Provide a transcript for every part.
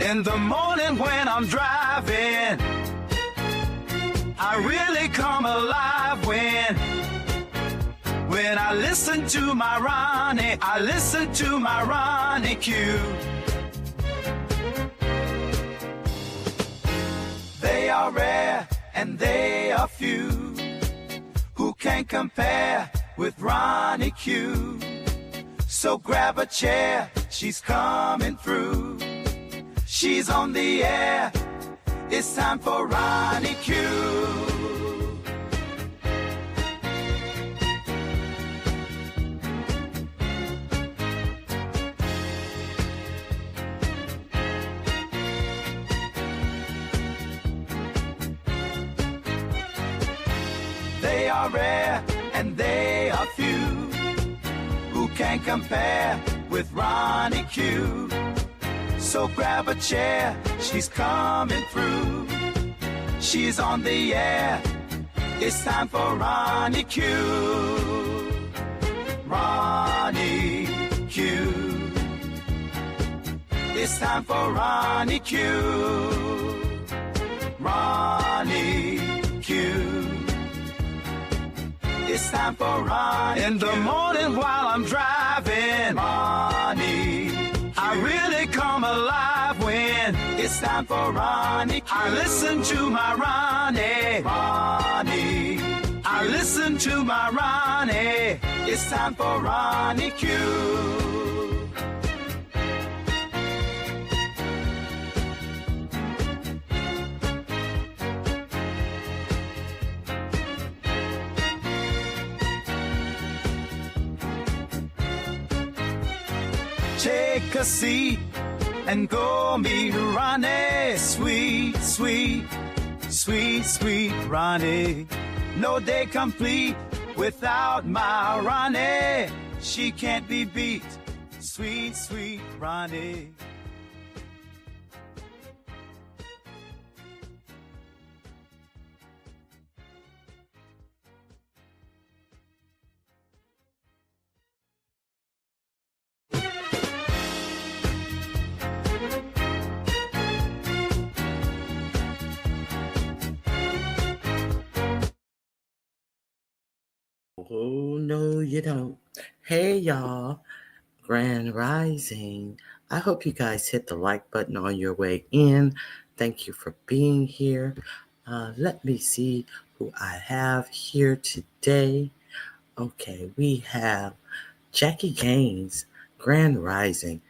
In the morning when I'm driving, I really come alive when I listen to my Ronnie, I listen to my Ronnie Q. They are rare and they are few who can compare with Ronnie Q. So grab a chair, she's coming through. She's on the air, it's time for Ronnie Q. They are rare and they are few who can compare with Ronnie Q. So grab a chair, she's coming through. She's on the air, it's time for Ronnie Q. Ronnie Q. It's time for Ronnie Q. Ronnie Q. It's time for Ronnie Q. In the morning while I'm driving, Ronnie Q. I really come alive when it's time for Ronnie Q. I listen to my Ronnie. Ronnie Q. I listen to my Ronnie. It's time for Ronnie Q. Take a seat and go meet Ronnie. Sweet, sweet, sweet, sweet Ronnie. No day complete without my Ronnie. She can't be beat. Sweet, sweet Ronnie. Oh, no, you don't. Hey, y'all. Grand Rising. I hope you guys hit the like button on your way in. Thank you for being here. Let me see who I have here today. Okay, we have Jackie Gaines, Grand Rising.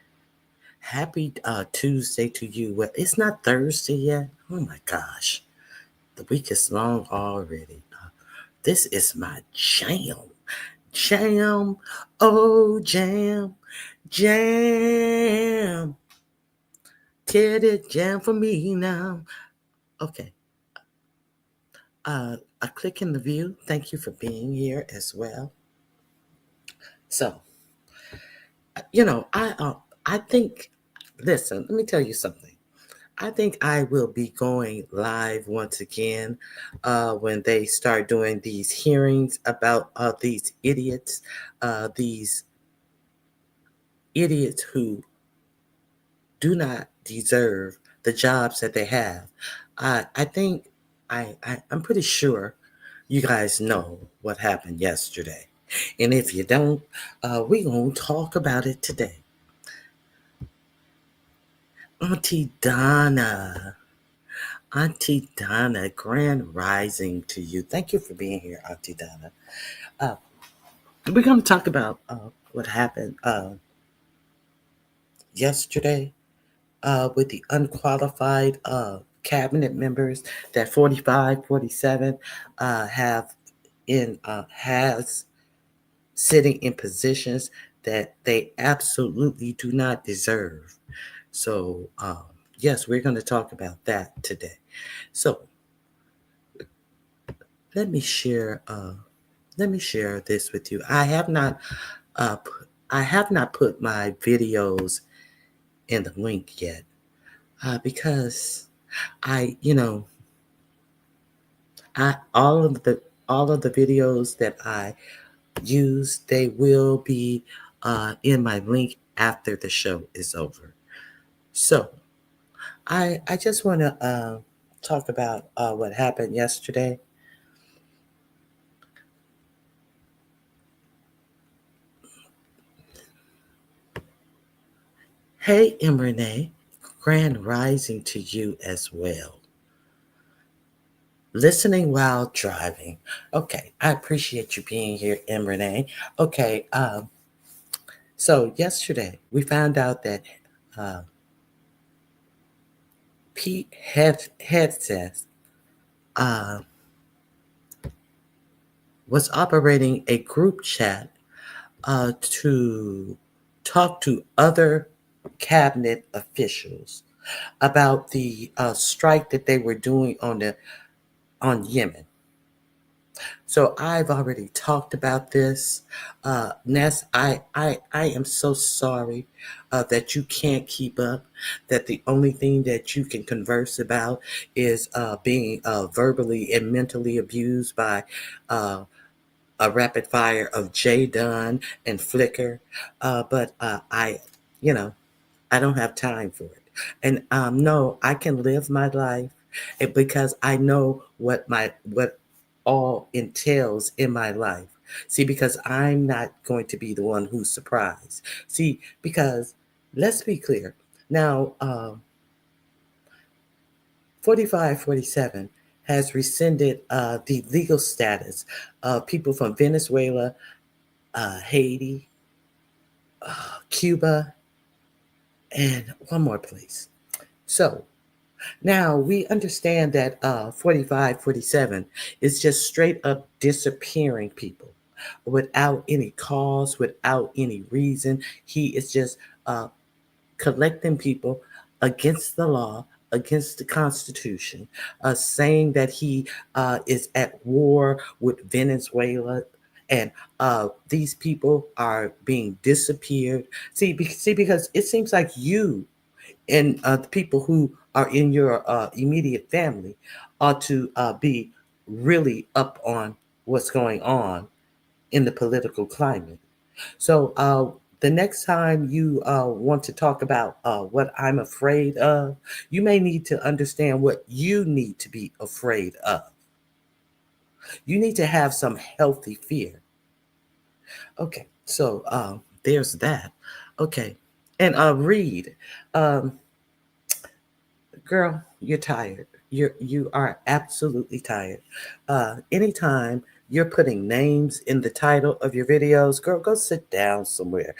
Happy Tuesday to you. Well, it's not Thursday yet. Oh, my gosh. The week is long already. This is my jam. Jam. Oh, jam. Jam. Tear the jam for me now. Okay. A click in the view. Thank you for being here as well. So, I think, listen, let me tell you something. I think I will be going live once again when they start doing these hearings about these idiots who do not deserve the jobs that they have. I think I'm pretty sure you guys know what happened yesterday. And if you don't, we're going to talk about it today. Auntie Donna, Grand Rising to you. Thank you for being here, Auntie Donna. We're going to talk about what happened yesterday with the unqualified cabinet members that 45, 47 has sitting in positions that they absolutely do not deserve. So, yes, we're going to talk about that today. So, let me share this with you. I have not put my videos in the link yet because all of the videos that I use, they will be in my link after the show is over. So I just want to talk about what happened yesterday. Hey, Renee, grand rising to you as well. Listening while driving. Okay, I appreciate you being here, Renee. Okay, so yesterday we found out that uh, Pete Hegseth uh, was operating a group chat to talk to other cabinet officials about the strike that they were doing on Yemen. So I've already talked about this. Ness, I am so sorry that you can't keep up, that the only thing that you can converse about is being verbally and mentally abused by a rapid fire of J Dunn and Flickr. But you know, I don't have time for it. And no, I can live my life because I know what all entails in my life. See, because I'm not going to be the one who's surprised. See, because let's be clear. Now, 4547 has rescinded the legal status of people from Venezuela, Haiti, Cuba, and one more place. So now we understand that 4547 is just straight up disappearing people without any cause, without any reason. He is just uh, collecting people against the law, against the Constitution, saying that he is at war with Venezuela. And these people are being disappeared. See, because it seems like you and the people who are in your immediate family ought to be really up on what's going on in the political climate. So the next time you want to talk about what I'm afraid of, you may need to understand what you need to be afraid of. You need to have some healthy fear. Okay, so there's that. Okay, and Reed. Um, Girl, you're tired. You are absolutely tired. Anytime you're putting names in the title of your videos, girl, go sit down somewhere.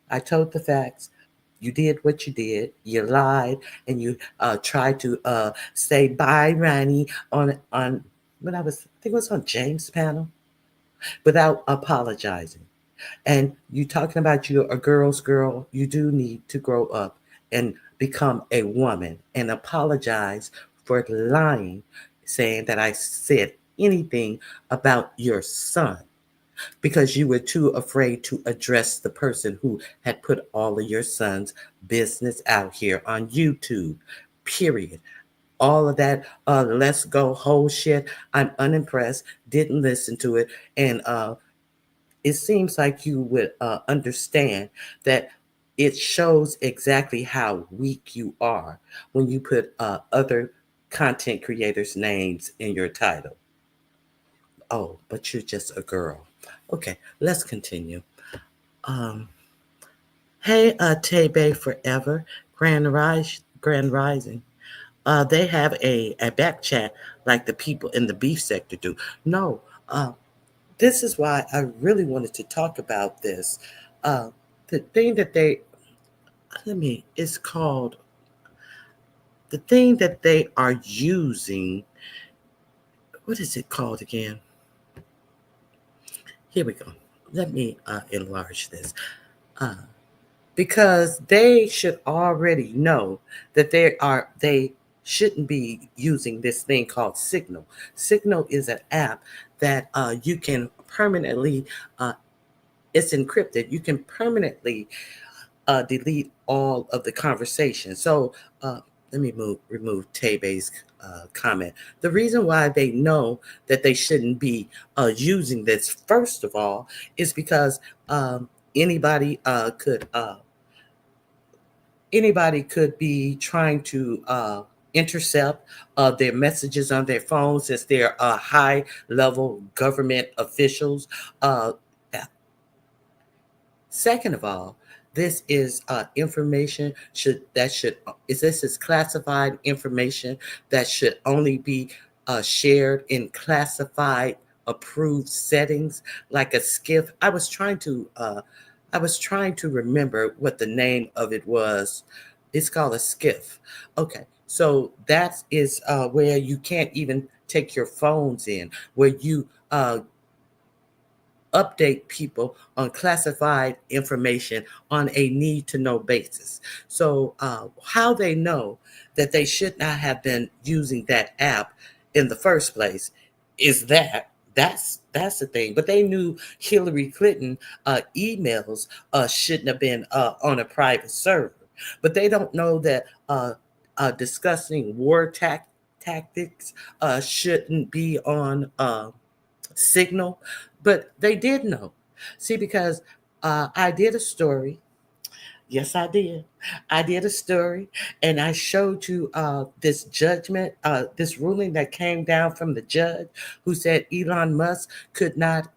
I told the facts. You did what you did. You lied, and you tried to say bye, Ronnie, on when I think it was on James' panel, without apologizing. And you talking about you're a girl's girl, you do need to grow up and become a woman and apologize for lying, saying that I said anything about your son because you were too afraid to address the person who had put all of your son's business out here on YouTube. Period. All of that let's go whole shit. I'm unimpressed, didn't listen to it, and it seems like you would understand that it shows exactly how weak you are when you put other content creators' names in your title. Oh, but you're just a girl. Okay, let's continue. Um, hey, Tebe Forever, Grand Rising. They have a back chat like the people in the beef sector do. No, this is why I really wanted to talk about this. Uh, the thing that they, let me, it's called, the thing that they are using, what is it called again? Here we go. Let me enlarge this. Uh, because they should already know that they shouldn't be using this thing called Signal. Signal is an app that you can permanently, uh, it's encrypted. You can permanently delete all of the conversation. So let me remove Tebe's comment. The reason why they know that they shouldn't be using this, first of all, is because anybody could anybody could be trying to intercept their messages on their phones since they're high level government officials. Uh, Second of all, this is information should is this is classified information that should only be shared in classified approved settings like a skiff. I was trying to remember what the name of it was. It's called a skiff. Okay, so that is where you can't even take your phones in, where you update people on classified information on a need to know basis. So, how they know that they should not have been using that app in the first place is that's the thing. But they knew Hillary Clinton emails shouldn't have been on a private server. But they don't know that discussing tactics shouldn't be on Signal, but they did know. See, because I did a story. Yes, I did. I did a story, and I showed you this judgment, this ruling that came down from the judge who said Elon Musk could not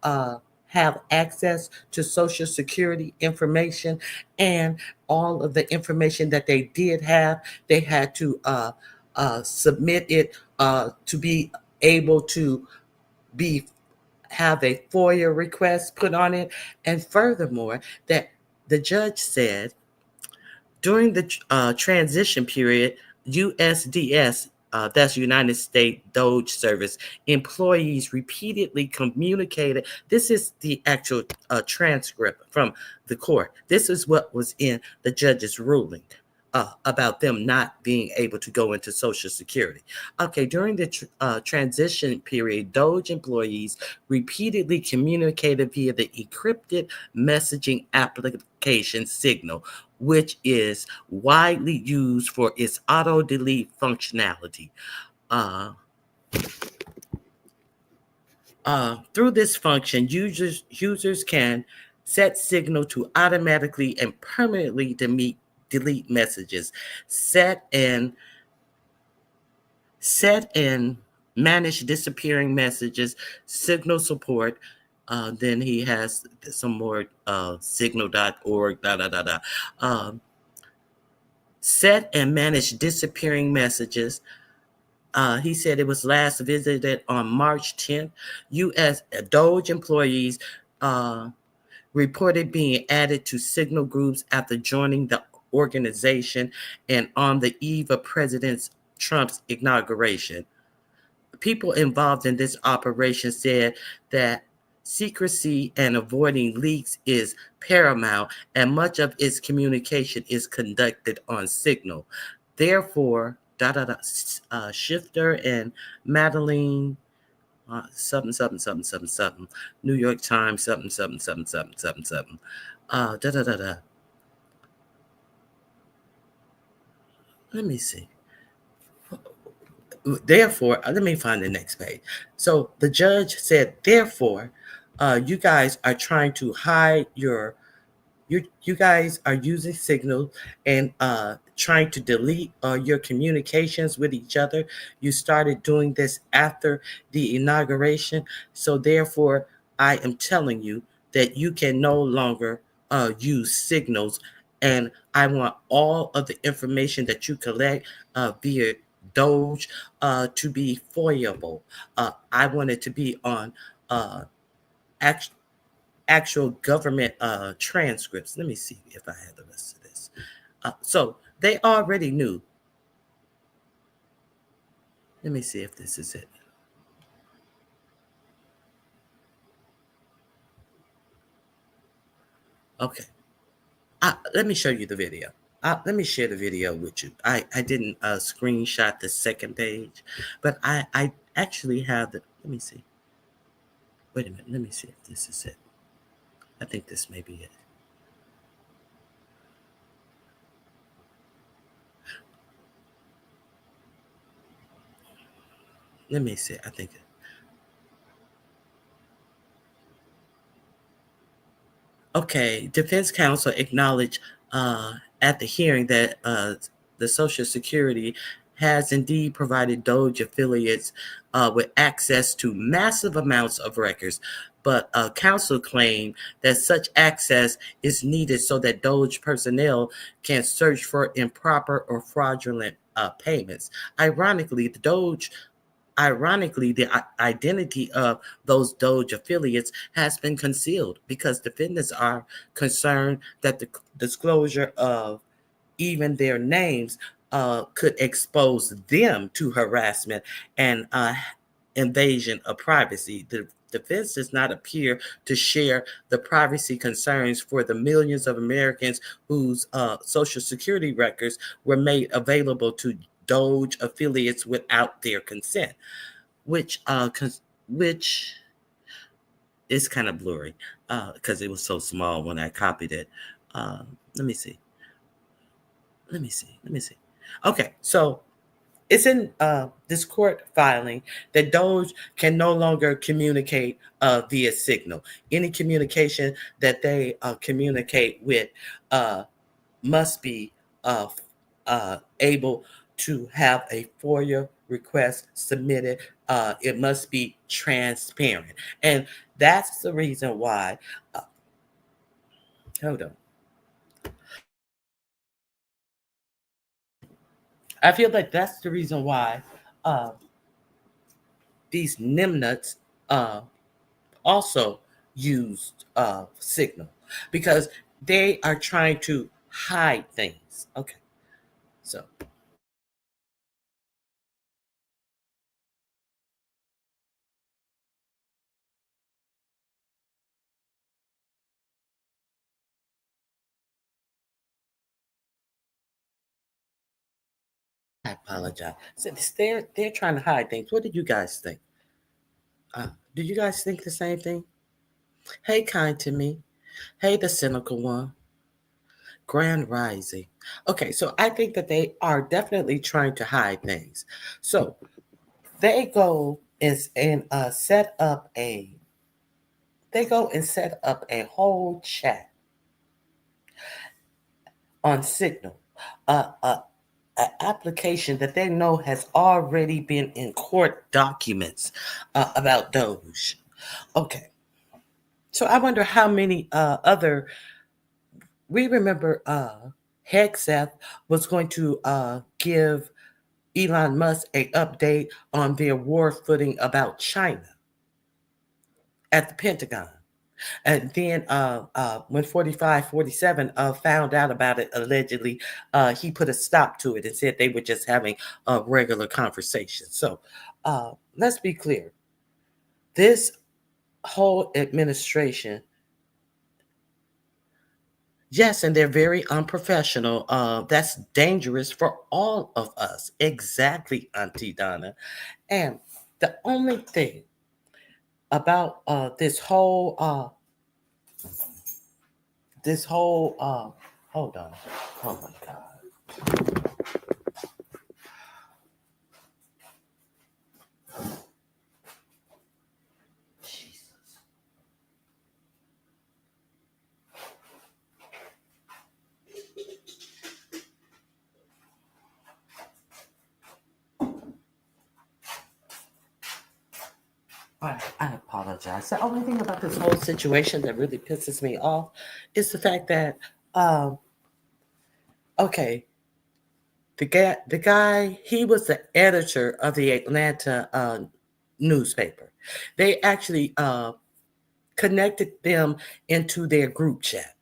have access to Social Security information, and all of the information that they did have, they had to submit it to be able to be have a FOIA request put on it. And furthermore, that the judge said during the transition period, USDS, that's United States Doge Service, employees repeatedly communicated. This is the actual transcript from the court. This is what was in the judge's ruling. About them not being able to go into Social Security. Okay, during the transition period, Doge employees repeatedly communicated via the encrypted messaging application Signal, which is widely used for its auto-delete functionality. Through this function, users can set Signal to automatically and permanently delete messages, set and manage disappearing messages, Signal support. Then he has some more signal.org, set and manage disappearing messages. He said it was last visited on March 10th. U.S. Doge employees reported being added to Signal groups after joining the organization and on the eve of President Trump's inauguration. People involved in this operation said that secrecy and avoiding leaks is paramount, and much of its communication is conducted on Signal. Therefore, Shifter and Madeline, something, New York Times, something. Let me see. Therefore, let me find the next page. So the judge said, therefore, you guys are trying to hide you guys are using Signal and trying to delete your communications with each other. You started doing this after the inauguration. So therefore, I am telling you that you can no longer use Signals. And I want all of the information that you collect via Doge to be FOIAble. I want it to be on actual government transcripts. Let me see if I have the rest of this. So they already knew. Let me see if this is it. Okay. Let me show you the video. Let me share the video with you. I didn't screenshot the second page, but I actually have the, let me see. Wait a minute. Let me see if this is it. I think this may be it. Let me see. I think. Okay. Defense counsel acknowledged at the hearing that the Social Security has indeed provided Doge affiliates with access to massive amounts of records, but counsel claimed that such access is needed so that Doge personnel can search for improper or fraudulent payments. Ironically, the identity of those Doge affiliates has been concealed because defendants are concerned that the disclosure of even their names could expose them to harassment and invasion of privacy. The defense does not appear to share the privacy concerns for the millions of Americans whose Social Security records were made available to Doge affiliates without their consent, which is kind of blurry because it was so small when I copied it. Let me see. Let me see. Okay, so it's in this court filing that Doge can no longer communicate via Signal. Any communication that they communicate with must be able to have a FOIA request submitted. It must be transparent. And that's the reason why. Hold on. I feel like that's the reason why uh, these nimnuts also used Signal because they are trying to hide things. Okay, so I apologize. So they're trying to hide things. What did you guys think? Do you guys think the same thing? Hey, kind to me. Hey, the cynical one. Grand Rising. Okay, so I think that they are definitely trying to hide things. So they go and set up a whole chat on Signal, an application that they know has already been in court documents about Doge. Okay, so I wonder how many other. We remember Hegseth was going to give Elon Musk a update on their war footing about China at the Pentagon. And then when 4547 found out about it, allegedly, he put a stop to it and said they were just having a regular conversation. So let's be clear. This whole administration, yes, and they're very unprofessional. That's dangerous for all of us. Exactly, Auntie Donna. And the only thing about this whole hold on, oh my god, Jesus. I apologize. The only thing about this whole situation that really pisses me off is the fact that um okay, the guy, he was the editor of the Atlanta newspaper. They actually connected them into their group chat,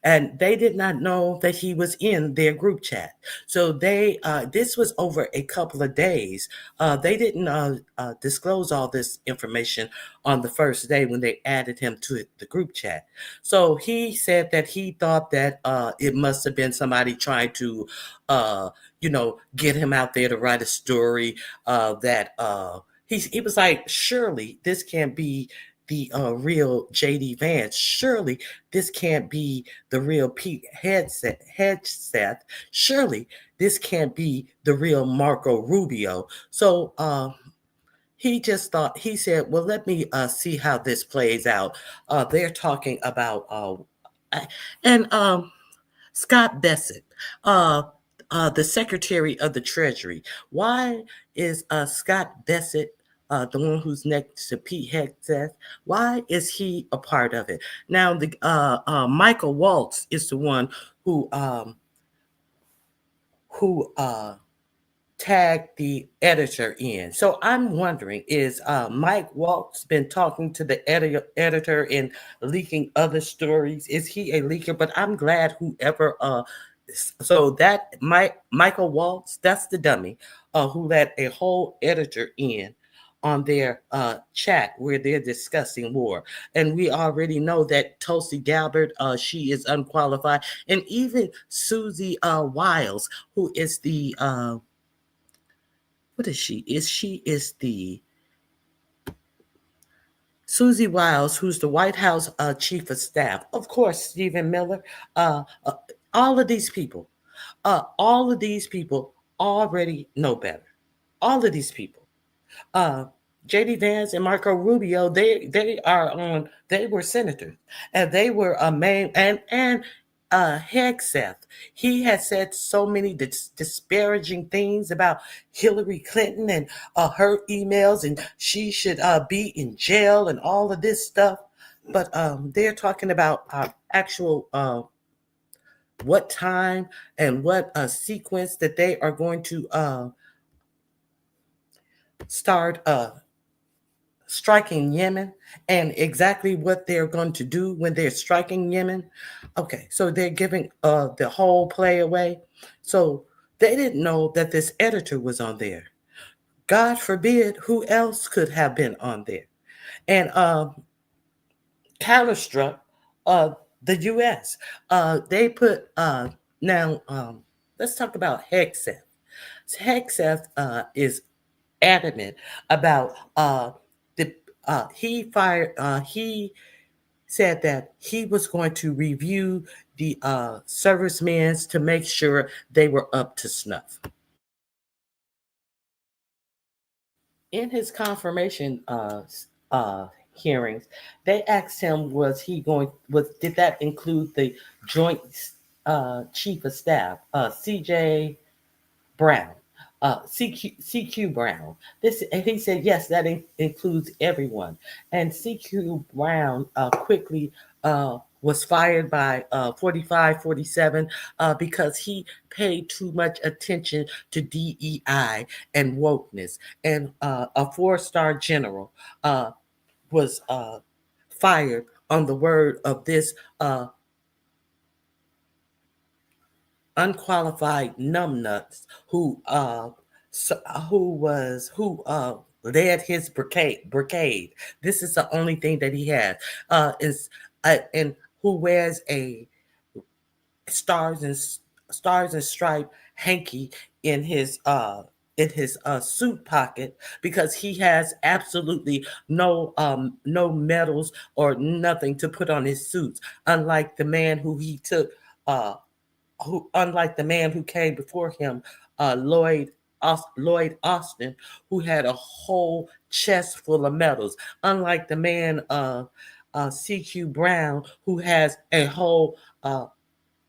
and they did not know that he was in their group chat. So they this was over a couple of days. They didn't disclose all this information on the first day when they added him to the group chat. So he said that he thought that it must have been somebody trying to get him out there to write a story that he was like, surely this can't be the real JD Vance. Surely this can't be the real Pete Hegseth. Surely this can't be the real Marco Rubio. So he just thought, he said, well, let me see how this plays out. They're talking about, and Scott Bessent, the Secretary of the Treasury. Why is Scott Bessent, the one who's next to Pete Hegseth, why is he a part of it? Now, the Michael Waltz is the one who who tag the editor in. So I'm wondering, is Mike Waltz been talking to the editor and leaking other stories? Is he a leaker? But I'm glad whoever so that Michael Waltz, that's the dummy, who let a whole editor in on their chat where they're discussing war. And we already know that Tulsi Gabbard, she is unqualified. And even Susie Wiles, who is the what is she? She is the Susie Wiles, who's the White House chief of staff. Of course, Stephen Miller. Uh, uh, all of these people already know better. All of these people. uh, JD Vance and Marco Rubio, they were senators and they were a main and Hegseth. He has said so many disparaging things about Hillary Clinton and her emails, and she should be in jail and all of this stuff. But they're talking about actual what time and what sequence that they are going to start striking Yemen, and exactly what they're going to do when they're striking Yemen. Okay, so they're giving the whole play away. So they didn't know that this editor was on there. God forbid who else could have been on there. And counterstruck the U.S. They put now. Let's talk about Hegseth. Hegseth is adamant about the he said that he was going to review the servicemen to make sure they were up to snuff. In his confirmation hearings, they asked him, did that include the joint chief of staff, CJ Brown, CQ Brown. And he said, yes, that includes everyone. And CQ Brown quickly was fired by 45, 47 because he paid too much attention to DEI and wokeness. And a 4-star general was fired on the word of this unqualified numbnuts who led his brigade. This is the only thing that he has. Is and who wears a stars and stripe hanky in his suit pocket, because he has absolutely no medals or nothing to put on his suits, unlike the man who he took unlike the man who came before him, Lloyd Austin, who had a whole chest full of medals, unlike the man CQ Brown, who has a whole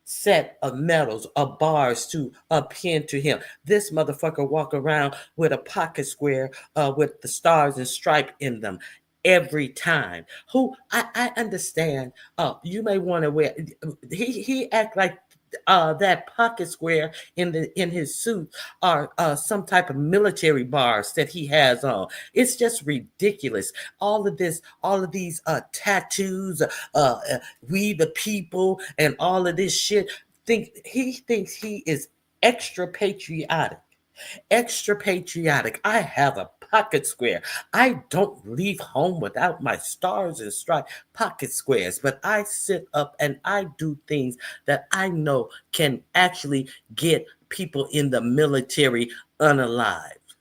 set of medals, of bars to pin to him. This motherfucker walk around with a pocket square with the stars and stripe in them every time. Who I understand. You may want to wear. He act like that pocket square in his suit are some type of military bars that he has on. It's just ridiculous. All of these tattoos, we the people, and all of this shit. He thinks he is extra patriotic. Extra patriotic. I have a pocket square. I don't leave home without my stars and stripes pocket squares, but I sit up and I do things that I know can actually get people in the military unalived.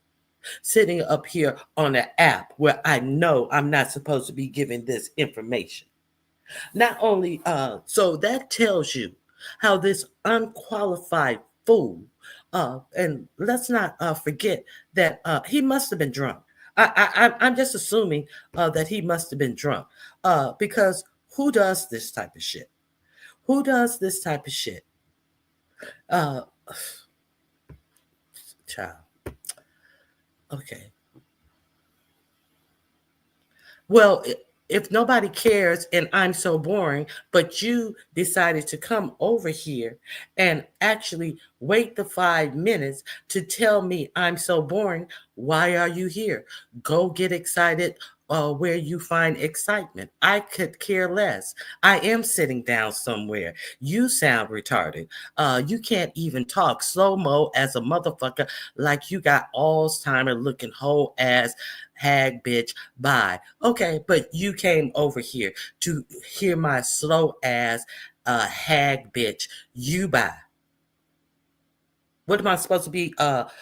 Sitting up here on an app where I know I'm not supposed to be giving this information. Not only, so that tells you how this unqualified fool, and let's not forget that he must have been drunk. I'm just assuming that he must have been drunk because who does this type of shit? Who does this type of shit? Uh, child. Okay. Well, if nobody cares and I'm so boring, but you decided to come over here and actually wait the 5 minutes to tell me I'm so boring, why are you here? Go get excited where you find excitement. I could care less. I am sitting down somewhere. You sound retarded. You can't even talk slow mo as a motherfucker like you got Alzheimer looking whole ass hag bitch. Bye. Okay, but you came over here to hear my slow ass hag bitch. You bye. What am I supposed to be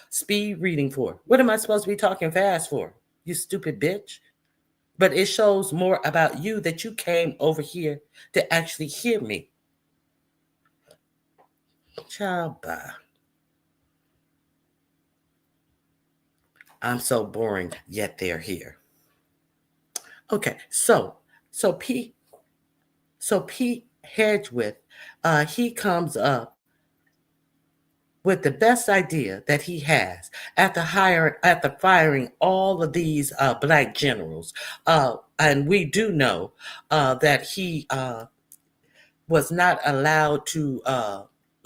speed reading for? What am I supposed to be talking fast for? You stupid bitch. But it shows more about you that you came over here to actually hear me. Child, bye. I'm so boring, yet they're here. Okay, so Pete, so Pete Hedgewith, he comes up with the best idea that he has after firing all of these black generals, and we do know that he was not allowed to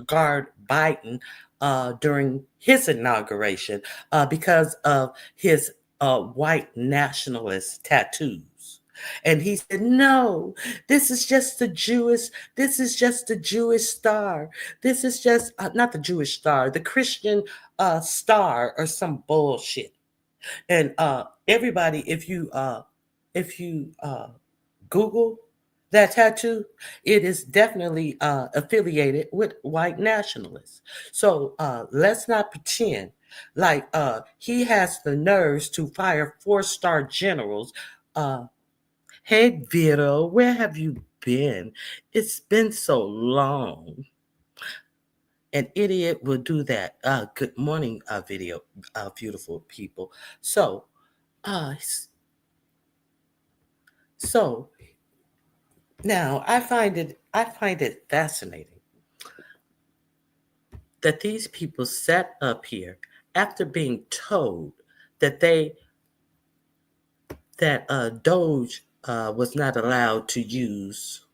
guard Biden during his inauguration because of his white nationalist tattoos. And he said, "No, this is just the Jewish. This is just the Jewish star. This is just not the Jewish star, the Christian star, or some bullshit." And everybody, if you Google that tattoo, it is definitely affiliated with white nationalists. So let's not pretend like he has the nerves to fire four-star generals. Hey, Vito, where have you been? It's been so long. An idiot will do that. Good morning, video, beautiful people. So, uh, so now I find it fascinating that these people sat up here after being told that Doge was not allowed to use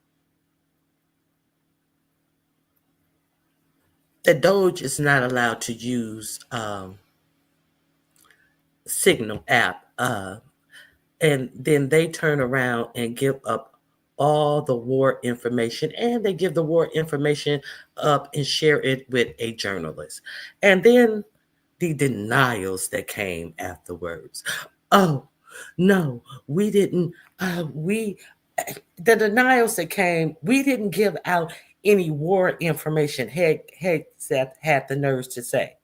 that Doge is not allowed to use Signal app, and then they turn around and give up all the war information, and they give the war information up and share it with a journalist, and then the denials that came afterwards. Oh, no, we didn't. We the denials that came. We didn't give out any war information. Head Seth had the nerves to say.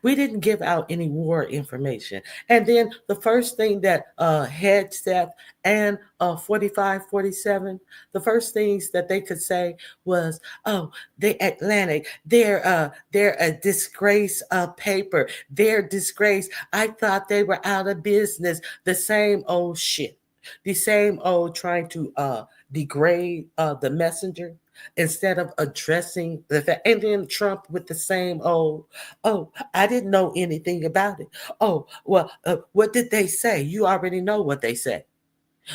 We didn't give out any war information. And then the first thing that Head Steph and 4547, the first things that they could say was, "Oh, the Atlantic, they're a disgrace paper. They're disgrace. I thought they were out of business." The same old shit. The same old trying to degrade the messenger instead of addressing the fact. And then Trump with the same old, "Oh, I didn't know anything about it." Oh, well, what did they say? You already know what they said.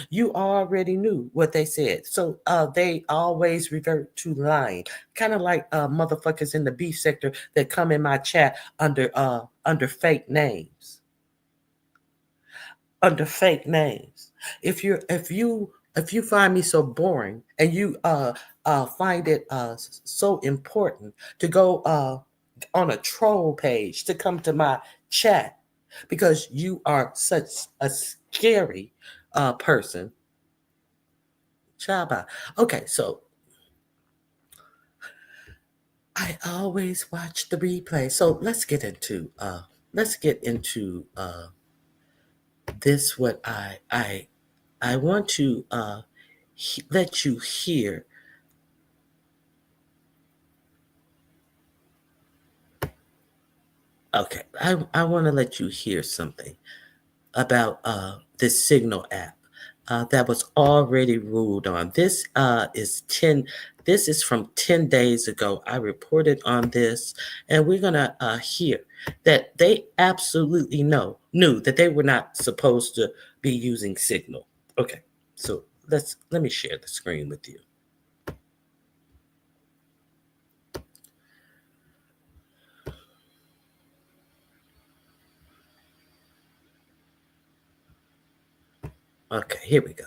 You already knew what they said. So they always revert to lying. Kind of like motherfuckers in the beef sector that come in my chat under fake names. Under fake names. If you find me so boring and you find it so important to go on a troll page to come to my chat because you are such a scary person. Chaba. Okay, so I always watch the replay. So let's get into this. What I want to let you hear. Okay, I want to let you hear something about this Signal app that was already ruled on. This is This is from 10 days ago. I reported on this, and we're going to hear that they absolutely knew that they were not supposed to be using Signal. Okay, so let me share the screen with you. Okay, here we go.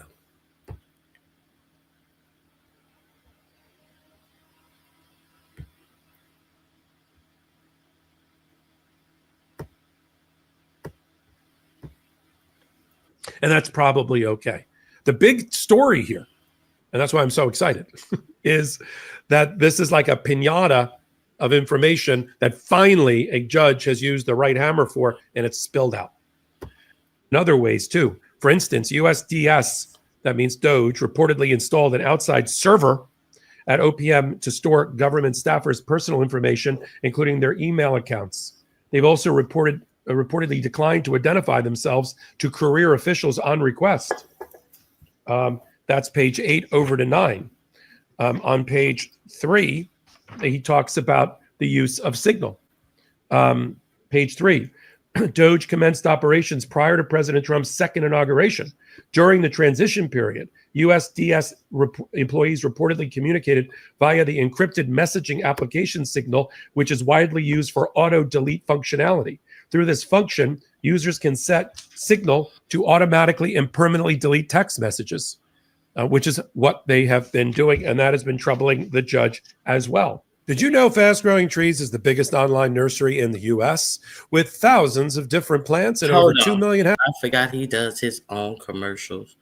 And that's probably okay. The big story here, and that's why I'm so excited, is that this is like a piñata of information that finally a judge has used the right hammer for, and it's spilled out. In other ways, too. For instance, USDS, that means Doge, reportedly installed an outside server at OPM to store government staffers' personal information, including their email accounts. They've also reportedly declined to identify themselves to career officials on request. That's page 8 over to 9. On page 3, he talks about the use of Signal. Page 3, Doge commenced operations prior to President Trump's second inauguration. During the transition period, USDS employees reportedly communicated via the encrypted messaging application Signal, which is widely used for auto-delete functionality. Through this function, users can set Signal to automatically and permanently delete text messages, which is what they have been doing, and that has been troubling the judge as well. Did you know Fast Growing Trees is the biggest online nursery in the U.S. with thousands of different plants and over 2 million? I forgot he does his own commercials.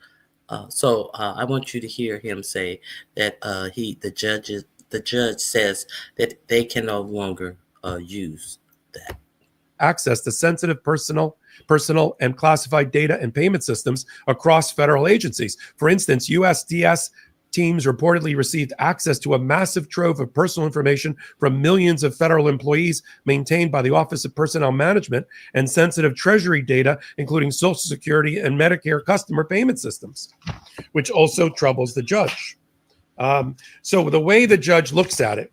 So I want you to hear him say that the judge says that they can no longer use that. Access to sensitive personal and classified data and payment systems across federal agencies. For instance, USDS teams reportedly received access to a massive trove of personal information from millions of federal employees maintained by the Office of Personnel Management and sensitive Treasury data, including Social Security and Medicare customer payment systems, which also troubles the judge. So the way the judge looks at it,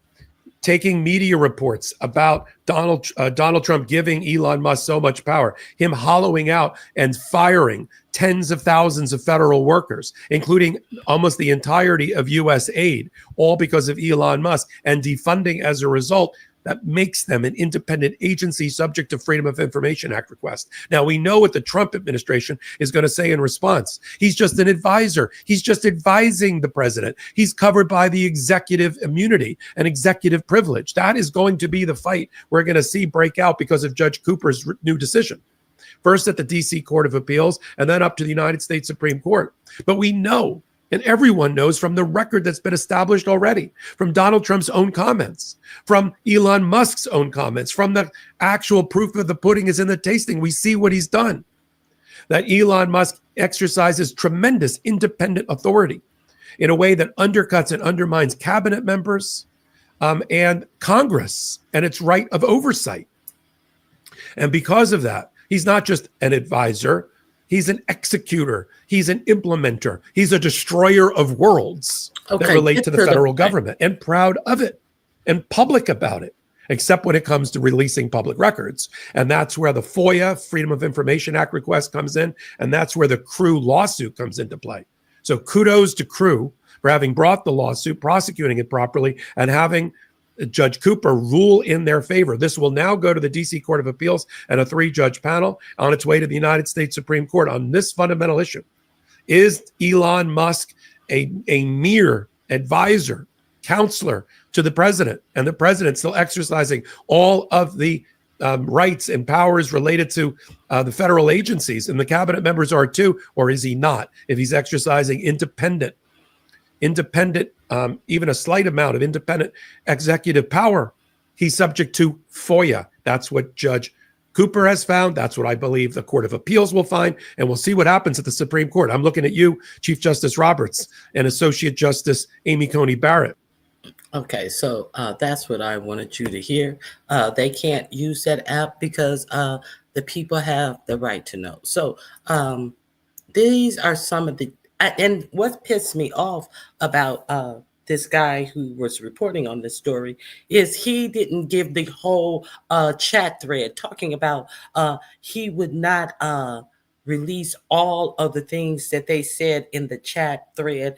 taking media reports about Donald Trump giving Elon Musk so much power, him hollowing out and firing tens of thousands of federal workers, including almost the entirety of U.S. aid, all because of Elon Musk, and defunding as a result, that makes them an independent agency subject to Freedom of Information Act request. Now, we know what the Trump administration is going to say in response. He's just an advisor. He's just advising the president. He's covered by the executive immunity and executive privilege. That is going to be the fight we're going to see break out because of Judge Cooper's new decision. First at the D.C. Court of Appeals and then up to the United States Supreme Court. But we know, and everyone knows from the record that's been established already, from Donald Trump's own comments, from Elon Musk's own comments, from the actual proof of the pudding is in the tasting. We see what he's done. That Elon Musk exercises tremendous independent authority in a way that undercuts and undermines cabinet members and Congress and its right of oversight. And because of that, he's not just an advisor. He's an executor. He's an implementer. He's a destroyer of worlds that relate to the federal government, and proud of it and public about it, except when it comes to releasing public records. And that's where the FOIA, Freedom of Information Act request comes in. And that's where the Crew lawsuit comes into play. So kudos to Crew for having brought the lawsuit, prosecuting it properly, and having Judge Cooper rule in their favor. This will now go to the D.C. Court of Appeals and a 3-judge panel on its way to the United States Supreme Court on this fundamental issue. Is Elon Musk a mere advisor, counselor to the president, and the president still exercising all of the rights and powers related to the federal agencies, and the cabinet members are too, or is he not? If he's exercising independent, even a slight amount of independent executive power, he's subject to FOIA. That's what Judge Cooper has found. That's what I believe the Court of Appeals will find. And we'll see what happens at the Supreme Court. I'm looking at you, Chief Justice Roberts, and Associate Justice Amy Coney Barrett. Okay, so that's what I wanted you to hear. They can't use that app because the people have the right to know. So these are some of the, and what pissed me off about this guy who was reporting on this story is he didn't give the whole chat thread talking about he would not release all of the things that they said in the chat thread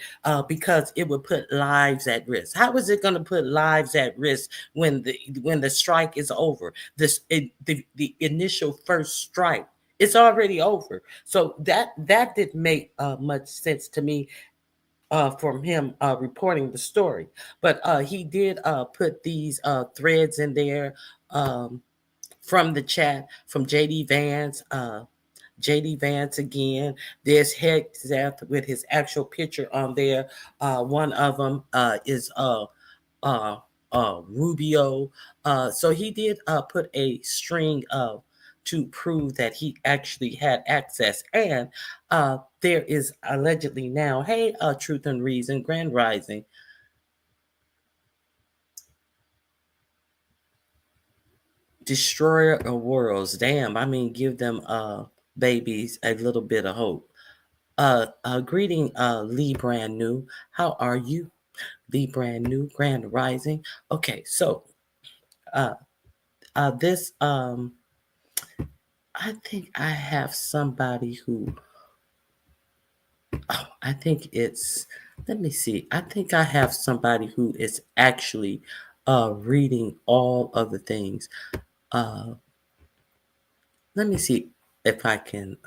because it would put lives at risk. How is it going to put lives at risk when the strike is over? The initial first strike, it's already over. So that didn't make much sense to me from him reporting the story. But he did put these threads in there from the chat from JD Vance. JD Vance again. There's Hegseth with his actual picture on there. One of them is Rubio. So he did put a string of to prove that he actually had access. And there is allegedly now, hey, Truth and Reason, Grand Rising. Destroyer of worlds. Damn, I mean, give them babies a little bit of hope. Greeting, Lee Brand New. How are you? Lee Brand New, Grand Rising. Okay, so this I think I have somebody who I think it's, let me see. I think I have somebody who is actually reading all of the things. Let me see if I can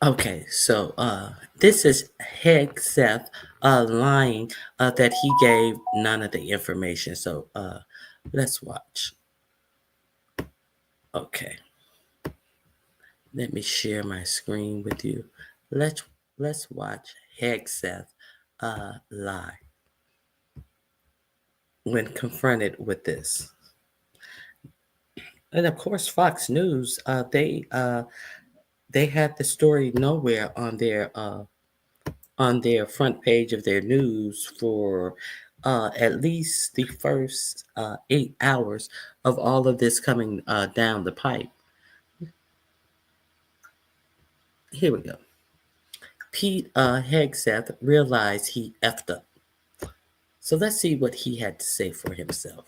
okay, so this is Hegseth lying that he gave none of the information. So let's watch. Okay. Let me share my screen with you. Let's watch Hegseth lie when confronted with this. And of course, Fox News, they had the story nowhere on their front page of their news for at least the first 8 hours of all of this coming down the pipe. Here we go. Pete Hegseth realized he effed up. So let's see what he had to say for himself.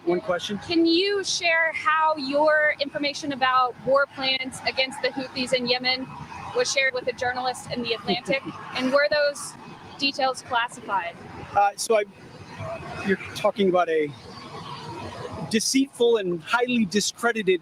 One question. Can you share how your information about war plans against the Houthis in Yemen was shared with a journalist in The Atlantic? And were those details classified? You're talking about a deceitful and highly discredited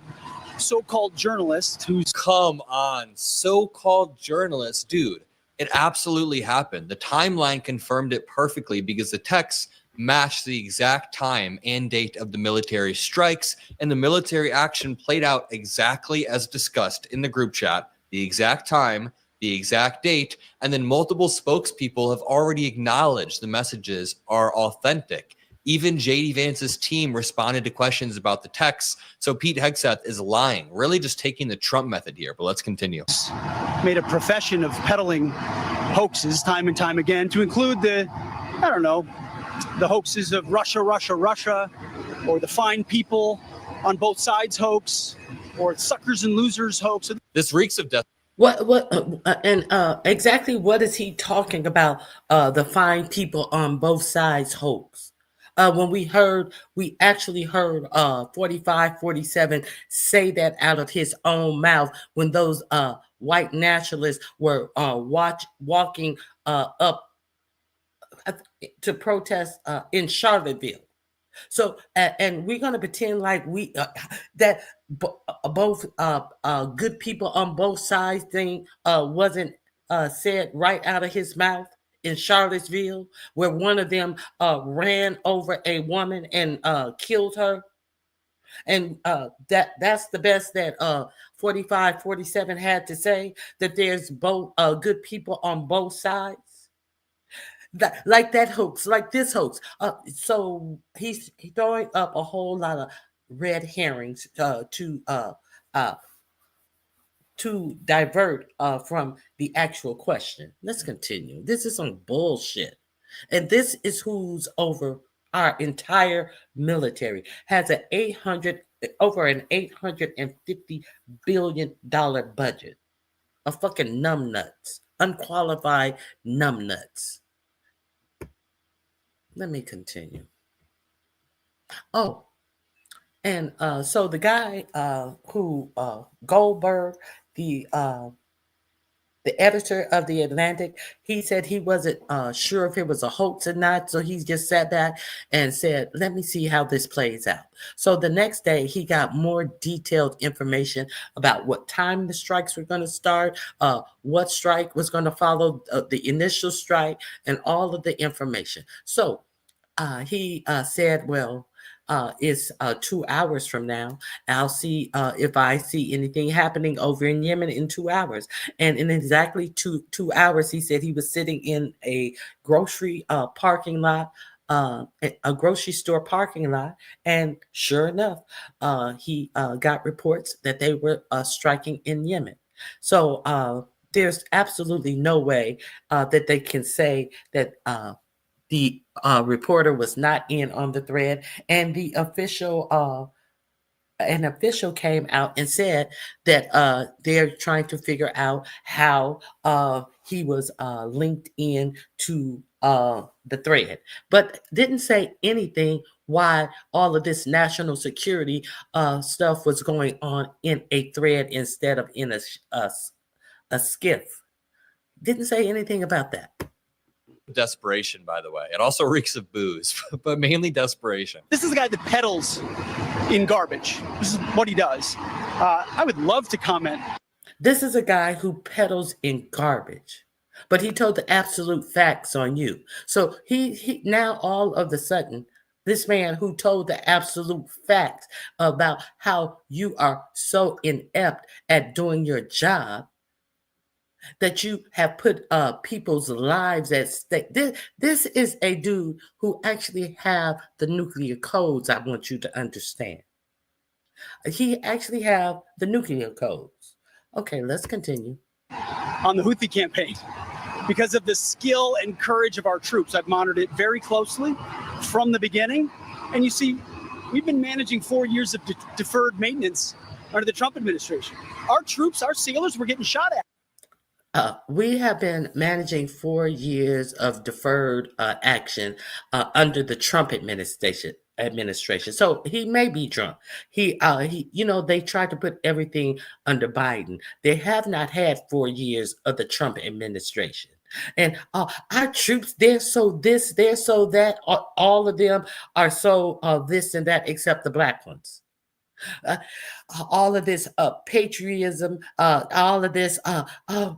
so-called journalist who's... Come on, so-called journalist. Dude, it absolutely happened. The timeline confirmed it perfectly because the texts matched the exact time and date of the military strikes, and the military action played out exactly as discussed in the group chat, the exact time, the exact date, and then multiple spokespeople have already acknowledged the messages are authentic. Even JD Vance's team responded to questions about the texts, so Pete Hegseth is lying, really just taking the Trump method here, but let's continue. Made a profession of peddling hoaxes time and time again, to include the hoaxes of Russia, or the fine people on both sides hoax, or suckers and losers hoax. This reeks of death. Exactly what is he talking about? The fine people on both sides hoax. When we actually heard 4547 say that out of his own mouth when those white nationalists were walking up to protest in Charlottesville. So, and we're going to pretend like that both good people on both sides thing wasn't said right out of his mouth in Charlottesville, where one of them ran over a woman and killed her. And that's the best that 4547 had to say, that there's both good people on both sides. Like that hoax, like this hoax. So he's throwing up a whole lot of red herrings to to divert from the actual question. Let's continue. This is some bullshit. And this is who's over our entire military. Has an over an $850 billion budget. A fucking numbnuts. Unqualified numbnuts. Let me continue. Oh, and so the guy who Goldberg, the editor of the Atlantic, he said he wasn't sure if it was a hoax or not. So he just sat back and said, "Let me see how this plays out." So the next day, he got more detailed information about what time the strikes were going to start, what strike was going to follow the initial strike, and all of the information. So he said, well, it's 2 hours from now. I'll see if I see anything happening over in Yemen in 2 hours. And in exactly two hours, he said he was sitting in a grocery parking lot, a grocery store parking lot. And sure enough, he got reports that they were striking in Yemen. So there's absolutely no way that they can say that the reporter was not in on the thread, and the official an official came out and said that they're trying to figure out how he was linked in to the thread, but didn't say anything why all of this national security stuff was going on in a thread instead of in a skiff. Didn't say anything about that. Desperation, by the way. It also reeks of booze, but mainly desperation. This is a guy that peddles in garbage. This is what he does. I would love to comment. This is a guy who peddles in garbage, but he told the absolute facts on you. So he now all of a sudden, this man who told the absolute facts about how you are so inept at doing your job, that you have put people's lives at stake. This is a dude who actually have the nuclear codes. I want you to understand. He actually have the nuclear codes. Okay, let's continue. On the Houthi campaign, because of the skill and courage of our troops. I've monitored it very closely from the beginning. And you see, we've been managing 4 years of deferred maintenance under the Trump administration. Our troops, our sailors were getting shot at. We have been managing 4 years of deferred action under the Trump administration. So he may be drunk. He, they tried to put everything under Biden. They have not had 4 years of the Trump administration. And our troops, they're so this, they're so that. All of them are so this and that, except the black ones. All of this patriotism, all of this. I'm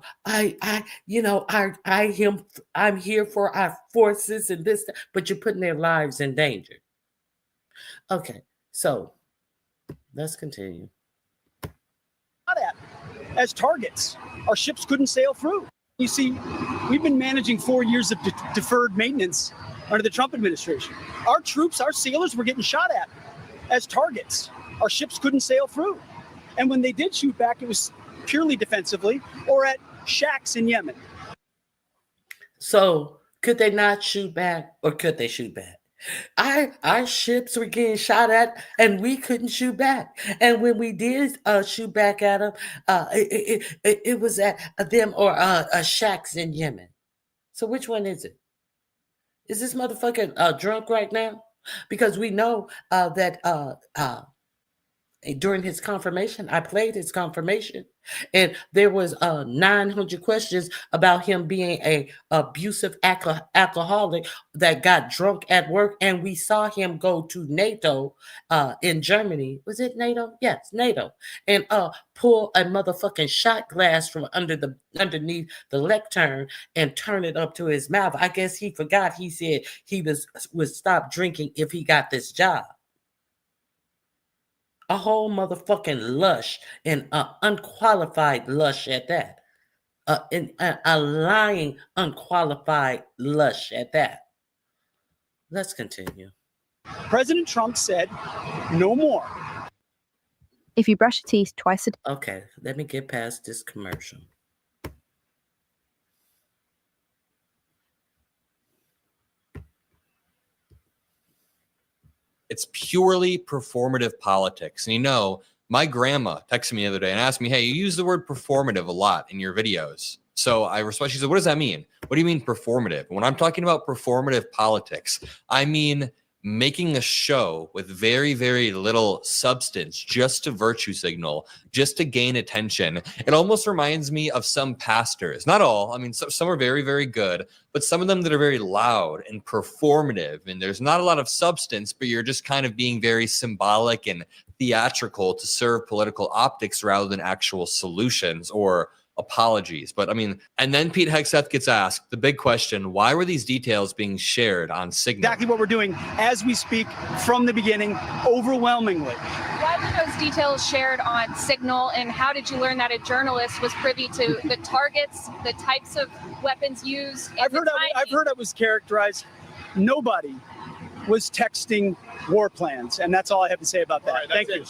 here for our forces and this, but you're putting their lives in danger. Okay, so let's continue. As targets, our ships couldn't sail through. You see, we've been managing 4 years of deferred maintenance under the Trump administration. Our troops, our sailors were getting shot at as targets. Our ships couldn't sail through. And when they did shoot back, it was purely defensively or at shacks in Yemen. So could they not shoot back, or could they shoot back? Our ships were getting shot at and we couldn't shoot back. And when we did shoot back at them, it was at them or shacks in Yemen. So which one is it? Is this motherfucker drunk right now? Because we know that during his confirmation, I played his confirmation, and there was 900 questions about him being a abusive alcoholic that got drunk at work, and we saw him go to NATO in Germany. Was it NATO? Yes, NATO, and pull a motherfucking shot glass from underneath the lectern and turn it up to his mouth. I guess he forgot. He said he would stop drinking if he got this job. A whole motherfucking lush, and unqualified lush at that. And a lying, unqualified lush at that. Let's continue. President Trump said, no more. If you brush your teeth twice a day. Okay, let me get past this commercial. It's purely performative politics. And my grandma texted me the other day and asked me, hey, you use the word performative a lot in your videos. So I responded, she said, what does that mean? What do you mean performative? When I'm talking about performative politics, I mean making a show with very, very little substance just to virtue signal, just to gain attention. It almost reminds me of some pastors, not all. I mean, some are very, very good, but some of them that are very loud and performative, and there's not a lot of substance, but you're just kind of being very symbolic and theatrical to serve political optics rather than actual solutions or apologies. But I mean, and then Pete Hegseth gets asked the big question, why were these details being shared on Signal? Exactly what we're doing as we speak from the beginning, overwhelmingly. Why were those details shared on Signal, and how did you learn that a journalist was privy to the targets, the types of weapons used? I've heard it was characterized. Nobody was texting war plans, and that's all I have to say about that. Thank you.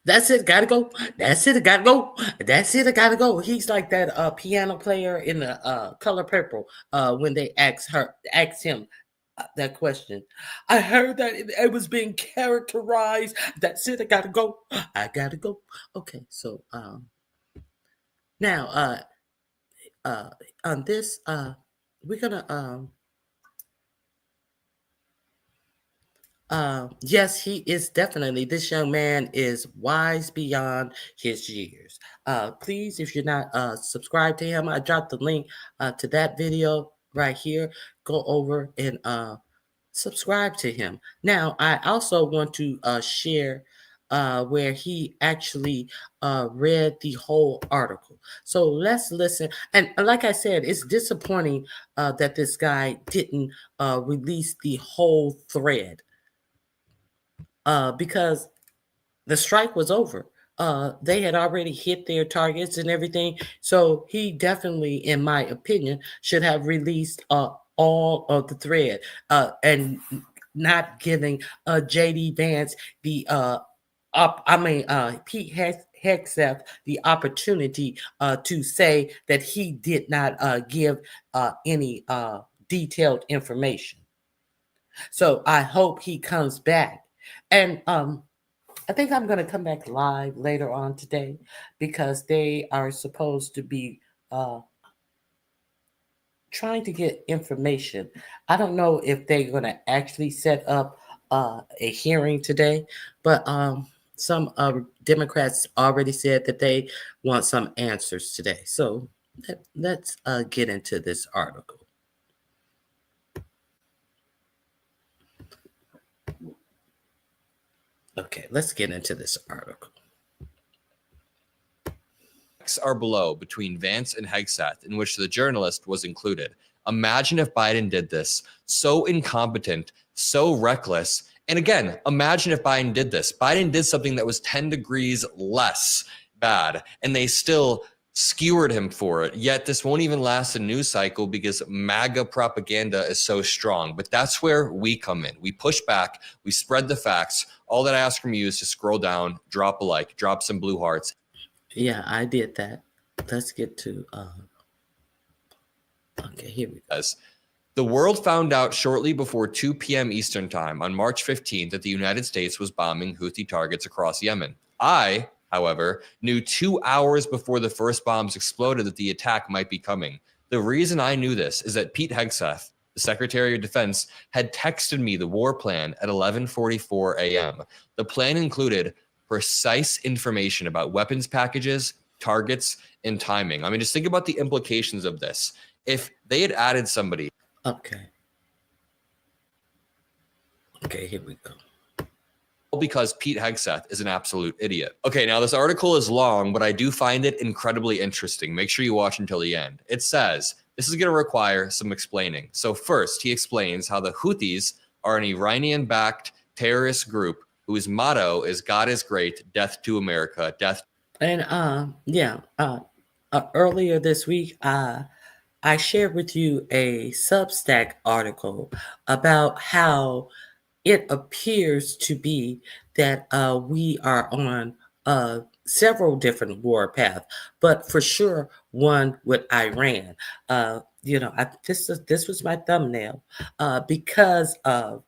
That's it, gotta go. That's it, gotta go. That's it, gotta go. He's like that piano player in the Color Purple when they asked him that question. I heard that it was being characterized. That's it, I gotta go. I gotta go. Okay, so now on this we're gonna yes, he is definitely, this young man is wise beyond his years. Please, if you're not subscribed to him, I dropped the link to that video right here. Go over and subscribe to him. Now, I also want to share where he actually read the whole article. So let's listen. And like I said, it's disappointing that this guy didn't release the whole thread. Because the strike was over. They had already hit their targets and everything. So he definitely, in my opinion, should have released all of the thread and not giving J.D. Vance the Pete Hegseth the opportunity to say that he did not give any detailed information. So I hope he comes back. And I think I'm going to come back live later on today because they are supposed to be trying to get information. I don't know if they're going to actually set up a hearing today, but some Democrats already said that they want some answers today. So let's get into this article. Okay, let's get into this article. Are below between Vance and Hegseth, in which the journalist was included. Imagine if Biden did this. So incompetent, so reckless. And again, imagine if Biden did this. Biden did something that was 10 degrees less bad, and they still skewered him for it. Yet this won't even last a news cycle because MAGA propaganda is so strong. But that's where we come in. We push back. We spread the facts. All that I ask from you is to scroll down, drop a like, drop some blue hearts. Yeah, I did that. Let's get to okay, here we go. The world found out shortly before 2 p.m. Eastern time on March 15th that the United States was bombing Houthi targets across Yemen. I, however, knew 2 hours before the first bombs exploded that the attack might be coming. The reason I knew this is that Pete Hegseth, the Secretary of Defense, had texted me the war plan at 11:44 a.m. The plan included precise information about weapons packages, targets, and timing. I mean, just think about the implications of this. If they had added somebody. Okay, here we go. Because Pete Hegseth is an absolute idiot. Okay, now this article is long, but I do find it incredibly interesting. Make sure you watch until the end. It says, this is going to require some explaining. So first, he explains how the Houthis are an Iranian-backed terrorist group whose motto is God is great, death to America, death. And earlier this week, I shared with you a Substack article about how it appears to be that we are on several different war paths, but for sure one with Iran. This was my thumbnail because of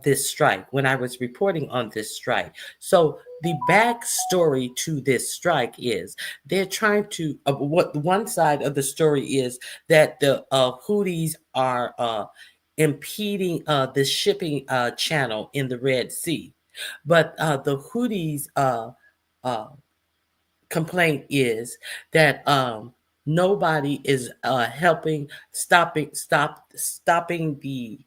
this strike when I was reporting on this strike. So the backstory to this strike is they're trying to. What one side of the story is that the Houthis are impeding the shipping channel in the Red Sea, but the Houthis uh, complaint is that nobody is helping stopping the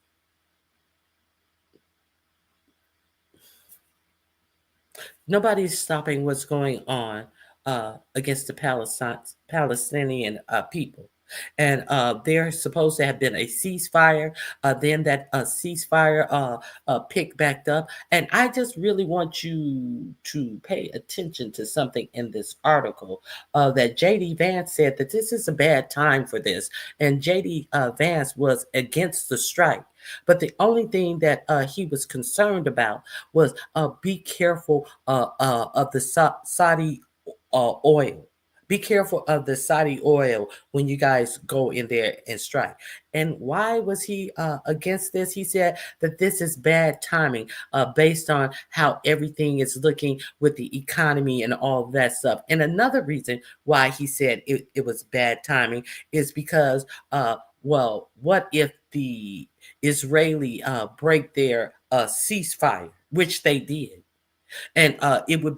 nobody's stopping what's going on against the Palestinian people. And there's supposed to have been a ceasefire. Then that ceasefire picked back up. And I just really want you to pay attention to something in this article that J.D. Vance said that this is a bad time for this. And J.D. Vance was against the strike. But the only thing that he was concerned about was be careful of the Saudi oil. Be careful of the Saudi oil when you guys go in there and strike. And why was he against this? He said that this is bad timing based on how everything is looking with the economy and all that stuff. And another reason why he said it was bad timing is because, well, what if the Israeli break their ceasefire, which they did? And it would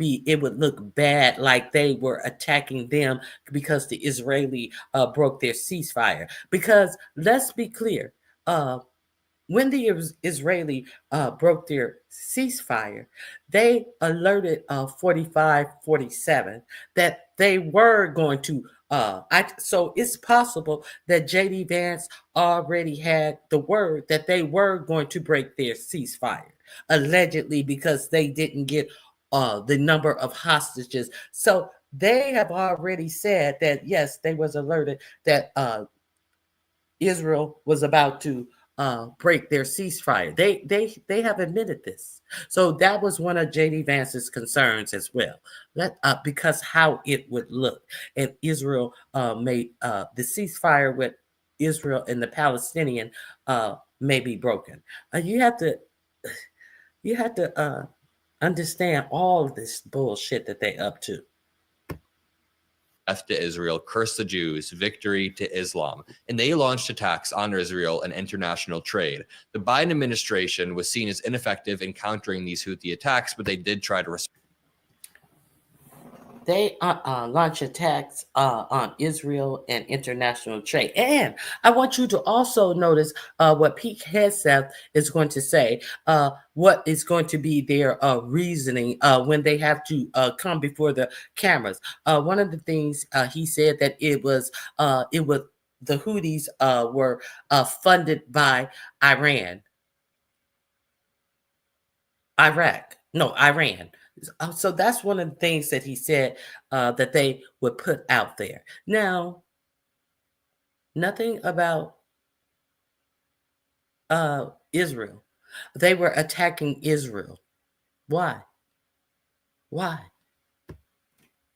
look bad, like they were attacking them because the Israeli broke their ceasefire. Because let's be clear, when the Israeli broke their ceasefire, they alerted 45-47 that they were going to. So it's possible that J.D. Vance already had the word that they were going to break their ceasefire, allegedly, because they didn't get the number of hostages. So they have already said that, yes, they was alerted that Israel was about to break their ceasefire. They have admitted this. So that was one of J.D. Vance's concerns as well, because how it would look. And Israel made the ceasefire with Israel and the Palestinian may be broken. You have to understand all of this bullshit that they up to. Death to Israel, curse the Jews, victory to Islam. And they launched attacks on Israel and international trade. The Biden administration was seen as ineffective in countering these Houthi attacks, but they did try to respond. They launch attacks on Israel and international trade. And I want you to also notice what Pete Hegseth is going to say, what is going to be their reasoning when they have to come before the cameras. One of the things he said that it was the Houthis were funded by Iran. So that's one of the things that he said that they would put out there. Now, nothing about Israel. They were attacking Israel. Why?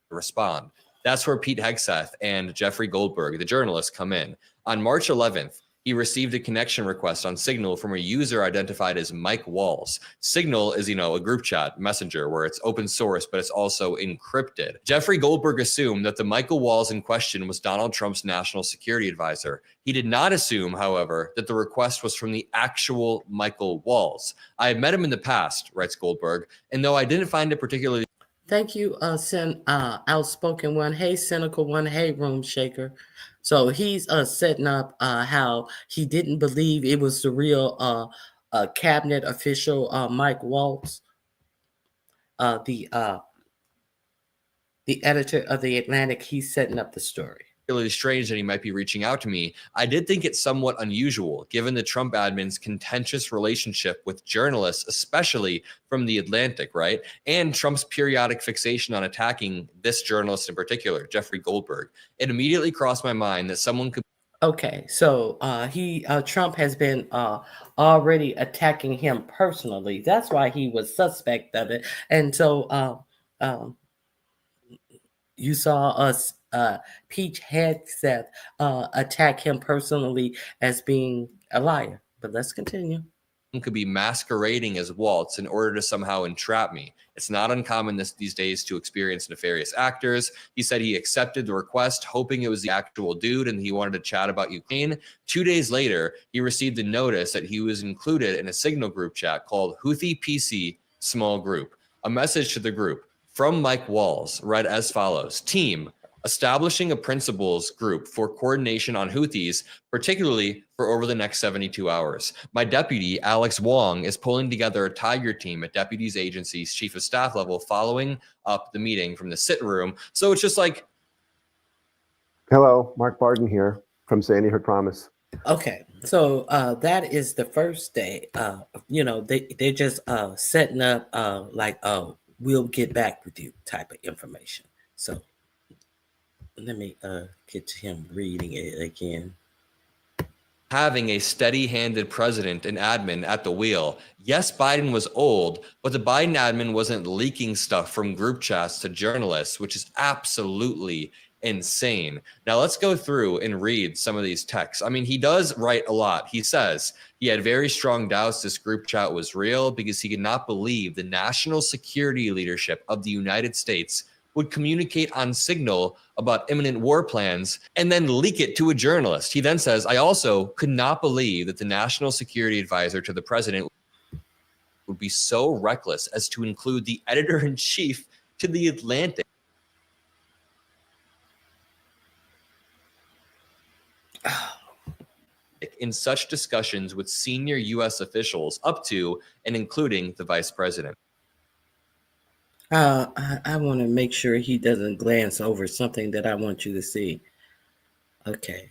Respond. That's where Pete Hegseth and Jeffrey Goldberg, the journalist, come in. On March 11th, he received a connection request on Signal from a user identified as Mike Walls. Signal is, a group chat messenger where it's open source, but it's also encrypted. Jeffrey Goldberg assumed that the Michael Walls in question was Donald Trump's national security advisor. He did not assume, however, that the request was from the actual Michael Walls. I have met him in the past, writes Goldberg, and though I didn't find it particularly... Thank you, outspoken one. Hey, cynical one. Hey, room shaker. So he's setting up how he didn't believe it was the real cabinet official, Mike Waltz, the editor of The Atlantic. He's setting up the story. Really strange that he might be reaching out to me. I did think it's somewhat unusual given the Trump admin's contentious relationship with journalists, especially from The Atlantic, right? And Trump's periodic fixation on attacking this journalist in particular, Jeffrey Goldberg. It immediately crossed my mind that someone could... Okay, so Trump has been already attacking him personally. That's why he was suspect of it. And so You saw us, Peach Hegseth, attack him personally as being a liar. But let's continue. Could be masquerading as Waltz in order to somehow entrap me. It's not uncommon these days to experience nefarious actors. He said he accepted the request, hoping it was the actual dude and he wanted to chat about Ukraine. 2 days later, he received a notice that he was included in a Signal group chat called Houthi PC Small Group. A message to the group from Mike Walls read as follows: Team, establishing a principals group for coordination on Houthis, particularly for over the next 72 hours. My deputy, Alex Wong, is pulling together a Tiger team at deputies agency's chief of staff level following up the meeting from the sit room. So it's just like... Hello, Mark Barden here from Sandy Hook Promise. Okay, so that is the first day. They're just setting up we'll get back with you type of information. So let me get to him reading it again. Having a steady-handed president and admin at the wheel. Yes, Biden was old, but the Biden admin wasn't leaking stuff from group chats to journalists, which is absolutely insane. Now let's go through and read some of these texts. I mean, he does write a lot. He says he had very strong doubts this group chat was real because he could not believe the national security leadership of the United States would communicate on Signal about imminent war plans and then leak it to a journalist. He then says, I also could not believe that the national security advisor to the president would be so reckless as to include the editor-in-chief to the Atlantic in such discussions with senior U.S. officials up to and including the vice president. I want to make sure he doesn't glance over something that I want you to see. Okay.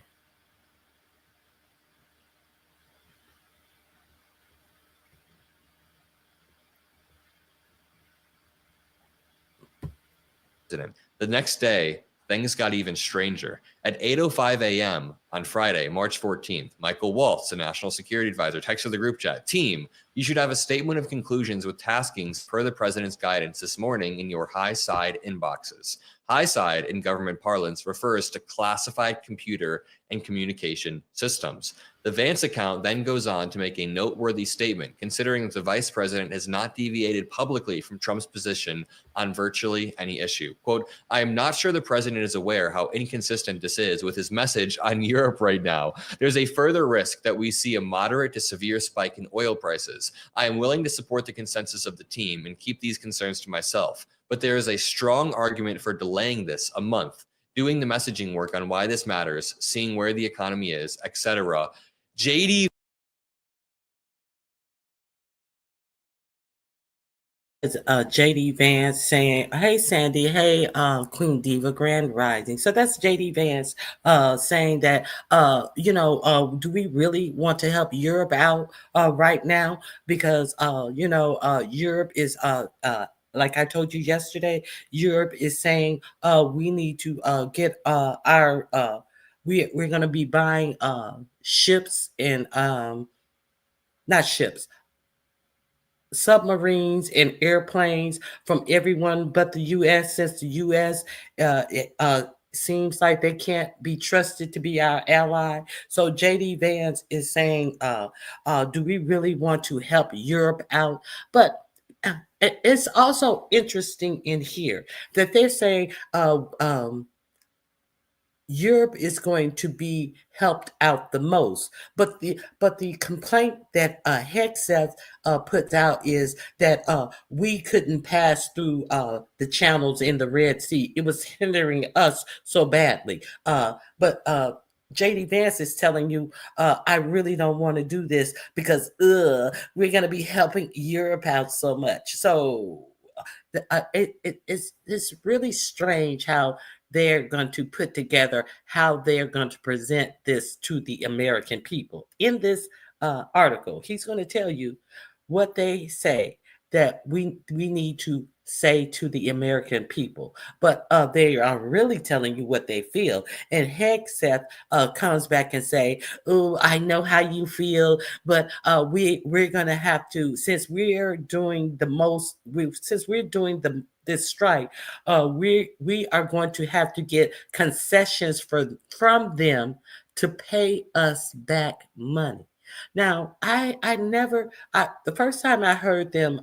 The next day, things got even stranger. At 8:05 a.m. on Friday, March 14th, Michael Waltz, the national security advisor, texted the group chat, Team, you should have a statement of conclusions with taskings per the president's guidance this morning in your high side inboxes. High side in government parlance refers to classified computer and communication systems. The Vance account then goes on to make a noteworthy statement, considering that the vice president has not deviated publicly from Trump's position on virtually any issue. Quote, I am not sure the president is aware how inconsistent this is with his message on Europe right now. There's a further risk that we see a moderate to severe spike in oil prices. I am willing to support the consensus of the team and keep these concerns to myself, but there is a strong argument for delaying this a month, doing the messaging work on why this matters, seeing where the economy is, etc. JD JD Vance saying, hey Sandy, hey Queen Diva, Grand Rising. So that's JD Vance saying that do we really want to help Europe out right now? Because Europe is like I told you yesterday, Europe is saying we need to get our we're going to be buying ships and not ships, submarines and airplanes from everyone but the U.S. since the U.S. Seems like they can't be trusted to be our ally. So JD Vance is saying, do we really want to help Europe out? But it's also interesting in here that they're saying Europe is going to be helped out the most, but the complaint that Hegseth puts out is that we couldn't pass through the channels in the Red Sea. It was hindering us so badly. But JD Vance is telling you, I really don't want to do this because we're going to be helping Europe out so much. So it's really strange how they're going to put together how they're going to present this to the American people. In this article, he's going to tell you what they say, that we need to say to the American people, but they are really telling you what they feel. And Hegseth comes back and say, "Oh, I know how you feel, but we're gonna have to, since we're doing the most, since we're doing this strike, we are going to have to get concessions from them to pay us back money." Now, the first time I heard them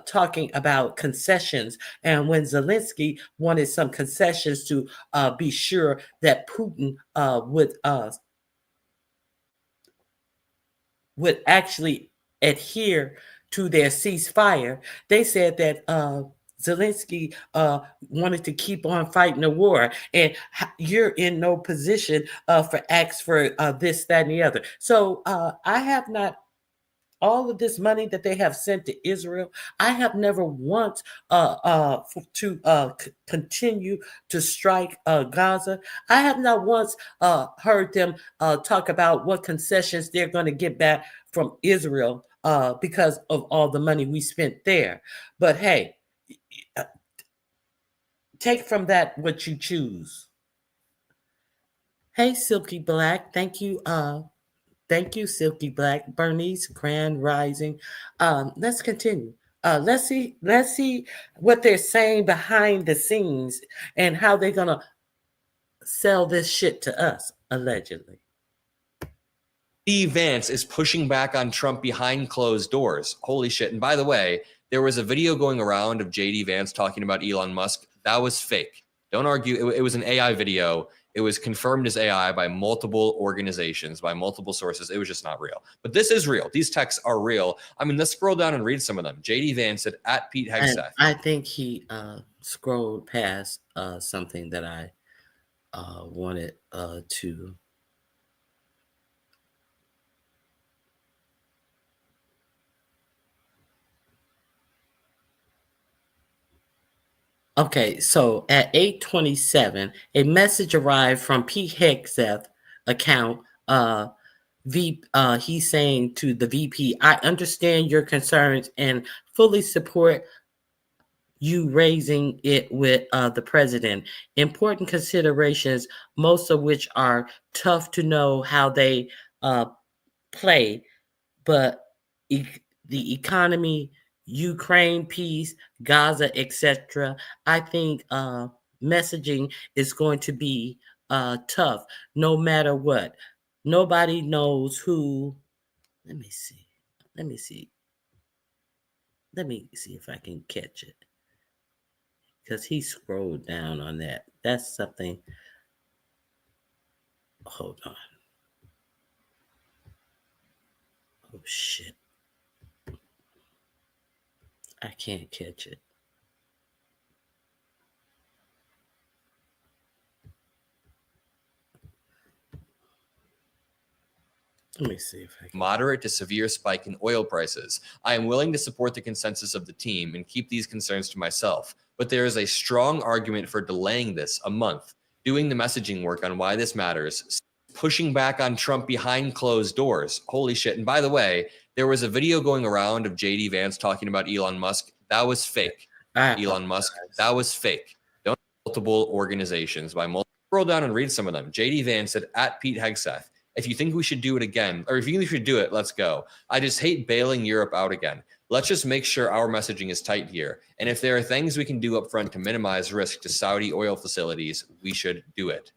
talking about concessions, and when Zelensky wanted some concessions to be sure that Putin would actually adhere to their ceasefire, they said that Zelensky wanted to keep on fighting the war, and you're in no position for acts for this, that, and the other. So I have not, all of this money that they have sent to Israel, I have never once continue to strike Gaza. I have not once heard them talk about what concessions they're going to get back from Israel because of all the money we spent there. But hey, take from that what you choose. Hey, Silky Black, thank you. Thank you, Silky Black. Bernice, Grand Rising. Let's continue. Let's see what they're saying behind the scenes and how they're gonna sell this shit to us, allegedly. J.D. Vance is pushing back on Trump behind closed doors. Holy shit. And by the way, there was a video going around of J.D. Vance talking about Elon Musk. That was fake. Don't argue. It was an AI video. It was confirmed as AI by multiple organizations, by multiple sources. It was just not real. But this is real. These texts are real. I mean, let's scroll down and read some of them. J.D. Vance said at Pete Hegseth. I think he scrolled past something that I wanted to. Okay, so at 8:27, a message arrived from Pete Hegseth account. He's saying to the VP, "I understand your concerns and fully support you raising it with the president. Important considerations, most of which are tough to know how they play, but the economy, Ukraine peace, Gaza, etc. I think messaging is going to be tough no matter what. Nobody knows who." Let me see if I can catch it, because he scrolled down on that. That's something. Hold on. Oh shit, I can't catch it. Let me see if I can. Moderate to severe spike in oil prices. I am willing to support the consensus of the team and keep these concerns to myself, but there is a strong argument for delaying this a month, doing the messaging work on why this matters, pushing back on Trump behind closed doors. Holy shit. And by the way, there was a video going around of J.D. Vance talking about Elon Musk. That was fake. Elon Musk, that was fake. Don't multiple organizations by multiple. Scroll down and read some of them. J.D. Vance said at Pete Hegseth, if you think we should do it again, or if you think we should do it, let's go. I just hate bailing Europe out again. Let's just make sure our messaging is tight here. And if there are things we can do up front to minimize risk to Saudi oil facilities, we should do it.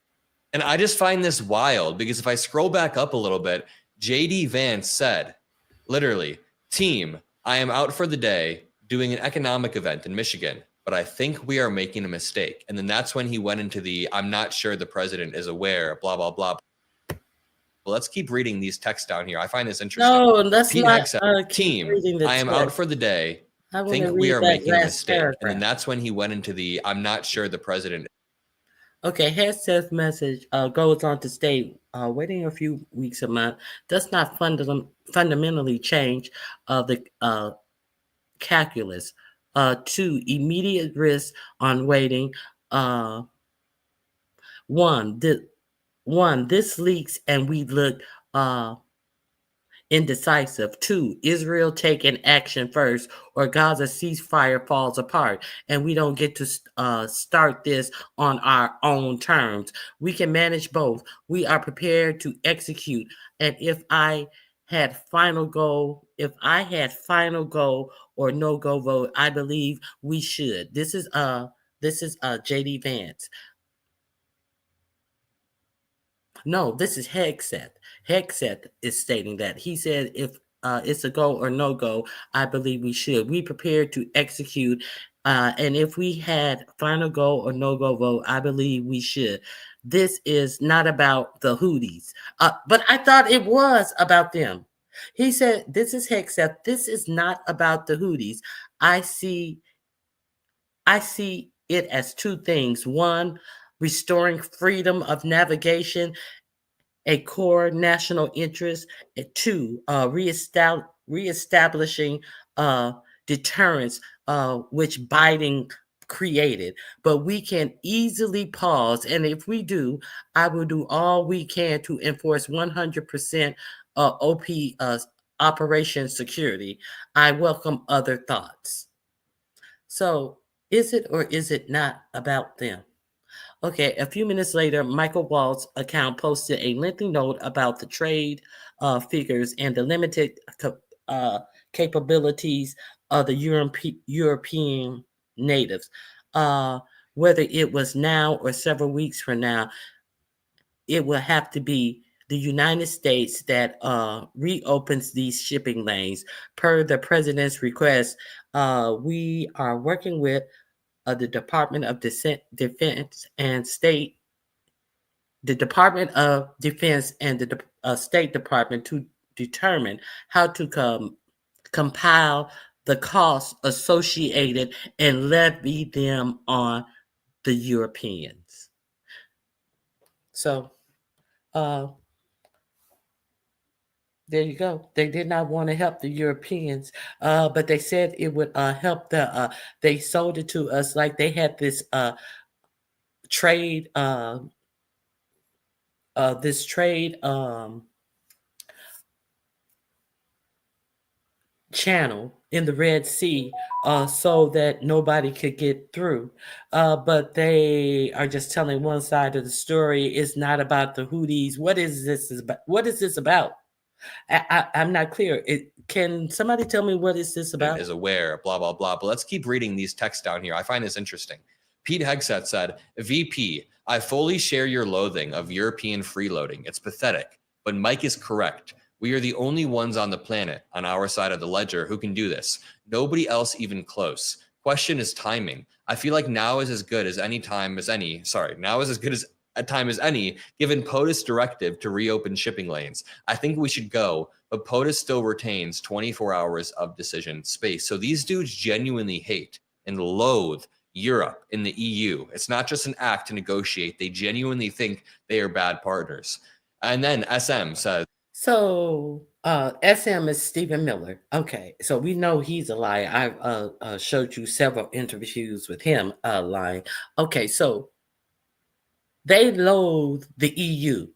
And I just find this wild because if I scroll back up a little bit, J.D. Vance said, literally, team, I am out for the day doing an economic event in Michigan, but I think we are making a mistake. And then that's when he went into the, I'm not sure the president is aware, blah, blah, blah. Well, let's keep reading these texts down here. I find this interesting. No, let's Pete not Hegseth, team, I am out for the day. I think we are making a mistake. Paragraph. And then that's when he went into the, I'm not sure the president. Okay, Hegseth's message goes on to state, waiting a few weeks a month does not fundamentally change the calculus. 2, immediate risk on waiting. One, this leaks and we look indecisive. 2, Israel taking action first, or Gaza ceasefire falls apart, and we don't get to start this on our own terms. We can manage both. We are prepared to execute. And if I had final go or no go vote, I believe we should. This is JD Vance. No, this is Hegseth. Hegseth is stating that. He said, if it's a go or no go, I believe we should. We prepared to execute. And if we had final go or no go vote, I believe we should. This is not about the Houthis. But I thought it was about them. He said, this is Hegseth. This is not about the Houthis. I see it as two things. One, restoring freedom of navigation, a core national interest. And 2, reestablishing deterrence, which Biden created. But we can easily pause, and if we do, I will do all we can to enforce 100% OP operation security. I welcome other thoughts. So, is it or is it not about them? Okay, a few minutes later, Michael Walt's account posted a lengthy note about the trade figures and the limited capabilities of the European natives. Whether it was now or several weeks from now, it will have to be the United States that reopens these shipping lanes. Per the president's request, we are working with the Department of Defense and State, the Department of Defense and the State Department to determine how to compile the costs associated and levy them on the Europeans. So, there you go. They did not want to help the Europeans, but they said it would help they sold it to us like they had this trade channel in the Red Sea so that nobody could get through. But they are just telling one side of the story. It's not about the Houthis. What is this about? I'm not clear. Can somebody tell me what is this about? Is aware, blah, blah, blah. But let's keep reading these texts down here. I find this interesting. Pete Hegseth said, VP, I fully share your loathing of European freeloading. It's pathetic. But Mike is correct. We are the only ones on the planet, on our side of the ledger, who can do this. Nobody else even close. Question is timing. I feel like now is as good as any time as any. Now is as good as a time as any, given POTUS directive to reopen shipping lanes. I think we should go, but POTUS still retains 24 hours of decision space. So these dudes genuinely hate and loathe Europe in the EU. It's not just an act to negotiate. They genuinely think they are bad partners. And then SM says. So SM is Stephen Miller. Okay, so we know he's a liar. I've showed you several interviews with him lying. Okay, so they loathe the EU,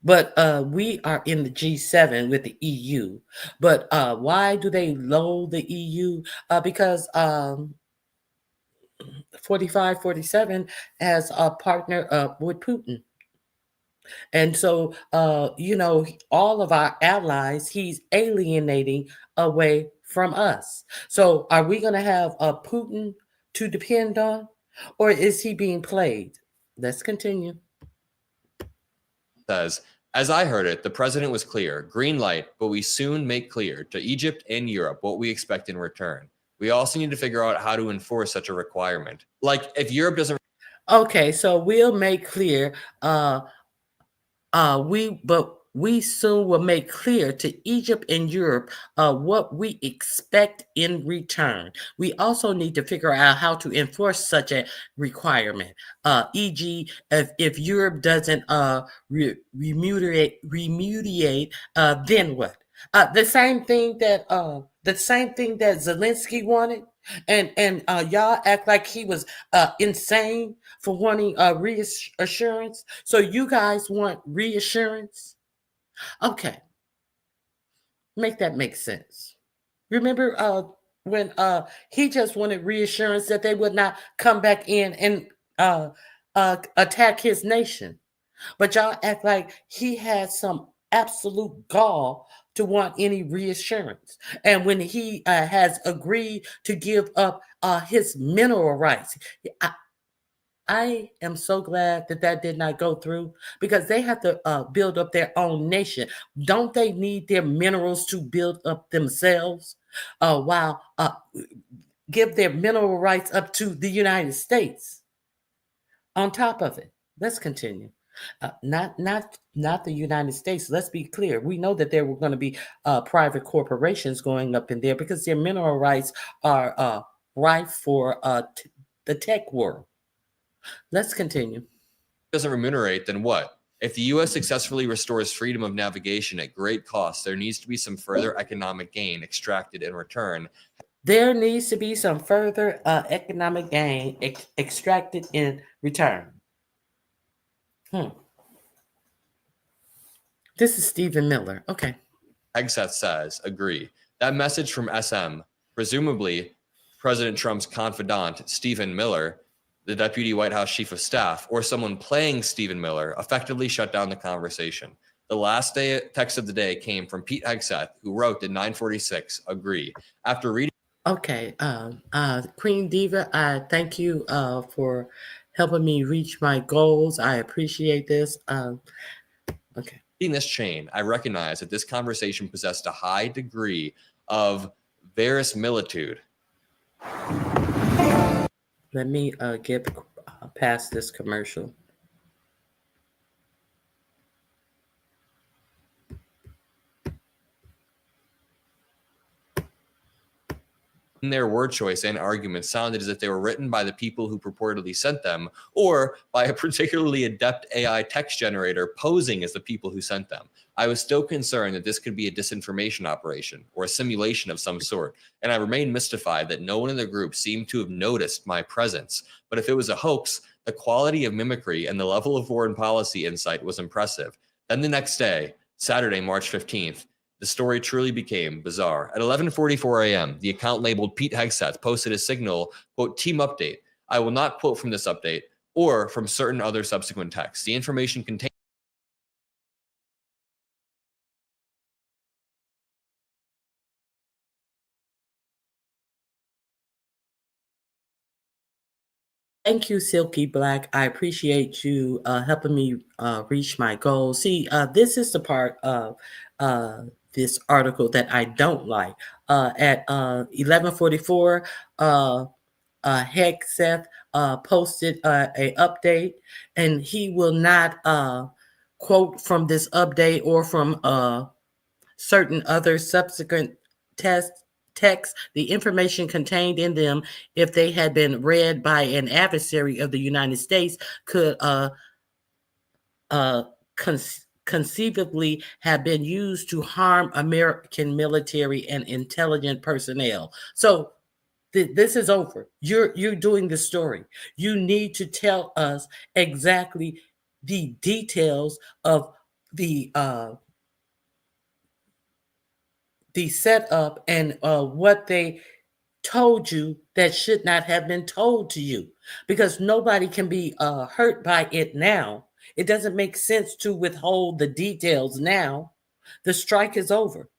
but we are in the G7 with the EU. But why do they loathe the EU? Because 45-47 has a partner with Putin. And so, all of our allies, he's alienating away from us. So are we going to have a Putin to depend on, or is he being played? Let's continue. Says, as I heard it, the president was clear, green light, but we soon make clear to Egypt and Europe what we expect in return. We also need to figure out how to enforce such a requirement. Like if Europe doesn't. Okay, so we'll make clear, we soon will make clear to Egypt and Europe what we expect in return. We also need to figure out how to enforce such a requirement. E.g., if Europe doesn't remunerate, then what? The same thing that Zelensky wanted, and y'all act like he was insane for wanting reassurance. So you guys want reassurance? Okay. Make that make sense. Remember when he just wanted reassurance that they would not come back in and attack his nation. But y'all act like he had some absolute gall to want any reassurance. And when he has agreed to give up his mineral rights, I am so glad that that did not go through, because they have to build up their own nation. Don't they need their minerals to build up themselves? While give their mineral rights up to the United States on top of it. Let's continue. Not the United States. Let's be clear. We know that there were going to be private corporations going up in there because their mineral rights are ripe for the tech world. Let's continue. Doesn't remunerate, then what? If the U.S. successfully restores freedom of navigation at great cost, there needs to be some further economic gain extracted in return. There needs to be some further economic gain extracted in return. This is Stephen Miller. Okay. Hegseth says, agree. That message from SM, presumably President Trump's confidant, Stephen Miller, the deputy White House chief of staff, or someone playing Stephen Miller, effectively shut down the conversation. The last text of the day came from Pete Hegseth, who wrote at 9:46, agree. After reading. Okay. Queen Diva, I thank you for helping me reach my goals. I appreciate this. Okay. In this chain, I recognize that this conversation possessed a high degree of verisimilitude. Let me get past this commercial. In their word choice and arguments sounded as if they were written by the people who purportedly sent them, or by a particularly adept AI text generator posing as the people who sent them. I was still concerned that this could be a disinformation operation or a simulation of some sort, and I remained mystified that no one in the group seemed to have noticed my presence. But if it was a hoax, the quality of mimicry and the level of foreign policy insight was impressive. Then the next day, Saturday, March 15th, the story truly became bizarre. At 11:44 a.m., the account labeled Pete Hegseth posted a signal, quote, team update. I will not quote from this update or from certain other subsequent texts. The information contained. Thank you, Silky Black. I appreciate you helping me reach my goal. See, this is the part of this article that I don't like. At 11:44, Hegseth posted a update, and he will not quote from this update or from certain other subsequent texts. The information contained in them, if they had been read by an adversary of the United States, could conceivably have been used to harm American military and intelligence personnel. So this is over. You're doing the story. You need to tell us exactly the details of the setup and what they told you that should not have been told to you, because nobody can be hurt by it now. It doesn't make sense to withhold the details now. The strike is over.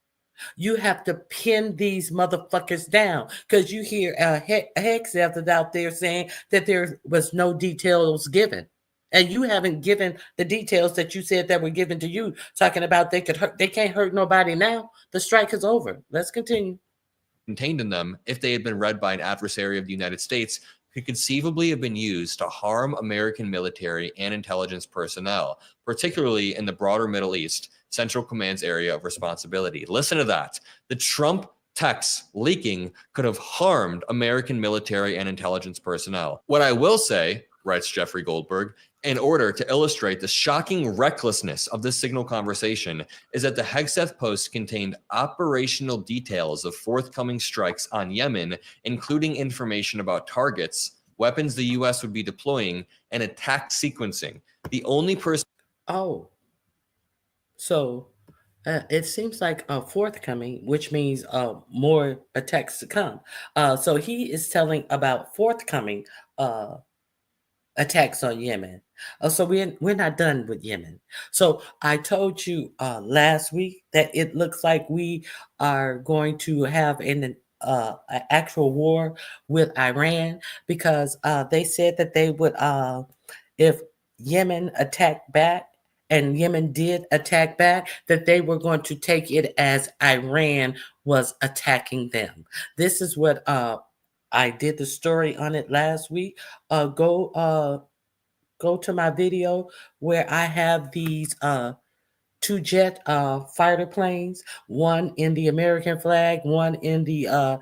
You have to pin these motherfuckers down, because you hear Hegseth out there saying that there was no details given. And you haven't given the details that you said that were given to you, talking about they can't hurt nobody now. The strike is over. Let's continue. Contained in them, if they had been read by an adversary of the United States, could conceivably have been used to harm American military and intelligence personnel, particularly in the broader Middle East, Central Command's area of responsibility. Listen to that. The Trump texts leaking could have harmed American military and intelligence personnel. What I will say, writes Jeffrey Goldberg, in order to illustrate the shocking recklessness of this signal conversation, is that the Hegseth post contained operational details of forthcoming strikes on Yemen, including information about targets, weapons the U.S. would be deploying, and attack sequencing. The only person. Oh, so It seems like forthcoming, which means more attacks to come. So he is telling about forthcoming uh, attacks on Yemen. So we're not done with Yemen. So I told you last week that it looks like we are going to have an actual war with Iran because they said that they would if Yemen attacked back. And Yemen did attack back, that they were going to take it as Iran was attacking them. This is what I did the story on it last week. Go to my video where I have these two jet fighter planes, one in the American flag, one in the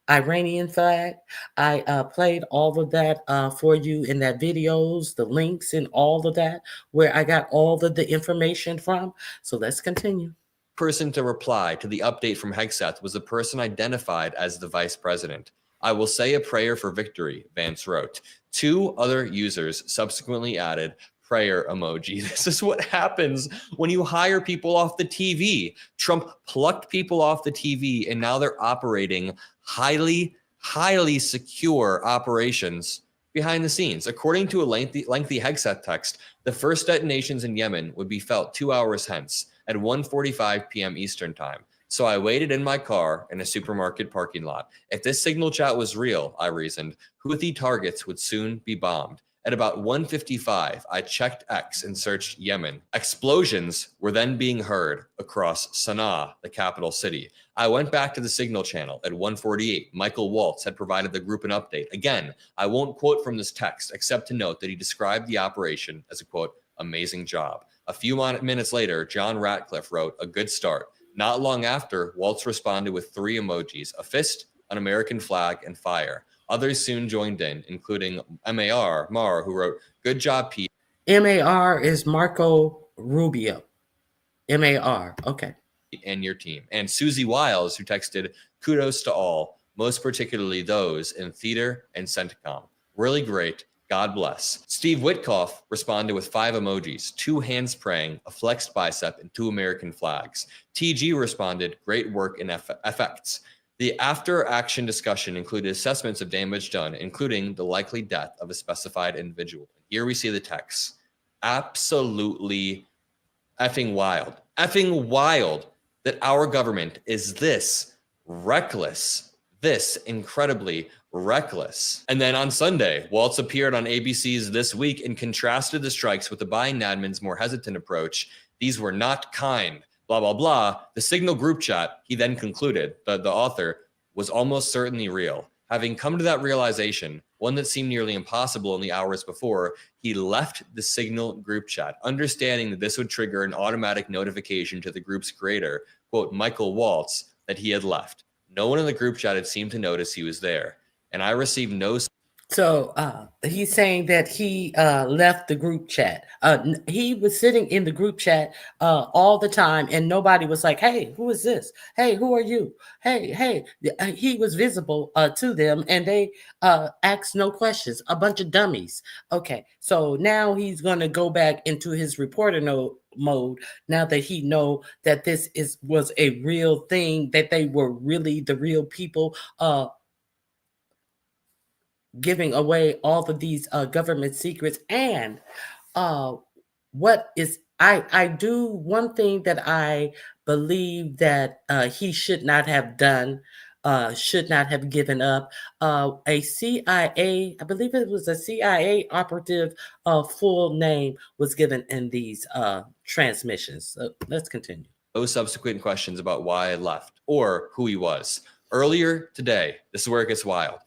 Iranian flag. I played all of that for you in that videos, the links and all of that, where I got all of the information from. So let's continue. Person to reply to the update from Hegseth was the person identified as the vice president. I will say a prayer for victory, Vance wrote. 2 other users subsequently added prayer emoji. This is what happens when you hire people off the TV. Trump plucked people off the TV, and now they're operating highly secure operations behind the scenes. According to a lengthy Hegseth text, the first detonations in Yemen would be felt 2 hours hence at 1:45 p.m. Eastern time. So I waited in my car in a supermarket parking lot. If this signal chat was real, I reasoned, Houthi targets would soon be bombed. At about 1:55, I checked X and searched Yemen. Explosions were then being heard across Sana'a, the capital city. I went back to the signal channel at 1:48. Michael Waltz had provided the group an update. Again, I won't quote from this text except to note that he described the operation as a, quote, amazing job. A few minutes later, John Ratcliffe wrote, a good start. Not long after, Waltz responded with 3 emojis, a fist, an American flag, and fire. Others soon joined in, including Mar, who wrote, good job, Pete. MAR is Marco Rubio. MAR, okay. And your team. And Susie Wiles, who texted, kudos to all, most particularly those in theater and Centicom. Really great. God bless. Steve Witkoff responded with 5 emojis, 2 hands praying, a flexed bicep, and 2 American flags. TG responded, great work in effects. The after-action discussion included assessments of damage done, including the likely death of a specified individual. Here we see the text. Absolutely effing wild. Effing wild that our government is this reckless, this incredibly reckless. And then on Sunday, Waltz appeared on ABC's This Week and contrasted the strikes with the Biden admin's more hesitant approach. These were not kind, blah, blah, blah. The Signal group chat, he then concluded, the author, was almost certainly real. Having come to that realization, one that seemed nearly impossible in the hours before, he left the Signal group chat, understanding that this would trigger an automatic notification to the group's creator, quote, Michael Waltz, that he had left. No one in the group chat had seemed to notice he was there. And I received no. So he's saying that he left the group chat. He was sitting in the group chat all the time, and nobody was like, hey, who is this? Hey, who are you? Hey. He was visible to them, and they asked no questions. A bunch of dummies. Okay, so now he's going to go back into his reporter mode now that he know that this was a real thing, that they were really the real people giving away all of these government secrets. And what is I do one thing that I believe that he should not have done, should not have given up. A CIA, I believe it was a CIA operative full name was given in these transmissions. So let's continue. No subsequent questions about why I left or who he was. Earlier today, this is where it gets wild.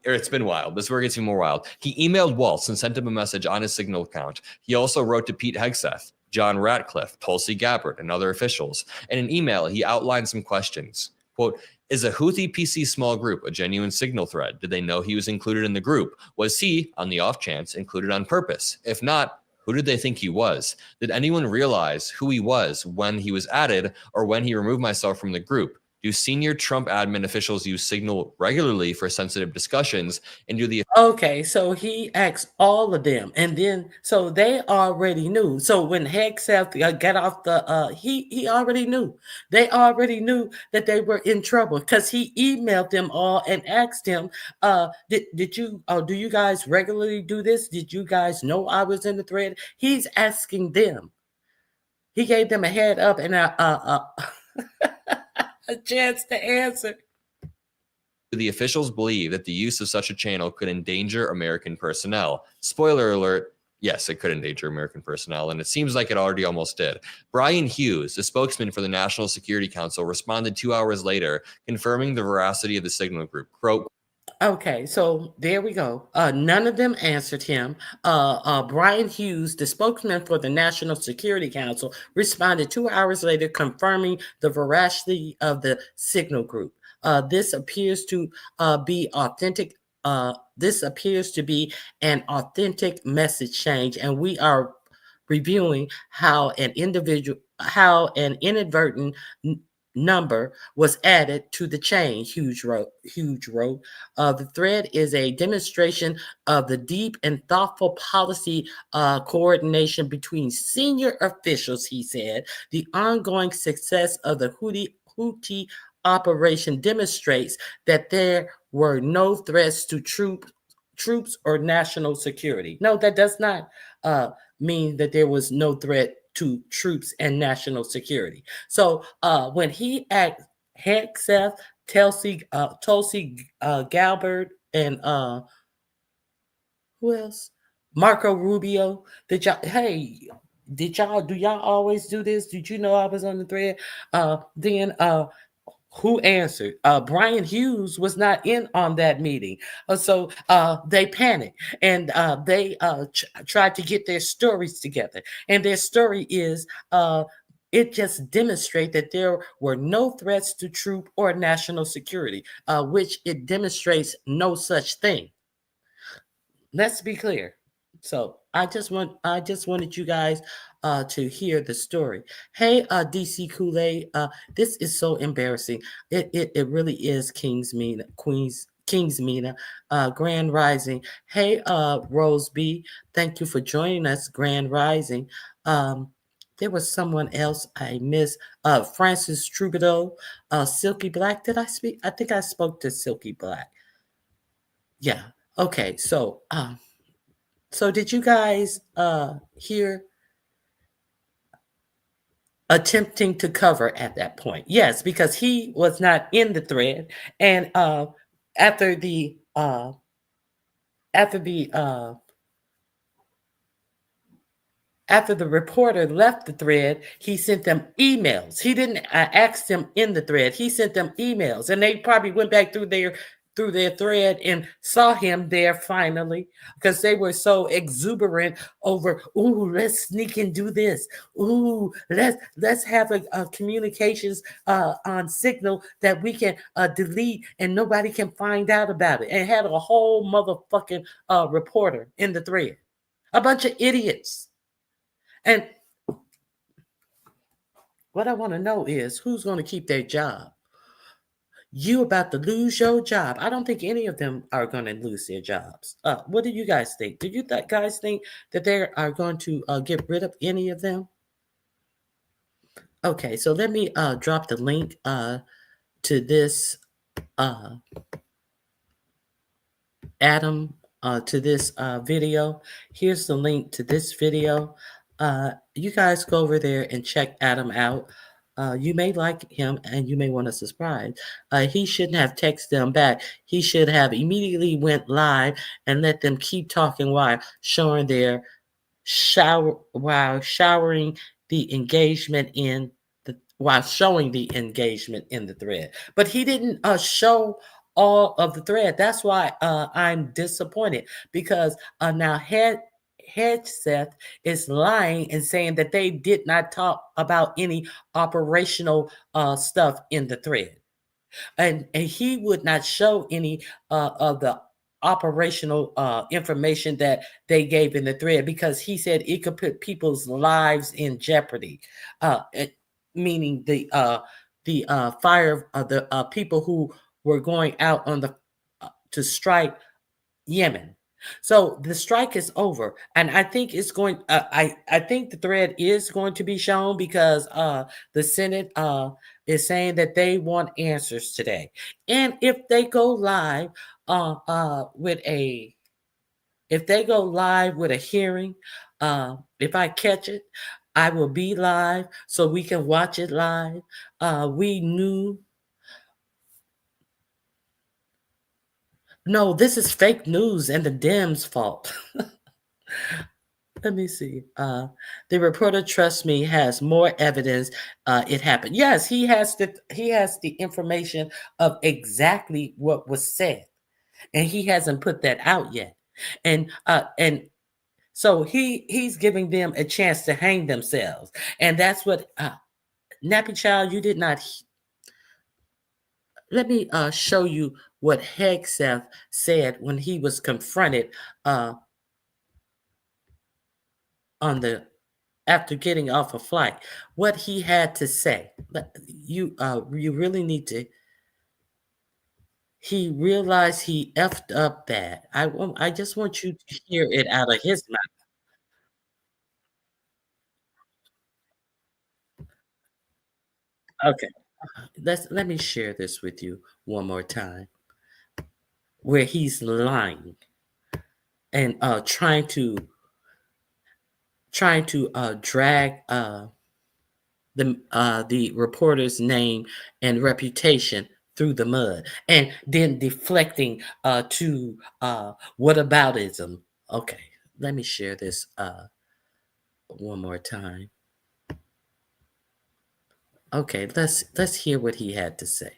It's been wild. This is where it gets even more wild. He emailed Waltz and sent him a message on his Signal account. He also wrote to Pete Hegseth, John Ratcliffe, Tulsi Gabbard, and other officials. In an email, he outlined some questions. Quote, is a Houthi PC small group a genuine Signal thread? Did they know he was included in the group? Was he, on the off chance, included on purpose? If not, who did they think he was? Did anyone realize who he was when he was added or when he removed myself from the group? Do senior Trump admin officials use Signal regularly for sensitive discussions? And do the Okay, so he asked all of them, and then so they already knew. So when Hegseth got off the, he already knew. They already knew that they were in trouble because he emailed them all and asked them, did you? Do you guys regularly do this? Did you guys know I was in the thread? He's asking them. He gave them a head up and a chance to answer. the officials believe that the use of such a channel could endanger American personnel? Spoiler alert, yes, it could endanger American personnel, and it seems like it already almost did. Brian Hughes, the spokesman for the National Security Council, responded 2 hours later, confirming the veracity of the Signal Group. Quote, okay, so there we go. None of them answered him. Brian Hughes, the spokesman for the National Security Council, responded 2 hours later, confirming the veracity of the Signal Group. This appears to be authentic. This appears to be an authentic message change, and we are reviewing how an inadvertent number was added to the chain. Hughes wrote. The thread is a demonstration of the deep and thoughtful policy coordination between senior officials, he said. The ongoing success of the Houthi operation demonstrates that there were no threats to troops or national security. No, that does not mean that there was no threat to troops and national security. So when he asked Hegseth, Tulsi Gabbard, and who else? Marco Rubio, do y'all always do this? Did you know I was on the thread? Then who answered? Brian Hughes was not in on that meeting. So they panicked and they tried to get their stories together. And their story is it just demonstrates that there were no threats to troop or national security, which it demonstrates no such thing. Let's be clear. So I just wanted you guys to hear the story. Hey, DC Kool-Aid, this is so embarrassing. It really is King's Mina, Grand Rising. Hey, Rose B, thank you for joining us, Grand Rising. There was someone else I missed. Francis Troubadour, Silky Black. Did I speak? I think I spoke to Silky Black. Yeah. Okay. So, so did you guys hear attempting to cover at that point? Yes, because he was not in the thread, and after the reporter left the thread, he sent them emails. He didn't ask them in the thread. He sent them emails, and they probably went back through their thread and saw him there finally, because they were so exuberant over, ooh, let's sneak and do this. Ooh, let's have a communications on Signal that we can delete and nobody can find out about it. And had a whole motherfucking reporter in the thread. A bunch of idiots. And what I want to know is who's going to keep their job? You about to lose your job. I don't think any of them are going to lose their jobs. What do you guys think? Do you guys think that they are going to get rid of any of them? Okay, so let me drop the link to this Adam to this video. Here's the link to this video. You guys go over there and check Adam out. You may like him and you may want to subscribe. He shouldn't have texted them back. He should have immediately went live and let them keep talking while showing the engagement in the thread. But he didn't show all of the thread. That's why I'm disappointed, because now Hegseth is lying and saying that they did not talk about any operational stuff in the thread. And he would not show any of the operational information that they gave in the thread, because he said it could put people's lives in jeopardy, meaning the the fire of the people who were going out on the to strike Yemen. So the strike is over, and I think it's going. I think the thread is going to be shown because the Senate is saying that they want answers today, and if they go live with a hearing, if I catch it, I will be live so we can watch it live. We knew. No, this is fake news and the Dems' fault. Let me see. The reporter, trust me, has more evidence it happened. Yes, he has the information of exactly what was said, and he hasn't put that out yet. And so he's giving them a chance to hang themselves, and that's what Nappy Child. You did not. Let me show you what Hegseth said when he was confronted after getting off a flight. What he had to say. You really need to. He realized he effed up bad. I just want you to hear it out of his mouth. Okay, let me share this with you one more time, where he's lying and trying to drag the reporter's name and reputation through the mud, and then deflecting to whataboutism. Okay, let me share this one more time. Okay, let's hear what he had to say.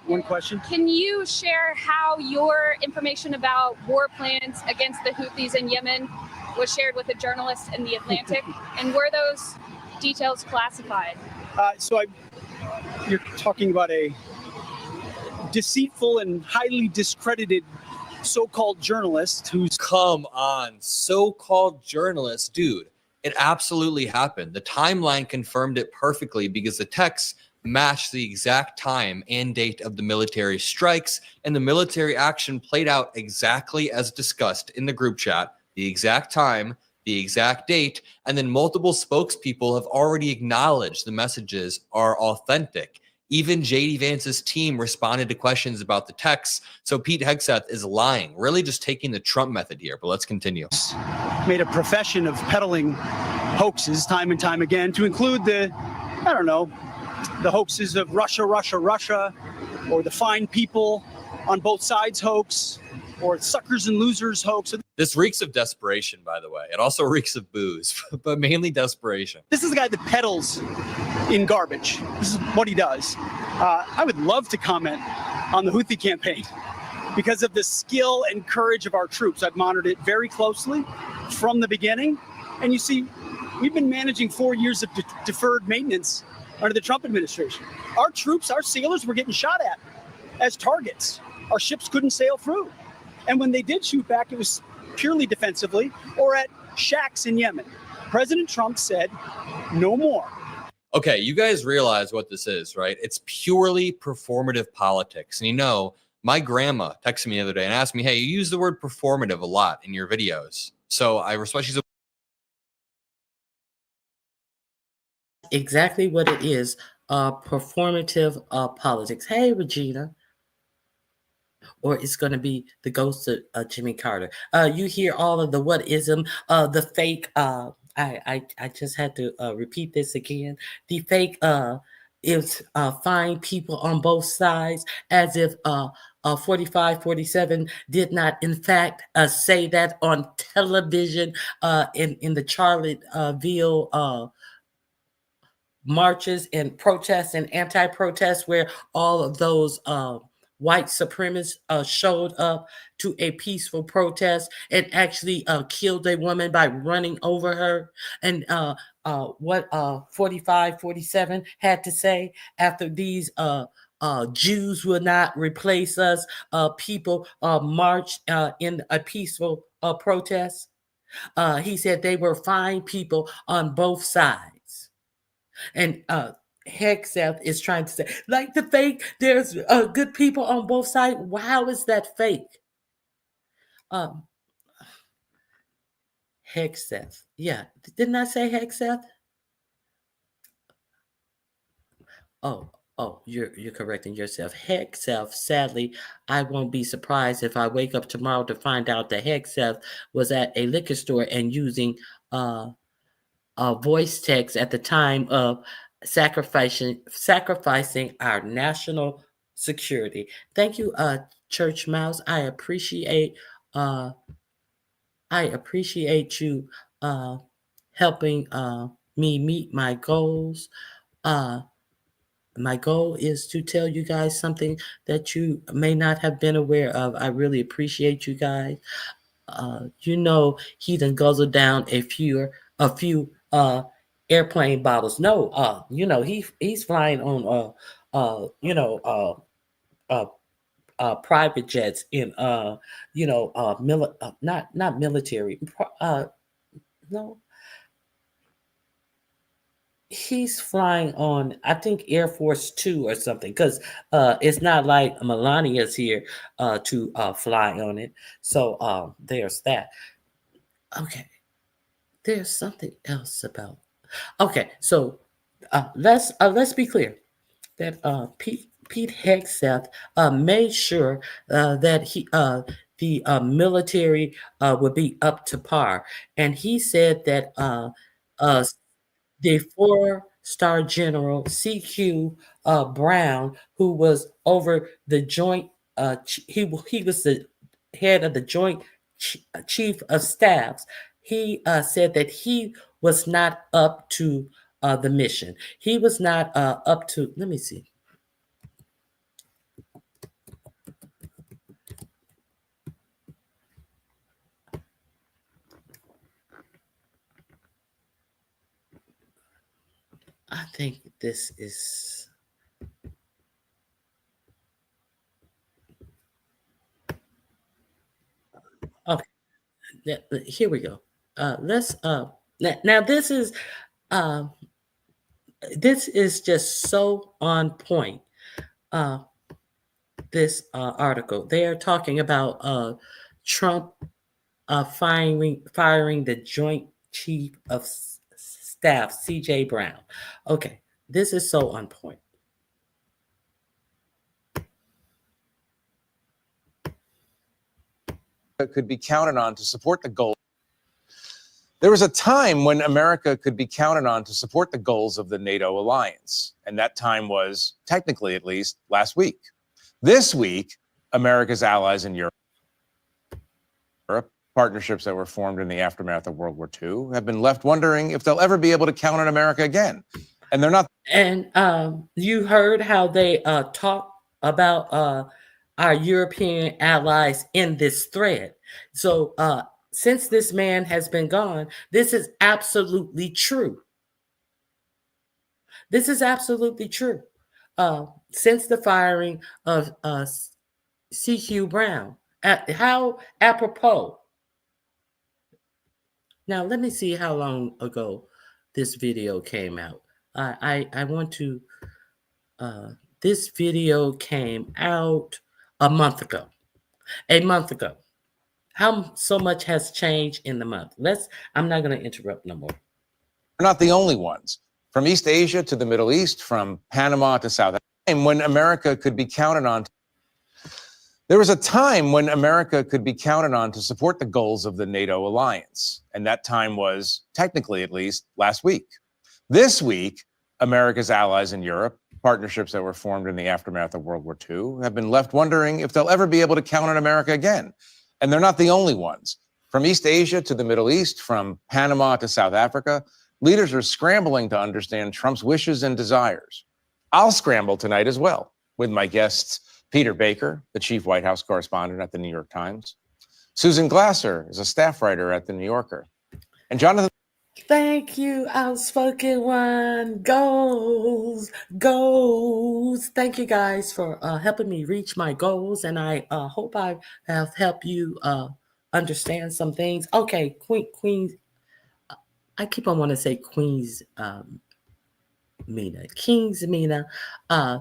One question. Can you share how your information about war plans against the Houthis in Yemen was shared with a journalist in The Atlantic? And were those details classified? You're talking about a deceitful and highly discredited so-called journalist who's... Come on, so-called journalist, dude. It absolutely happened. The timeline confirmed it perfectly because the texts matched the exact time and date of the military strikes, and the military action played out exactly as discussed in the group chat, the exact time, the exact date, and then multiple spokespeople have already acknowledged the messages are authentic. Even JD Vance's team responded to questions about the texts, so Pete Hegseth is lying, really just taking the Trump method here. But let's continue. Made a profession of peddling hoaxes time and time again, to include the hoaxes of Russia, or the fine people on both sides hoax, or suckers and losers hoax. This reeks of desperation, by the way. It also reeks of booze, but mainly desperation. This is the guy that peddles in garbage. This is what he does. I would love to comment on the Houthi campaign because of the skill and courage of our troops. I've monitored it very closely from the beginning. And you see, we've been managing 4 years of deferred maintenance under the Trump administration. Our troops, our sailors were getting shot at as targets. Our ships couldn't sail through. And when they did shoot back, it was purely defensively or at shacks in Yemen. President Trump said, no more. Okay, you guys realize what this is, right? It's purely performative politics. And my grandma texted me the other day and asked me, hey, you use the word performative a lot in your videos. So I respect she's Exactly what it is, performative politics. Hey, Regina. Or it's going to be the ghost of Jimmy Carter. You hear all of the what-ism, the fake. I just had to repeat this again. The fake is fine people on both sides, as if 45, 47 did not, in fact, say that on television in the Charlottesville marches and protests and anti-protests, where all of those white supremacists showed up to a peaceful protest and actually killed a woman by running over her. And what 45, 47 had to say after these Jews will not replace us, people marched in a peaceful protest. He said they were fine people on both sides. And Hegseth is trying to say, like the fake, there's good people on both sides. How is that fake? Um, Hegseth. Yeah. Didn't I say Hegseth? Oh, you're correcting yourself. Hegseth. Sadly, I won't be surprised if I wake up tomorrow to find out that Hegseth was at a liquor store and using voice text at the time of sacrificing our national security. Thank you, Church Mouse. I appreciate you helping me meet my goals. My goal is to tell you guys something that you may not have been aware of. I really appreciate you guys. He done guzzled down a few airplane bottles. No, he's flying on private jets in not military. No, he's flying on, I think, Air Force Two or something, because it's not like Melania's here to fly on it. So there's that. Okay, there's something else about. Okay, so let's be clear that Pete Hegseth made sure that the military would be up to par, and he said that the 4-star general CQ Brown, who was over the joint, he was the head of the joint chief of staffs. He said that he was not up to the mission. He was not up to. Let me see. I think this is. Okay, here we go. Let's. Now this is just so on point. This article, they are talking about Trump firing the Joint Chief of Staff, C.J. Brown. Okay, this is so on point. Could be counted on to support the goal. There was a time when America could be counted on to support the goals of the NATO alliance, and that time was, technically at least, last week. This week, America's allies in Europe, partnerships that were formed in the aftermath of World War II, have been left wondering if they'll ever be able to count on America again. And they're not. And you heard how they talk about our European allies in this thread. So since this man has been gone, this is absolutely true. This is absolutely true. Since the firing of CQ Brown, how apropos. Now, let me see how long ago this video came out. I want to, this video came out a month ago. How so much has changed in the month? I'm not going to interrupt no more. We're not the only ones. From East Asia to the Middle East, from Panama to South Africa, when America could be counted on. There was a time when America could be counted on to support the goals of the NATO alliance, and that time was, technically at least, last week. This week, America's allies in Europe, partnerships that were formed in the aftermath of World War II, have been left wondering if they'll ever be able to count on America again. And they're not the only ones. From East Asia to the Middle East, from Panama to South Africa, leaders are scrambling to understand Trump's wishes and desires. I'll scramble tonight as well with my guests, Peter Baker, the chief White House correspondent at the New York Times. Susan Glasser is a staff writer at the New Yorker. And Jonathan. Thank you, Outspoken One. Goals. Thank you guys for helping me reach my goals. And I hope I have helped you understand some things. Okay, Queen. I keep on wanting to say Queen's Mina, King's Mina. Uh,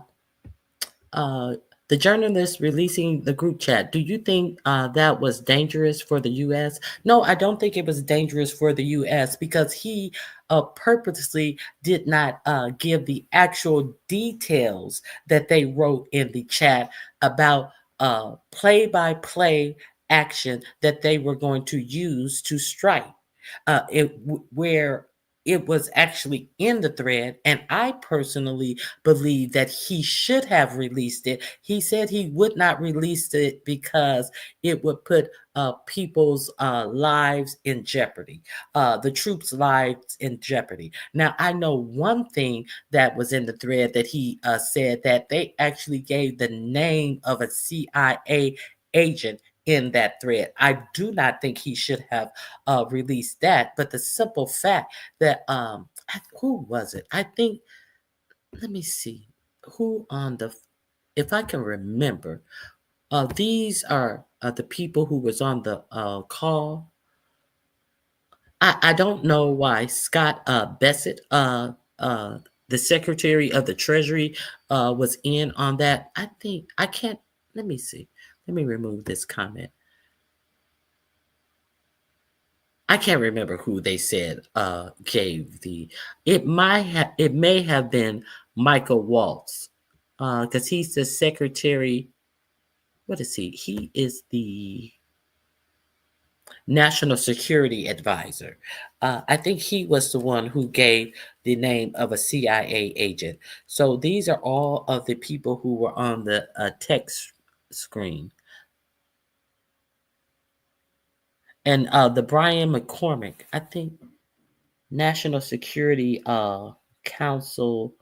the journalist releasing the group chat. Do you think that was dangerous for the U.S.? No, I don't think it was dangerous for the U.S. because he purposely did not give the actual details that they wrote in the chat about play-by-play action that they were going to use to strike. Where it was actually in the thread, and I personally believe that he should have released it. He said he would not release it because it would put people's lives in jeopardy, the troops' lives in jeopardy. Now, I know one thing that was in the thread that he said that they actually gave the name of a CIA agent in that thread. I do not think he should have released that, but the simple fact that who was it? I think, let me see who on the, if I can remember, these are the people who was on the call. I don't know why Scott Bessett, the Secretary of the Treasury, was in on that. I think I can't. Let me see. Let me remove this comment. I can't remember who they said gave the. It may have been Michael Waltz, because he's the secretary. What is he? He is the National Security Advisor. I think he was the one who gave the name of a CIA agent. So these are all of the people who were on the text screen. And the Brian McCormick, I think, National Security Council.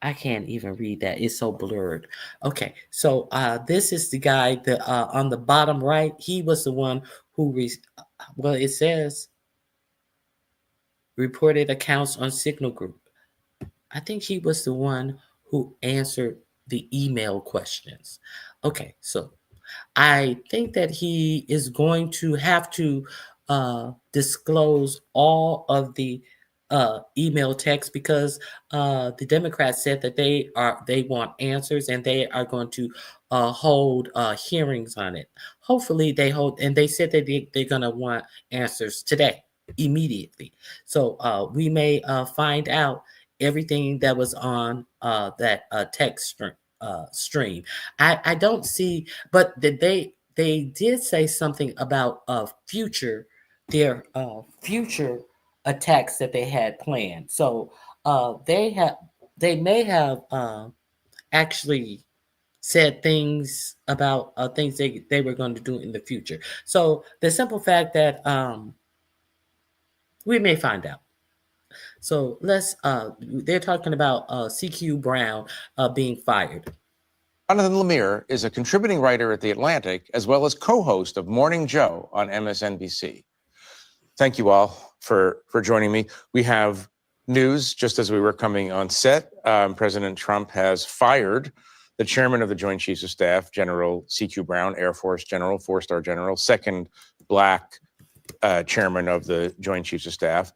I can't even read that. It's so blurred. Okay, so this is the guy that on the bottom right. He was the one who, well, it says reported accounts on Signal Group. I think he was the one who answered the email questions. Okay, so I think that he is going to have to disclose all of the email text because the Democrats said that they want answers and they are going to hold hearings on it. Hopefully they hold, and they said that they're going to want answers today, immediately. So we may find out everything that was on that text stream. I don't see, but they did say something about future attacks that they had planned. So they may have actually said things about things they were going to do in the future. So the simple fact that we may find out. So they're talking about CQ Brown being fired. Jonathan Lemire is a contributing writer at The Atlantic, as well as co-host of Morning Joe on MSNBC. Thank you all for joining me. We have news just as we were coming on set. President Trump has fired the chairman of the Joint Chiefs of Staff, General CQ Brown, Air Force General, four-star general, second Black chairman of the Joint Chiefs of Staff.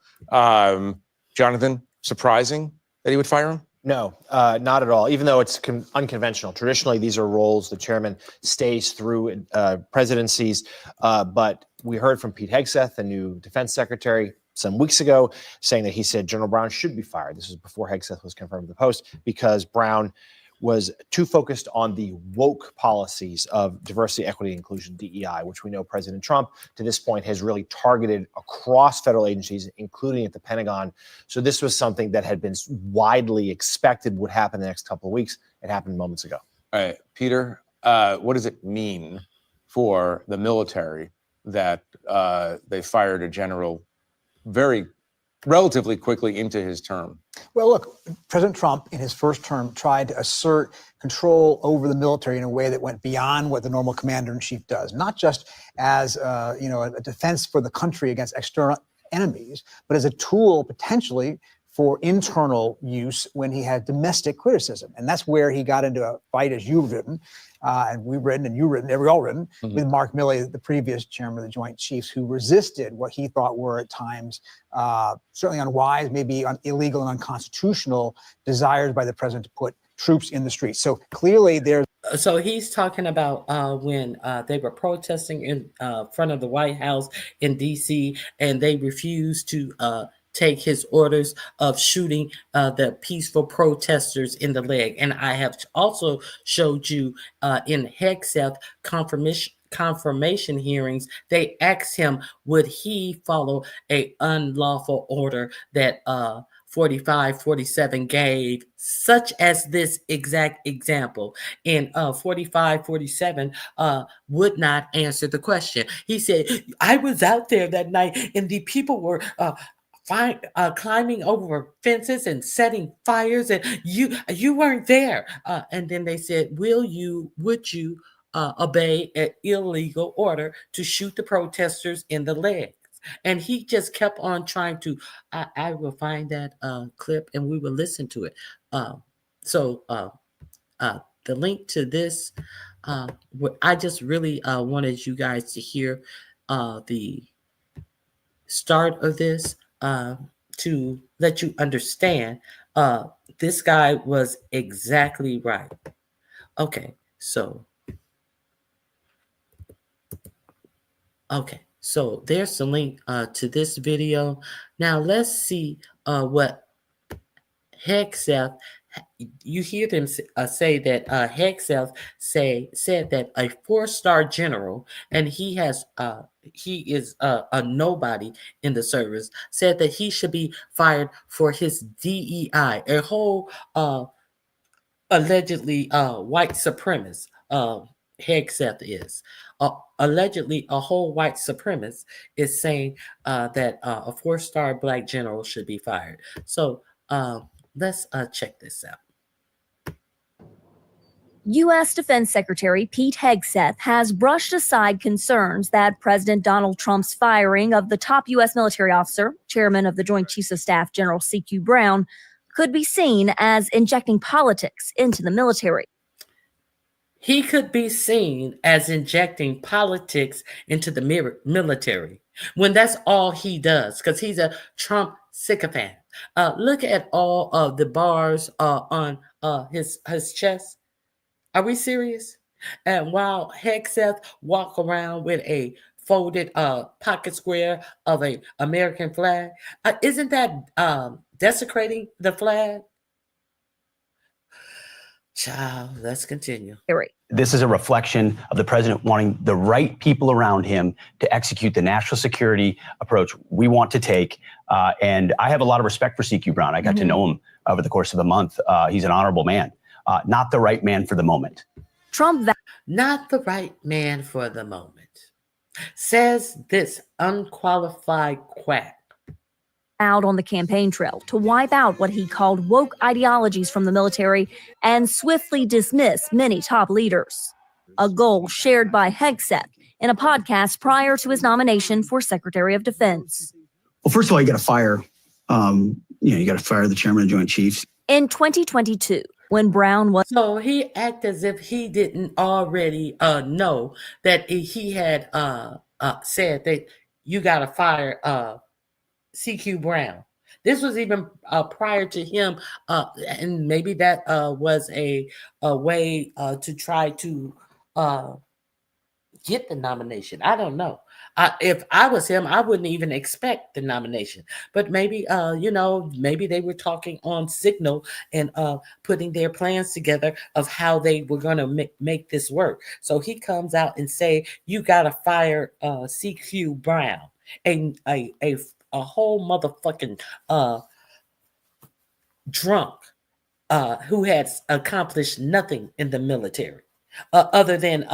Jonathan, surprising that he would fire him? No, not at all, even though it's unconventional. Traditionally, these are roles the chairman stays through presidencies. But we heard from Pete Hegseth, the new defense secretary, some weeks ago, saying that he said General Brown should be fired. This was before Hegseth was confirmed in the Post, because Brown was too focused on the woke policies of diversity, equity, inclusion, DEI, which we know President Trump, to this point, has really targeted across federal agencies, including at the Pentagon. So this was something that had been widely expected would happen in the next couple of weeks. It happened moments ago. All right, Peter, what does it mean for the military that they fired a general relatively quickly into his term? Well, look, President Trump in his first term tried to assert control over the military in a way that went beyond what the normal commander-in-chief does, not just as a defense for the country against external enemies, but as a tool potentially for internal use when he had domestic criticism. And that's where he got into a fight, as you've written, and we've written, and you've written, and we all written, with Mark Milley, the previous chairman of the Joint Chiefs, who resisted what he thought were at times certainly unwise, maybe illegal and unconstitutional desires by the president to put troops in the streets. So clearly there's. So he's talking about when they were protesting in front of the White House in D.C. and they refused to take his orders of shooting the peaceful protesters in the leg. And I have also showed you in Hegseth confirmation hearings, they asked him, would he follow a unlawful order that 4547 gave, such as this exact example. And 4547 would not answer the question. He said, I was out there that night and the people were climbing over fences and setting fires, and you weren't there. And then they said, would you obey an illegal order to shoot the protesters in the leg? And he just kept on trying to. I will find that clip and we will listen to it. So the link to this, I just really wanted you guys to hear the start of this to let you understand this guy was exactly right. Okay, so. Okay. So there's the link to this video. Now let's see what Hegseth, you hear them say that Hegseth said that a 4-star general, and he is a nobody in the service, said that he should be fired for his DEI, a whole allegedly white supremacist. Hegseth is allegedly a whole white supremacist is saying that a 4-star black general should be fired. So let's check this out. U.S. Defense Secretary Pete Hegseth has brushed aside concerns that President Donald Trump's firing of the top U.S. military officer, chairman of the Joint Chiefs of Staff, General C.Q. Brown, could be seen as injecting politics into the military. He could be seen as injecting politics into the military when that's all he does, because he's a Trump sycophant. Look at all of the bars on his chest. Are we serious? And while Hegseth walk around with a folded pocket square of an American flag, isn't that desecrating the flag? Child, let's continue. This is a reflection of the president wanting the right people around him to execute the national security approach we want to take. And I have a lot of respect for CQ Brown. I got to know him over the course of the month. He's an honorable man, not the right man for the moment. Not the right man for the moment, says this unqualified quack. Out on the campaign trail to wipe out what he called woke ideologies from the military and swiftly dismiss many top leaders. A goal shared by Hegseth in a podcast prior to his nomination for Secretary of Defense. Well, first of all, you got to fire, you got to fire the chairman of the Joint Chiefs. In 2022, when Brown was... So he acted as if he didn't already know that he had said that you got to fire CQ Brown. This was even prior to him, and maybe that was a way to try to get the nomination. I don't know. If I was him, I wouldn't even expect the nomination. But maybe, maybe they were talking on Signal and putting their plans together of how they were going to make this work. So he comes out and say, you got to fire CQ Brown, a whole motherfucking drunk who has accomplished nothing in the military other than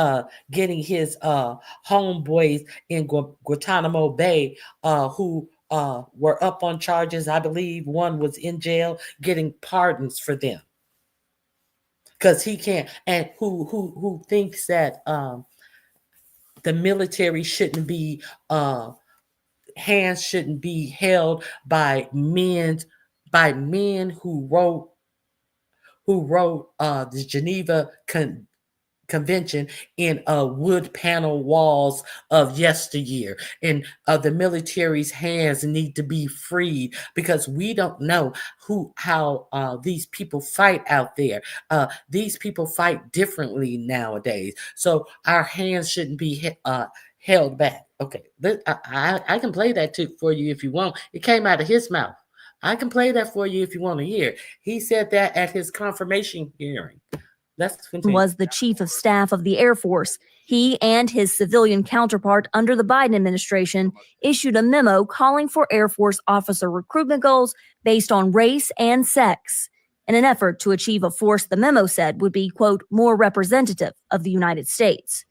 getting his homeboys in Guantanamo Bay who were up on charges. I believe one was in jail getting pardons for them because he can't. And who thinks that the military shouldn't be hands shouldn't be held by men's by men who wrote the Geneva Convention in wood panel walls of yesteryear. And the military's hands need to be freed because we don't know how these people fight out there. These people fight differently nowadays. So our hands shouldn't be held back. Okay, I can play that too for you if you want. It came out of his mouth. I can play that for you if you want to hear. He said that at his confirmation hearing. Was the chief of staff of the Air Force. He and his civilian counterpart under the Biden administration issued a memo calling for Air Force officer recruitment goals based on race and sex in an effort to achieve a force the memo said would be, quote, more representative of the United States.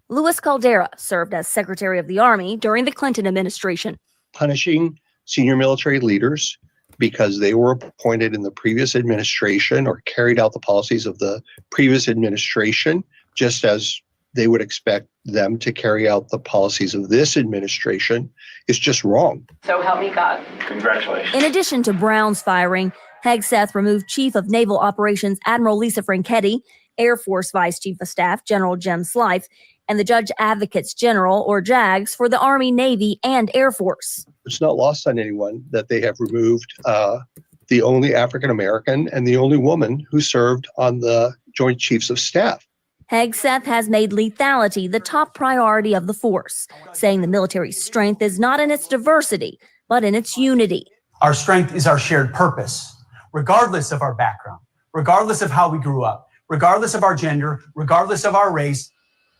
Luis Caldera served as Secretary of the Army during the Clinton administration. Punishing senior military leaders because they were appointed in the previous administration or carried out the policies of the previous administration, just as they would expect them to carry out the policies of this administration, is just wrong. So help me God. Congratulations. In addition to Brown's firing, Hegseth removed Chief of Naval Operations Admiral Lisa Franchetti, Air Force Vice Chief of Staff General Jem Slife, and the Judge Advocates General, or JAGs, for the Army, Navy, and Air Force. It's not lost on anyone that they have removed the only African American and the only woman who served on the Joint Chiefs of Staff. Hegseth has made lethality the top priority of the force, saying the military's strength is not in its diversity, but in its unity. Our strength is our shared purpose, regardless of our background, regardless of how we grew up, regardless of our gender, regardless of our race.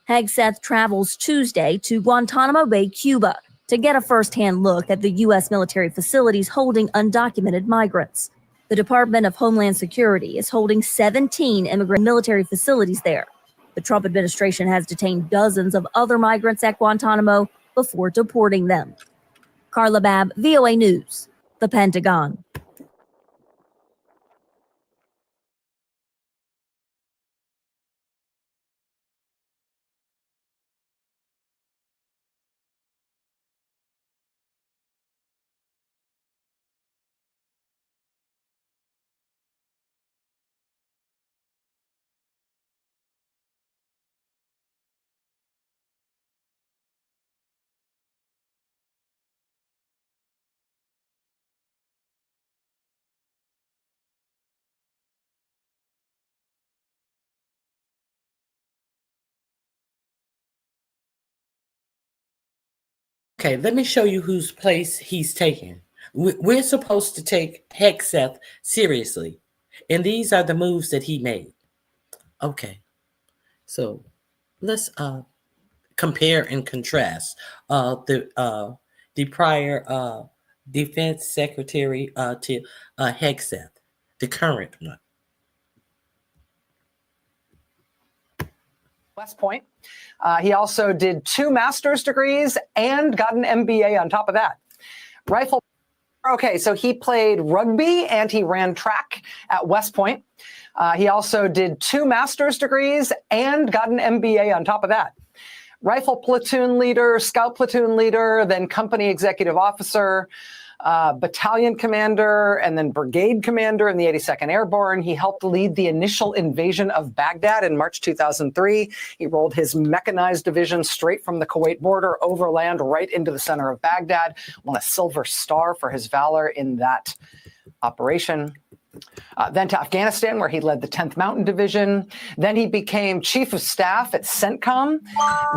Hegseth travels Tuesday to Guantanamo Bay, Cuba, to get a first-hand look at the U.S. military facilities holding undocumented migrants. The Department of Homeland Security is holding 17 immigrant military facilities there. The Trump administration has detained dozens of other migrants at Guantanamo before deporting them. Carla Babb, VOA News, The Pentagon. Okay, let me show you whose place he's taking. We're supposed to take Hegseth seriously, and these are the moves that he made. Okay, so let's compare and contrast the prior defense secretary to Hegseth, the current one. West Point. He also did 2 master's degrees and got an MBA on top of that. Okay, so he played rugby and he ran track at West Point. He also did 2 master's degrees and got an MBA on top of that. Rifle platoon leader, scout platoon leader, then company executive officer, battalion commander, and then brigade commander in the 82nd Airborne. He helped lead the initial invasion of Baghdad in March 2003. He rolled his mechanized division straight from the Kuwait border overland right into the center of Baghdad, won a Silver Star for his valor in that operation. Then to Afghanistan, where he led the 10th Mountain Division. Then he became chief of staff at CENTCOM.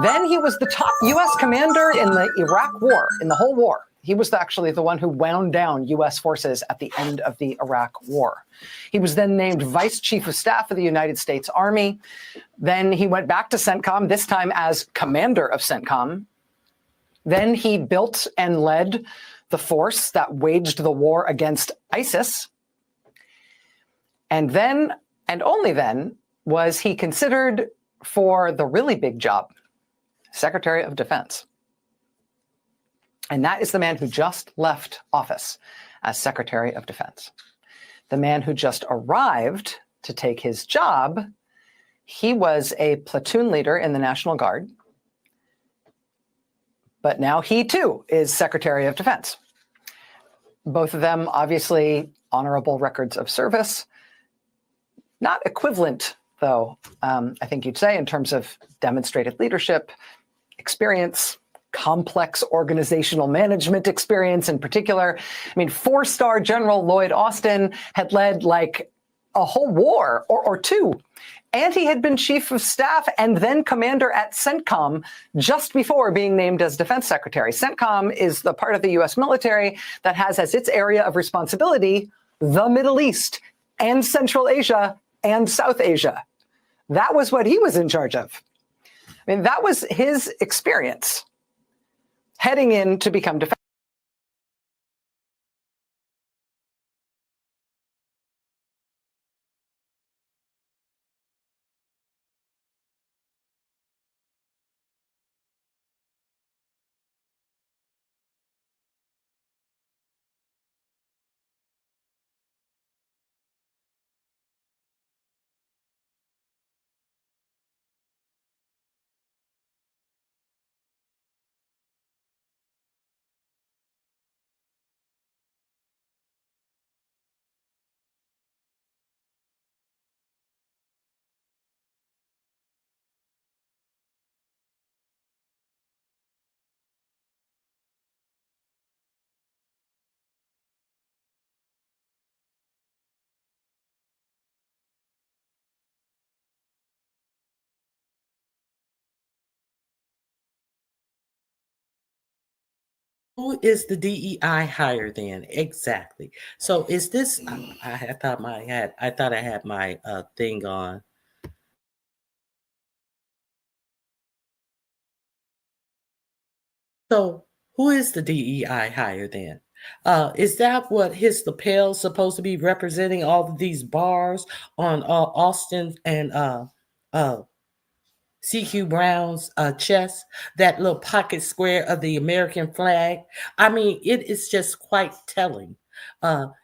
Then he was the top U.S. commander in the Iraq War, in the whole war. He was actually the one who wound down U.S. forces at the end of the Iraq War. He was then named Vice Chief of Staff of the United States Army. Then he went back to CENTCOM, this time as commander of CENTCOM. Then he built and led the force that waged the war against ISIS. And then, and only then, was he considered for the really big job, Secretary of Defense. And that is the man who just left office as Secretary of Defense. The man who just arrived to take his job, he was a platoon leader in the National Guard. But now he too is Secretary of Defense. Both of them obviously honorable records of service. Not equivalent, though, I think you'd say, in terms of demonstrated leadership, experience, complex organizational management experience in particular. I mean, 4-star General Lloyd Austin had led like a whole war or two. And he had been chief of staff and then commander at CENTCOM just before being named as defense secretary. CENTCOM is the part of the U.S. military that has as its area of responsibility the Middle East and Central Asia and South Asia. That was what he was in charge of. I mean, that was his experience heading in to become defense. Who is the DEI hire then? Exactly. So is this? I thought I had my thing on. So who is the DEI hire then? Is that what his lapel supposed to be representing? All of these bars on Austin and CQ Brown's chest, that little pocket square of the American flag. I mean, it is just quite telling.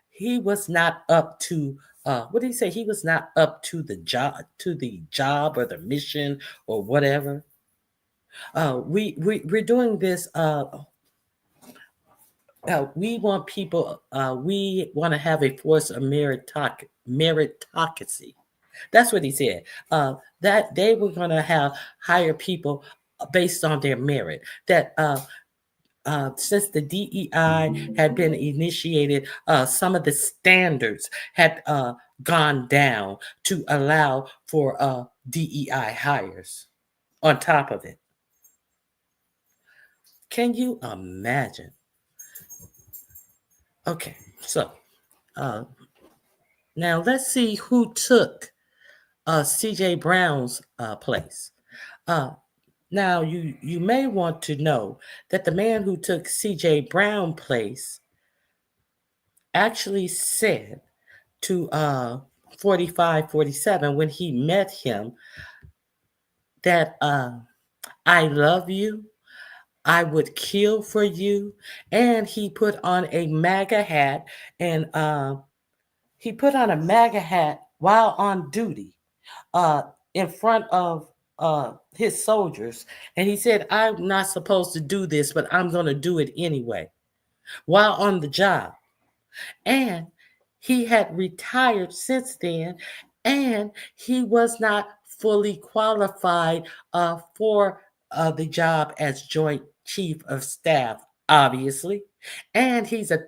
He was not up to what did he say? He was not up to the job or the mission or whatever. We're doing this. We want people. We want to have a force of meritocracy. That's what he said. That they were going to hire people based on their merit. That since the DEI had been initiated, some of the standards had gone down to allow for DEI hires on top of it. Can you imagine? Okay, so now let's see who took CJ Brown's place. Now you may want to know that the man who took CJ Brown's place actually said to 4547 when he met him that I love you, I would kill for you, and he put on a MAGA hat and he put on a MAGA hat while on duty in front of his soldiers. And he said, I'm not supposed to do this, but I'm going to do it anyway while on the job. And he had retired since then, and he was not fully qualified for the job as Joint Chief of Staff, obviously. And he's a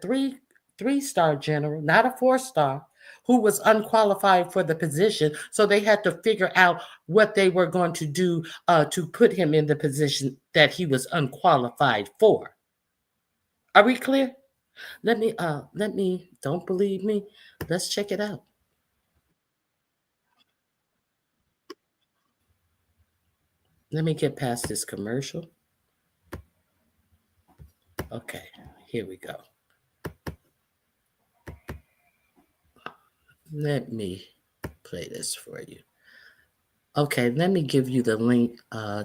three-star general, not a 4-star, who was unqualified for the position. So they had to figure out what they were going to do to put him in the position that he was unqualified for. Are we clear? Let me, don't believe me. Let's check it out. Let me get past this commercial. Okay, here we go. Let me play this for you. Okay, let me give you the link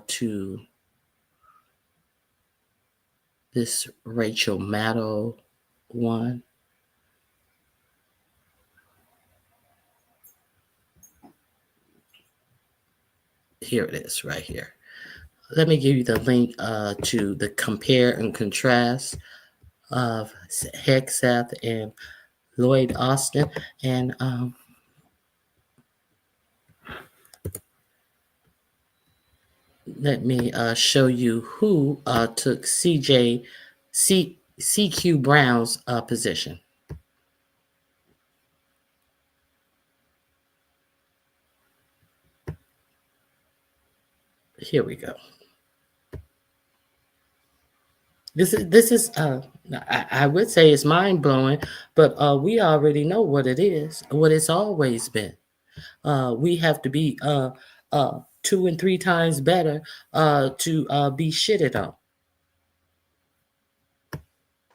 to this Rachel Maddow one. Here it is right here. Let me give you the link to the compare and contrast of Hegseth and Lloyd Austin, and let me show you who took CQ Brown's position. Here we go. This is I would say it's mind blowing, but we already know what it is, what it's always been. We have to be 2 and 3 times better to be shitted on.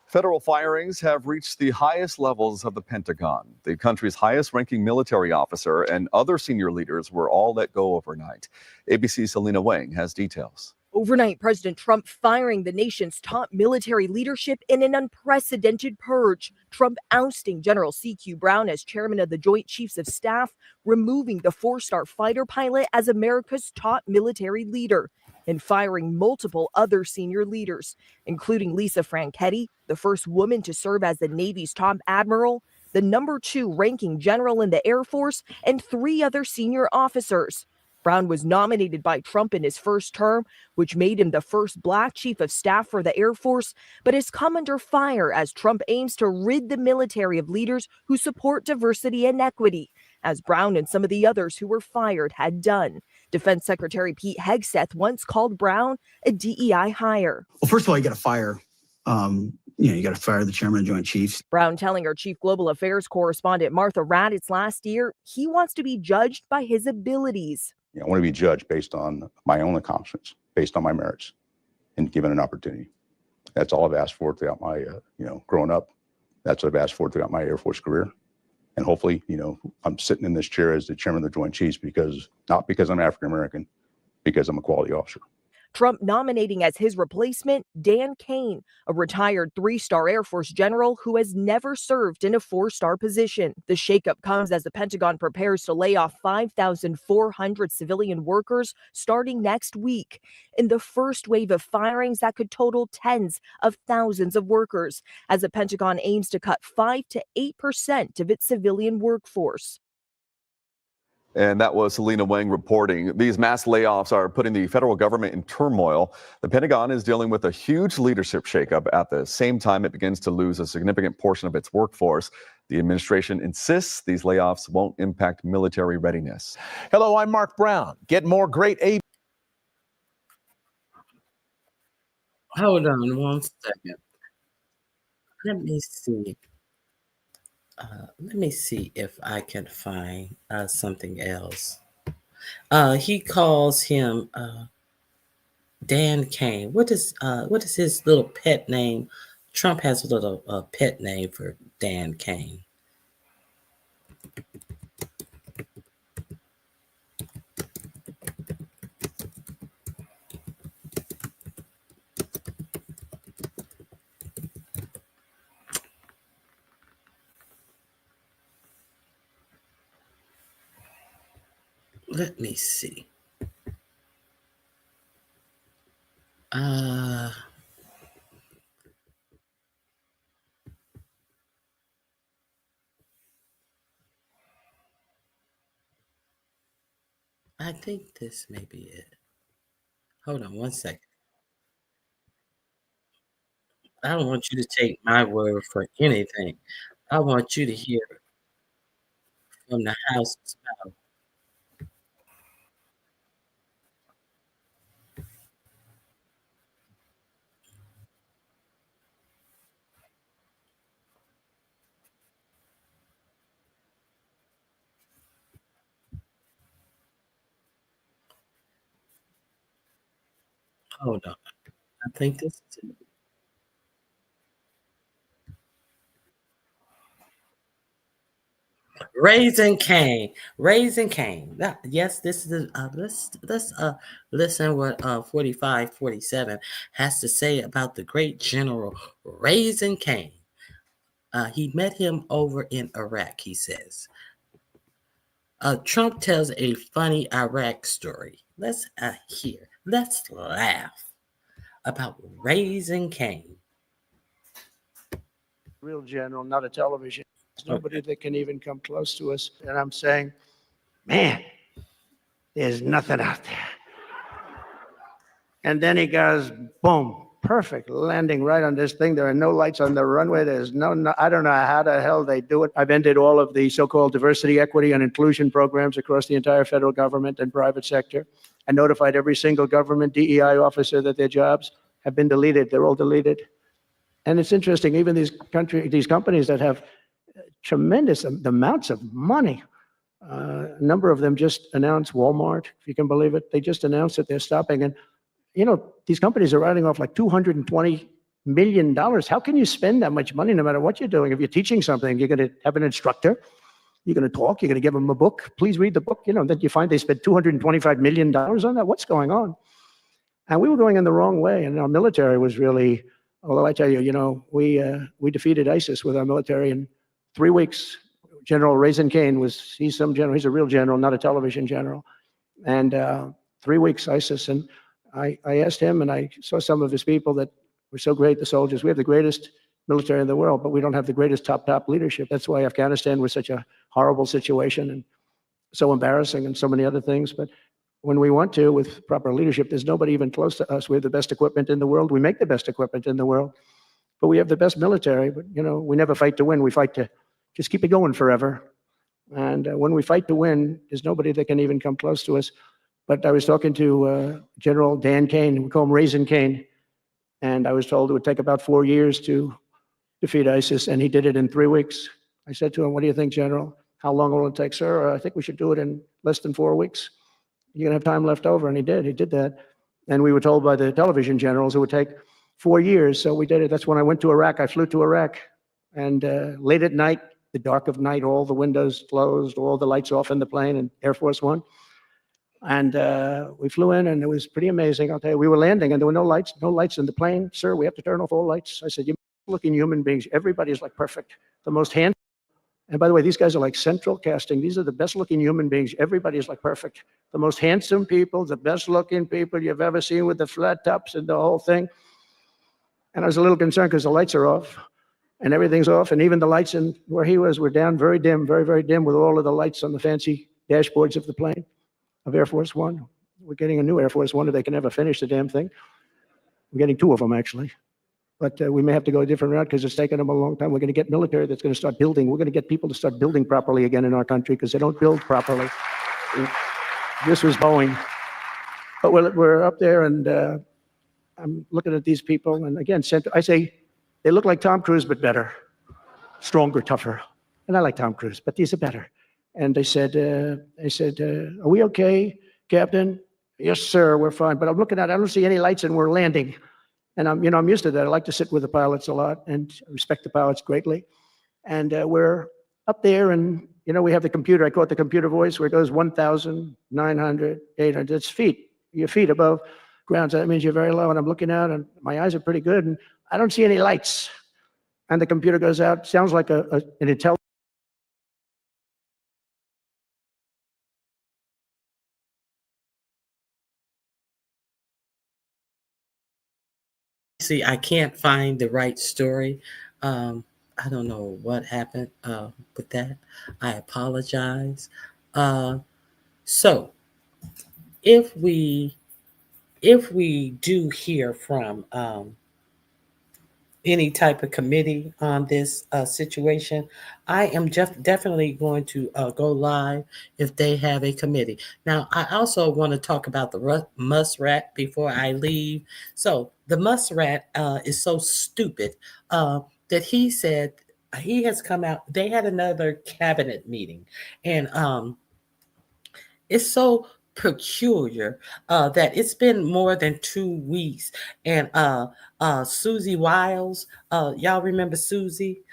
Federal firings have reached the highest levels of the Pentagon. The country's highest-ranking military officer and other senior leaders were all let go overnight. ABC's Selena Wang has details. Overnight, President Trump firing the nation's top military leadership in an unprecedented purge. Trump ousting General CQ Brown as chairman of the Joint Chiefs of Staff, removing the 4-star fighter pilot as America's top military leader, and firing multiple other senior leaders, including Lisa Franchetti, the first woman to serve as the Navy's top admiral, the number 2 ranking general in the Air Force, and 3 other senior officers. Brown was nominated by Trump in his first term, which made him the first Black chief of staff for the Air Force, but has come under fire as Trump aims to rid the military of leaders who support diversity and equity, as Brown and some of the others who were fired had done. Defense Secretary Pete Hegseth once called Brown a DEI hire. Well, first of all, you got to fire. You got to fire the chairman of Joint Chiefs. Brown telling our chief global affairs correspondent Martha Raddatz last year he wants to be judged by his abilities. I want to be judged based on my own accomplishments, based on my merits, and given an opportunity. That's all I've asked for throughout my, growing up. That's what I've asked for throughout my Air Force career. And hopefully, I'm sitting in this chair as the chairman of the Joint Chiefs not because I'm African American, because I'm a quality officer. Trump nominating as his replacement Dan Kane, a retired 3-star Air Force general who has never served in a 4-star position. The shakeup comes as the Pentagon prepares to lay off 5,400 civilian workers starting next week, in the first wave of firings that could total tens of thousands of workers, as the Pentagon aims to cut 5 to 8% of its civilian workforce. And that was Selena Wang reporting. These mass layoffs are putting the federal government in turmoil. The Pentagon is dealing with a huge leadership shakeup at the same time it begins to lose a significant portion of its workforce. The administration insists these layoffs won't impact military readiness. Hello, I'm Mark Brown. Get more great Hold on one second. Let me see. Let me see if I can find something else. He calls him Dan Kane. What is his little pet name? Trump has a little pet name for Dan Kane. Let me see. I think this may be it. Hold on one second. I don't want you to take my word for anything. I want you to hear from the house's mouth. Hold on. I think this is it. Raising Cane. Yes, this is let's listen what 4547 has to say about the great general Raising Cane. He met him over in Iraq, he says. Trump tells a funny Iraq story. Let's laugh about Raising Cane. Real general, not a television. Nobody that can even come close to us. And I'm saying, man, there's nothing out there. And then he goes, boom, perfect landing right on this thing. There are no lights on the runway. There's no, I don't know how the hell they do it. I've ended all of the so-called diversity, equity, and inclusion programs across the entire federal government and private sector. I notified every single government DEI officer that their jobs have been deleted. They're all deleted. And it's interesting, even these companies that have tremendous amounts of money, a number of them just announced, Walmart, if you can believe it, they just announced that they're stopping. And you know, these companies are writing off like $220 million. How can you spend that much money no matter what you're doing? If you're teaching something, you're going to have an instructor, you're going to talk, you're going to give them a book. Please read the book. You know, then you find they spent $225 million on that. What's going on? And we were going in the wrong way. And our military was really, although I tell you, you know, we defeated ISIS with our military in 3 weeks. General Raisin Kane he's some general, he's a real general, not a television general. And 3 weeks ISIS. And I asked him, and I saw some of his people that were so great, the soldiers. We have the greatest military in the world, but we don't have the greatest top leadership. That's why Afghanistan was such a horrible situation and so embarrassing and so many other things. But when we want to, with proper leadership, there's nobody even close to us. We have the best equipment in the world. We make the best equipment in the world, but we have the best military. But, you know, we never fight to win. We fight to just keep it going forever. And when we fight to win, there's nobody that can even come close to us. But I was talking to General Dan Kane, we call him Raisin Kane, and I was told it would take about 4 years to defeat ISIS, and he did it in 3 weeks. I said to him, what do you think, General? How long will it take, sir? I think we should do it in less than 4 weeks. You're going to have time left over, and he did that. And we were told by the television generals it would take 4 years, so we did it. That's when I went to Iraq. I flew to Iraq, and late at night, the dark of night, all the windows closed, all the lights off in the plane, and Air Force One. And we flew in, and it was pretty amazing. I'll tell you, we were landing, and there were no lights in the plane. Sir, we have to turn off all lights. I said, you looking human beings, everybody's like perfect. The most handsome. And by the way, these guys are like central casting. These are the best looking human beings. Everybody's like perfect. The most handsome people, the best looking people you've ever seen with the flat tops and the whole thing. And I was a little concerned because the lights are off and everything's off. And even the lights in where he was were down, very dim, very dim, with all of the lights on the fancy dashboards of the plane. Of Air Force One. We're getting a new Air Force One if they can ever finish the damn thing. We're getting 2 of them, actually. But we may have to go a different route because it's taken them a long time. We're going to get military that's going to start building. We're going to get people to start building properly again in our country because they don't build properly. This was Boeing. But we're up there, and I'm looking at these people. And again, I say they look like Tom Cruise, but better, stronger, tougher. And I like Tom Cruise, but these are better. And they said, are we okay, Captain? Yes, sir, we're fine. But I'm looking at it, I don't see any lights, and we're landing. And I'm used to that. I like to sit with the pilots a lot and respect the pilots greatly. And we're up there, and we have the computer. I call it the computer voice, where it goes 1,900, 800. It's feet. Your feet above ground. So that means you're very low. And I'm looking out, and my eyes are pretty good, and I don't see any lights. And the computer goes out. Sounds like an intelligent. See, I can't find the right story. I don't know what happened with that. I apologize. So if we do hear from any type of committee on this situation, I am just definitely going to go live if they have a committee. Now, I also want to talk about the muskrat before I leave. So the muskrat is so stupid that he said he has come out. They had another cabinet meeting, and it's so peculiar that it's been more than 2 weeks, and Susie Wiles, y'all remember Susie?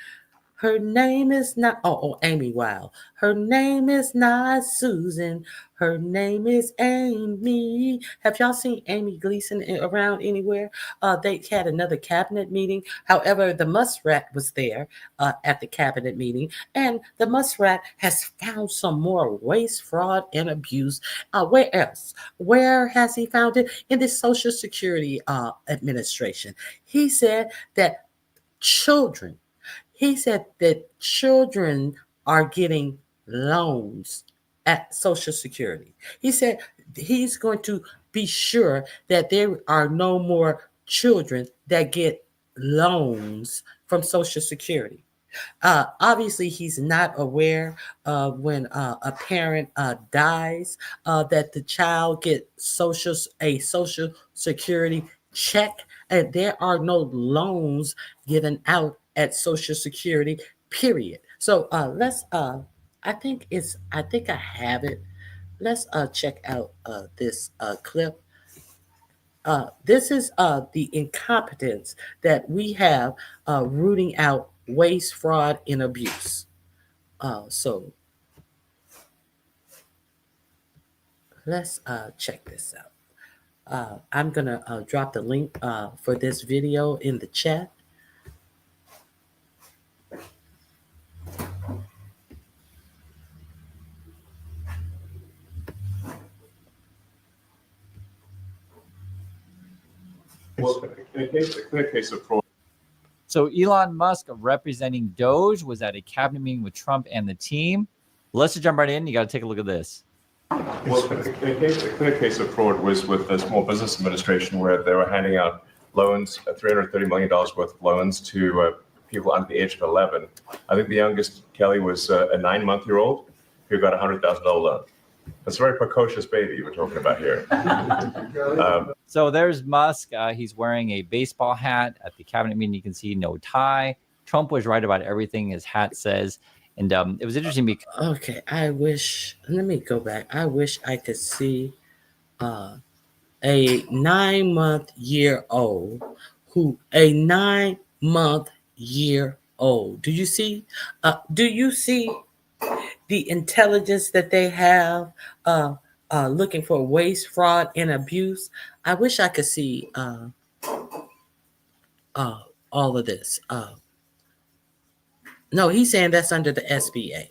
Her name is not, Amy Wiles. Her name is not Susan. Her name is Amy. Have y'all seen Amy Gleason around anywhere? They had another cabinet meeting. However, the muskrat was there at the cabinet meeting, and the muskrat has found some more waste, fraud, and abuse. Where else? Where has he found it? In the Social Security Administration. He said that children, He said that children are getting loans at Social Security. He said he's going to be sure that there are no more children that get loans from Social Security. Obviously, he's not aware of when a parent dies that the child get a Social Security check, and there are no loans given out at Social Security. Period. So let's. I think I have it. Let's check out this clip. This is the incompetence that we have rooting out waste, fraud, and abuse. So let's check this out. I'm going to drop the link for this video in the chat. Well, in a clear case of fraud. So Elon Musk representing Doge was at a cabinet meeting with Trump and the team. Let's just jump right in. You got to take a look at this. Well, a clear case of fraud was with the Small Business Administration, where they were handing out loans, $330 million worth of loans to people under the age of 11. I think the youngest, Kelly, was a 9-month-old who got a $100,000 loan. That's a very precocious baby we're talking about here. So there's Musk. He's wearing a baseball hat at the cabinet meeting. You can see no tie. Trump was right about everything his hat says. And it was interesting because... Okay, let me go back. I wish I could see a 9-month-old a 9-month-old. Do you see the intelligence that they have looking for waste, fraud, and abuse? I wish I could see all of this. No, he's saying that's under the SBA.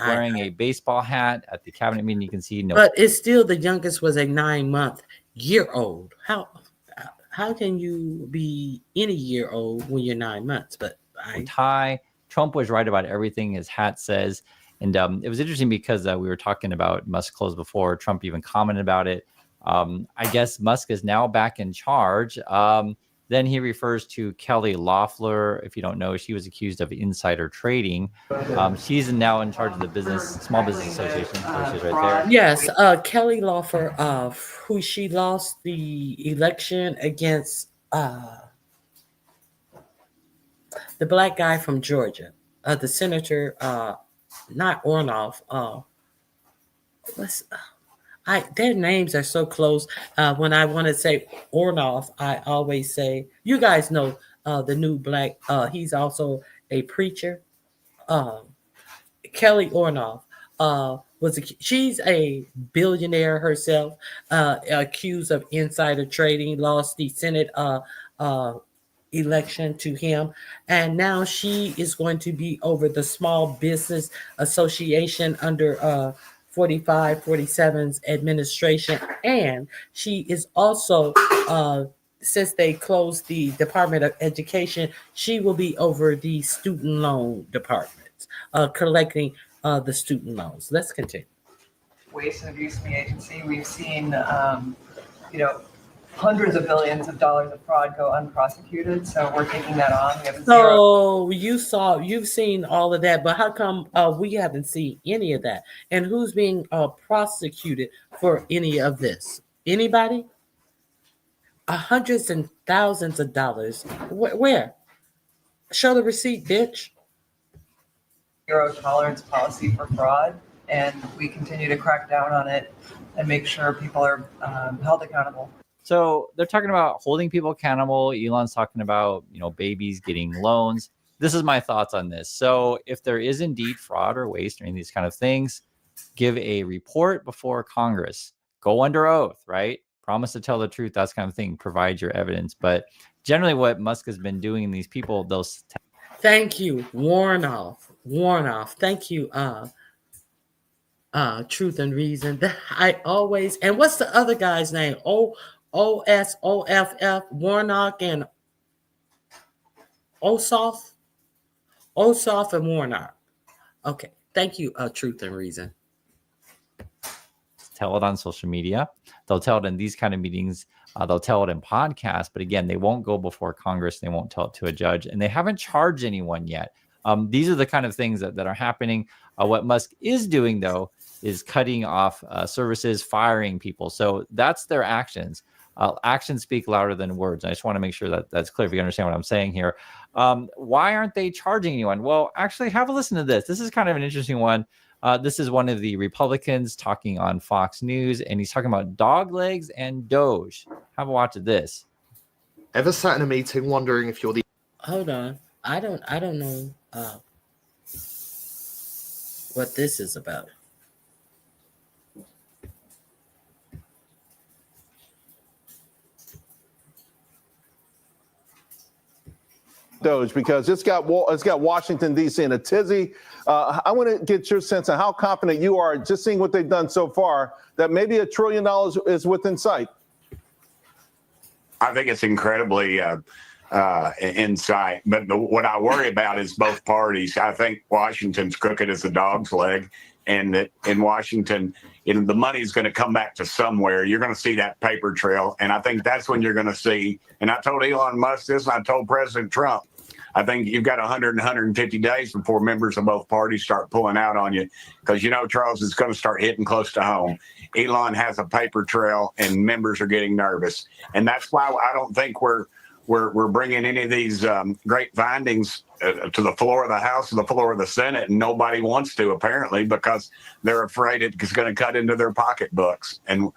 Wearing a baseball hat at the cabinet meeting, you can see no. But it's still, the youngest was a 9-month-old. How can you be any year old when you're 9 months? But tie. Trump was right about everything his hat says. And it was interesting because we were talking about Musk clothes before. Trump even commented about it. I guess Musk is now back in charge. Then he refers to Kelly Loeffler. If you don't know, she was accused of insider trading. She's now in charge of the Small Business Association. So she's right there. Yes, Kelly Loeffler, who she lost the election against the black guy from Georgia, the senator, not Ornoff. Their names are so close. When I want to say Ornoff, I always say, you guys know the new black, he's also a preacher. Kelly Ornoff she's a billionaire herself, accused of insider trading, lost the Senate election to him, and now she is going to be over the Small Business Association under 45-47's administration, and she is also since they closed the Department of Education, she will be over the student loan departments, collecting the student loans. Let's continue. Waste and abuse from the agency. We've seen hundreds of billions of dollars of fraud go unprosecuted. So we're taking that on. We have So you've seen all of that, but how come we haven't seen any of that? And who's being prosecuted for any of this? Anybody? Hundreds and thousands of dollars. Where? Show the receipt, bitch. Zero tolerance policy for fraud, and we continue to crack down on it and make sure people are held accountable. So they're talking about holding people accountable. Elon's talking about, babies getting loans. This is my thoughts on this. So if there is indeed fraud or waste or any of these kind of things, give a report before Congress. Go under oath, right? Promise to tell the truth, that kind of thing. Provide your evidence. But generally what Musk has been doing in these people, those... Thank you, Warnoff. Thank you, Truth and Reason. I always... And what's the other guy's name? OSOFF, Warnock and Ossoff. Ossoff and Warnock. Okay. Thank you, Truth and Reason. Tell it on social media. They'll tell it in these kind of meetings. They'll tell it in podcasts. But again, they won't go before Congress. They won't tell it to a judge. And they haven't charged anyone yet. These are the kind of things that are happening. What Musk is doing, though, is cutting off services, firing people. So that's their actions. Actions speak louder than words. I just want to make sure that that's clear if you understand what I'm saying here. Why aren't they charging anyone? Well, actually, have a listen to this. This is kind of an interesting one. This is one of the Republicans talking on Fox News, and he's talking about dog legs and Doge. Have a watch of this. Ever sat in a meeting wondering if you're the... Hold on. I don't know what this is about. Doge, because it's got Washington, D.C. in a tizzy. I want to get your sense of how confident you are, just seeing what they've done so far, that maybe $1 trillion is within sight. I think it's incredibly in sight. But what I worry about is both parties. I think Washington's crooked as a dog's leg, and that in Washington, the money's going to come back to somewhere. You're going to see that paper trail. And I think that's when you're going to see, and I told Elon Musk this, and I told President Trump, I think you've got 100 and 150 days before members of both parties start pulling out on you. Because, Charles, it's going to start hitting close to home. Elon has a paper trail, and members are getting nervous. And that's why I don't think we're bringing any of these great findings to the floor of the House or the floor of the Senate, and nobody wants to, apparently, because they're afraid it's going to cut into their pocketbooks. And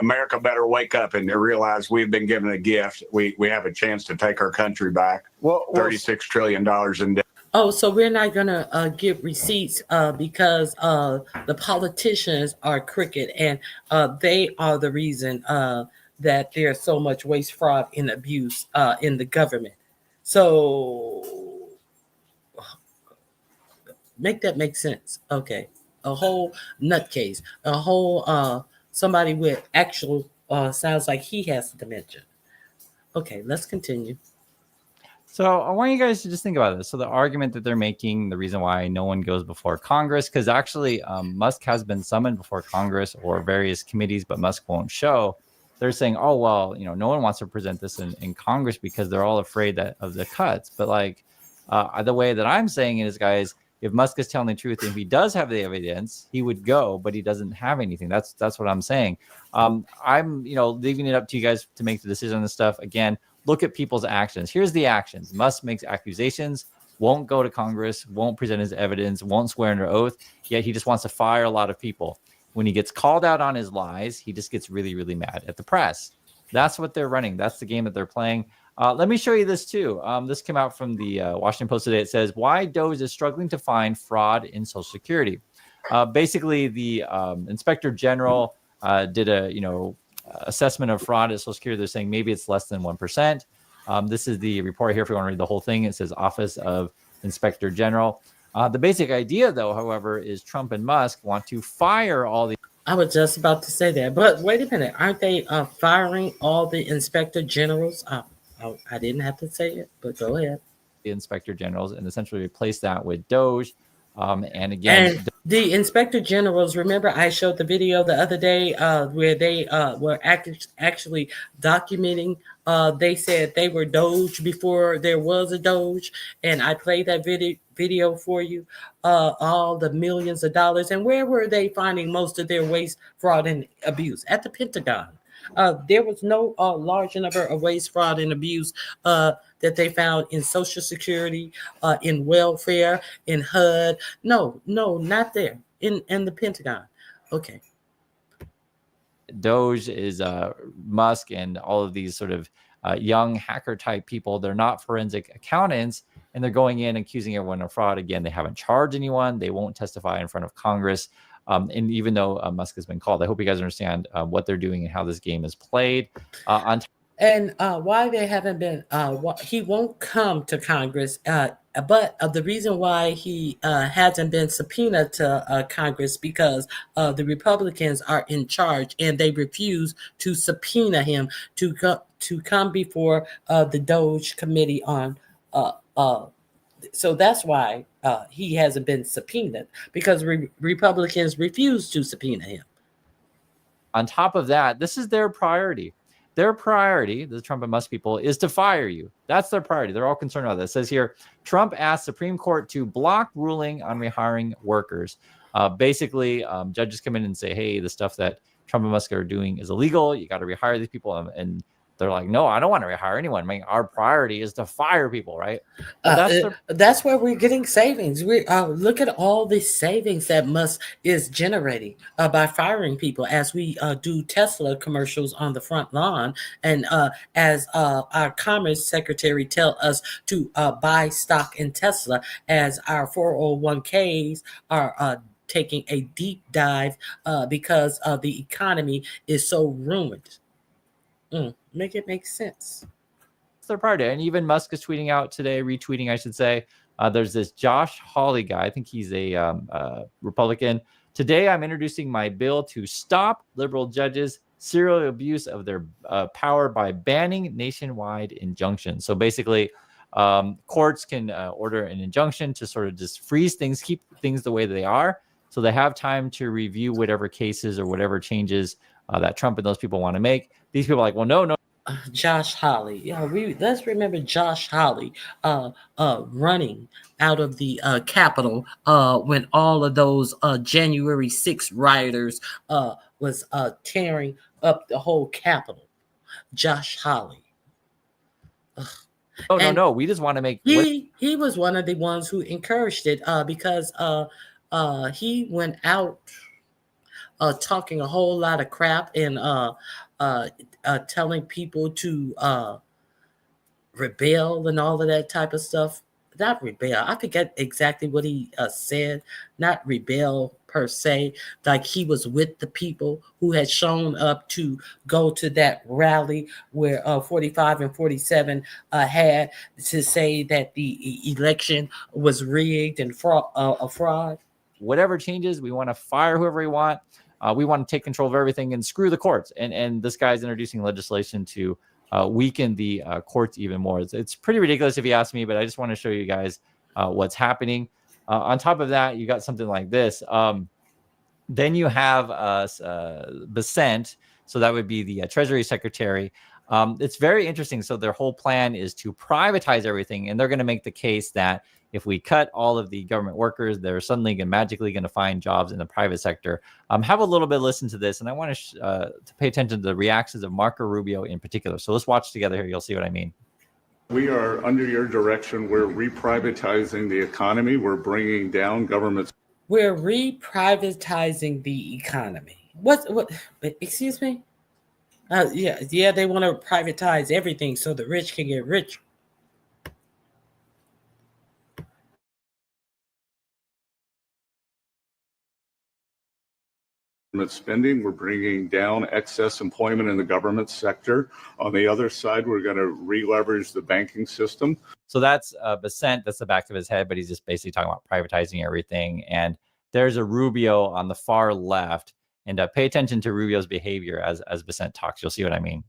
America better wake up and realize we've been given a gift. We have a chance to take our country back. $36 trillion in debt. Oh, so we're not going to give receipts because the politicians are crooked, and they are the reason that there's so much waste, fraud, and abuse in the government. So make that make sense. Okay. A whole nutcase, a whole somebody with actual sounds like he has dementia. Okay, let's continue. So I want you guys to just think about this. So the argument that they're making, the reason why no one goes before Congress, because actually Musk has been summoned before Congress or various committees, but Musk won't show. They're saying, oh, well, no one wants to present this in Congress because they're all afraid of the cuts. But the way that I'm saying it is, guys, if Musk is telling the truth and if he does have the evidence, he would go, but he doesn't have anything. That's what I'm saying. I'm leaving it up to you guys to make the decision on this stuff. Again, look at people's actions. Here's the actions. Musk makes accusations, won't go to Congress, won't present his evidence, won't swear under oath, yet he just wants to fire a lot of people. When he gets called out on his lies, he just gets really, really mad at the press. That's what they're running. That's the game that they're playing. Let me show you this too. This came out from the Washington Post today. It says, why Doge is struggling to find fraud in Social Security. Basically, the Inspector General did a assessment of fraud at Social Security. They're saying maybe it's less than 1%. This is the report here. If you want to read the whole thing, it says Office of Inspector General. The basic idea, though, however, is Trump and Musk want to fire all the... I was just about to say that, but wait a minute. Aren't they firing all the inspector generals? I didn't have to say it, but go ahead. The inspector generals, and essentially replace that with Doge. And again... And the inspector generals, remember I showed the video the other day where they were actually documenting. They said they were Doge before there was a Doge. And I played that video for you, all the millions of dollars. And where were they finding most of their waste, fraud, and abuse? At the Pentagon. There was no large number of waste, fraud, and abuse that they found in Social Security, in welfare, in HUD. No, not there. In the Pentagon. Okay. Doge is Musk and all of these sort of young hacker type people. They're not forensic accountants, and they're going in accusing everyone of fraud. Again, they haven't charged anyone. They won't testify in front of Congress. And even though Musk has been called, I hope you guys understand what they're doing and how this game is played. And why they haven't been, he won't come to Congress, but the reason why he hasn't been subpoenaed to Congress because the Republicans are in charge and they refuse to subpoena him to come before the Doge Committee on So that's why he hasn't been subpoenaed, because Republicans refuse to subpoena him. On top of that, this is their priority. Their priority, the Trump and Musk people, is to fire you. That's their priority. They're all concerned about this. It says here, Trump asked Supreme Court to block ruling on rehiring workers. Basically, judges come in and say, hey, the stuff that Trump and Musk are doing is illegal. You got to rehire these people. And they're like, no, I don't want to rehire anyone. I mean, our priority is to fire people, right? That's where we're getting savings. We look at all the savings that Musk is generating by firing people, as we do Tesla commercials on the front lawn, and as our Commerce Secretary tell us to buy stock in Tesla, as our 401ks are taking a deep dive because the economy is so ruined. Make it make sense. It's their priority. And even Musk is tweeting out today, retweeting, I should say. There's this Josh Hawley guy. I think he's a Republican. Today, I'm introducing my bill to stop liberal judges' serial abuse of their power by banning nationwide injunctions. So basically, courts can order an injunction to sort of just freeze things, keep things the way they are. So they have time to review whatever cases or whatever changes that Trump and those people want to make. These people are like, well, no. Josh Hawley. Yeah, let's remember Josh Hawley running out of the Capitol when all of those January 6th rioters was tearing up the whole Capitol. Josh Hawley. No. We just want to make. He was one of the ones who encouraged it because he went out talking a whole lot of crap and telling people to rebel and all of that type of stuff. Not rebel. I forget exactly what he said. Not rebel per se. Like he was with the people who had shown up to go to that rally where 45 and 47 had to say that the election was rigged and a fraud. Whatever changes, we want to fire whoever we want. We want to take control of everything and screw the courts. And this guy's introducing legislation to weaken the courts even more. It's pretty ridiculous if you ask me, but I just want to show you guys what's happening. On top of that, you got something like this. Then you have Bessent. So that would be the Treasury Secretary. It's very interesting. So their whole plan is to privatize everything. And they're going to make the case that if we cut all of the government workers, they're suddenly magically going to find jobs in the private sector. Have a little bit listen to this. And I want to pay attention to the reactions of Marco Rubio in particular. So let's watch together here. You'll see what I mean. We are under your direction. We're reprivatizing the economy. We're bringing down governments. We're reprivatizing the economy. What? Excuse me? Yeah, they want to privatize everything so the rich can get richer. Spending, we're bringing down excess employment in the government sector. On the other side, we're going to re-leverage the banking system. So that's Bessent. That's the back of his head, but he's just basically talking about privatizing everything. And there's a Rubio on the far left. And pay attention to Rubio's behavior as Bessent talks. You'll see what I mean.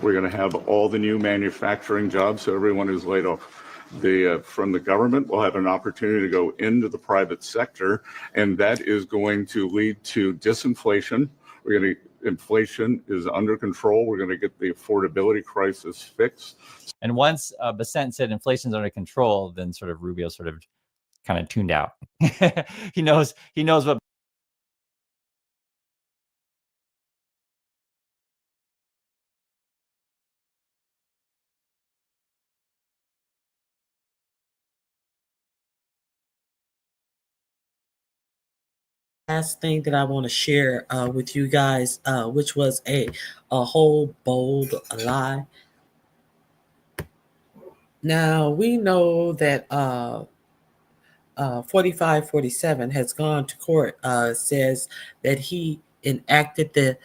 We're going to have all the new manufacturing jobs, so everyone who's laid off from the government will have an opportunity to go into the private sector, and that is going to lead to disinflation. Inflation is under control. We're going to get the affordability crisis fixed. And once Bessent said inflation's under control, then sort of Rubio sort of kind of tuned out. He knows what. Last thing that I want to share with you guys, which was a whole bold lie. Now we know that 4547 has gone to court, says that he enacted the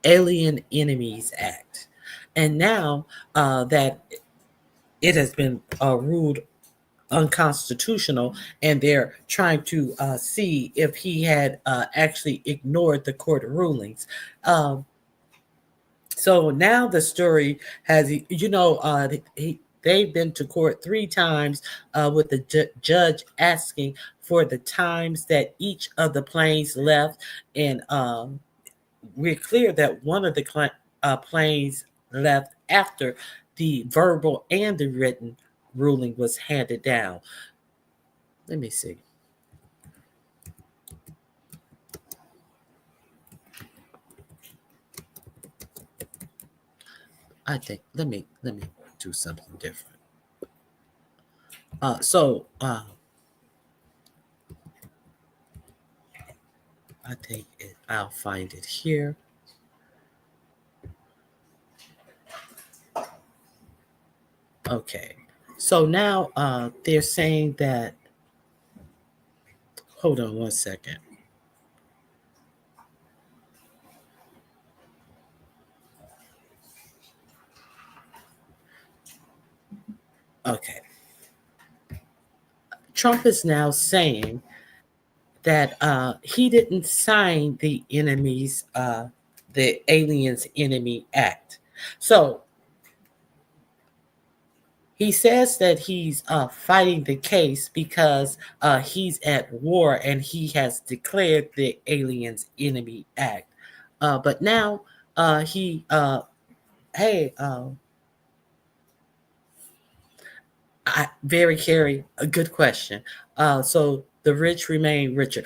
Alien Enemies Act. And now that it has been ruled unconstitutional, and they're trying to see if he had actually ignored the court rulings. So now the story has, they've been to court 3 times with the judge asking for the times that each of the planes left. And we're clear that one of the planes left after the verbal and the written ruling was handed down. Let me see. I think let me do something different. I think I'll find it here. Okay. So now they're saying that, hold on one second. Okay. Trump is now saying that he didn't sign the Aliens Enemy Act. So he says that he's fighting the case because he's at war and he has declared the Aliens Enemy Act. But now Carrie, a good question. So the rich remain richer.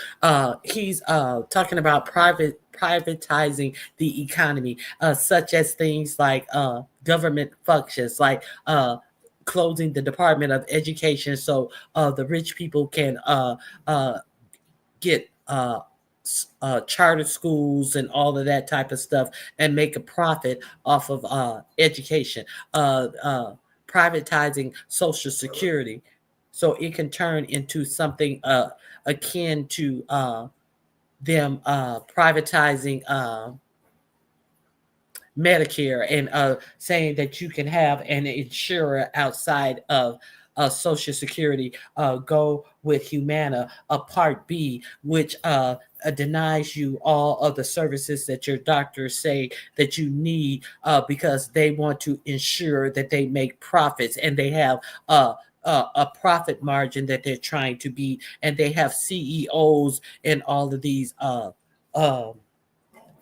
He's talking about privatizing the economy, such as things like government functions, like closing the Department of Education, so the rich people can get charter schools and all of that type of stuff and make a profit off of education. Privatizing Social Security so it can turn into something akin to them privatizing Medicare and saying that you can have an insurer outside of Social Security, go with Humana, a Part B, which denies you all of the services that your doctors say that you need because they want to ensure that they make profits and they have a profit margin that they're trying to beat, and they have CEOs and all of these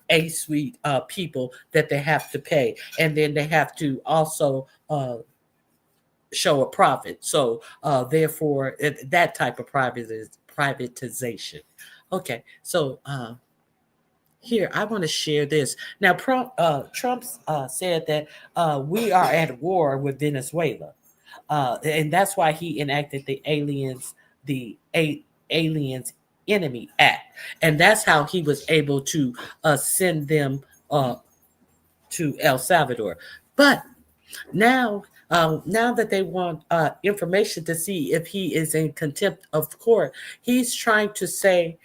A-suite people that they have to pay, and then they have to also show a profit. So therefore, that type of privatization. Okay, so here I want to share this. Now, Trump said that we are at war with Venezuela, and that's why he enacted the Aliens Enemy Act, and that's how he was able to send them to El Salvador. But now that they want information to see if he is in contempt of court, he's trying to say,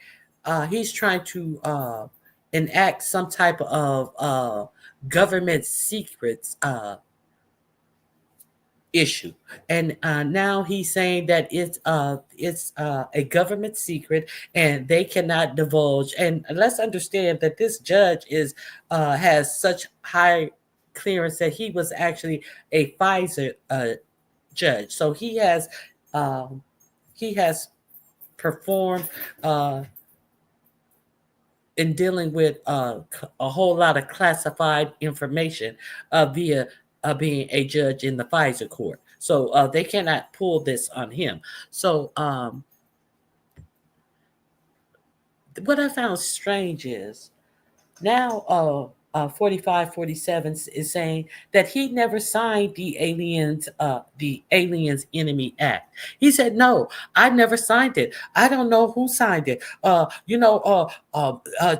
enact some type of government secrets issue, and now he's saying that it's a government secret and they cannot divulge. And let's understand that this judge has such high clearance that he was actually a Pfizer judge, so he has performed in dealing with a whole lot of classified information via being a judge in the Pfizer court. So they cannot pull this on him. So what I found strange is now 4547 is saying that he never signed the Aliens Enemy Act. He said, no, I never signed it. I don't know who signed it.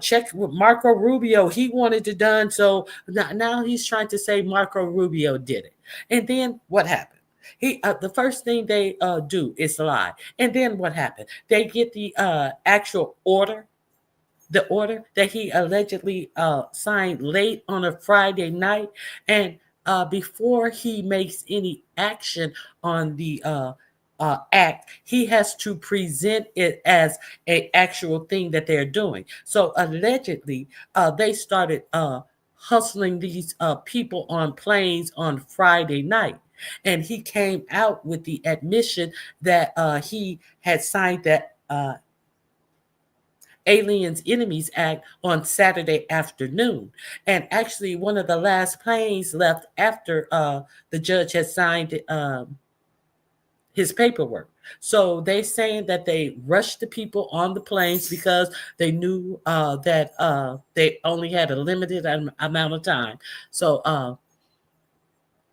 Check with Marco Rubio. He wanted it done. So now he's trying to say Marco Rubio did it. And then what happened? The first thing they do is lie. And then what happened? They get the actual order. The order that he allegedly signed late on a Friday night, and before he makes any action on the act, he has to present it as an actual thing that they're doing. So allegedly, they started hustling these people on planes on Friday night. And he came out with the admission that he had signed that Aliens Enemies Act on Saturday afternoon. And actually, one of the last planes left after the judge had signed his paperwork. So they saying that they rushed the people on the planes because they knew that they only had a limited amount of time. So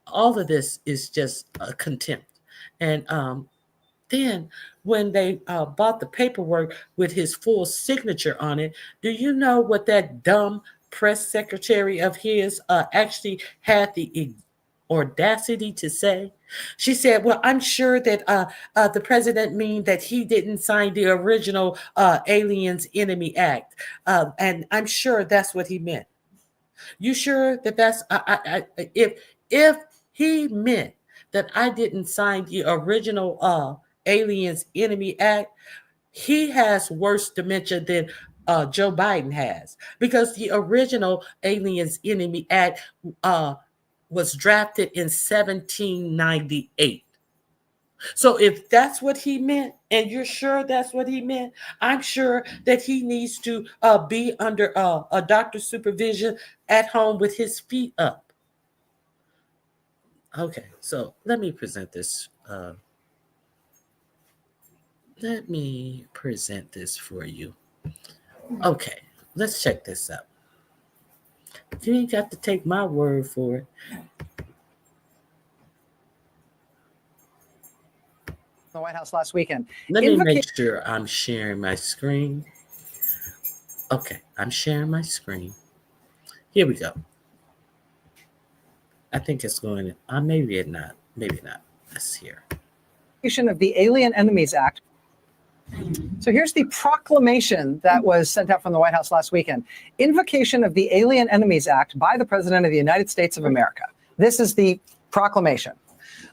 all of this is just contempt. And then when they bought the paperwork with his full signature on it, do you know what that dumb press secretary of his actually had the audacity to say? She said, well, I'm sure that the president mean that he didn't sign the original Aliens Enemy Act. And I'm sure that's what he meant. You sure that that's, if he meant that I didn't sign the original Aliens Enemy Act, he has worse dementia than Joe Biden has, because the original Aliens Enemy Act was drafted in 1798. So if that's what he meant, and you're sure that's what he meant, I'm sure that he needs to be under a doctor's supervision at home with his feet up. Okay, so let me present this. Let me present this for you. Okay, let's check this out. You ain't got to take my word for it. The White House last weekend. Let me make sure I'm sharing my screen. Okay, I'm sharing my screen. Here we go. I think it's going to, maybe it not, maybe not. Let's hear. Of the Alien Enemies Act. So here's the proclamation that was sent out from the White House last weekend. Invocation of the Alien Enemies Act by the President of the United States of America. This is the proclamation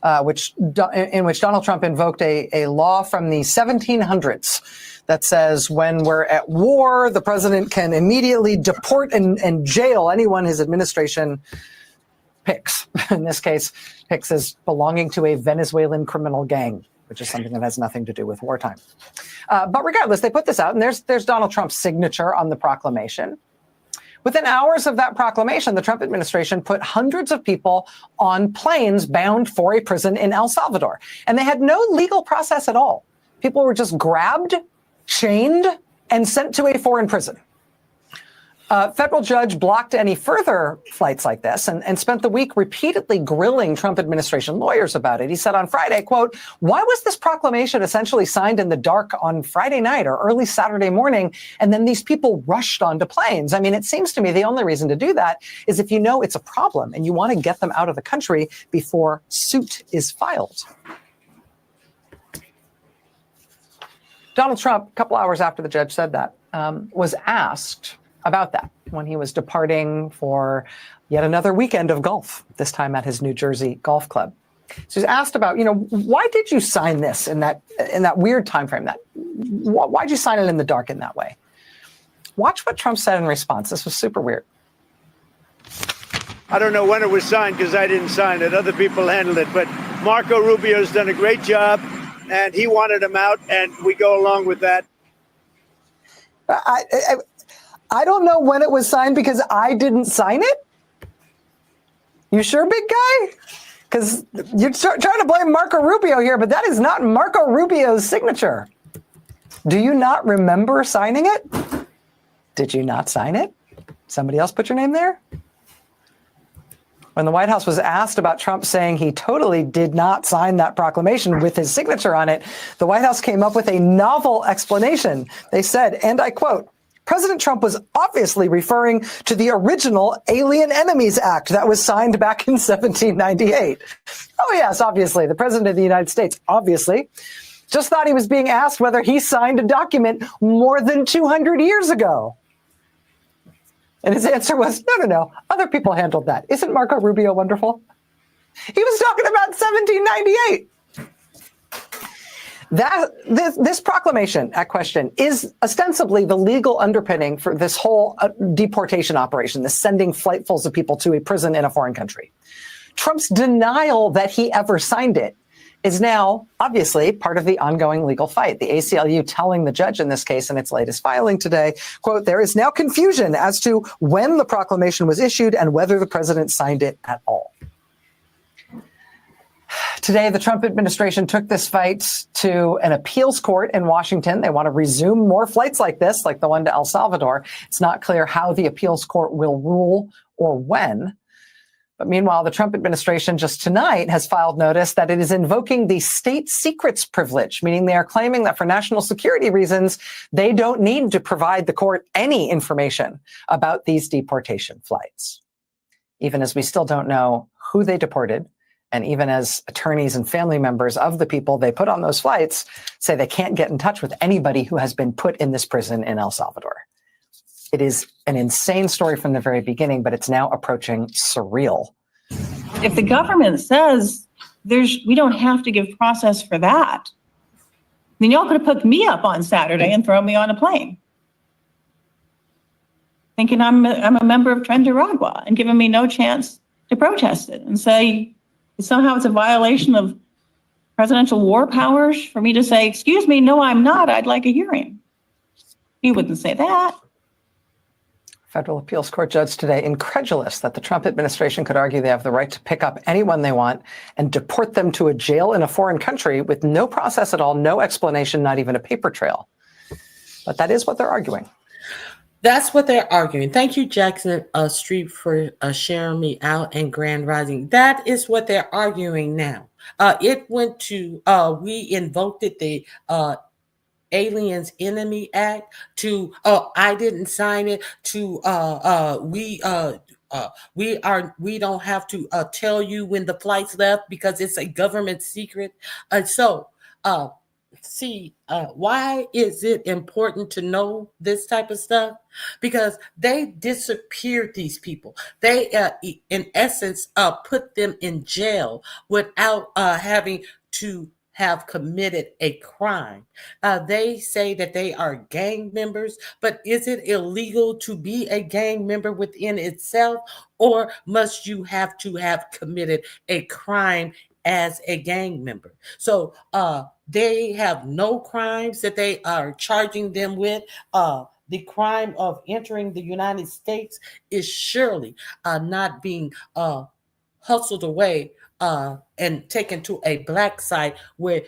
in which Donald Trump invoked a law from the 1700s that says when we're at war, the president can immediately deport and jail anyone his administration picks. In this case, picks as belonging to a Venezuelan criminal gang, which is something that has nothing to do with wartime. But regardless, they put this out, and there's Donald Trump's signature on the proclamation. Within hours of that proclamation, the Trump administration put hundreds of people on planes bound for a prison in El Salvador. And they had no legal process at all. People were just grabbed, chained, and sent to a foreign prison. A federal judge blocked any further flights like this and spent the week repeatedly grilling Trump administration lawyers about it. He said on Friday, quote, why was this proclamation essentially signed in the dark on Friday night or early Saturday morning, and then these people rushed onto planes? I mean, it seems to me the only reason to do that is if you know it's a problem and you want to get them out of the country before suit is filed. Donald Trump, a couple hours after the judge said that, was asked about that when he was departing for yet another weekend of golf, this time at his New Jersey golf club. So he's asked about, why did you sign this in that weird time frame? Why'd you sign it in the dark in that way? Watch what Trump said in response. This was super weird. I don't know when it was signed because I didn't sign it. Other people handled it. But Marco Rubio's done a great job, and he wanted him out, and we go along with that. I don't know when it was signed because I didn't sign it. You sure, big guy? Because you're trying to blame Marco Rubio here, but that is not Marco Rubio's signature. Do you not remember signing it? Did you not sign it? Somebody else put your name there? When the White House was asked about Trump saying he totally did not sign that proclamation with his signature on it, the White House came up with a novel explanation. They said, and I quote, President Trump was obviously referring to the original Alien Enemies Act that was signed back in 1798. Oh, yes, obviously. The President of the United States, obviously, just thought he was being asked whether he signed a document more than 200 years ago. And his answer was, no. Other people handled that. Isn't Marco Rubio wonderful? He was talking about 1798. This proclamation at question is ostensibly the legal underpinning for this whole deportation operation, the sending flightfuls of people to a prison in a foreign country. Trump's denial that he ever signed it is now obviously part of the ongoing legal fight. The ACLU telling the judge in this case in its latest filing today, quote, there is now confusion as to when the proclamation was issued and whether the president signed it at all. Today, the Trump administration took this fight to an appeals court in Washington. They want to resume more flights like this, like the one to El Salvador. It's not clear how the appeals court will rule or when. But meanwhile, the Trump administration just tonight has filed notice that it is invoking the state secrets privilege, meaning they are claiming that for national security reasons, they don't need to provide the court any information about these deportation flights. Even as we still don't know who they deported, and even as attorneys and family members of the people they put on those flights say they can't get in touch with anybody who has been put in this prison in El Salvador. It is an insane story from the very beginning, but it's now approaching surreal. If the government says we don't have to give process for that, then y'all could have put me up on Saturday and thrown me on a plane, thinking I'm a member of Nicaragua and giving me no chance to protest it and say somehow it's a violation of presidential war powers for me to say, excuse me, no, I'm not. I'd like a hearing. He wouldn't say that. Federal appeals court judge today incredulous that the Trump administration could argue they have the right to pick up anyone they want and deport them to a jail in a foreign country with no process at all, no explanation, not even a paper trail. But that is what they're arguing. That's what they're arguing. Thank you, Jackson Street, for sharing me out and Grand Rising. That is what they're arguing now. It went to, we invoked it, the Aliens Enemy Act to, I didn't sign it, to, we don't have to tell you when the flights left because it's a government secret. Why is it important to know this type of stuff? Because they disappeared these people. They, in essence, put them in jail without having to have committed a crime. They say that they are gang members, but is it illegal to be a gang member within itself, or must you have to have committed a crime as a gang member? So they have no crimes that they are charging them with. The crime of entering the United States is surely not being hustled away and taken to a black site where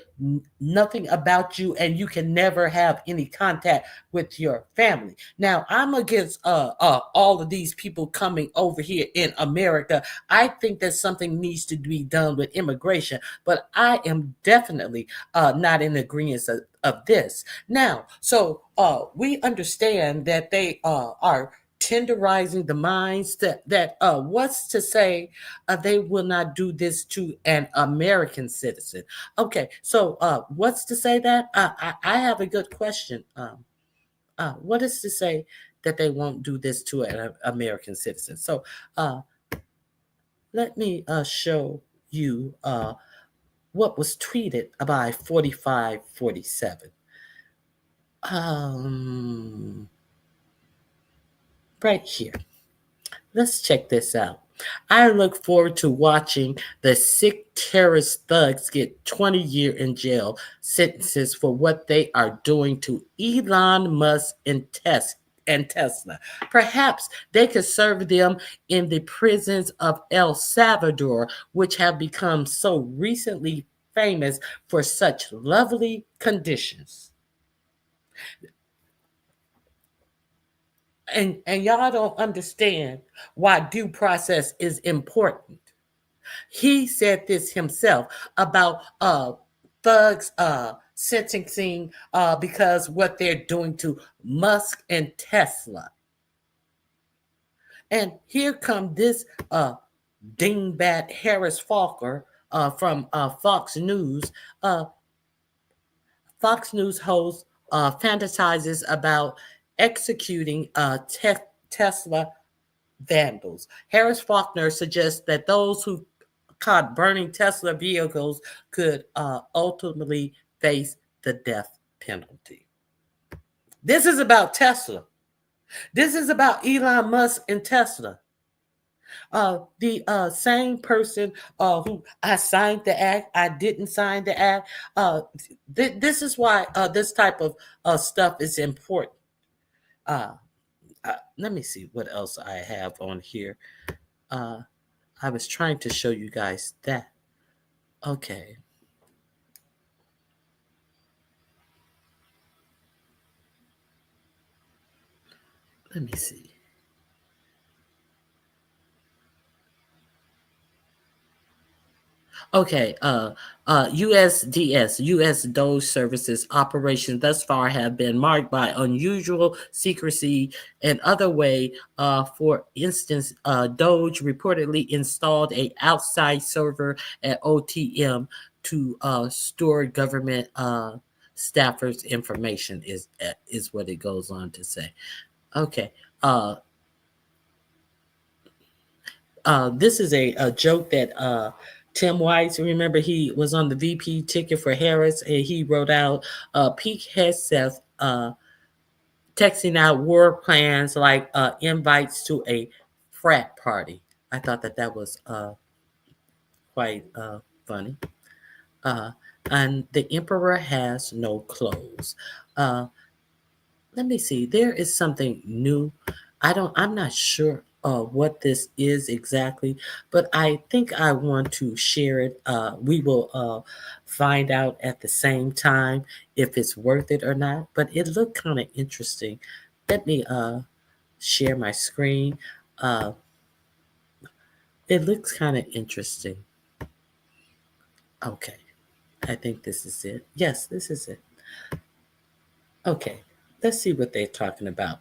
nothing about you and you can never have any contact with your family. Now, I'm against all of these people coming over here in America. I think that something needs to be done with immigration, but I am definitely not in agreement of this. Now, so we understand that they are tenderizing the minds that what's to say they will not do this to an American citizen. Okay, so what's to say that? I have a good question. What is to say that they won't do this to an American citizen? So let me show you what was tweeted by 4547. Right here. Let's check this out. I look forward to watching the sick terrorist thugs get 20-year in jail sentences for what they are doing to Elon Musk and Tesla. Perhaps they could serve them in the prisons of El Salvador, which have become so recently famous for such lovely conditions. And y'all don't understand why due process is important. He said this himself about thugs sentencing because what they're doing to Musk and Tesla. And here come this dingbat Harris Falker from Fox News. Fox News host fantasizes about executing Tesla vandals. Harris Faulkner suggests that those who caught burning Tesla vehicles could ultimately face the death penalty. This is about Tesla. This is about Elon Musk and Tesla. The same person who I signed the act, I didn't sign the act. This is why this type of stuff is important. Let me see what else I have on here. I was trying to show you guys that. Okay. Let me see. Okay, USDS, U.S. Doge Services operations thus far have been marked by unusual secrecy and other way. For instance, Doge reportedly installed a outside server at OTM to store government staffers' information. Is what it goes on to say. Okay. This is a joke that Tim Weiss, remember he was on the VP ticket for Harris, and he wrote out Pete Hegseth texting out war plans like invites to a frat party. I thought that was quite funny. And the emperor has no clothes. Let me see. There is something new. I'm not sure what this is exactly, but I think I want to share it. We will find out at the same time if it's worth it or not, but it looked kind of interesting. Let me share my screen. It looks kind of interesting. Okay. I think this is it. Yes, this is it. Okay. Let's see what they're talking about.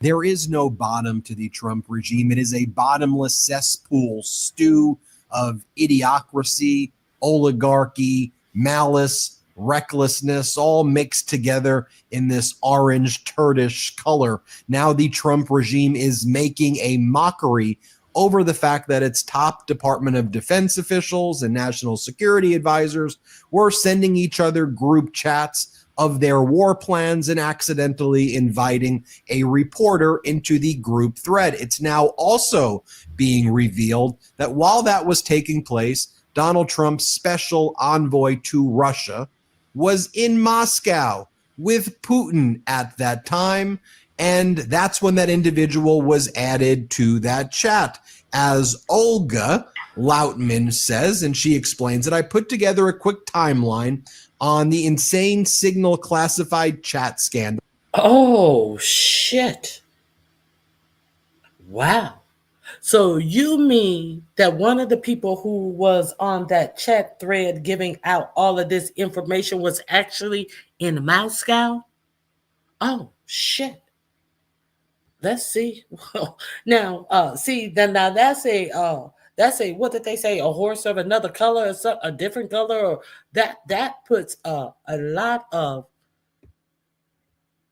There is no bottom to the Trump regime. It is a bottomless cesspool stew of idiocracy, oligarchy, malice, recklessness, all mixed together in this orange turdish color. Now the Trump regime is making a mockery over the fact that its top Department of Defense officials and national security advisors were sending each other group chats of their war plans and accidentally inviting a reporter into the group thread. It's now also being revealed that while that was taking place, Donald Trump's special envoy to Russia was in Moscow with Putin at that time. And that's when that individual was added to that chat. As Olga Lautman says, and she explains it, I put together a quick timeline on the insane Signal classified chat scandal. Oh, shit. Wow. So you mean that one of the people who was on that chat thread giving out all of this information was actually in Moscow? Oh, shit. Let's see. Now, now that's a what did they say? A horse of another color, or a different color, or that puts a lot of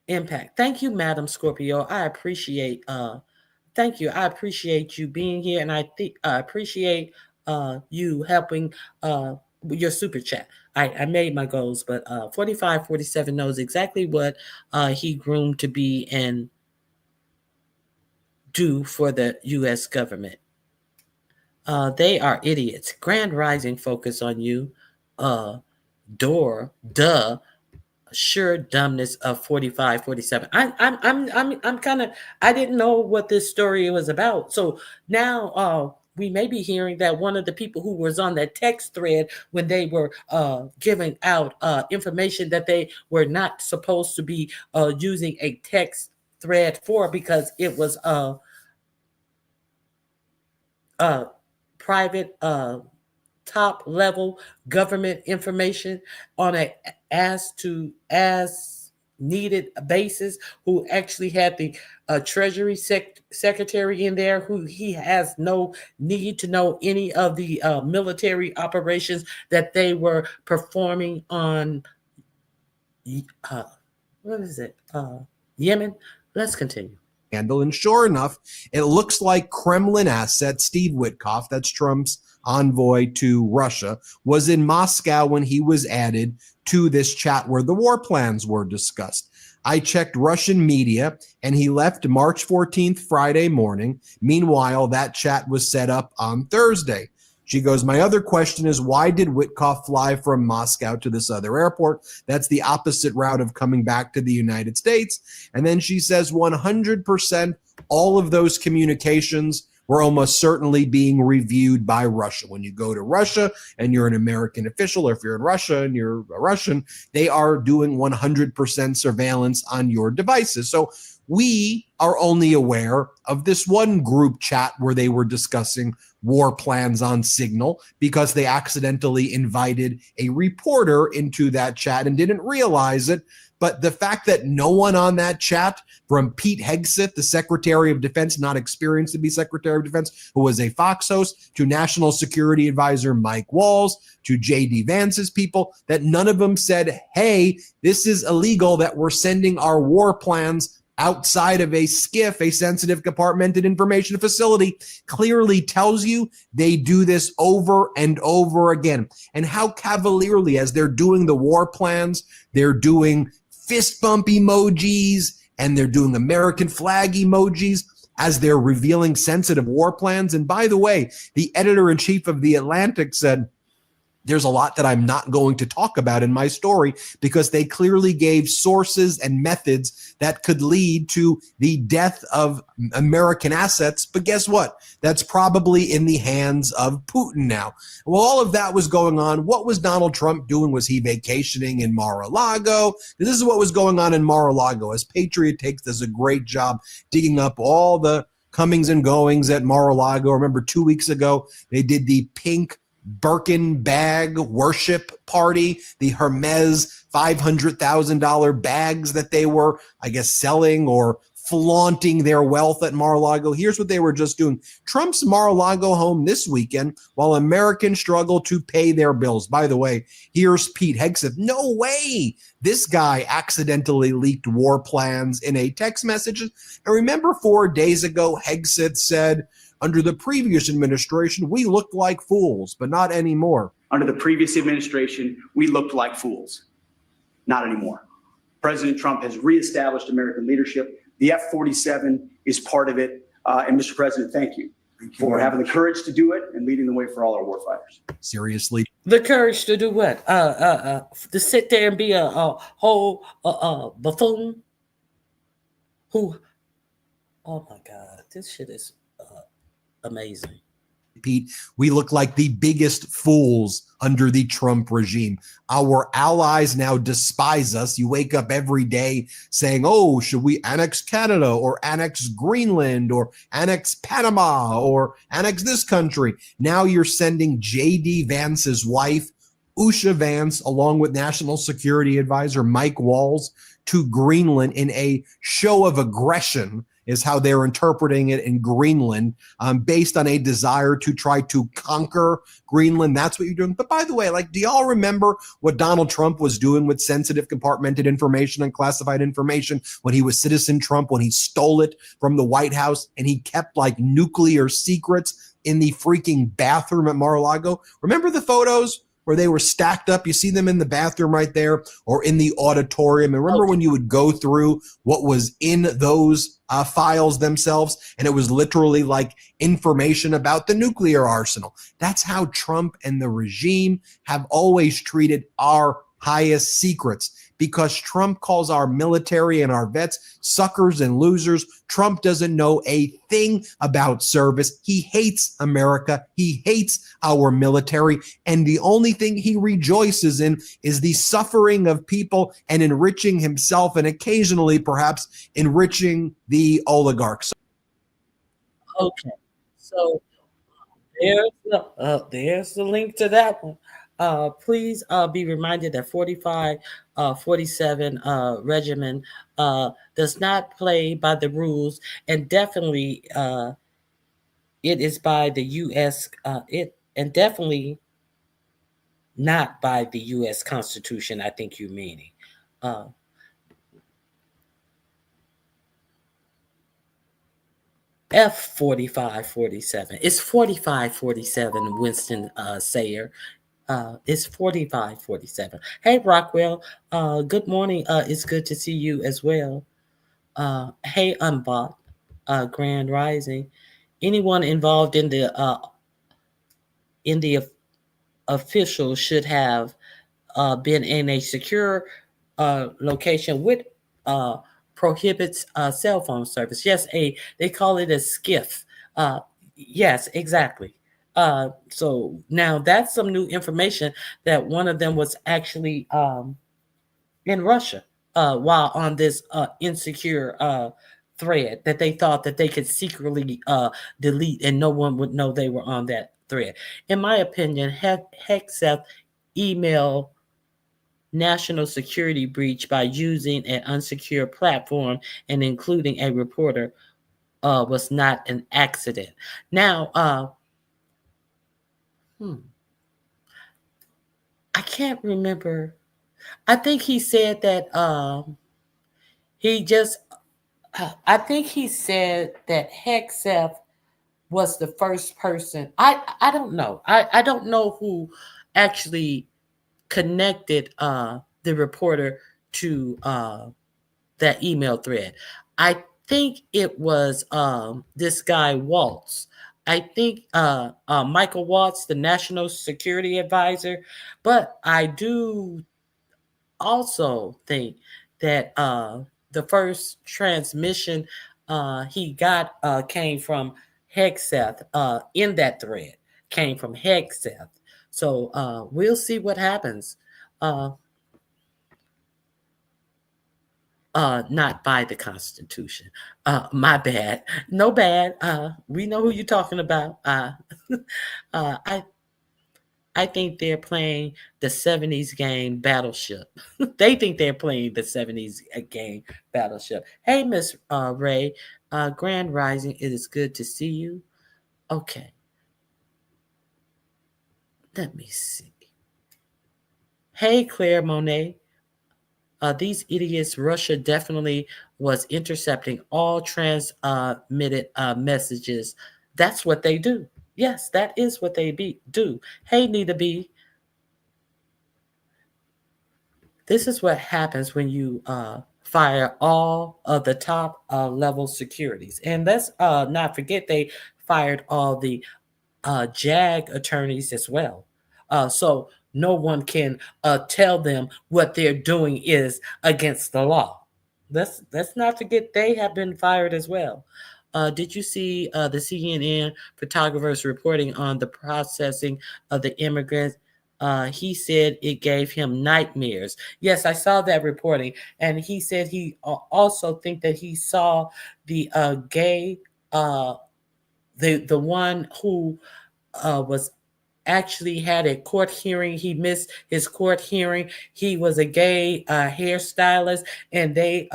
impact. Thank you, Madam Scorpio. I appreciate thank you. I appreciate you being here, and I appreciate you helping your super chat. I made my goals, but 4547 knows exactly what he groomed to be and do for the U.S. government. They are idiots. Grand Rising focus on you. Sure dumbness of 4547. I'm kind of, I didn't know what this story was about. So now we may be hearing that one of the people who was on that text thread when they were giving out information that they were not supposed to be using a text thread for, because it was private top level government information on a as needed basis, who actually had the Treasury Secretary in there, who he has no need to know any of the military operations that they were performing on Yemen. Let's continue. And sure enough, it looks like Kremlin asset Steve Witkoff, that's Trump's envoy to Russia, was in Moscow when he was added to this chat where the war plans were discussed. I checked Russian media and he left March 14th, Friday morning. Meanwhile, that chat was set up on Thursday. She goes, my other question is, why did Witkoff fly from Moscow to this other airport? That's the opposite route of coming back to the United States. And then she says 100% all of those communications were almost certainly being reviewed by Russia. When you go to Russia and you're an American official, or if you're in Russia and you're a Russian, they are doing 100% surveillance on your devices. So we are only aware of this one group chat where they were discussing war plans on Signal because they accidentally invited a reporter into that chat and didn't realize it. But the fact that no one on that chat, from Pete Hegseth, the Secretary of Defense, not experienced to be Secretary of Defense, who was a Fox host, to National Security Advisor Mike Walls, to J.D. Vance's people, that none of them said, hey, this is illegal that we're sending our war plans outside of a SCIF, a sensitive compartmented information facility, clearly tells you they do this over and over again. And how cavalierly, as they're doing the war plans, they're doing fist bump emojis and they're doing American flag emojis as they're revealing sensitive war plans. And by the way, the editor-in-chief of The Atlantic said, there's a lot that I'm not going to talk about in my story because they clearly gave sources and methods that could lead to the death of American assets. But guess what? That's probably in the hands of Putin now. Well, all of that was going on. What was Donald Trump doing? Was he vacationing in Mar-a-Lago? This is what was going on in Mar-a-Lago. As Patriot Takes does a great job digging up all the comings and goings at Mar-a-Lago. Remember 2 weeks ago, they did the pink Birkin bag worship party, the Hermes $500,000 bags that they were, I guess, selling or flaunting their wealth at Mar-a-Lago. Here's what they were just doing. Trump's Mar-a-Lago home this weekend while Americans struggle to pay their bills. By the way, here's Pete Hegseth. No way this guy accidentally leaked war plans in a text message. And remember 4 days ago, Hegseth said, under the previous administration, we looked like fools, but not anymore. Under the previous administration, we looked like fools. Not anymore. President Trump has reestablished American leadership. The F-47 is part of it. And Mr. President, thank you for having the courage to do it and leading the way for all our warfighters. Seriously. The courage to do what? To sit there and be a whole buffoon? Who? Oh my God, this shit is amazing. Pete, we look like the biggest fools under the Trump regime. Our allies now despise us. You wake up every day saying, oh, should we annex Canada or annex Greenland or annex Panama or annex this country? Now you're sending J.D. Vance's wife, Usha Vance, along with National Security Advisor Mike Walls, to Greenland in a show of aggression, is how they're interpreting it in Greenland, based on a desire to try to conquer Greenland. That's what you're doing. But by the way, like, do y'all remember what Donald Trump was doing with sensitive compartmented information and classified information when he was Citizen Trump, when he stole it from the White House and he kept like nuclear secrets in the freaking bathroom at Mar-a-Lago? Remember the photos where they were stacked up? You see them in the bathroom right there or in the auditorium. And remember when you would go through what was in those files themselves, and it was literally like information about the nuclear arsenal. That's how Trump and the regime have always treated our highest secrets, because Trump calls our military and our vets suckers and losers. Trump doesn't know a thing about service. He hates America. He hates our military. And the only thing he rejoices in is the suffering of people and enriching himself, and occasionally perhaps enriching the oligarchs. Okay, so there's the link to that one. Please be reminded that 4547 regimen does not play by the rules, and definitely it is by the U.S. And definitely not by the U.S. Constitution. I think you're meaning. F4547. It's 4547, Winston Sayer. It's 45:47. Hey, Rockwell. Good morning. It's good to see you as well. Hey, Unbought. Grand Rising. Anyone involved in the official should have been in a secure location with prohibits cell phone service. Yes, they call it a skiff. Yes, exactly. So now that's some new information that one of them was actually in Russia while on this insecure thread that they thought that they could secretly delete and no one would know they were on that thread. In my opinion, Hexeth email national security breach by using an unsecure platform and including a reporter was not an accident. Now, I can't remember. I think he said that he just. I think he said that Hexeth was the first person. I don't know. I don't know who actually connected the reporter to that email thread. I think it was this guy Waltz. I think Michael Waltz, the national security advisor. But I do also think that the first transmission he got came from Hexeth in that thread, came from Hexeth. So we'll see what happens. Not by the Constitution. My bad. No bad. We know who you're talking about. I think they're playing the 70s game Battleship. They think they're playing the 70s game Battleship. Hey, Miss Ray, Grand Rising, it is good to see you. Okay. Let me see. Hey, Claire Monet. These idiots, Russia definitely was intercepting all transmitted messages. That's what they do. Yes, that is what they do. Hey, Nita B. This is what happens when you fire all of the top level securities. And let's not forget they fired all the JAG attorneys as well. So no one can tell them what they're doing is against the law. Let's not forget they have been fired as well. Did you see the CNN photographers reporting on the processing of the immigrants? He said it gave him nightmares. Yes, I saw that reporting, and he said he also think that he saw the gay, the one who was actually had a court hearing. He missed his court hearing. He was a gay hairstylist, and the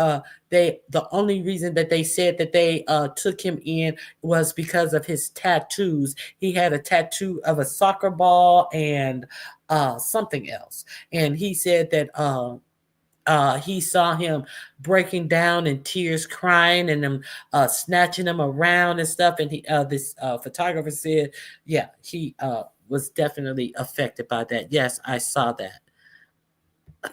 only reason that they said that they took him in was because of his tattoos. He had a tattoo of a soccer ball and something else, and he said that he saw him breaking down in tears, crying, and them snatching him around and stuff. And this photographer said, yeah, he was definitely affected by that. Yes, I saw that.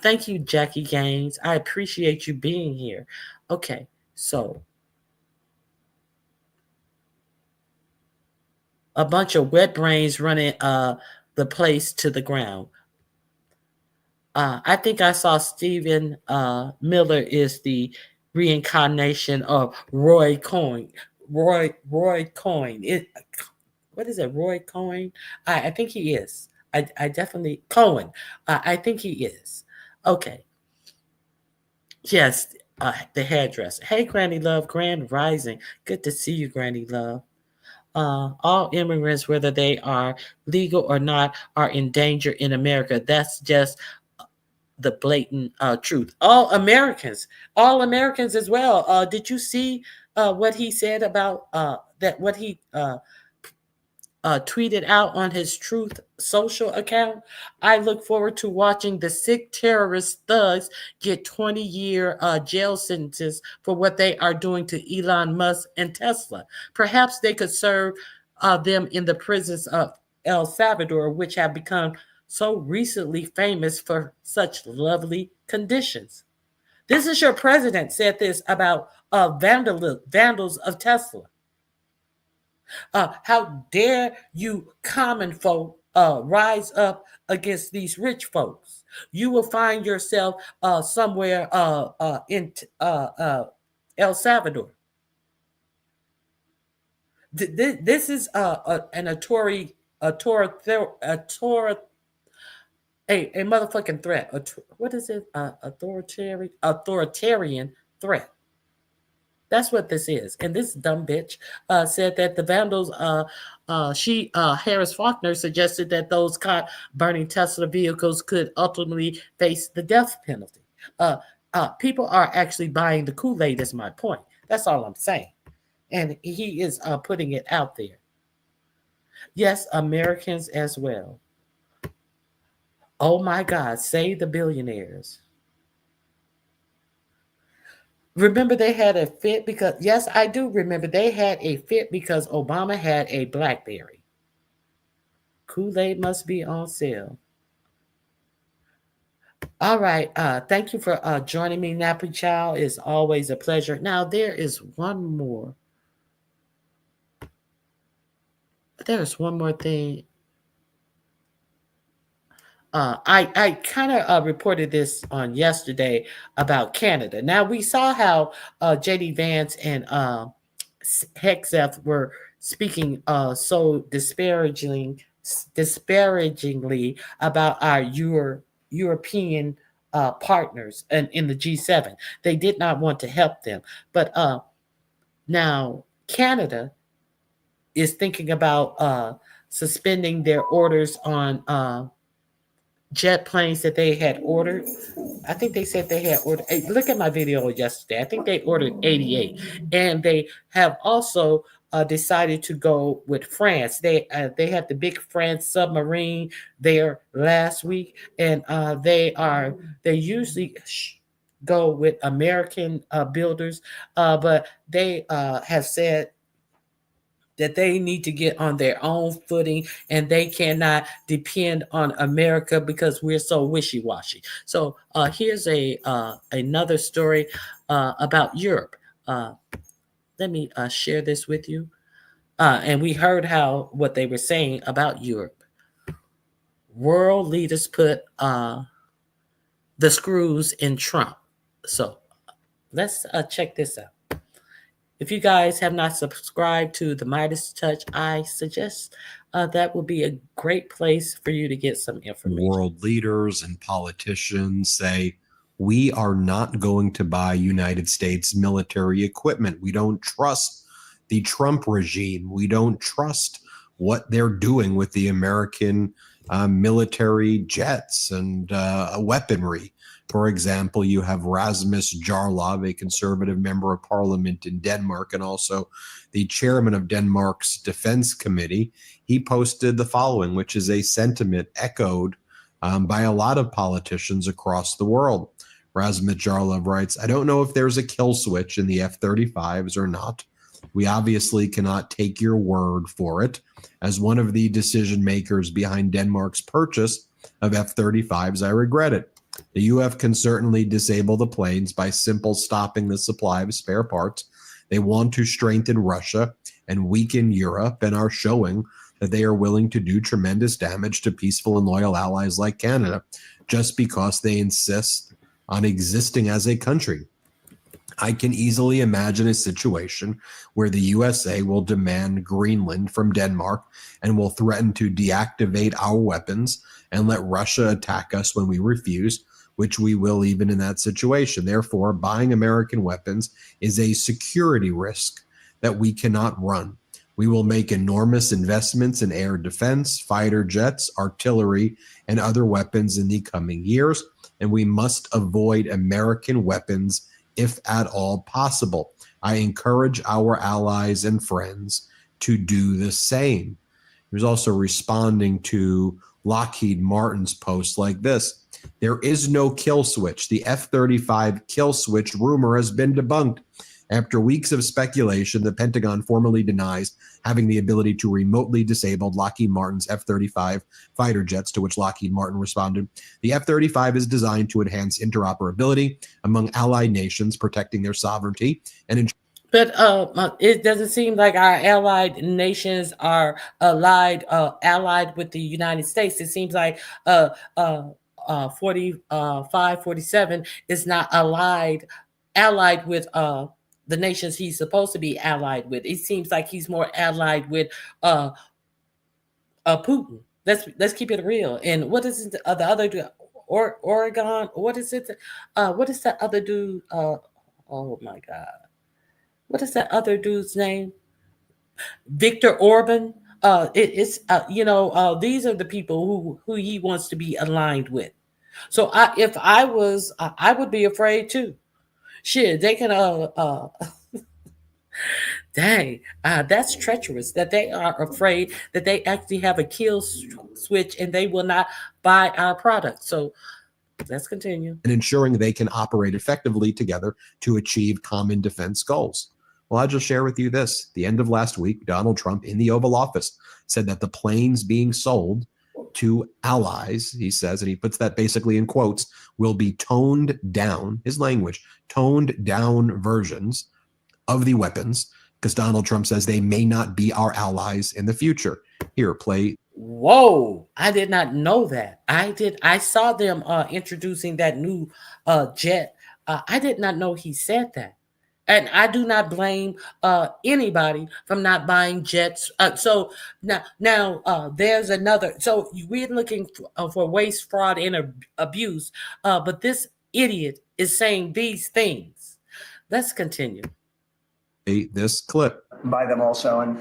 Thank you, Jackie Gaines. I appreciate you being here. Okay, so a bunch of wet brains running the place to the ground. I think I saw Stephen Miller is the reincarnation of Roy Coyne. Roy Coyne. What is it? Roy Coyne? I think he is. I definitely Cohen. I think he is. Okay. Yes, the hairdresser. Hey, Granny Love, Grand Rising. Good to see you, Granny Love. All immigrants, whether they are legal or not, are in danger in America. That's just the blatant truth. All Americans as well. Did you see what he said about that? What he tweeted out on his Truth Social account? I look forward to watching the sick terrorist thugs get 20-year jail sentences for what they are doing to Elon Musk and Tesla. Perhaps they could serve them in the prisons of El Salvador, which have become so recently famous for such lovely conditions. This is your president said this about vandals of Tesla. How dare you common folk rise up against these rich folks? You will find yourself somewhere in El Salvador. This is an a motherfucking threat. What is it? Authoritarian threat. That's what this is. And this dumb bitch said that the vandals, Harris Faulkner suggested that those caught burning Tesla vehicles could ultimately face the death penalty. People are actually buying the Kool-Aid is my point. That's all I'm saying. And he is putting it out there. Yes, Americans as well. Oh my God, save the billionaires. Remember they had a fit because, yes, I do remember they had a fit because Obama had a BlackBerry. Kool-Aid must be on sale. All right. Thank you for joining me, Nappy Chow. It's always a pleasure. Now, there is one more. There's one more thing. I kind of reported this on yesterday about Canada. Now, we saw how J.D. Vance and Hegseth were speaking so disparagingly about our European partners and in the G7. They did not want to help them. But now Canada is thinking about suspending their orders on jet planes that they had ordered. I think they said they had ordered. Hey, look at my video yesterday. I think they ordered 88, and they have also decided to go with France. They had the big France submarine there last week, and they usually go with American builders, but they have said that they need to get on their own footing and they cannot depend on America because we're so wishy-washy. So here's another story about Europe. Let me share this with you. And we heard what they were saying about Europe. World leaders put the screws in Trump. So let's check this out. If you guys have not subscribed to the Midas Touch, I suggest that would be a great place for you to get some information. World leaders and politicians say, we are not going to buy United States military equipment. We don't trust the Trump regime. We don't trust what they're doing with the American military jets and weaponry. For example, you have Rasmus Jarlov, a conservative member of parliament in Denmark, and also the chairman of Denmark's defense committee. He posted the following, which is a sentiment echoed by a lot of politicians across the world. Rasmus Jarlov writes, I don't know if there's a kill switch in the F-35s or not. We obviously cannot take your word for it. As one of the decision makers behind Denmark's purchase of F-35s, I regret it. The UF can certainly disable the planes by simple stopping the supply of spare parts. They want to strengthen Russia and weaken Europe and are showing that they are willing to do tremendous damage to peaceful and loyal allies like Canada just because they insist on existing as a country. I can easily imagine a situation where the USA will demand Greenland from Denmark and will threaten to deactivate our weapons and let Russia attack us when we refuse, which we will even in that situation. Therefore, buying American weapons is a security risk that we cannot run. We will make enormous investments in air defense, fighter jets, artillery, and other weapons in the coming years, and we must avoid American weapons if at all possible. I encourage our allies and friends to do the same. He was also responding to Lockheed Martin's post like this. There is no kill switch. The F-35 kill switch rumor has been debunked. After weeks of speculation, the Pentagon formally denies having the ability to remotely disable Lockheed Martin's F-35 fighter jets, to which Lockheed Martin responded, "The F-35 is designed to enhance interoperability among allied nations, protecting their sovereignty and But it doesn't seem like our allied nations are allied with the United States. It seems like 47 is not allied with the nations he's supposed to be allied with. It seems like he's more allied with Putin. Let's keep it real. And what is the other dude? Oregon? What is it? What is that other dude? Oh my God. What is that other dude's name? Victor Orban. These are the people who he wants to be aligned with. So if I was, I would be afraid too. Shit, they can. Dang, that's treacherous. That they are afraid that they actually have a kill switch and they will not buy our product. So let's continue. and ensuring they can operate effectively together to achieve common defense goals. Well, I'll just share with you this. The end of last week, Donald Trump in the Oval Office said that the planes being sold to allies, he says, and he puts that basically in quotes, will be toned down, his language, toned down versions of the weapons, because Donald Trump says they may not be our allies in the future. Here, play. Whoa, I did not know that. I saw them introducing that new jet. I did not know he said that. And I do not blame anybody from not buying jets. So now there's another. So we're looking for waste, fraud, and abuse. But this idiot is saying these things. Let's continue. This clip. Buy them also, and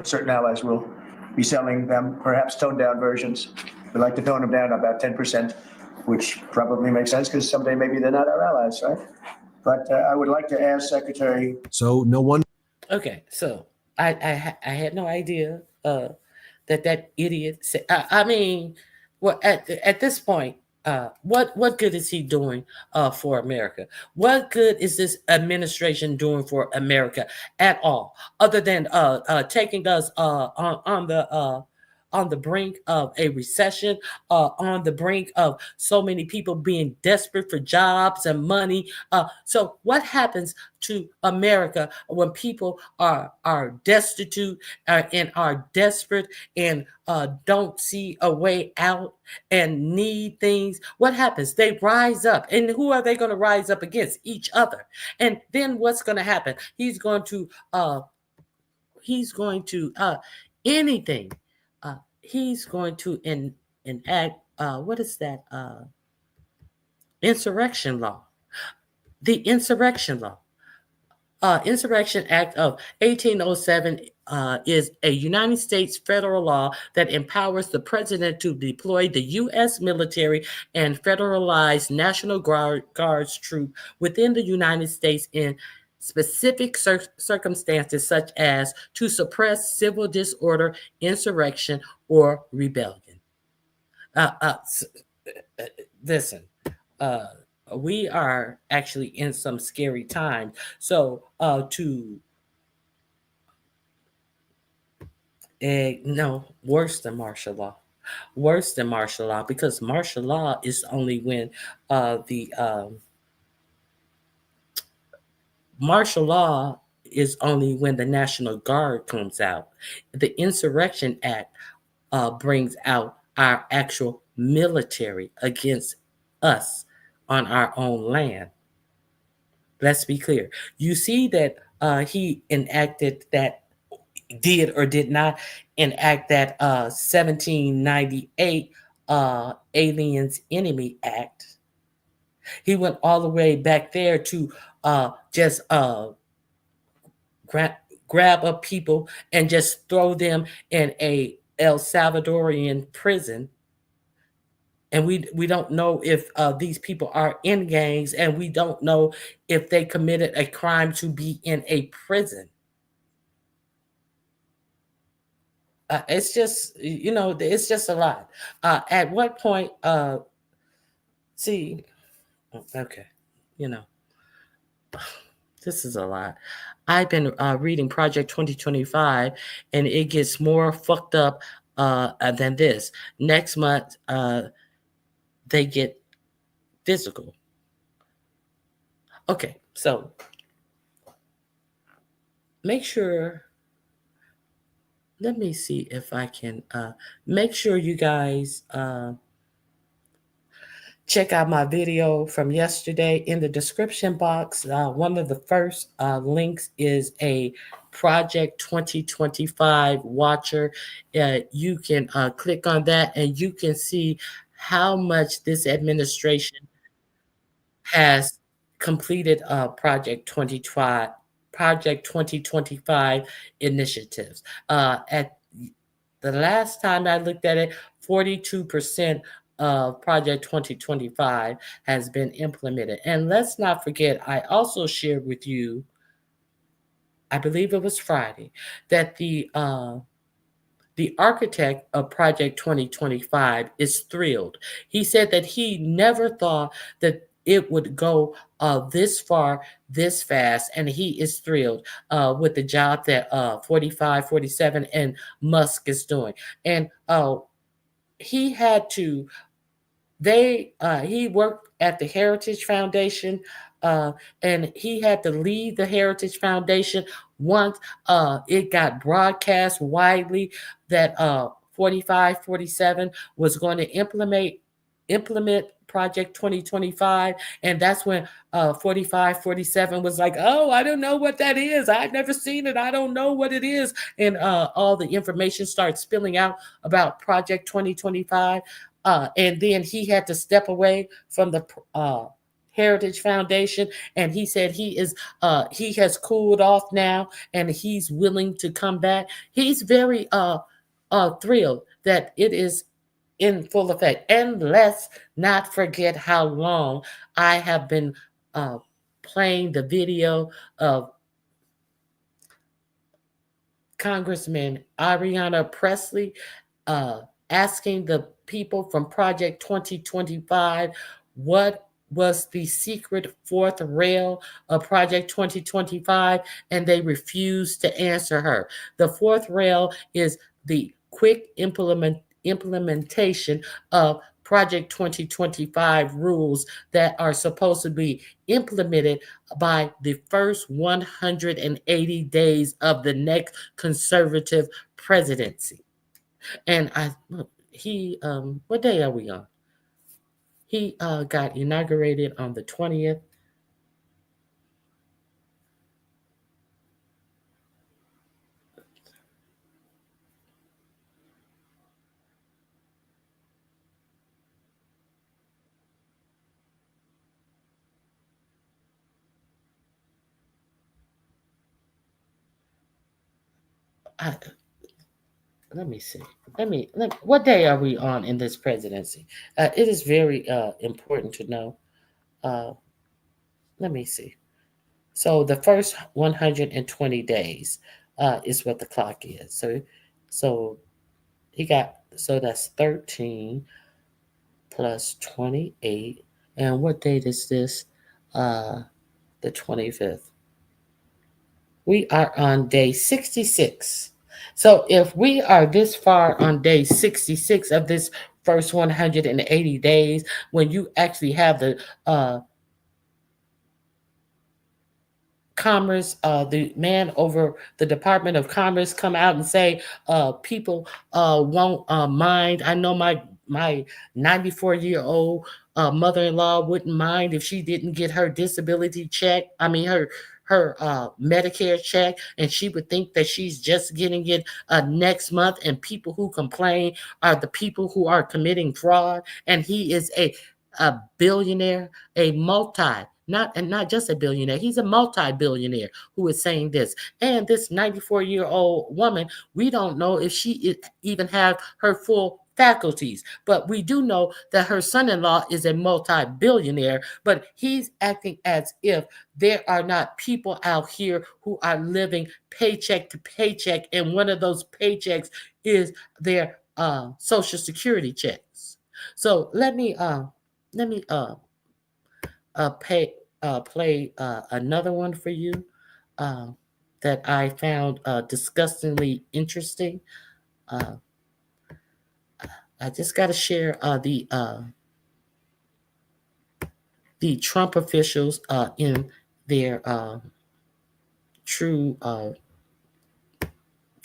certain allies will be selling them, perhaps toned down versions. We'd like to tone them down about 10%, which probably makes sense because someday maybe they're not our allies, right? But I would like to ask Secretary. So no one. Okay, so I had no idea that idiot said. I mean, well, at this point, what good is he doing for America? What good is this administration doing for America at all, other than taking us on the brink of a recession, on the brink of so many people being desperate for jobs and money. So what happens to America when people are destitute and are desperate and don't see a way out and need things? What happens? They rise up. And who are they going to rise up against? Each other. And then what's going to happen? He's going to anything. He's going to enact what is that? Insurrection law. The Insurrection Law. Insurrection Act of 1807 is a United States federal law that empowers the president to deploy the U.S. military and federalized National Guards troop within the United States in specific circumstances, such as to suppress civil disorder, insurrection, or rebellion. Listen, we are actually in some scary times. So no, worse than martial law. Worse than martial law, because martial law is only when martial law is only when the National Guard comes out. The Insurrection Act brings out our actual military against us on our own land. Let's be clear. You see that he enacted that, did or did not enact that 1798 Aliens Enemy Act. He went all the way back there to just grab up people and just throw them in a El Salvadorian prison. And we don't know if these people are in gangs, and we don't know if they committed a crime to be in a prison. It's just, it's just a lot. At what point, okay, This is a lot. I've been reading Project 2025, and it gets more fucked up than this. Next month, they get physical. Okay, so make sure. Let me see if I can make sure you guys check out my video from yesterday in the description box. One of the first links is a Project 2025 watcher. You can click on that and you can see how much this administration has completed Project 2025 initiatives. At the last time I looked at it, 42% of Project 2025 has been implemented. And let's not forget, I also shared with you, I believe it was Friday, that the architect of Project 2025 is thrilled. He said that he never thought that it would go this far, this fast, and he is thrilled with the job that 45, 47, and Musk is doing. And he had to, he worked at the Heritage Foundation, and he had to leave the Heritage Foundation once it got broadcast widely that 45, 47 was going to implement Project 2025. And that's when 45, 47 was like, oh, I don't know what that is. I've never seen it. I don't know what it is. And all the information started spilling out about Project 2025. And then he had to step away from the Heritage Foundation, and he said he has cooled off now, and he's willing to come back. He's very thrilled that it is in full effect. And let's not forget how long I have been playing the video of Congressman Ariana Presley asking the people from Project 2025 what was the secret fourth rail of Project 2025, and they refused to answer her. The fourth rail is the quick implementation of Project 2025 rules that are supposed to be implemented by the first 180 days of the next conservative presidency. And what day are we on? He got inaugurated on the 20th. Let me see. What day are we on in this presidency? It is very important to know. Let me see. So the first 120 days is what the clock is. So that's 13 plus 28. And what date is this? The 25th. We are on day 66. So if we are this far on day 66 of this first 180 days, when you actually have the Commerce, the man over the Department of Commerce come out and say people won't mind. I know my 94-year-old mother-in-law wouldn't mind if she didn't get her disability check. I mean her Medicare check, and she would think that she's just getting it next month. And people who complain are the people who are committing fraud. And he is a billionaire, not just a billionaire. He's a multi-billionaire who is saying this. And this 94-year-old woman, we don't know if she even has her full faculties, but we do know that her son-in-law is a multi-billionaire, but he's acting as if there are not people out here who are living paycheck to paycheck, and one of those paychecks is their Social Security checks. So let me play another one for you that I found disgustingly interesting. I just got to share the Trump officials in their true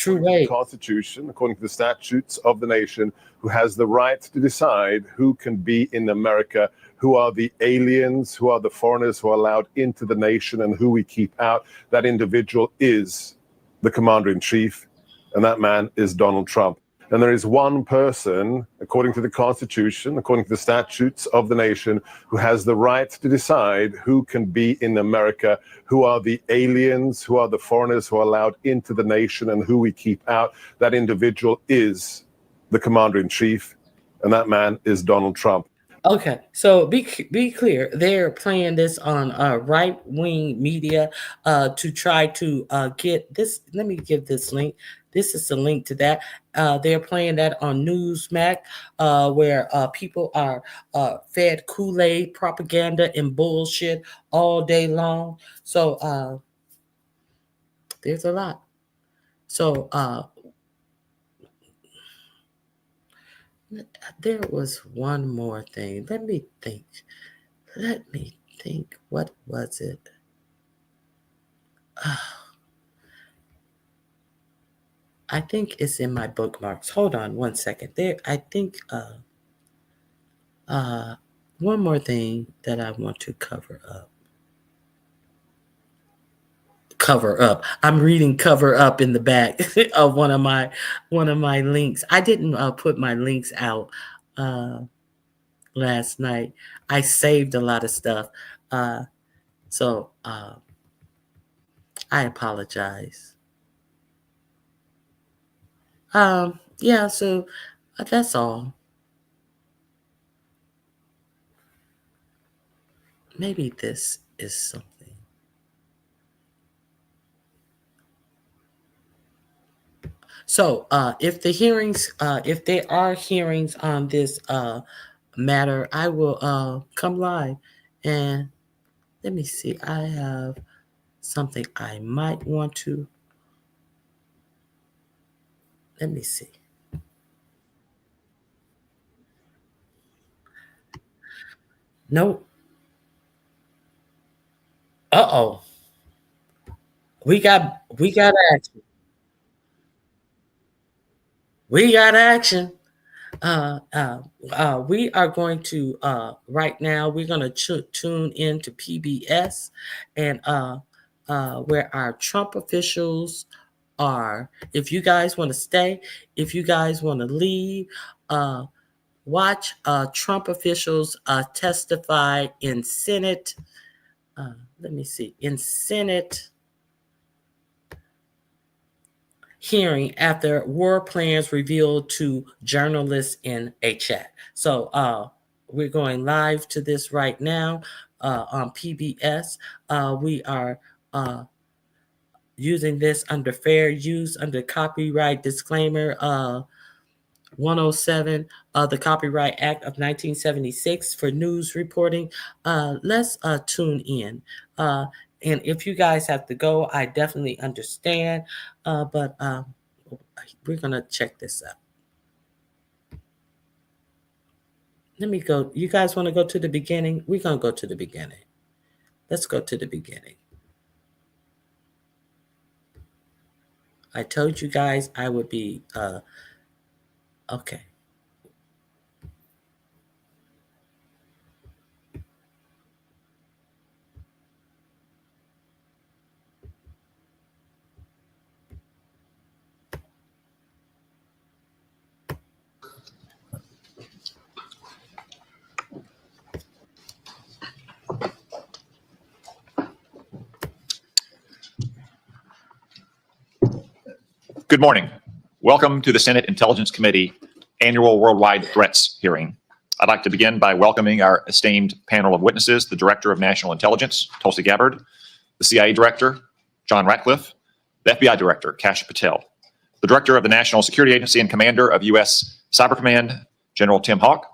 way. Constitution, according to the statutes of the nation, who has the right to decide who can be in America, who are the aliens, who are the foreigners who are allowed into the nation, and who we keep out. That individual is the commander-in-chief, and that man is Donald Trump. And there is one person, according to the Constitution, according to the statutes of the nation, who has the right to decide who can be in America, who are the aliens, who are the foreigners who are allowed into the nation, and who we keep out. That individual is the commander-in-chief, and that man is Donald Trump. Okay, so be clear. They're playing this on right-wing media to try to get this. Let me give this link. This is the link to that. They're playing that on Newsmax, where people are fed Kool-Aid propaganda and bullshit all day long. So there's a lot. So there was one more thing. Let me think. What was it? I think it's in my bookmarks. Hold on one second. I think one more thing that I want to cover up. I'm reading cover up in the back of one of my links. I didn't put my links out last night. I saved a lot of stuff. So I apologize. Yeah, so that's all. Maybe this is something. So if there are hearings on this matter, I will come live. And let me see, I have something I might want to. Let me see. Nope. Uh-oh. We got action. We got action. We are going to right now. We're going to tune into PBS, and where our Trump officials are. If you guys want to stay, if you guys want to leave, watch Trump officials testify in Senate. Let me see, in Senate hearing after war plans revealed to journalists in a chat. So we're going live to this right now on PBS. We are using this under fair use, under copyright disclaimer 107 of the Copyright Act of 1976 for news reporting. Let's tune in. And if you guys have to go, I definitely understand. But we're going to check this out. Let me go. You guys want to go to the beginning? We're going to go to the beginning. Let's go to the beginning. I told you guys I would be, okay. Good morning. Welcome to the Senate Intelligence Committee Annual Worldwide Threats Hearing. I'd like to begin by welcoming our esteemed panel of witnesses, the Director of National Intelligence, Tulsi Gabbard, the CIA Director, John Ratcliffe, the FBI Director, Kash Patel, the Director of the National Security Agency and Commander of U.S. Cyber Command, General Tim Hawk,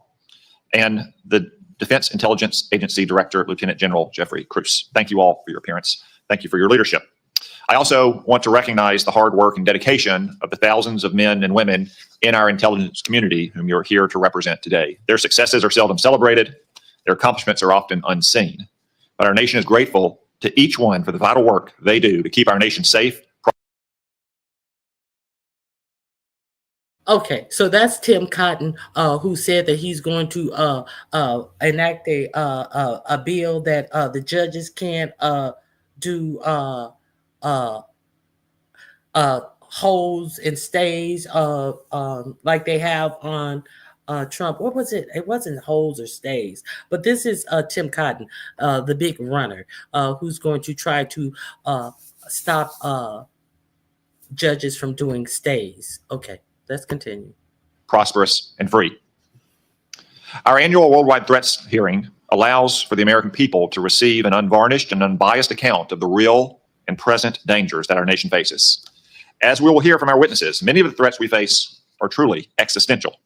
and the Defense Intelligence Agency Director, Lieutenant General Jeffrey Cruz. Thank you all for your appearance. Thank you for your leadership. I also want to recognize the hard work and dedication of the thousands of men and women in our intelligence community whom you're here to represent today. Their successes are seldom celebrated. Their accomplishments are often unseen. But our nation is grateful to each one for the vital work they do to keep our nation safe. Okay, so that's Tim Cotton, who said that he's going to enact a bill that the judges can't do holds and stays like they have on Trump. What was it? It wasn't holds or stays, but this is Tim Cotton, the big runner, who's going to try to stop judges from doing stays. Okay. Let's continue. Prosperous and free. Our annual Worldwide Threats hearing allows for the American people to receive an unvarnished and unbiased account of the real and present dangers that our nation faces. As we will hear from our witnesses, many of the threats we face are truly existential.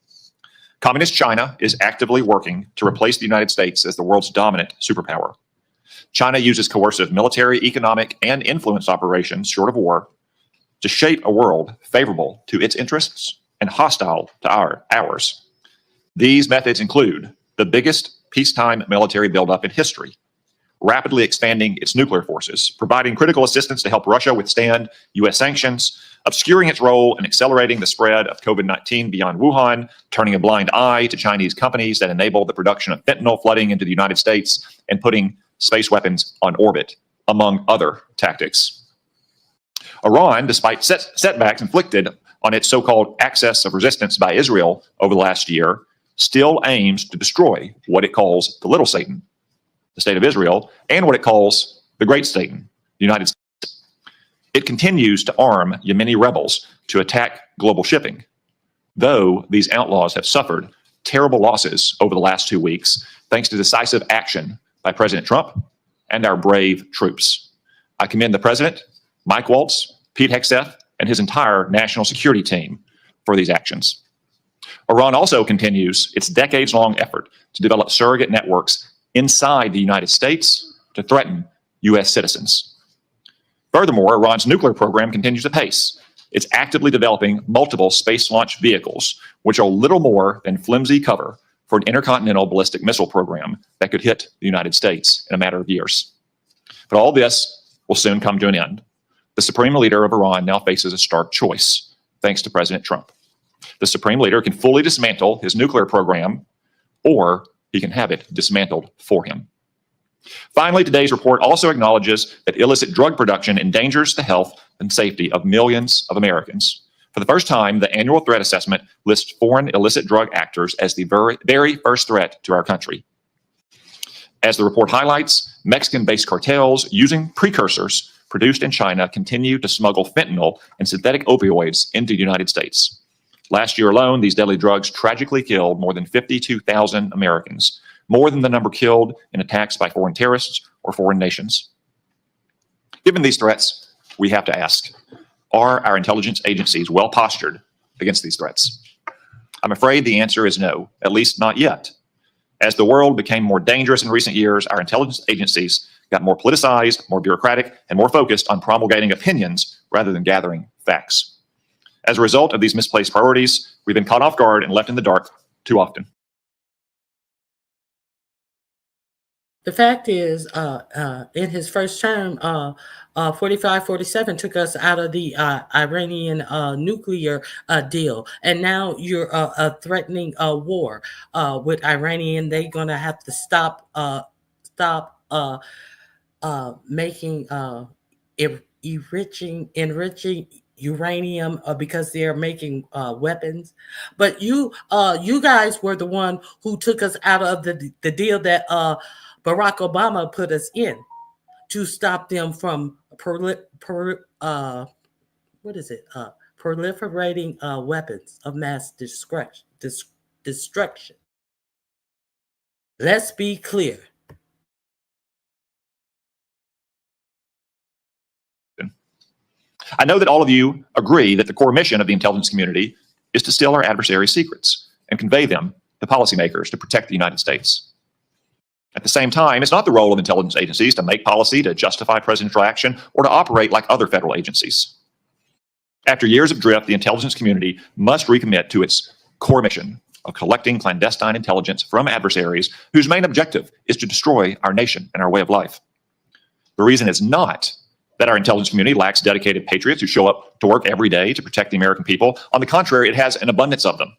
Communist China is actively working to replace the United States as the world's dominant superpower. China uses coercive military, economic, and influence operations short of war to shape a world favorable to its interests and hostile to ours. These methods include the biggest peacetime military buildup in history, rapidly expanding its nuclear forces, providing critical assistance to help Russia withstand U.S. sanctions, obscuring its role in accelerating the spread of COVID-19 beyond Wuhan, turning a blind eye to Chinese companies that enable the production of fentanyl flooding into the United States, and putting space weapons on orbit, among other tactics. Iran, despite setbacks inflicted on its so-called axis of resistance by Israel over the last year, still aims to destroy what it calls the little Satan, the state of Israel, and what it calls the great Satan, the United States. It continues to arm Yemeni rebels to attack global shipping, though these outlaws have suffered terrible losses over the last 2 weeks, thanks to decisive action by President Trump and our brave troops. I commend the President, Mike Waltz, Pete Hegseth, and his entire national security team for these actions. Iran also continues its decades-long effort to develop surrogate networks inside the United States to threaten U.S. citizens. Furthermore, Iran's nuclear program continues apace. It's actively developing multiple space launch vehicles, which are little more than flimsy cover for an intercontinental ballistic missile program that could hit the United States in a matter of years. But all this will soon come to an end. The supreme leader of Iran now faces a stark choice, thanks to President Trump. The supreme leader can fully dismantle his nuclear program, or he can have it dismantled for him. Finally, today's report also acknowledges that illicit drug production endangers the health and safety of millions of Americans. For the first time, the annual threat assessment lists foreign illicit drug actors as the very first threat to our country. As the report highlights, Mexican-based cartels using precursors produced in China continue to smuggle fentanyl and synthetic opioids into the United States. Last year alone, these deadly drugs tragically killed more than 52,000 Americans, more than the number killed in attacks by foreign terrorists or foreign nations. Given these threats, we have to ask, are our intelligence agencies well postured against these threats? I'm afraid the answer is no, at least not yet. As the world became more dangerous in recent years, our intelligence agencies got more politicized, more bureaucratic, and more focused on promulgating opinions rather than gathering facts. As a result of these misplaced priorities, we've been caught off guard and left in the dark too often. The fact is, in his first term, 45-47 took us out of the Iranian nuclear deal. And now you're threatening a war with Iranian. They're going to have to stop making enriching uranium because they're making weapons. But you guys were the one who took us out of the deal that Barack Obama put us in to stop them from proliferating weapons of mass destruction. Let's be clear. I know that all of you agree that the core mission of the intelligence community is to steal our adversaries' secrets and convey them to policymakers to protect the United States. At the same time, it's not the role of intelligence agencies to make policy, to justify presidential action, or to operate like other federal agencies. After years of drift, the intelligence community must recommit to its core mission of collecting clandestine intelligence from adversaries whose main objective is to destroy our nation and our way of life. The reason is not that our intelligence community lacks dedicated patriots who show up to work every day to protect the American people. On the contrary, it has an abundance of them.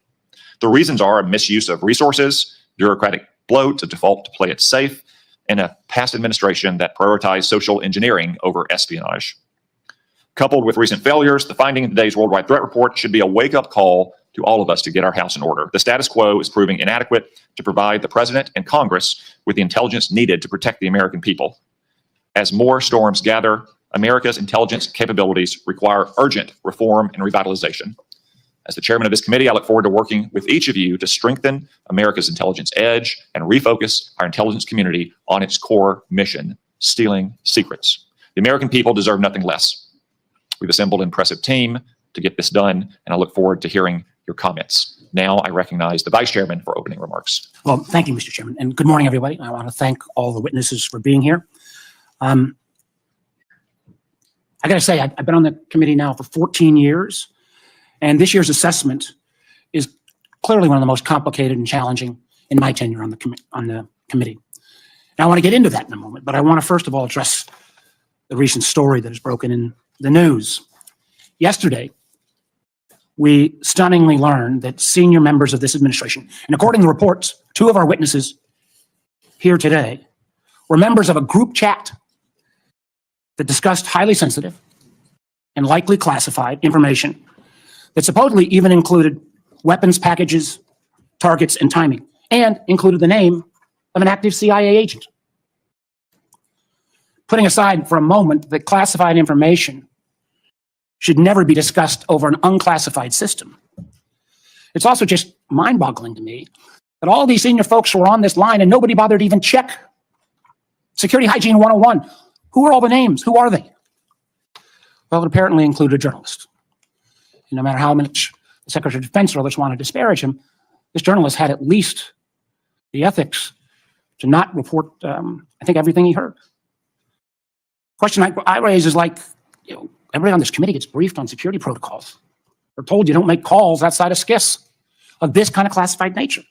The reasons are a misuse of resources, bureaucratic bloat, a default to play it safe, and a past administration that prioritized social engineering over espionage. Coupled with recent failures, the finding in today's Worldwide Threat Report should be a wake-up call to all of us to get our house in order. The status quo is proving inadequate to provide the president and Congress with the intelligence needed to protect the American people. As more storms gather, America's intelligence capabilities require urgent reform and revitalization. As the chairman of this committee, I look forward to working with each of you to strengthen America's intelligence edge and refocus our intelligence community on its core mission, stealing secrets. The American people deserve nothing less. We've assembled an impressive team to get this done, and I look forward to hearing your comments. Now I recognize the vice chairman for opening remarks. Well, thank you, Mr. Chairman, and good morning, everybody. I want to thank all the witnesses for being here. I got to say, I've been on the committee now for 14 years. And this year's assessment is clearly one of the most complicated and challenging in my tenure on the committee. Now, I want to get into that in a moment, but I want to first of all address the recent story that has broken in the news. Yesterday, we stunningly learned that senior members of this administration, and according to reports, 2 of our witnesses here today were members of a group chat that discussed highly sensitive and likely classified information that supposedly even included weapons packages, targets, and timing, and included the name of an active CIA agent. Putting aside for a moment that classified information should never be discussed over an unclassified system, it's also just mind-boggling to me that all these senior folks were on this line and nobody bothered to even check Security Hygiene 101. Who are all the names? Who are they? Well, it apparently included a journalist. No matter how much the Secretary of Defense or others want to disparage him, this journalist had at least the ethics to not report, I think, everything he heard. Question I raise is like, everybody on this committee gets briefed on security protocols. They're told you don't make calls outside of SCIFs of this kind of classified nature.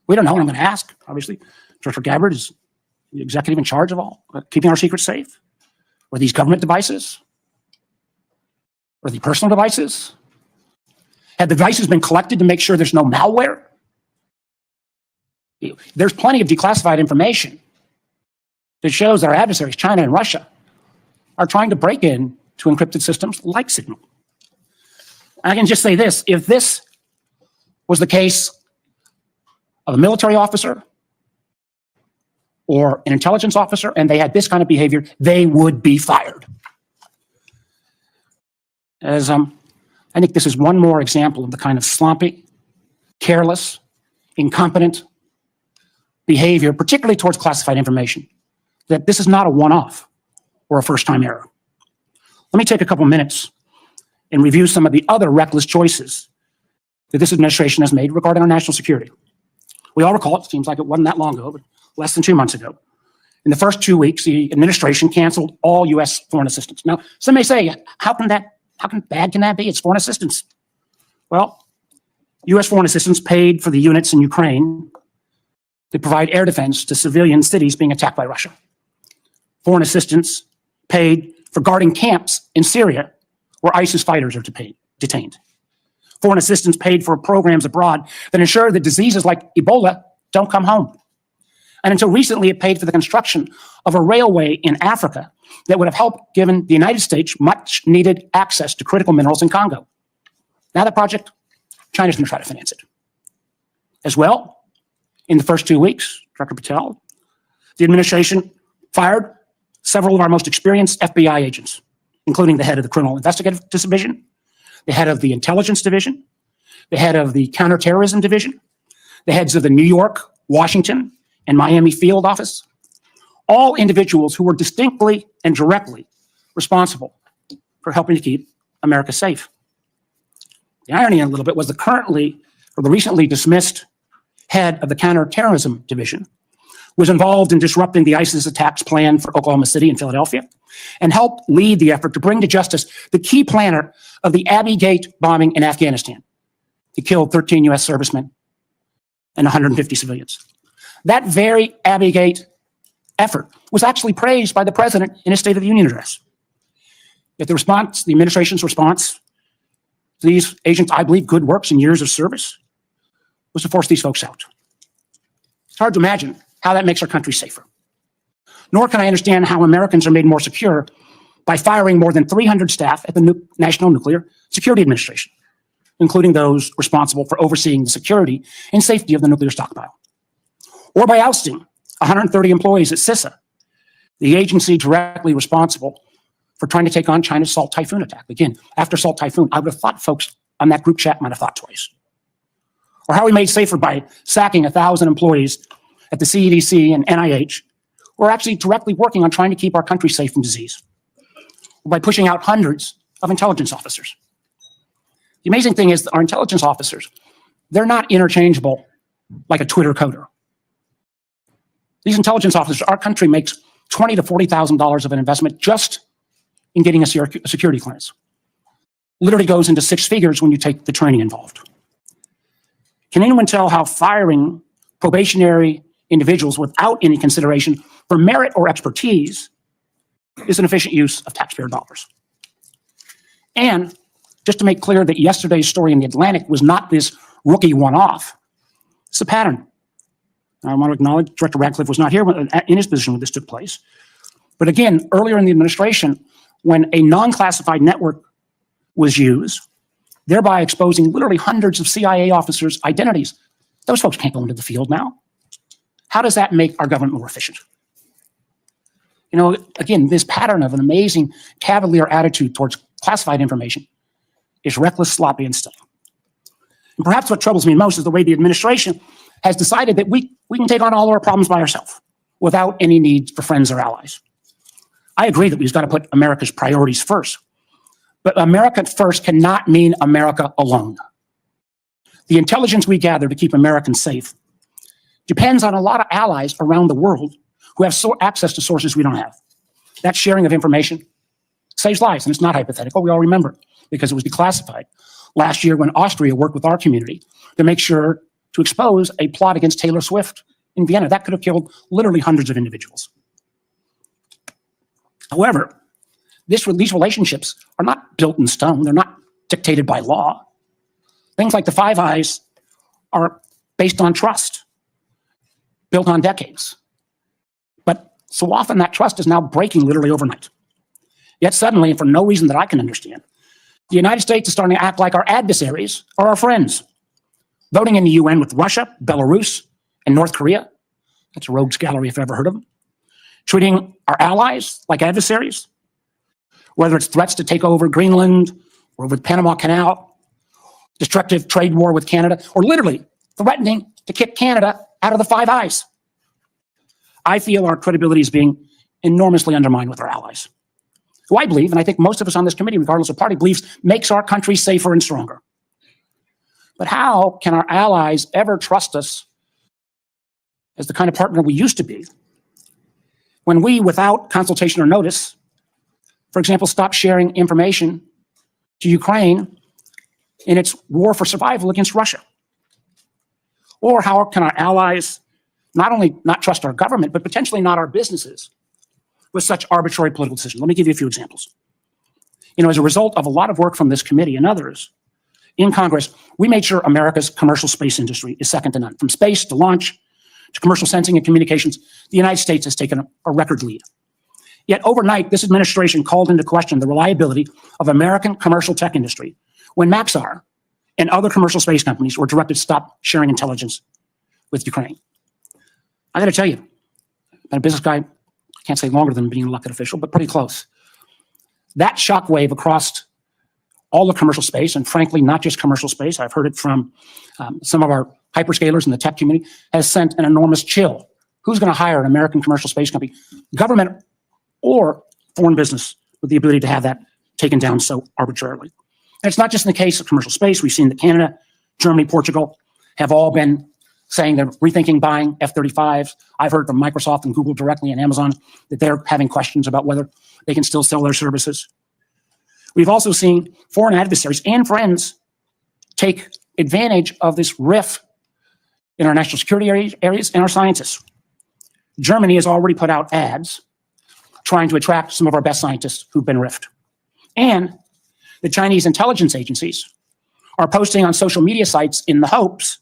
We don't know, and I'm going to ask, obviously. Director Gabbard is the executive in charge of all, keeping our secrets safe. Were these government devices? Were they personal devices? Had the devices been collected to make sure there's no malware? There's plenty of declassified information that shows that our adversaries, China and Russia, are trying to break in to encrypted systems like Signal. I can just say this, if this was the case of a military officer or an intelligence officer and they had this kind of behavior, they would be fired. As I think this is one more example of the kind of sloppy, careless, incompetent behavior, particularly towards classified information, that this is not a one-off or a first-time error. Let me take a couple minutes and review some of the other reckless choices that this administration has made regarding our national security. We all recall, it seems like it wasn't that long ago, but less than 2 months ago. In the first 2 weeks, the administration canceled all U.S. foreign assistance. Now, some may say, how bad can that be? It's foreign assistance. Well, U.S. foreign assistance paid for the units in Ukraine that provide air defense to civilian cities being attacked by Russia. Foreign assistance paid for guarding camps in Syria where ISIS fighters are detained. Foreign assistance paid for programs abroad that ensure that diseases like Ebola don't come home. And until recently, it paid for the construction of a railway in Africa that would have helped given the United States much needed access to critical minerals in Congo. Now that project, China's going to try to finance it. As well, in the first 2 weeks, Director Patel, the administration fired several of our most experienced FBI agents, including the head of the Criminal Investigative Division, the head of the Intelligence Division, the head of the Counterterrorism Division, the heads of the New York, Washington, and Miami field office, all individuals who were distinctly and directly responsible for helping to keep America safe. The irony a little bit was the recently dismissed head of the Counterterrorism Division was involved in disrupting the ISIS attacks plan for Oklahoma City and Philadelphia, and helped lead the effort to bring to justice the key planner of the Abbey Gate bombing in Afghanistan. It killed 13 U.S. servicemen and 150 civilians. That very Abbey Gate effort was actually praised by the president in his State of the Union address. Yet the response, the administration's response to these agents, I believe, good works and years of service, was to force these folks out. It's hard to imagine how that makes our country safer. Nor can I understand how Americans are made more secure by firing more than 300 staff at the National Nuclear Security Administration, including those responsible for overseeing the security and safety of the nuclear stockpile. Or by ousting 130 employees at CISA, the agency directly responsible for trying to take on China's Salt Typhoon attack. Again, after Salt Typhoon, I would have thought folks on that group chat might have thought twice. Or how we made safer by sacking 1,000 employees at the CDC and NIH, who are actually directly working on trying to keep our country safe from disease. Or by pushing out hundreds of intelligence officers. The amazing thing is that our intelligence officers, they're not interchangeable like a Twitter coder. These intelligence officers, our country makes $20,000 to $40,000 of an investment just in getting a security clearance. Literally goes into six figures when you take the training involved. Can anyone tell how firing probationary individuals without any consideration for merit or expertise is an efficient use of taxpayer dollars? And just to make clear that yesterday's story in The Atlantic was not this rookie one-off, it's a pattern. I want to acknowledge Director Radcliffe was not here in his position when this took place. But again, earlier in the administration, when a non-classified network was used, thereby exposing literally hundreds of CIA officers' identities, those folks can't go into the field now. How does that make our government more efficient? You know, again, this pattern of an amazing cavalier attitude towards classified information is reckless, sloppy, and stunning. And perhaps what troubles me most is the way the administration has decided that we can take on all our problems by ourselves without any need for friends or allies. I agree that we've got to put America's priorities first, but America first cannot mean America alone. The intelligence we gather to keep Americans safe depends on a lot of allies around the world who have access to sources we don't have. That sharing of information saves lives, and it's not hypothetical. We all remember because it was declassified last year when Austria worked with our community to make sure to expose a plot against Taylor Swift in Vienna. That could have killed literally hundreds of individuals. However, these relationships are not built in stone. They're not dictated by law. Things like the Five Eyes are based on trust, built on decades. But so often that trust is now breaking literally overnight. Yet suddenly, and for no reason that I can understand, the United States is starting to act like our adversaries are our friends. Voting in the UN with Russia, Belarus, and North Korea. That's a rogues gallery if I've ever heard of them. Treating our allies like adversaries, whether it's threats to take over Greenland or with Panama Canal, destructive trade war with Canada, or literally threatening to kick Canada out of the Five Eyes. I feel our credibility is being enormously undermined with our allies, who I believe, and I think most of us on this committee, regardless of party, believes makes our country safer and stronger. But how can our allies ever trust us as the kind of partner we used to be when we, without consultation or notice, for example, stop sharing information to Ukraine in its war for survival against Russia? Or how can our allies not only not trust our government, but potentially not our businesses with such arbitrary political decisions? Let me give you a few examples. You know, as a result of a lot of work from this committee and others in Congress, we made sure America's commercial space industry is second to none. From space to launch to commercial sensing and communications, the United States has taken a record lead. Yet overnight, this administration called into question the reliability of American commercial tech industry when Maxar and other commercial space companies were directed to stop sharing intelligence with Ukraine. I got to tell you, I've been a business guy, I can't say longer than being an elected official, but pretty close. That shockwave across all the commercial space, and frankly, not just commercial space, I've heard it from some of our hyperscalers in the tech community, has sent an enormous chill. Who's going to hire an American commercial space company, government or foreign business, with the ability to have that taken down so arbitrarily? And it's not just in the case of commercial space. We've seen that Canada, Germany, Portugal have all been saying they're rethinking buying F-35s. I've heard from Microsoft and Google directly and Amazon that they're having questions about whether they can still sell their services. We've also seen foreign adversaries and friends take advantage of this rift in our national security areas and our scientists. Germany has already put out ads trying to attract some of our best scientists who've been rifted. And the Chinese intelligence agencies are posting on social media sites in the hopes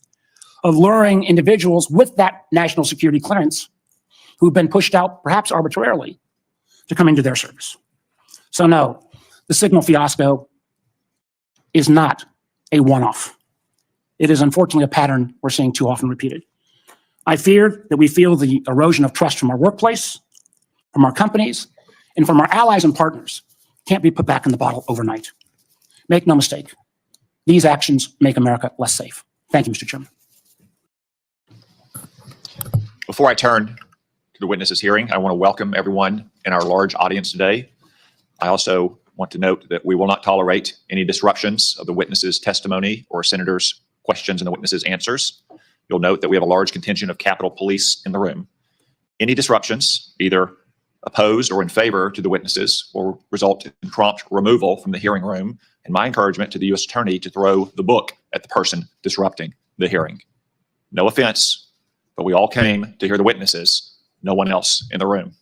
of luring individuals with that national security clearance who've been pushed out, perhaps arbitrarily, to come into their service. So no, the signal fiasco is not a one-off. It is unfortunately a pattern we're seeing too often repeated. I fear that we feel the erosion of trust from our workplace, from our companies, and from our allies and partners can't be put back in the bottle overnight. Make no mistake, these actions make America less safe. Thank you, Mr. Chairman. Before I turn to the witnesses hearing, I want to welcome everyone in our large audience today. I also want to note that we will not tolerate any disruptions of the witnesses' testimony or senators' questions and the witnesses' answers. You'll note that we have a large contingent of Capitol Police in the room. Any disruptions, either opposed or in favor to the witnesses, will result in prompt removal from the hearing room, and my encouragement to the U.S. Attorney to throw the book at the person disrupting the hearing. No offense, but we all came to hear the witnesses, no one else in the room.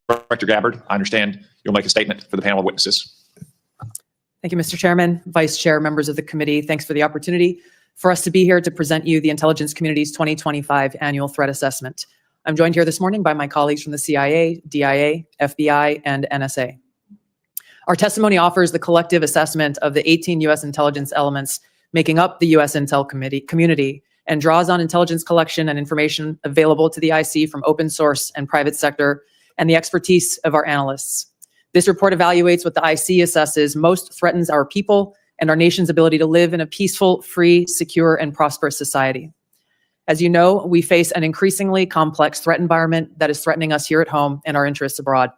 Director Gabbard, I understand you'll make a statement for the panel of witnesses. Thank you, Mr. Chairman, Vice Chair, members of the committee. Thanks for the opportunity for us to be here to present you the intelligence community's 2025 annual threat assessment. I'm joined here this morning by my colleagues from the CIA, DIA, FBI, and NSA. Our testimony offers the collective assessment of the 18 U.S. intelligence elements making up the U.S. Intel community and draws on intelligence collection and information available to the IC from open source and private sector and the expertise of our analysts. This report evaluates what the IC assesses most threatens our people and our nation's ability to live in a peaceful, free, secure, and prosperous society. As you know, we face an increasingly complex threat environment that is threatening us here at home and our interests abroad.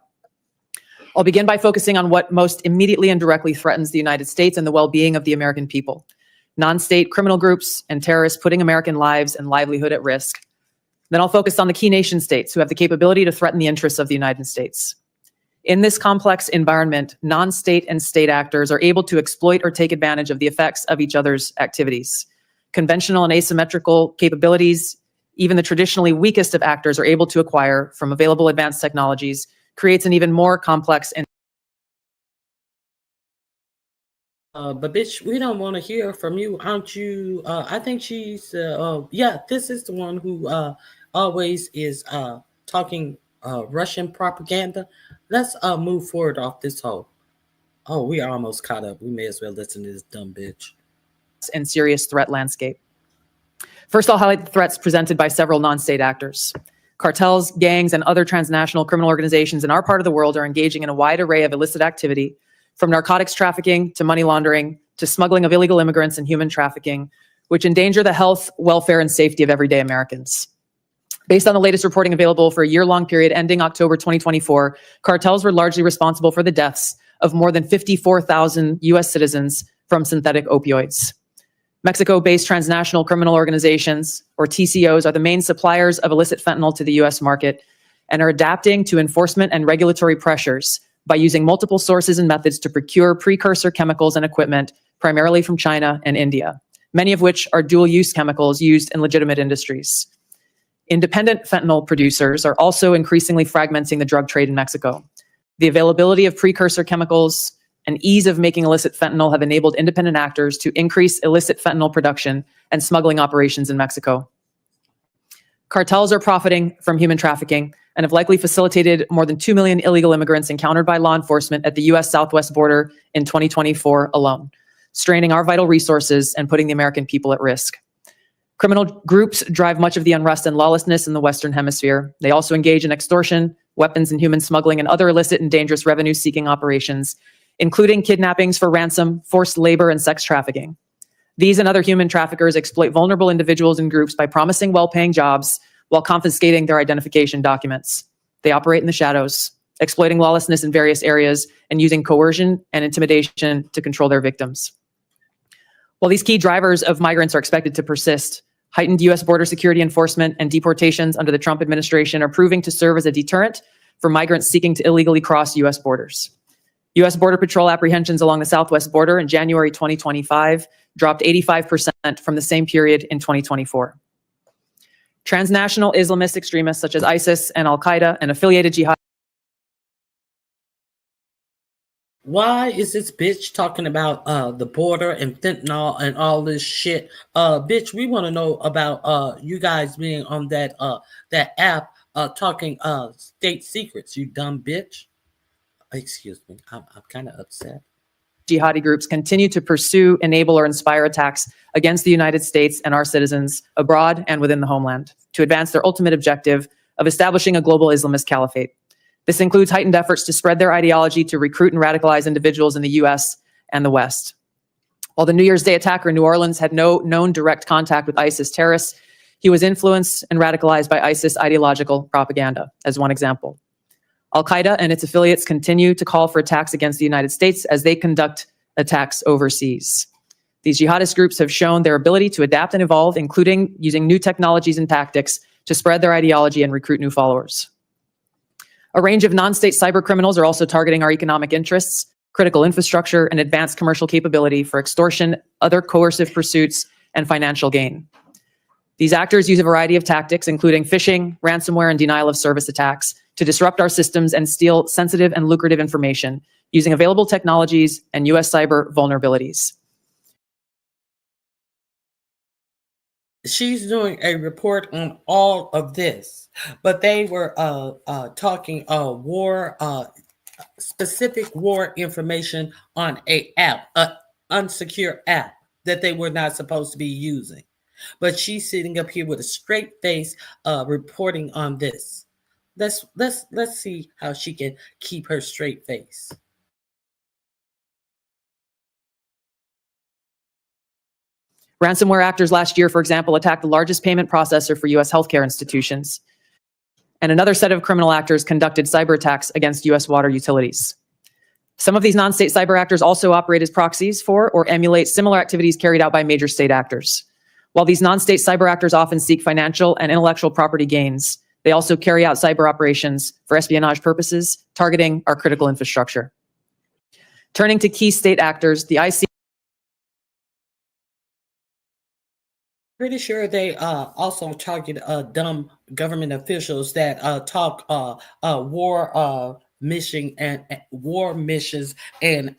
I'll begin by focusing on what most immediately and directly threatens the United States and the well-being of the American people: non-state criminal groups and terrorists putting American lives and livelihood at risk. Then I'll focus on the key nation states who have the capability to threaten the interests of the United States. In this complex environment, non-state and state actors are able to exploit or take advantage of the effects of each other's activities. Conventional and asymmetrical capabilities, even the traditionally weakest of actors are able to acquire from available advanced technologies, creates an even more complex and But bitch, we don't want to hear from you, aren't you? I think she's, yeah, this is the one who always is talking Russian propaganda. Let's move forward off this whole. Oh, we are almost caught up. We may as well listen to this dumb bitch. and serious threat landscape. First, I'll highlight the threats presented by several non-state actors. Cartels, gangs, and other transnational criminal organizations in our part of the world are engaging in a wide array of illicit activity, from narcotics trafficking to money laundering to smuggling of illegal immigrants and human trafficking, which endanger the health, welfare, and safety of everyday Americans. Based on the latest reporting available for a year-long period ending October 2024, cartels were largely responsible for the deaths of more than 54,000 U.S. citizens from synthetic opioids. Mexico-based transnational criminal organizations, or TCOs, are the main suppliers of illicit fentanyl to the U.S. market and are adapting to enforcement and regulatory pressures by using multiple sources and methods to procure precursor chemicals and equipment, primarily from China and India, many of which are dual-use chemicals used in legitimate industries. Independent fentanyl producers are also increasingly fragmenting the drug trade in Mexico. The availability of precursor chemicals and ease of making illicit fentanyl have enabled independent actors to increase illicit fentanyl production and smuggling operations in Mexico. Cartels are profiting from human trafficking and have likely facilitated more than 2 million illegal immigrants encountered by law enforcement at the U.S. southwest border in 2024 alone, straining our vital resources and putting the American people at risk. Criminal groups drive much of the unrest and lawlessness in the Western Hemisphere. They also engage in extortion, weapons and human smuggling, and other illicit and dangerous revenue-seeking operations, including kidnappings for ransom, forced labor, and sex trafficking. These and other human traffickers exploit vulnerable individuals and groups by promising well-paying jobs while confiscating their identification documents. They operate in the shadows, exploiting lawlessness in various areas and using coercion and intimidation to control their victims. While these key drivers of migrants are expected to persist, Heightened U.S. border security enforcement and deportations under the Trump administration are proving to serve as a deterrent for migrants seeking to illegally cross U.S. borders. U.S. Border Patrol apprehensions along the southwest border in January 2025 dropped 85% from the same period in 2024. Transnational Islamist extremists such as ISIS and Al-Qaeda and affiliated jihad. Why is this bitch talking about the border and fentanyl and all this shit? Bitch, we want to know about you guys being on that that app talking state secrets, you dumb bitch. Excuse me, I'm kind of upset. Jihadi groups continue to pursue, enable, or inspire attacks against the United States and our citizens abroad and within the homeland to advance their ultimate objective of establishing a global Islamist caliphate. This includes heightened efforts to spread their ideology to recruit and radicalize individuals in the U.S. and the West. While the New Year's Day attacker in New Orleans had no known direct contact with ISIS terrorists, he was influenced and radicalized by ISIS ideological propaganda, as one example. Al-Qaeda and its affiliates continue to call for attacks against the United States as they conduct attacks overseas. These jihadist groups have shown their ability to adapt and evolve, including using new technologies and tactics to spread their ideology and recruit new followers. A range of non-state cyber criminals are also targeting our economic interests, critical infrastructure, and advanced commercial capability for extortion, other coercive pursuits, and financial gain. These actors use a variety of tactics, including phishing, ransomware, and denial of service attacks, to disrupt our systems and steal sensitive and lucrative information using available technologies and U.S. cyber vulnerabilities. She's doing a report on all of this, but they were talking specific war information on an unsecure app that they were not supposed to be using. But she's sitting up here with a straight face reporting on this. Let's see how she can keep her straight face. Ransomware actors last year, for example, attacked the largest payment processor for U.S. healthcare institutions. And another set of criminal actors conducted cyber attacks against U.S. water utilities. Some of these non-state cyber actors also operate as proxies for or emulate similar activities carried out by major state actors. While these non-state cyber actors often seek financial and intellectual property gains, they also carry out cyber operations for espionage purposes, targeting our critical infrastructure. Turning to key state actors, the IC. Pretty sure they also target dumb government officials that talk war mission and war missions and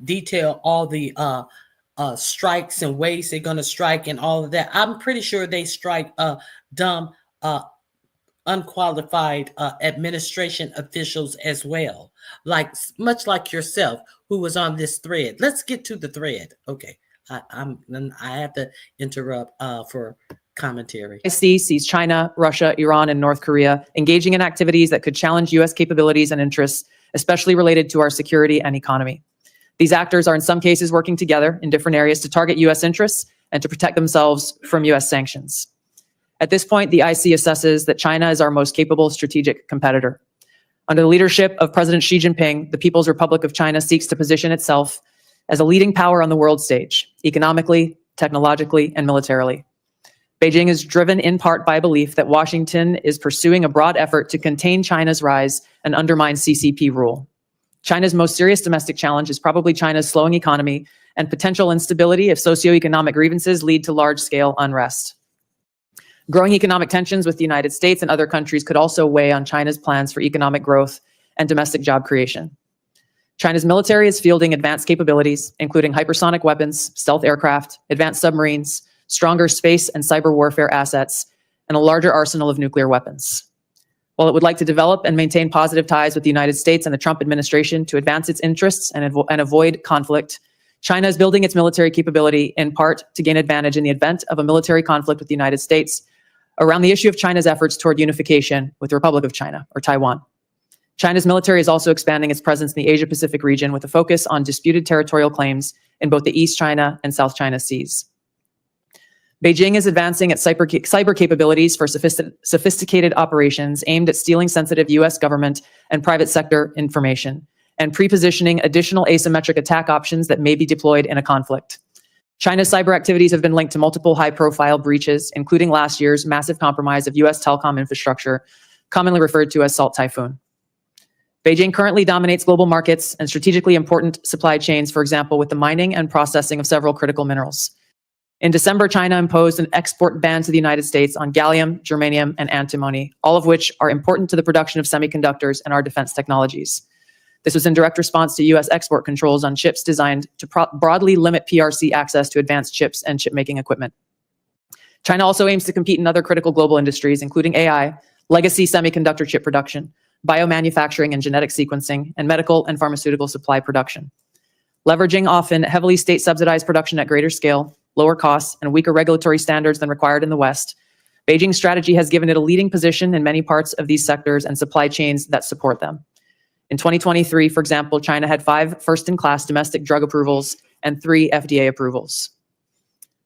detail all the strikes and ways they're going to strike and all of that. I'm pretty sure they strike dumb unqualified administration officials as well, like much like yourself who was on this thread. Let's get to the thread. Okay. I have to interrupt for commentary. IC sees China, Russia, Iran, and North Korea engaging in activities that could challenge U.S. capabilities and interests, especially related to our security and economy. These actors are in some cases working together in different areas to target U.S. interests and to protect themselves from U.S. sanctions. At this point, the IC assesses that China is our most capable strategic competitor. Under the leadership of President Xi Jinping, the People's Republic of China seeks to position itself as a leading power on the world stage, economically, technologically, and militarily. Beijing is driven in part by a belief that Washington is pursuing a broad effort to contain China's rise and undermine CCP rule. China's most serious domestic challenge is probably China's slowing economy and potential instability if socioeconomic grievances lead to large-scale unrest. Growing economic tensions with the United States and other countries could also weigh on China's plans for economic growth and domestic job creation. China's military is fielding advanced capabilities, including hypersonic weapons, stealth aircraft, advanced submarines, stronger space and cyber warfare assets, and a larger arsenal of nuclear weapons. While it would like to develop and maintain positive ties with the United States and the Trump administration to advance its interests and avoid conflict, China is building its military capability in part to gain advantage in the event of a military conflict with the United States around the issue of China's efforts toward unification with the Republic of China, or Taiwan. China's military is also expanding its presence in the Asia-Pacific region with a focus on disputed territorial claims in both the East China and South China Seas. Beijing is advancing its cyber capabilities for sophisticated operations aimed at stealing sensitive U.S. government and private sector information and pre-positioning additional asymmetric attack options that may be deployed in a conflict. China's cyber activities have been linked to multiple high-profile breaches, including last year's massive compromise of U.S. telecom infrastructure, commonly referred to as Salt Typhoon. Beijing currently dominates global markets and strategically important supply chains, for example, with the mining and processing of several critical minerals. In December, China imposed an export ban to the United States on gallium, germanium, and antimony, all of which are important to the production of semiconductors and our defense technologies. This was in direct response to U.S. export controls on chips designed to broadly limit PRC access to advanced chips and chip-making equipment. China also aims to compete in other critical global industries, including AI, legacy semiconductor chip production, biomanufacturing and genetic sequencing, and medical and pharmaceutical supply production. Leveraging often heavily state-subsidized production at greater scale, lower costs, and weaker regulatory standards than required in the West, Beijing's strategy has given it a leading position in many parts of these sectors and supply chains that support them. In 2023, for example, China had 5 first-in-class domestic drug approvals and 3 FDA approvals.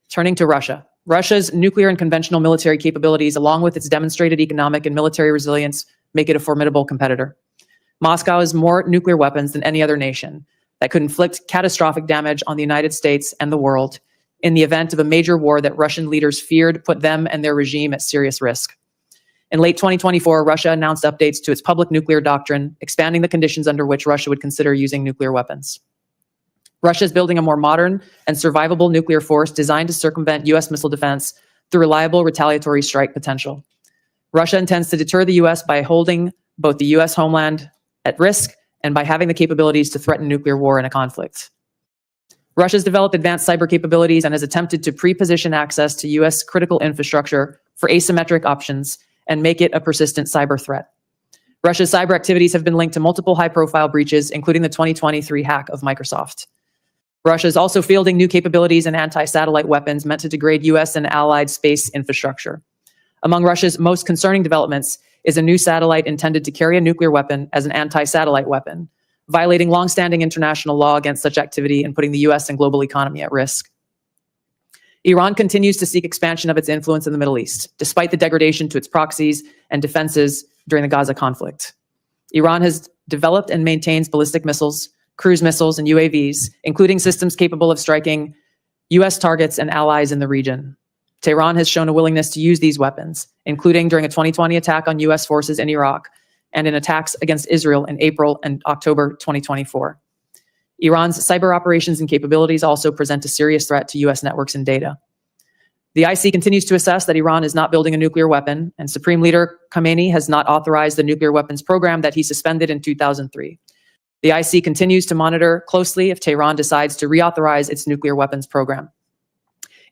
Turning to Russia. Russia's nuclear and conventional military capabilities, along with its demonstrated economic and military resilience, make it a formidable competitor. Moscow has more nuclear weapons than any other nation that could inflict catastrophic damage on the United States and the world in the event of a major war that Russian leaders feared put them and their regime at serious risk. In late 2024, Russia announced updates to its public nuclear doctrine, expanding the conditions under which Russia would consider using nuclear weapons. Russia is building a more modern and survivable nuclear force designed to circumvent U.S. missile defense through reliable retaliatory strike potential. Russia intends to deter the U.S. by holding both the U.S. homeland at risk and by having the capabilities to threaten nuclear war in a conflict. Russia has developed advanced cyber capabilities and has attempted to pre-position access to U.S. critical infrastructure for asymmetric options and make it a persistent cyber threat. Russia's cyber activities have been linked to multiple high-profile breaches, including the 2023 hack of Microsoft. Russia is also fielding new capabilities and anti-satellite weapons meant to degrade U.S. and allied space infrastructure. Among Russia's most concerning developments is a new satellite intended to carry a nuclear weapon as an anti-satellite weapon, violating long-standing international law against such activity and putting the U.S. and global economy at risk. Iran continues to seek expansion of its influence in the Middle East, despite the degradation to its proxies and defenses during the Gaza conflict. Iran has developed and maintains ballistic missiles, cruise missiles, and UAVs, including systems capable of striking U.S. targets and allies in the region. Tehran has shown a willingness to use these weapons, including during a 2020 attack on U.S. forces in Iraq and in attacks against Israel in April and October 2024. Iran's cyber operations and capabilities also present a serious threat to U.S. networks and data. The IC continues to assess that Iran is not building a nuclear weapon, and Supreme Leader Khamenei has not authorized the nuclear weapons program that he suspended in 2003. The IC continues to monitor closely if Tehran decides to reauthorize its nuclear weapons program.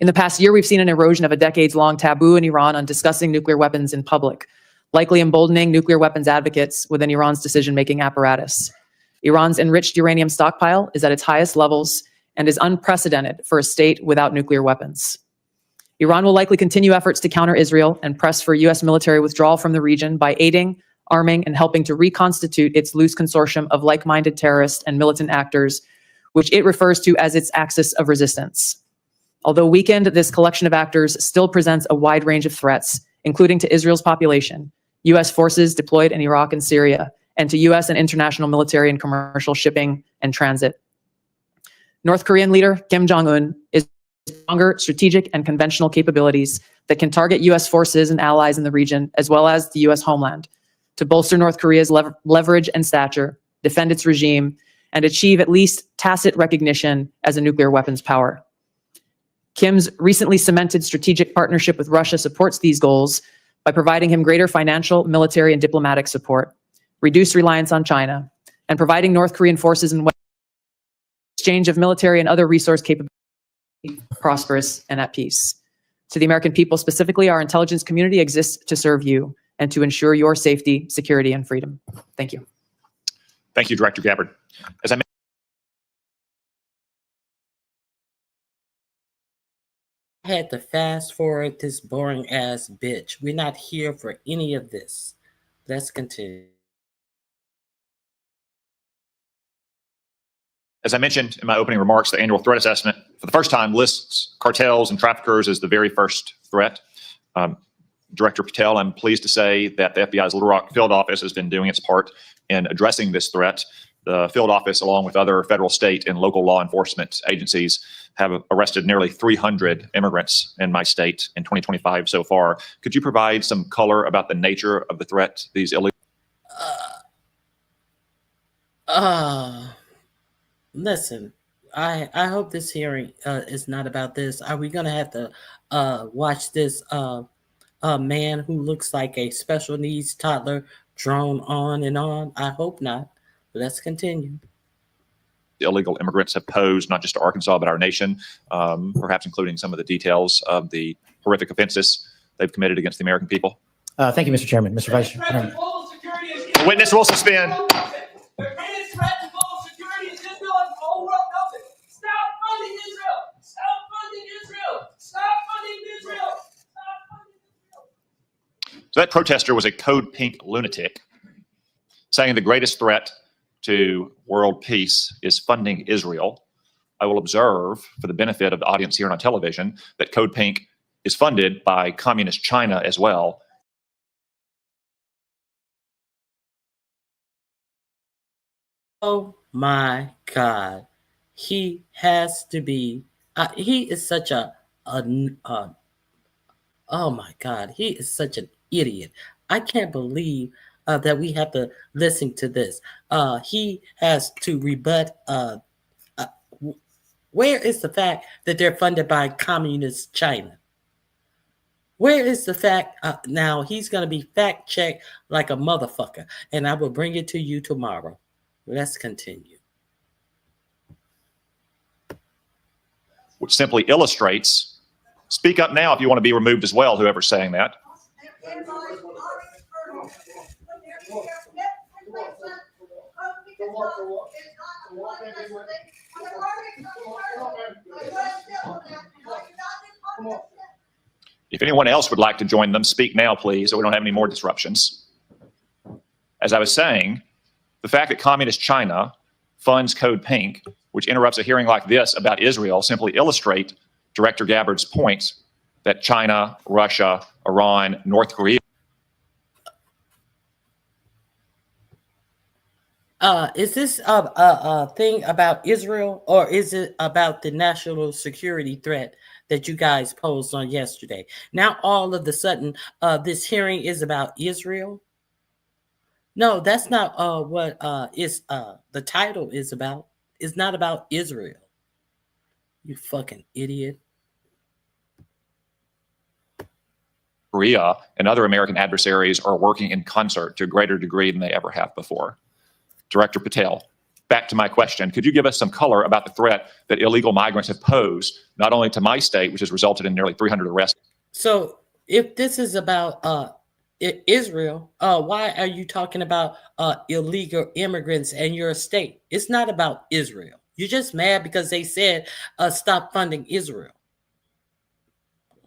In the past year, we've seen an erosion of a decades-long taboo in Iran on discussing nuclear weapons in public, likely emboldening nuclear weapons advocates within Iran's decision-making apparatus. Iran's enriched uranium stockpile is at its highest levels and is unprecedented for a state without nuclear weapons. Iran will likely continue efforts to counter Israel and press for U.S. military withdrawal from the region by aiding, arming, and helping to reconstitute its loose consortium of like-minded terrorists and militant actors, which it refers to as its axis of resistance. Although weakened, this collection of actors still presents a wide range of threats, including to Israel's population, U.S. forces deployed in Iraq and Syria, and to U.S. and international military and commercial shipping and transit. North Korean leader Kim Jong-un is stronger strategic and conventional capabilities that can target U.S. forces and allies in the region, as well as the U.S. homeland, to bolster North Korea's leverage and stature, defend its regime, and achieve at least tacit recognition as a nuclear weapons power. Kim's recently cemented strategic partnership with Russia supports these goals by providing him greater financial, military, and diplomatic support, reduced reliance on China, and providing North Korean forces and exchange of military and other resource capabilities prosperous and at peace. To the American people specifically, our intelligence community exists to serve you and to ensure your safety, security, and freedom. Thank you. Thank you, Director Gabbard. As I mentioned, I had to fast forward this boring ass bitch. We're not here for any of this. Let's continue. As I mentioned in my opening remarks, the annual threat assessment for the first time lists cartels and traffickers as the very first threat. Director Patel, I'm pleased to say that the FBI's Little Rock field office has been doing its part in addressing this threat. The field office, along with other federal, state, and local law enforcement agencies, have arrested nearly 300 immigrants in my state in 2025 so far. Could you provide some color about the nature of the threat these illegal? Listen, I hope this hearing is not about this. Are we going to have to watch this man who looks like a special needs toddler drone on and on? I hope not. Let's continue. Illegal immigrants have posed not just to Arkansas, but our nation, perhaps including some of the details of the horrific offenses they've committed against the American people? Thank you, Mr. Chairman. Mr. Vice Chairman. The witness will suspend. So that protester was a code pink lunatic saying the greatest threat to world peace is funding Israel. I will observe, for the benefit of the audience here on television, that Code Pink is funded by communist China as well. Oh my God. He has to be, he is such oh my God, he is such an idiot. I can't believe that we have to listen to this. He has to rebut. Where is the fact that they're funded by communist China? Where is the fact? Now he's going to be fact checked like a motherfucker, and I will bring it to you tomorrow. Let's continue. Which simply illustrates, speak up now if you want to be removed as well, whoever's saying that. If anyone else would like to join them, speak now, please, so we don't have any more disruptions. As I was saying, the fact that communist China funds Code Pink, which interrupts a hearing like this about Israel, simply illustrate Director Gabbard's point that China, Russia, Iran, North Korea. Is this a thing about Israel, or is it about the national security threat that you guys posed on yesterday? Now, all of a sudden, this hearing is about Israel? No, that's not what the title is about. It's not about Israel. You fucking idiot. Korea and other American adversaries are working in concert to a greater degree than they ever have before. Director Patel, back to my question. Could you give us some color about the threat that illegal migrants have posed, not only to my state, which has resulted in nearly 300 arrests? So if this is about Israel, why are you talking about illegal immigrants and your state? It's not about Israel. You're just mad because they said stop funding Israel.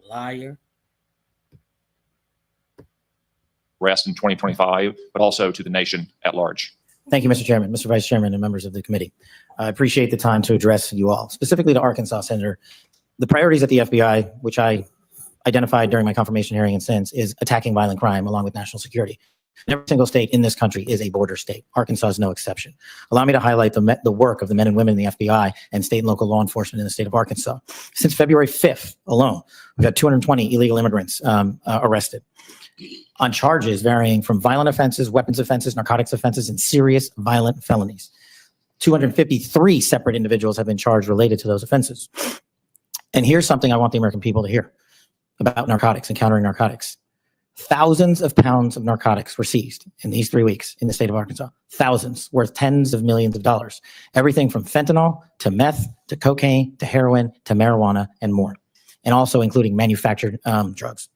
Liar. Arrest in 2025, but also to the nation at large. Thank you, Mr. Chairman, Mr. Vice Chairman, and members of the committee. I appreciate the time to address you all, specifically to Arkansas, Senator. The priorities at the FBI, which I identified during my confirmation hearing and since, is attacking violent crime along with national security. Every single state in this country is a border state. Arkansas is no exception. Allow me to highlight the work of the men and women in the FBI and state and local law enforcement in the state of Arkansas. Since February 5th alone, we've had 220 illegal immigrants arrested on charges varying from violent offenses, weapons offenses, narcotics offenses, and serious violent felonies. 253 separate individuals have been charged related to those offenses. And here's something I want the American people to hear about narcotics and countering narcotics. Thousands of pounds of narcotics were seized in these 3 weeks in the state of Arkansas. Thousands, worth tens of millions of dollars. Everything from fentanyl to meth to cocaine to heroin to marijuana and more. And also including manufactured drugs.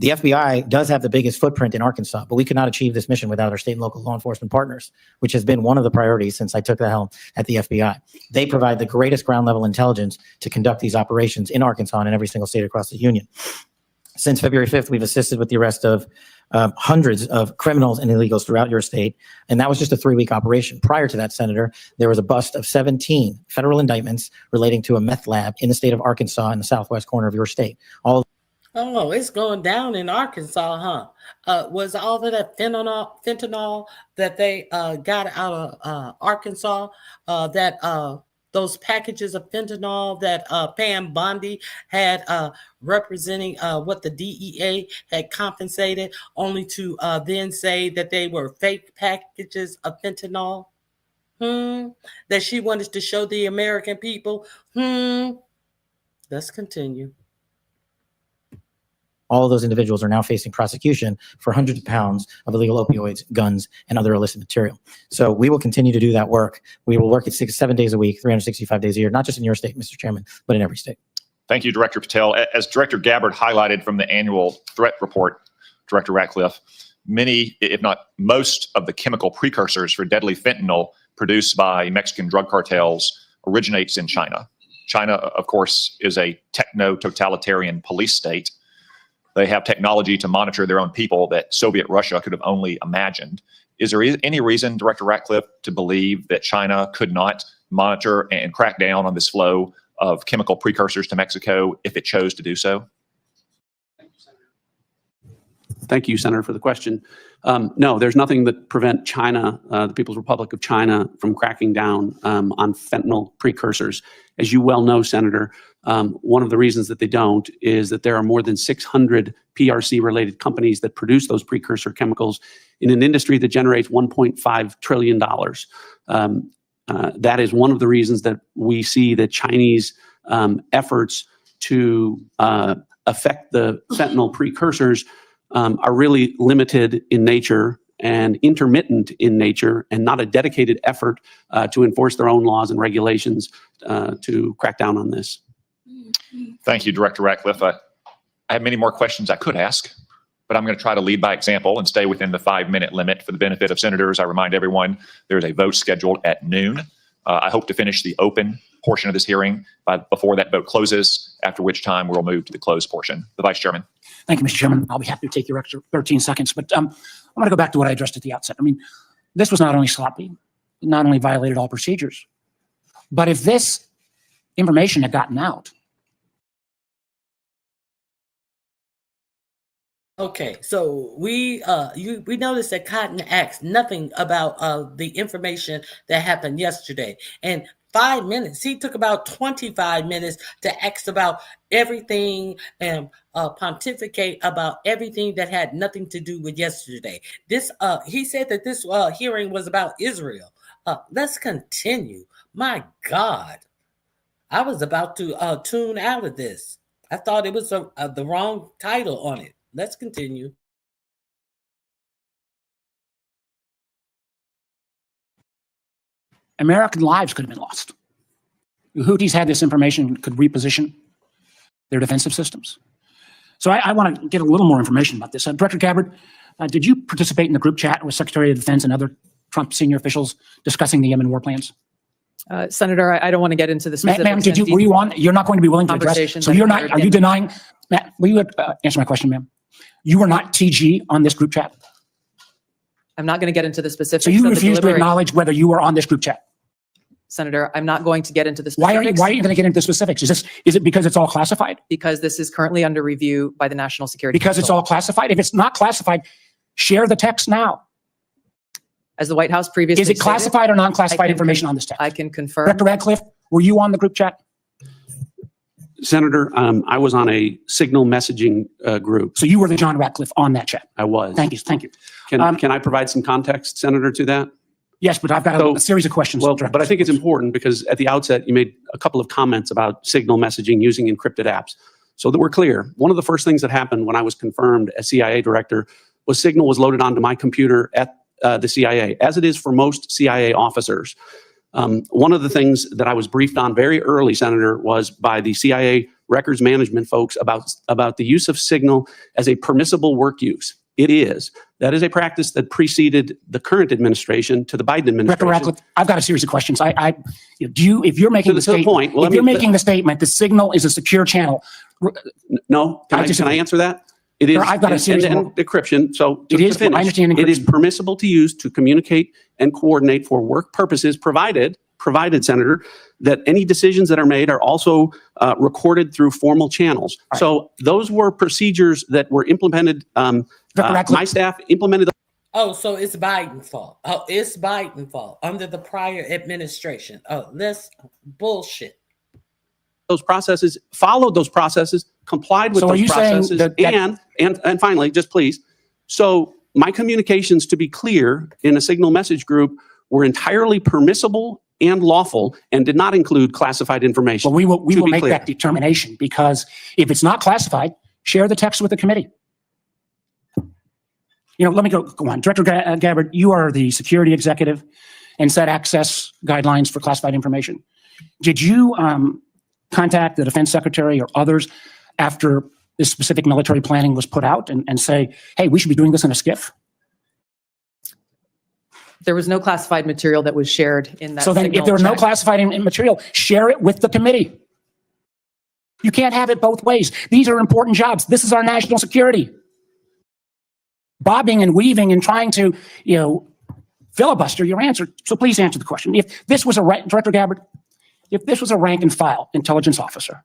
The FBI does have the biggest footprint in Arkansas, but we could not achieve this mission without our state and local law enforcement partners, which has been one of the priorities since I took the helm at the FBI. They provide the greatest ground level intelligence to conduct these operations in Arkansas and in every single state across the union. Since February 5th, we've assisted with the arrest of hundreds of criminals and illegals throughout your state, and that was just a 3-week operation. Prior to that, Senator, there was a bust of 17 federal indictments relating to a meth lab in the state of Arkansas in the southwest corner of your state. All Oh, it's going down in Arkansas, huh? Was all of that fentanyl that they got out of Arkansas, those packages of fentanyl that Pam Bondi had representing what the DEA had compensated, only to then say that they were fake packages of fentanyl? That she wanted to show the American people? Let's continue. All of those individuals are now facing prosecution for hundreds of pounds of illegal opioids, guns, and other illicit material. So we will continue to do that work. We will work at 7 days a week, 365 days a year, not just in your state, Mr. Chairman, but in every state. Thank you, Director Patel. As Director Gabbard highlighted from the annual threat report, Director Ratcliffe, many, if not most, of the chemical precursors for deadly fentanyl produced by Mexican drug cartels originates in China. China, of course, is a techno-totalitarian police state. They have technology to monitor their own people that Soviet Russia could have only imagined. Is there any reason, Director Ratcliffe, to believe that China could not monitor and crack down on this flow of chemical precursors to Mexico if it chose to do so? Thank you, Senator, for the question. No, there's nothing that prevent China, the People's Republic of China, from cracking down on fentanyl precursors. As you well know, Senator, one of the reasons that they don't is that there are more than 600 PRC-related companies that produce those precursor chemicals in an industry that generates $1.5 trillion. That is one of the reasons that we see that Chinese efforts to affect the fentanyl precursors are really limited in nature and intermittent in nature, and not a dedicated effort to enforce their own laws and regulations to crack down on this. Thank you, Director Ratcliffe. I have many more questions I could ask, but I'm going to try to lead by example and stay within the 5-minute limit for the benefit of senators. I remind everyone there's a vote scheduled at noon. I hope to finish the open portion of this hearing before that vote closes, after which time we'll move to the closed portion. The Vice Chairman. Thank you, Mr. Chairman. I'll be happy to take your extra 13 seconds, but I want to go back to what I addressed at the outset. I mean, this was not only sloppy, it not only violated all procedures, but if this information had gotten out. Okay, so we noticed that Cotton asked nothing about the information that happened yesterday. And 5 minutes, he took about 25 minutes to ask about everything and pontificate about everything that had nothing to do with yesterday. This he said that this hearing was about Israel. Let's continue. My God, I was about to tune out of this. I thought it was the wrong title on it. Let's continue. American lives could have been lost. The Houthis had this information, could reposition their defensive systems. So I want to get a little more information about this. Director Gabbard, did you participate in the group chat with Secretary of Defense and other Trump senior officials discussing the Yemen war plans? Senator, I don't want to get into the specifics. Ma'am, were you on? You're not going to be willing to address. So you're not, are you denying, Matt, will you answer my question, ma'am? You were not TG on this group chat? I'm not going to get into the specifics. So you refuse to acknowledge whether you were on this group chat? Senator, I'm not going to get into the specifics. Why are you going to get into the specifics? Is it because it's all classified? Because this is currently under review by the National Security Because Council. it's all classified? If it's not classified, share the text now. As the White House previously Is it classified stated, or non-classified information on this text? I can confirm. Director Radcliffe, were you on the group chat? Senator, I was on a signal messaging group. So you were the John Ratcliffe on that chat? I was. Thank you. Thank you. Can I provide some context, Senator, to that? Yes, but I've got a series of questions. Well, but I think it's important because at the outset, you made a couple of comments about signal messaging using encrypted apps. So that we're clear, one of the first things that happened when I was confirmed as CIA director was Signal was loaded onto my computer at the CIA, as it is for most CIA officers. One of the things that I was briefed on very early, Senator, was by the CIA records management folks about the use of Signal as a permissible work use. It is. That is a practice that preceded the current administration to the Biden administration. Director Ratcliffe, I've got a series of questions. If you're making the statement, well, if you're making the statement, the Signal is a secure channel. No, can I answer that? It is. I've got a series of encryption. So it is. I understand encryption. It is permissible to use to communicate and coordinate for work purposes, provided provided, Senator, that any decisions that are made are also recorded through formal channels. Right. So those were procedures that were implemented. My staff implemented. Oh, so it's Biden's fault. Oh, it's Biden's fault under the prior administration. Oh, that's bullshit. Those processes, followed those processes, complied with So are those you saying processes, that- and finally, just please. So my communications, to be clear, in a signal message group were entirely permissible and lawful and did not include classified information. Well, we will to be make clear. that determination, because if it's not classified, share the text with the committee. Let me go on. Director Gabbard, you are the security executive and set access guidelines for classified information. Did you contact the defense secretary or others after this specific military planning was put out and say, hey, we should be doing this in a SCIF? There was no classified material that was shared in that. So then if there was no classified material, share it with the committee. You can't have it both ways. These are important jobs. This is our national security. Bobbing and weaving and trying to, filibuster your answer. So please answer the question. If this was Director Gabbard, if this was a rank and file intelligence officer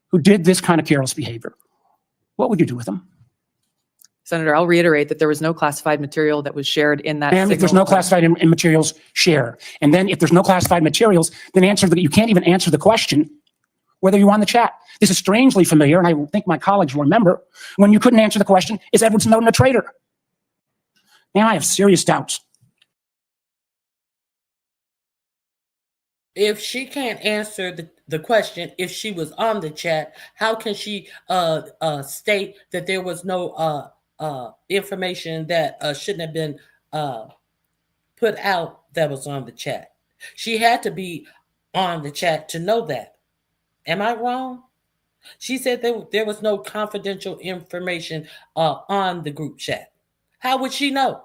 who did this kind of careless behavior, what would you do with them? Senator, I'll reiterate that there was no classified material that was shared in that. And if there's no classified materials, share. And then if there's no classified materials, then you can't even answer the question whether you were on the chat. This is strangely familiar, and I think my colleagues will remember, when you couldn't answer the question, is Edward Snowden a traitor? Now I have serious doubts. If she can't answer the question, if she was on the chat, how can she state that there was no information that shouldn't have been put out that was on the chat? She had to be on the chat to know that. Am I wrong? She said there was no confidential information on the group chat. How would she know?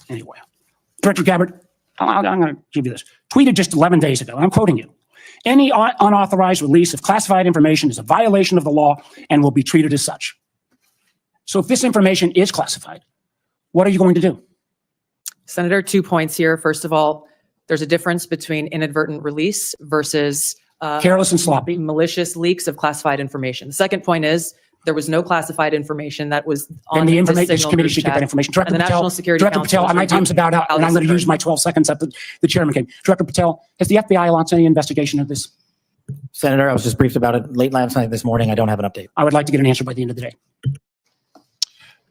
Anyway, Director Gabbard, I'm going to give you this. Tweeted just 11 days ago, and I'm quoting you. Any unauthorized release of classified information is a violation of the law and will be treated as such. So if this information is classified, what are you going to do? Senator, 2 points here. First of all, there's a difference between inadvertent release versus careless and sloppy, malicious leaks of classified information. The second point is there was no classified information that was on the the this signal committee group should get chat. that information. And the National Security Director Council Patel, my time's about out, and I'm going to use my 12 seconds that the chairman came. Director Patel, has the FBI launched any investigation of this? Senator, I was just briefed about it late last night, this morning. I don't have an update. I would like to get an answer by the end of the day.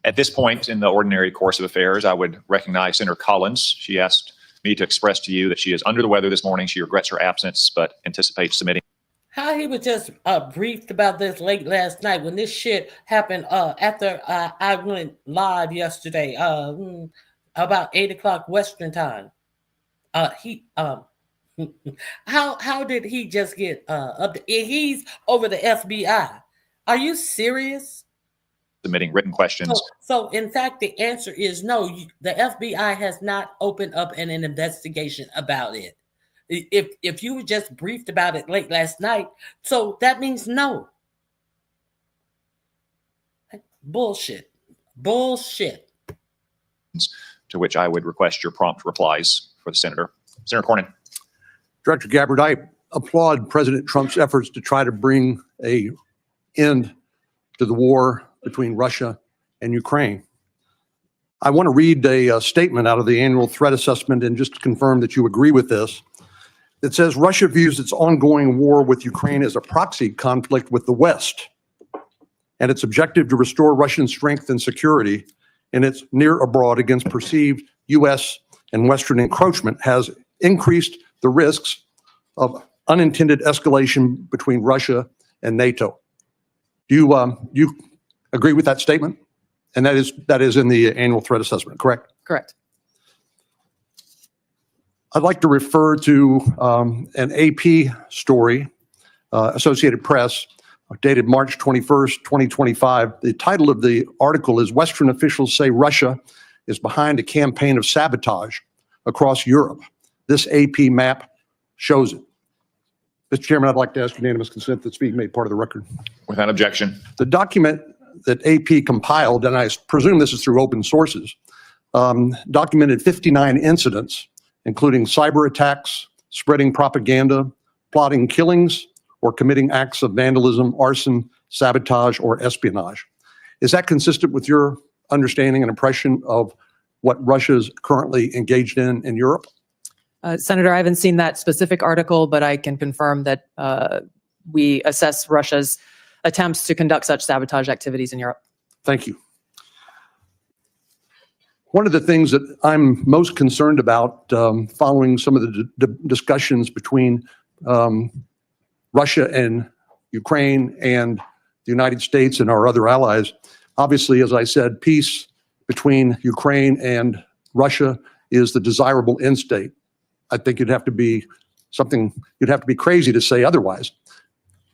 At this point in the ordinary course of affairs, I would recognize Senator Collins. She asked me to express to you that she is under the weather this morning. She regrets her absence, but anticipates submitting. How he was just briefed about this late last night when this shit happened after I went live yesterday, about 8 o'clock Western time. How did he just get up? He's over the FBI. Are you serious? Submitting written questions. So in fact, the answer is no. The FBI has not opened up an investigation about it. If you were just briefed about it late last night, so that means no. Bullshit. To which I would request your prompt replies for the senator. Senator Cornyn. Director Gabbard, I applaud President Trump's efforts to try to bring an end to the war between Russia and Ukraine. I want to read a statement out of the annual threat assessment and just to confirm that you agree with this. It says Russia views its ongoing war with Ukraine as a proxy conflict with the West, and its objective to restore Russian strength and security in its near abroad against perceived U.S. and Western encroachment has increased the risks of unintended escalation between Russia and NATO. Do you agree with that statement? And that is in the annual threat assessment, correct? Correct. I'd like to refer to an AP story, Associated Press, dated March 21st, 2025. The title of the article is Western Officials Say Russia is Behind a Campaign of Sabotage Across Europe. This AP map shows it. Mr. Chairman, I'd like to ask unanimous consent that this be made part of the record. Without objection. The document that AP compiled, and I presume this is through open sources, documented 59 incidents, including cyber attacks, spreading propaganda, plotting killings, or committing acts of vandalism, arson, sabotage, or espionage. Is that consistent with your understanding and impression of what Russia is currently engaged in Europe? Senator, I haven't seen that specific article, but I can confirm that we assess Russia's attempts to conduct such sabotage activities in Europe. Thank you. One of the things that I'm most concerned about following some of the discussions between Russia and Ukraine and the United States and our other allies, obviously, as I said, peace between Ukraine and Russia is the desirable end state. I think you'd have to be crazy to say otherwise.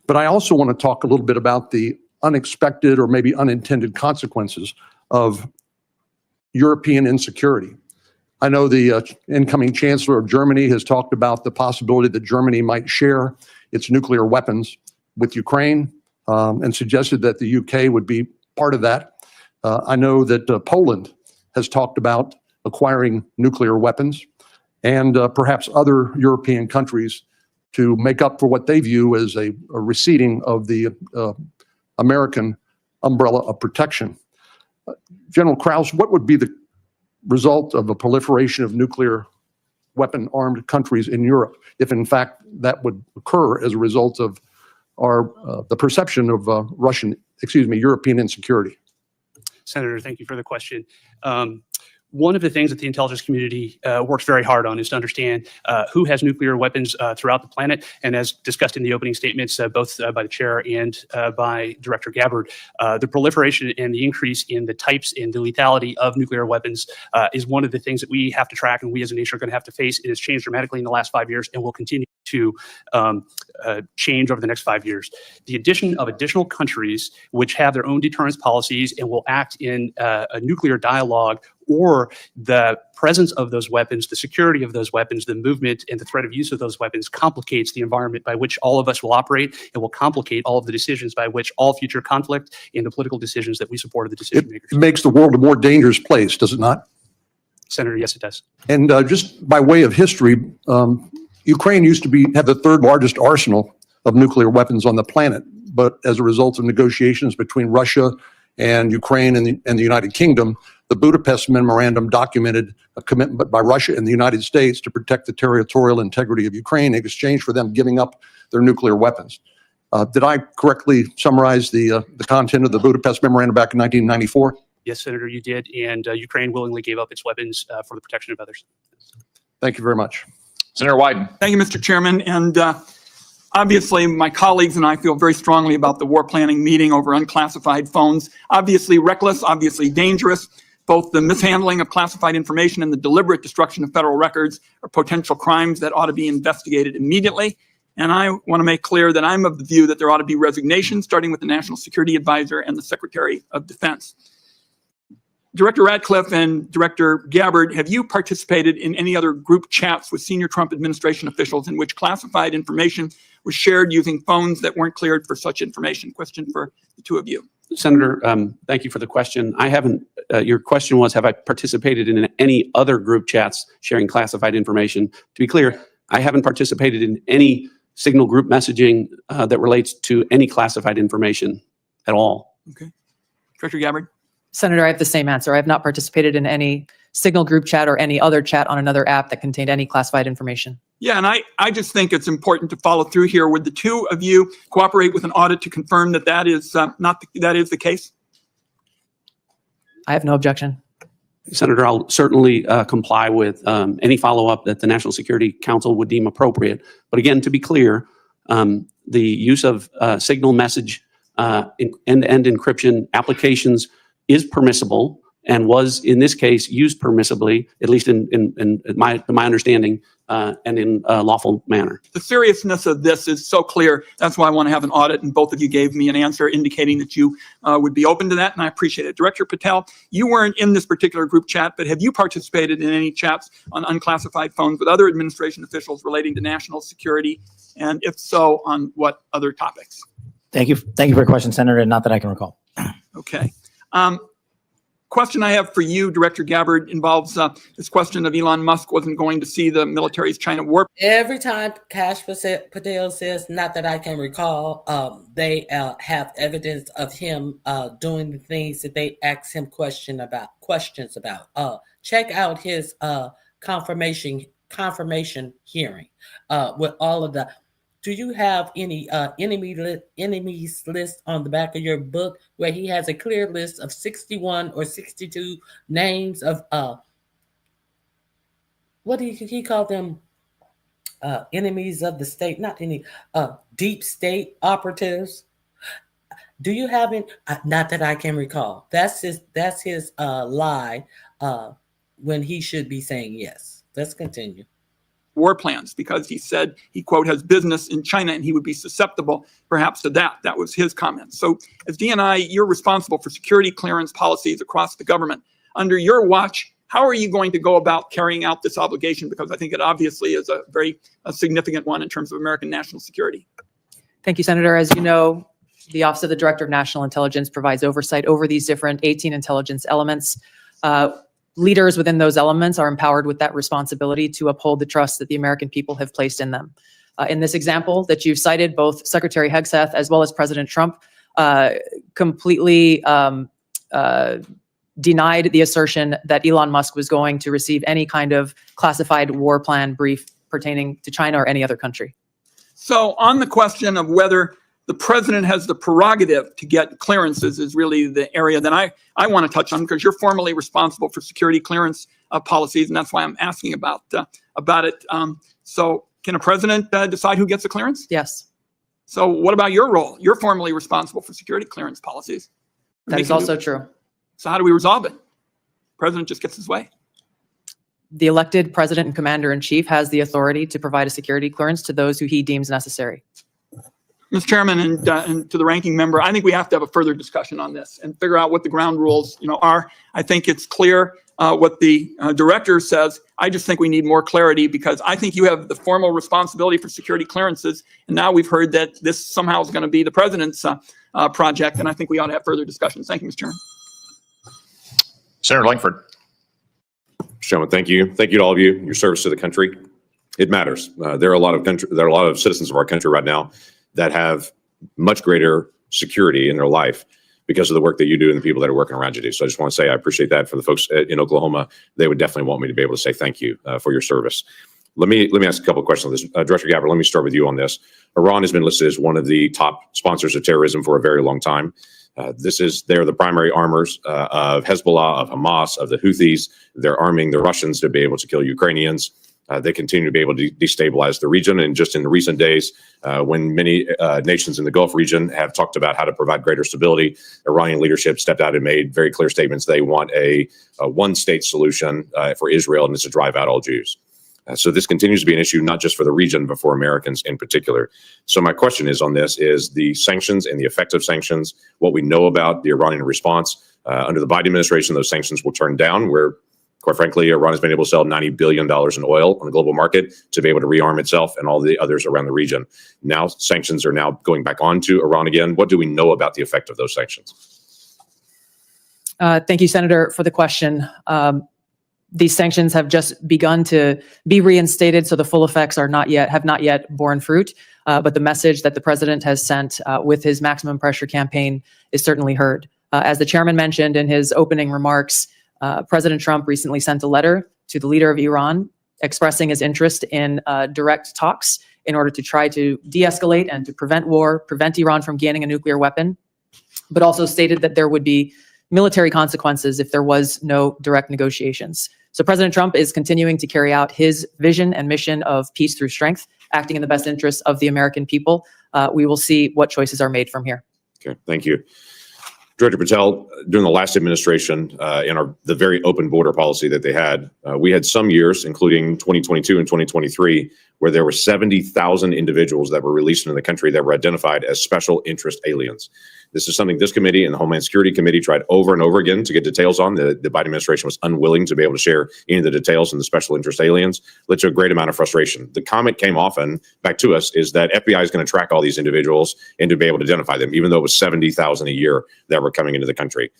But I also want to talk a little bit about the unexpected or maybe unintended consequences of European insecurity. I know the incoming Chancellor of Germany has talked about the possibility that Germany might share its nuclear weapons with Ukraine and suggested that the UK would be part of that. I know that Poland has talked about acquiring nuclear weapons and perhaps other European countries to make up for what they view as a receding of the American umbrella of protection. General Krause, what would be the result of a proliferation of nuclear weapon-armed countries in Europe if, in fact, that would occur as a result of the perception of European insecurity? Senator, thank you for the question. One of the things that the intelligence community works very hard on is to understand who has nuclear weapons throughout the planet. And as discussed in the opening statements, both by the chair and by Director Gabbard, the proliferation and the increase in the types and the lethality of nuclear weapons is one of the things that we have to track and we as a nation are going to have to face. It has changed dramatically in the last 5 years and will continue to change over the next 5 years. The addition of additional countries which have their own deterrence policies and will act in a nuclear dialogue, or the presence of those weapons, the security of those weapons, the movement and the threat of use of those weapons complicates the environment by which all of us will operate and will complicate all of the decisions by which all future conflict and the political decisions that we support of the decision makers. It makes the world a more dangerous place, does it not? Senator, yes, it does. And just by way of history, Ukraine used to have the third largest arsenal of nuclear weapons on the planet, but as a result of negotiations between Russia and Ukraine and the United Kingdom, the Budapest Memorandum documented a commitment by Russia and the United States to protect the territorial integrity of Ukraine in exchange for them giving up their nuclear weapons. Did I correctly summarize the content of the Budapest Memorandum back in 1994? Yes, Senator, you did. And Ukraine willingly gave up its weapons for the protection of others. Thank you very much. Senator Wyden. Thank you, Mr. Chairman. And obviously, my colleagues and I feel very strongly about the war planning meeting over unclassified phones. Obviously reckless, obviously dangerous. Both the mishandling of classified information and the deliberate destruction of federal records are potential crimes that ought to be investigated immediately. And I want to make clear that I'm of the view that there ought to be resignation, starting with the National Security Advisor and the Secretary of Defense. Director Ratcliffe and Director Gabbard, have you participated in any other group chats with senior Trump administration officials in which classified information was shared using phones that weren't cleared for such information? Question for the two of you. Senator, thank you for the question. I haven't, your question was, have I participated in any other group chats sharing classified information? To be clear, I haven't participated in any signal group messaging that relates to any classified information at all. Okay. Director Gabbard. Senator, I have the same answer. I have not participated in any signal group chat or any other chat on another app that contained any classified information. Yeah, and I just think it's important to follow through here. Would the two of you cooperate with an audit to confirm that that is that is the case? I have no objection. Senator, I'll certainly comply with any follow-up that the National Security Council would deem appropriate. But again, to be clear, the use of signal message end-to-end encryption applications is permissible and was, in this case, used permissibly, at least in my understanding, and in a lawful manner. The seriousness of this is so clear. That's why I want to have an audit, and both of you gave me an answer indicating that you would be open to that, and I appreciate it. Director Patel, you weren't in this particular group chat, but have you participated in any chats on unclassified phones with other administration officials relating to national security? And if so, on what other topics? Thank you for your question, Senator, and not that I can recall. Okay. question I have for you, Director Gabbard, involves this question of Elon Musk wasn't going to see the military's China war. Every time Kash Patel says, not that I can recall, they have evidence of him doing the things that they ask him questions about. Check out his confirmation hearing with all of the. Do you have any enemies list on the back of your book where he has a clear list of 61 or 62 names of what do he call them? Enemies of the state, not any deep state operatives. Do you have it? Not that I can recall. That's his lie when he should be saying yes. Let's continue. War plans, because he said he, quote, has business in China and he would be susceptible perhaps to that. That was his comment. So as DNI, you're responsible for security clearance policies across the government. Under your watch, how are you going to go about carrying out this obligation? Because I think it obviously is a very significant one in terms of American national security. Thank you, Senator. As you know, the Office of the Director of National Intelligence provides oversight over these different 18 intelligence elements. Leaders within those elements are empowered with that responsibility to uphold the trust that the American people have placed in them. In this example that you've cited, both Secretary Hegseth as well as President Trump completely denied the assertion that Elon Musk was going to receive any kind of classified war plan brief pertaining to China or any other country. So on the question of whether the president has the prerogative to get clearances is really the area that I want to touch on, because you're formally responsible for security clearance policies, and that's why I'm asking about it. So can a president decide who gets a clearance? Yes. So what about your role? You're formally responsible for security clearance policies. That is also true. So how do we resolve it? President just gets his way. The elected president and commander-in-chief has the authority to provide a security clearance to those who he deems necessary. Mr. Chairman, and to the ranking member, I think we have to have a further discussion on this and figure out what the ground rules, are. I think it's clear what the director says. I just think we need more clarity, because I think you have the formal responsibility for security clearances, and now we've heard that this somehow is going to be the president's project, and I think we ought to have further discussions. Thank you, Mr. Chairman. Senator Langford. Mr. Chairman, thank you. Thank you to all of you. Your service to the country, it matters. There are a lot of citizens of our country right now that have much greater security in their life because of the work that you do and the people that are working around you do. So I just want to say I appreciate that. For the folks in Oklahoma, they would definitely want me to be able to say thank you for your service. Let me ask a couple of questions on this. Director Gabbard, let me start with you on this. Iran has been listed as one of the top sponsors of terrorism for a very long time. They're the primary armors of Hezbollah, of Hamas, of the Houthis. They're arming the Russians to be able to kill Ukrainians. They continue to be able to destabilize the region. And just in the recent days, when many nations in the Gulf region have talked about how to provide greater stability, Iranian leadership stepped out and made very clear statements. They want a one-state solution for Israel, and it's to drive out all Jews. So this continues to be an issue, not just for the region, but for Americans in particular. So my question is on this is the sanctions and the effect of sanctions, what we know about the Iranian response. Under the Biden administration, those sanctions will turn down, where, quite frankly, Iran has been able to sell $90 billion in oil on the global market to be able to rearm itself and all the others around the region. Now sanctions are now going back onto Iran again. What do we know about the effect of those sanctions? Thank you, Senator, for the question. These sanctions have just begun to be reinstated, so the full effects have not yet borne fruit. But the message that the president has sent with his maximum pressure campaign is certainly heard. As the chairman mentioned in his opening remarks, President Trump recently sent a letter to the leader of Iran expressing his interest in direct talks in order to try to de-escalate and to prevent war, prevent Iran from gaining a nuclear weapon, but also stated that there would be military consequences if there was no direct negotiations. So President Trump is continuing to carry out his vision and mission of peace through strength, acting in the best interests of the American people. We will see what choices are made from here. Okay, thank you. Director Patel, during the last administration, in the very open border policy that they had, we had some years, including 2022 and 2023, where there were 70,000 individuals that were released into the country that were identified as special interest aliens. This is something this committee and the Homeland Security Committee tried over and over again to get details on. The Biden administration was unwilling to be able to share any of the details on the special interest aliens, led to a great amount of frustration. The comment came often back to us is that FBI is going to track all these individuals and to be able to identify them, even though it was 70,000 a year that were coming into the country.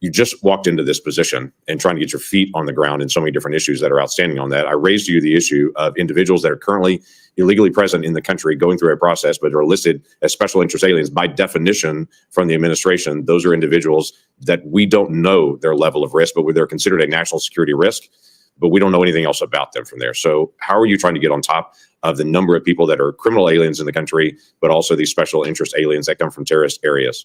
you just walked into this position and trying to get your feet on the ground in so many different issues that are outstanding on that. I raised to you the issue of individuals that are currently illegally present in the country going through a process, but are listed as special interest aliens. By definition from the administration, those are individuals that we don't know their level of risk, but they're considered a national security risk, but we don't know anything else about them from there. So how are you trying to get on top of the number of people that are criminal aliens in the country, but also these special interest aliens that come from terrorist areas?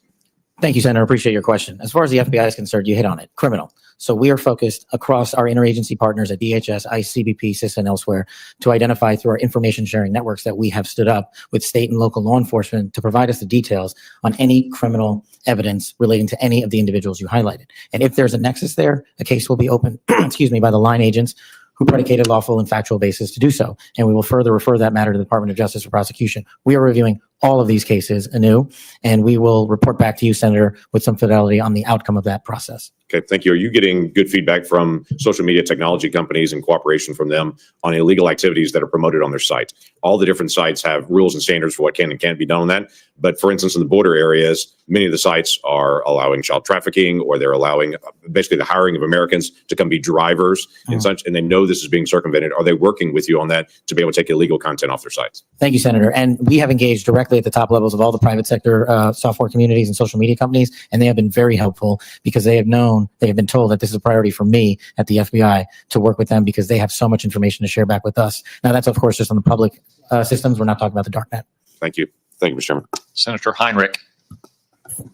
Thank you, Senator. Appreciate your question. As far as the FBI is concerned, you hit on it. Criminal. So we are focused across our interagency partners at DHS, ICE, CBP, CIS, and elsewhere to identify through our information sharing networks that we have stood up with state and local law enforcement to provide us the details on any criminal evidence relating to any of the individuals you highlighted. And if there's a nexus there, a case will be opened, excuse me, by the line agents who predicated lawful and factual basis to do so. And we will further refer that matter to the Department of Justice for prosecution. We are reviewing all of these cases anew, and we will report back to you, Senator, with some fidelity on the outcome of that process. Okay, thank you. Are you getting good feedback from social media technology companies and cooperation from them on illegal activities that are promoted on their site? All the different sites have rules and standards for what can and can't be done on that. But for instance, in the border areas, many of the sites are allowing child trafficking, or they're allowing basically the hiring of Americans to come be drivers and such, and they know this is being circumvented. Are they working with you on that to be able to take illegal content off their sites? Thank you, Senator. And we have engaged directly at the top levels of all the private sector software communities and social media companies, and they have been very helpful because they have been told that this is a priority for me at the FBI to work with them because they have so much information to share back with us. Now, that's, of course, just on the public systems. We're not talking about the darknet. Thank you. Thank you, Mr. Chairman. Senator Heinrich.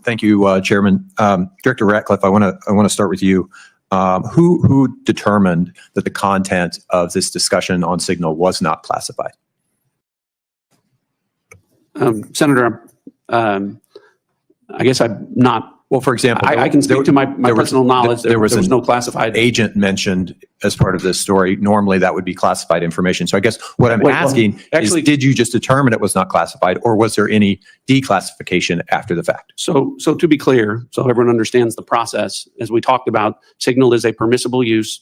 Thank you, Chairman. Director Ratcliffe, I want to start with you. Who determined that the content of this discussion on Signal was not classified? Senator, I guess I'm not. Well, for example, I can speak to my personal knowledge. There was no classified agent mentioned as part of this story. Normally, that would be classified information. So I guess what I'm asking is, did you just determine it was not classified, or was there any declassification after the fact? So to be clear, so everyone understands the process, as we talked about, Signal is a permissible use.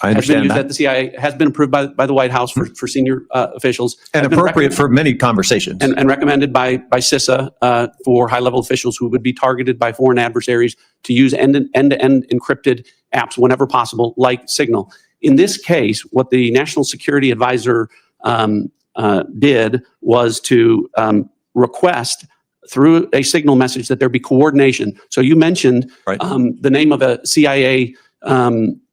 I understand that. At the CIA, has been approved by the White House for senior officials. And appropriate for many conversations. And recommended by CISA for high-level officials who would be targeted by foreign adversaries to use end-to-end encrypted apps whenever possible, like Signal. In this case, what the National Security Advisor did was to request through a Signal message that there be coordination. So you mentioned the name of a CIA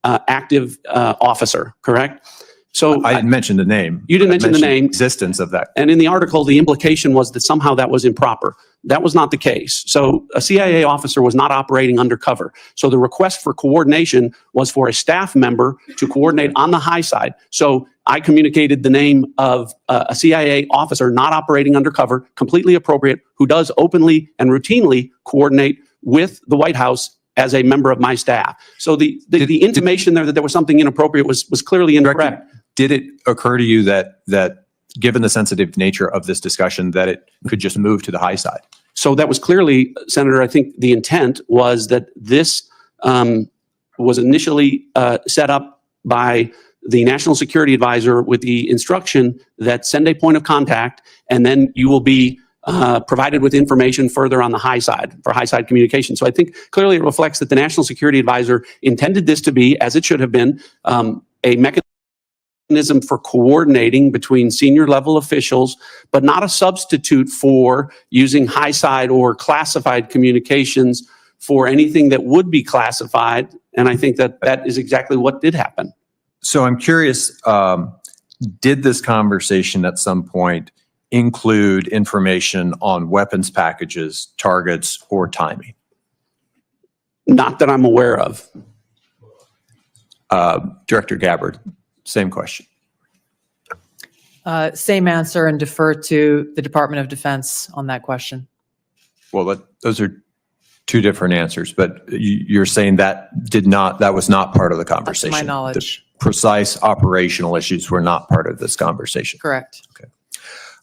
active officer, correct? So I didn't mention the name. You didn't mention the name. Existence of that. And in the article, the implication was that somehow that was improper. That was not the case. So a CIA officer was not operating undercover. So the request for coordination was for a staff member to coordinate on the high side. So I communicated the name of a CIA officer not operating undercover, completely appropriate, who does openly and routinely coordinate with the White House as a member of my staff. So the intimation there that there was something inappropriate was clearly incorrect. Did it occur to you that given the sensitive nature of this discussion, that it could just move to the high side? So that was clearly, Senator, I think the intent was that this was initially set up by the National Security Advisor with the instruction that send a point of contact, and then you will be provided with information further on the high side for high side communication. So I think clearly it reflects that the National Security Advisor intended this to be, as it should have been, a mechanism for coordinating between senior level officials, but not a substitute for using high side or classified communications for anything that would be classified. And I think that that is exactly what did happen. So I'm curious, did this conversation at some point include information on weapons packages, targets, or timing? Not that I'm aware of. Director Gabbard, same question. Same answer, and defer to the Department of Defense on that question. Well, those are two different answers, but you're saying that was not part of the conversation. That's to my knowledge. The precise operational issues were not part of this conversation. Correct. Okay.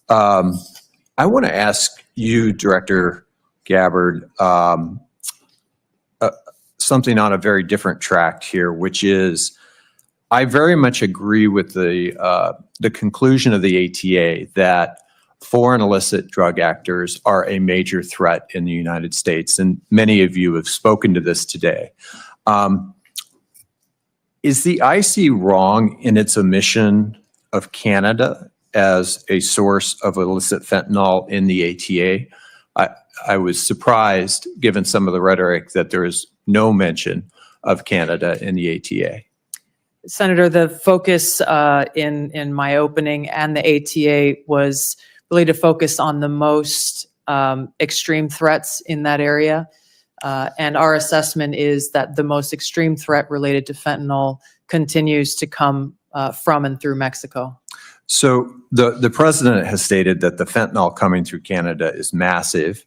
I want to ask you, Director Gabbard, something on a very different track here, which is I very much agree with the conclusion of the ATA that foreign illicit drug actors are a major threat in the United States, and many of you have spoken to this today. Is the IC wrong in its omission of Canada as a source of illicit fentanyl in the ATA? I was surprised, given some of the rhetoric, that there is no mention of Canada in the ATA. Senator, the focus in my opening and the ATA was really to focus on the most extreme threats in that area. And our assessment is that the most extreme threat related to fentanyl continues to come from and through Mexico. So the president has stated that the fentanyl coming through Canada is massive,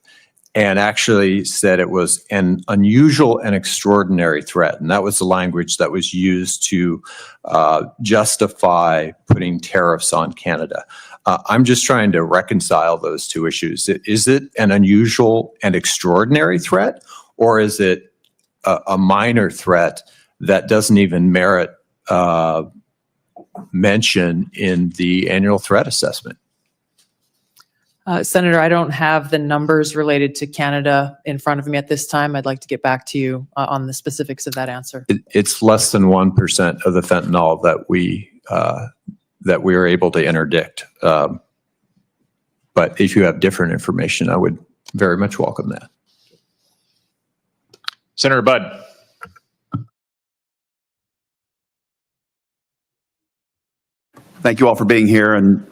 and actually said it was an unusual and extraordinary threat. And that was the language that was used to justify putting tariffs on Canada. I'm just trying to reconcile those two issues. Is it an unusual and extraordinary threat, or is it a minor threat that doesn't even merit mention in the annual threat assessment? Senator, I don't have the numbers related to Canada in front of me at this time. I'd like to get back to you on the specifics of that answer. It's less than 1% of the fentanyl that we are able to interdict. But if you have different information, I would very much welcome that. Senator Budd. Thank you all for being here. And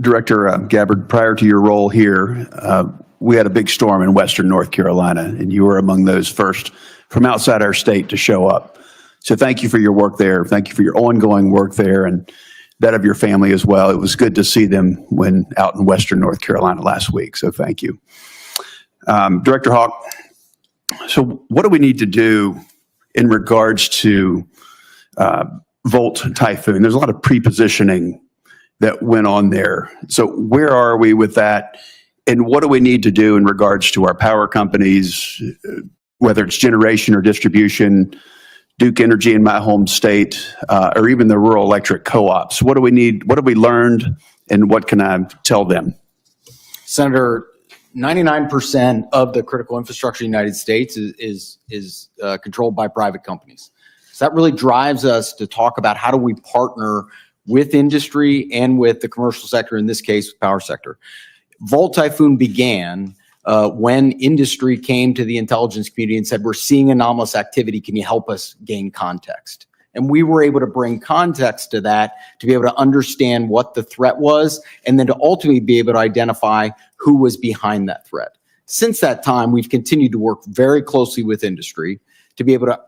Director Gabbard, prior to your role here, we had a big storm in Western North Carolina, and you were among those first from outside our state to show up. So thank you for your work there. Thank you for your ongoing work there and that of your family as well. It was good to see them when out in Western North Carolina last week. So thank you. Director Hawk, so what do we need to do in regards to Volt Typhoon? There's a lot of pre-positioning that went on there. So where are we with that? And what do we need to do in regards to our power companies, whether it's generation or distribution, Duke Energy in my home state, or even the rural electric co-ops? What do we need? What have we learned? And what can I tell them? Senator, 99% of the critical infrastructure in the United States is controlled by private companies. So that really drives us to talk about how do we partner with industry and with the commercial sector, in this case, the power sector. Volt Typhoon began when industry came to the intelligence community and said, we're seeing anomalous activity. Can you help us gain context? And we were able to bring context to that to be able to understand what the threat was, and then to ultimately be able to identify who was behind that threat. Since that time, we've continued to work very closely with industry to be able to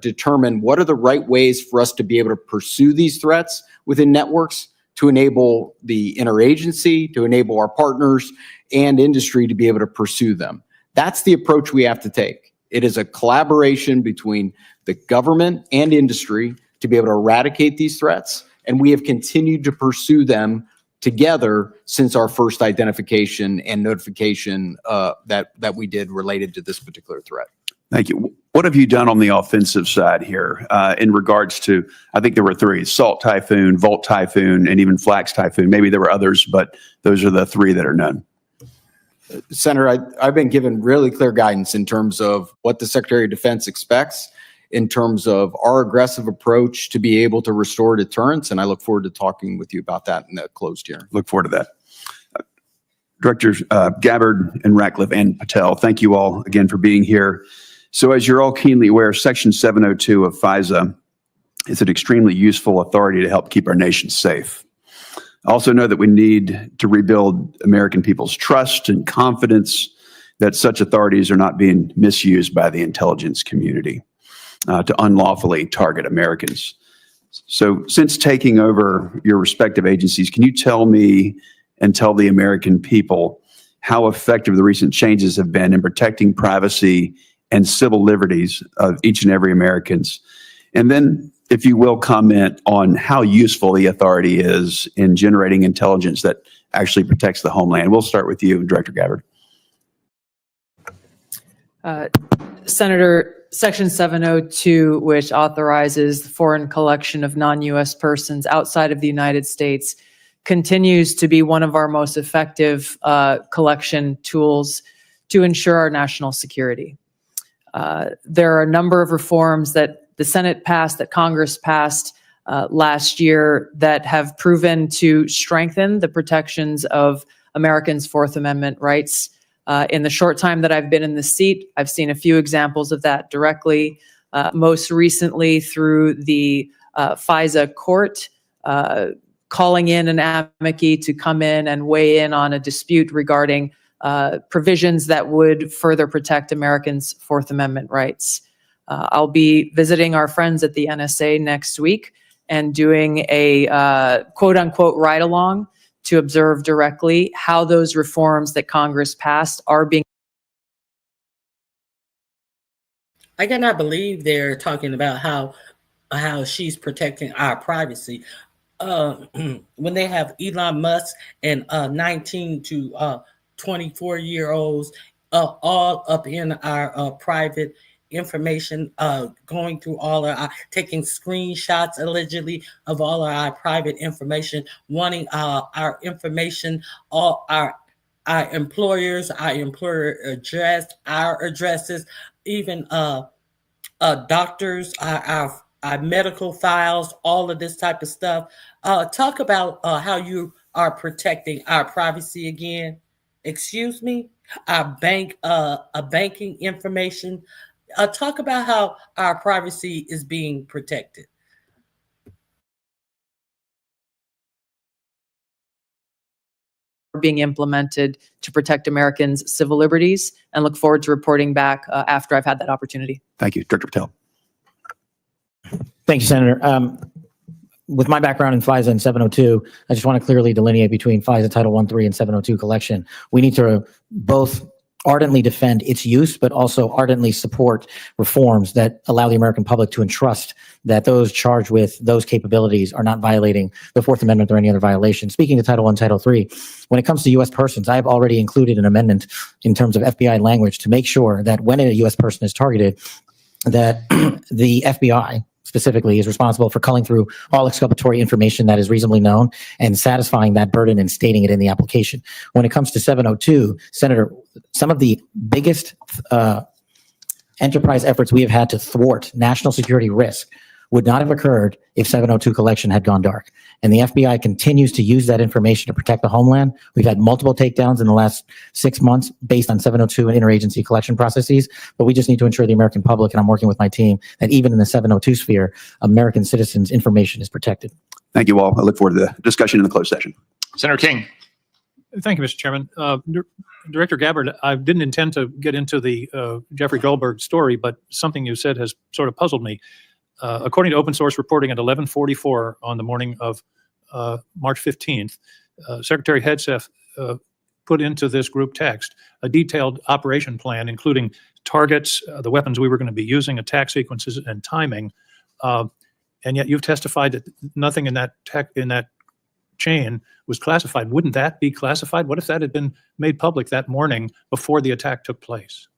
determine what are the right ways for us to be able to pursue these threats within networks, to enable the interagency, to enable our partners and industry to be able to pursue them. That's the approach we have to take. It is a collaboration between the government and industry to be able to eradicate these threats, and we have continued to pursue them together since our first identification and notification that we did related to this particular threat. Thank you. What have you done on the offensive side here in regards to, I think there were three, Salt Typhoon, Volt Typhoon, and even Flax Typhoon. Maybe there were others, but those are the three that are known. Senator, I've been given really clear guidance in terms of what the Secretary of Defense expects, in terms of our aggressive approach to be able to restore deterrence, and I look forward to talking with you about that in the closed hearing. Look forward to that. Directors Gabbard and Ratcliffe and Patel, thank you all again for being here. So as you're all keenly aware, Section 702 of FISA is an extremely useful authority to help keep our nation safe. I also know that we need to rebuild American people's trust and confidence that such authorities are not being misused by the intelligence community to unlawfully target Americans. So since taking over your respective agencies, can you tell me and tell the American people how effective the recent changes have been in protecting privacy and civil liberties of each and every Americans? And then, if you will, comment on how useful the authority is in generating intelligence that actually protects the homeland. We'll start with you, Director Gabbard. Senator, Section 702, which authorizes the foreign collection of non-U.S. persons outside of the United States, continues to be one of our most effective collection tools to ensure our national security. There are a number of reforms that the Senate passed, that Congress passed last year, that have proven to strengthen the protections of Americans' Fourth Amendment rights. In the short time that I've been in the seat, I've seen a few examples of that directly, most recently through the FISA court, calling in an amici to come in and weigh in on a dispute regarding provisions that would further protect Americans' Fourth Amendment rights. I'll be visiting our friends at the NSA next week and doing a quote-unquote ride-along to observe directly how those reforms that Congress passed are being. I cannot believe they're talking about how she's protecting our privacy. When they have Elon Musk and 19 to 24-year-olds all up in our private information, going through all of our, taking screenshots allegedly of all of our private information, wanting our information, all our employers, our employer address, our addresses, even doctors, our medical files, all of this type of stuff. Talk about how you are protecting our privacy again. Excuse me, our banking information. Talk about how our privacy is being protected. Being implemented to protect Americans' civil liberties, and look forward to reporting back after I've had that opportunity. Thank you. Director Patel. Thank you, Senator. With my background in FISA and 702, I just want to clearly delineate between FISA Title 13 and 702 collection. We need to both ardently defend its use, but also ardently support reforms that allow the American public to entrust that those charged with those capabilities are not violating the Fourth Amendment or any other violation. Speaking to Title I, Title III, when it comes to U.S. persons, I have already included an amendment in terms of FBI language to make sure that when a U.S. person is targeted, that the FBI specifically is responsible for culling through all exculpatory information that is reasonably known and satisfying that burden and stating it in the application. When it comes to 702, Senator, some of the biggest enterprise efforts we have had to thwart national security risk would not have occurred if 702 collection had gone dark. And the FBI continues to use that information to protect the homeland. We've had multiple takedowns in the last 6 months based on 702 and interagency collection processes, but we just need to ensure the American public, and I'm working with my team, that even in the 702 sphere, American citizens' information is protected. Thank you all. I look forward to the discussion in the closed session. Senator King. Thank you, Mr. Chairman. Director Gabbard, I didn't intend to get into the Jeffrey Goldberg story, but something you said has sort of puzzled me. According to open source reporting at 11:44 on the morning of March 15th, Secretary Hegseth put into this group text a detailed operation plan, including targets, the weapons we were going to be using, attack sequences, and timing. And yet you've testified that nothing in that chain was classified. Wouldn't that be classified? What if that had been made public that morning before the attack took place?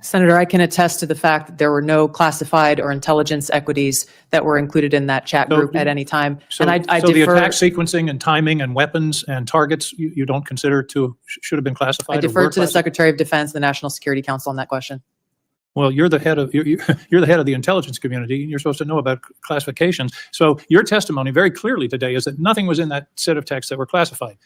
Senator, I can attest to the fact that there were no classified or intelligence equities that were included in that chat group at any time. So, and I so the defer, attack sequencing and timing and weapons and targets you don't consider should have been classified? I defer to the Secretary of Defense, the National Security Council on that question. Well, you're the head of you're the head of the intelligence community, and you're supposed to know about classifications. So your testimony very clearly today is that nothing was in that set of texts that were classified.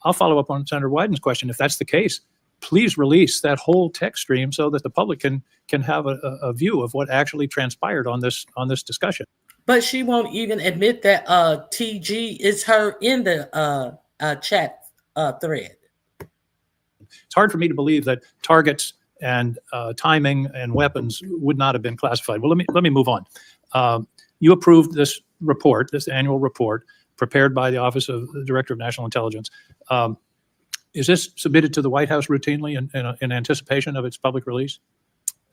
I'll follow up on Senator Wyden's question. If that's the case, please release that whole text stream so that the public can have a view of what actually transpired on this discussion. But she won't even admit that TG is her in the chat thread. It's hard for me to believe that targets and timing and weapons would not have been classified. Well, let me move on. You approved this report, this annual report, prepared by the Office of the Director of National Intelligence. Is this submitted to the White House routinely in anticipation of its public release?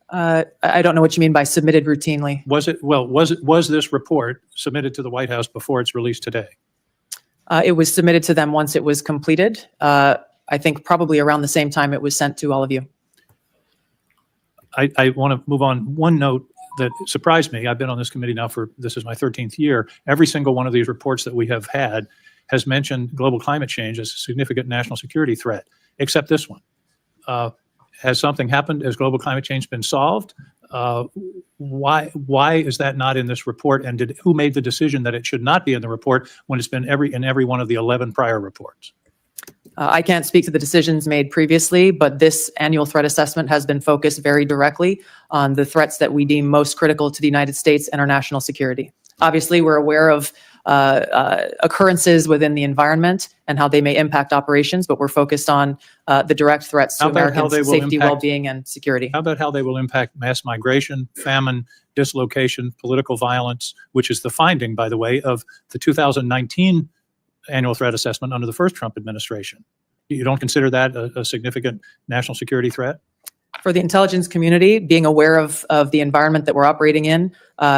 I don't know what you mean by submitted routinely. Was this report submitted to the White House before its release today? It was submitted to them once it was completed. I think probably around the same time it was sent to all of you. I want to move on. One note, that surprised me. I've been on this committee now this is my 13th year. Every single one of these reports that we have had has mentioned global climate change as a significant national security threat, except this one. Has something happened? Has global climate change been solved? Why is that not in this report? And who made the decision that it should not be in the report when it's been in every one of the 11 prior reports? I can't speak to the decisions made previously, but this annual threat assessment has been focused very directly on the threats that we deem most critical to the United States and our national security. Obviously, we're aware of occurrences within the environment and how they may impact operations, but we're focused on the direct threats to Americans' safety, well-being, and security. How about how they will impact mass migration, famine, dislocation, political violence, which is the finding, by the way, of the 2019 annual threat assessment under the first Trump administration? You don't consider that a significant national security threat? For the intelligence community, being aware of the environment that we're operating in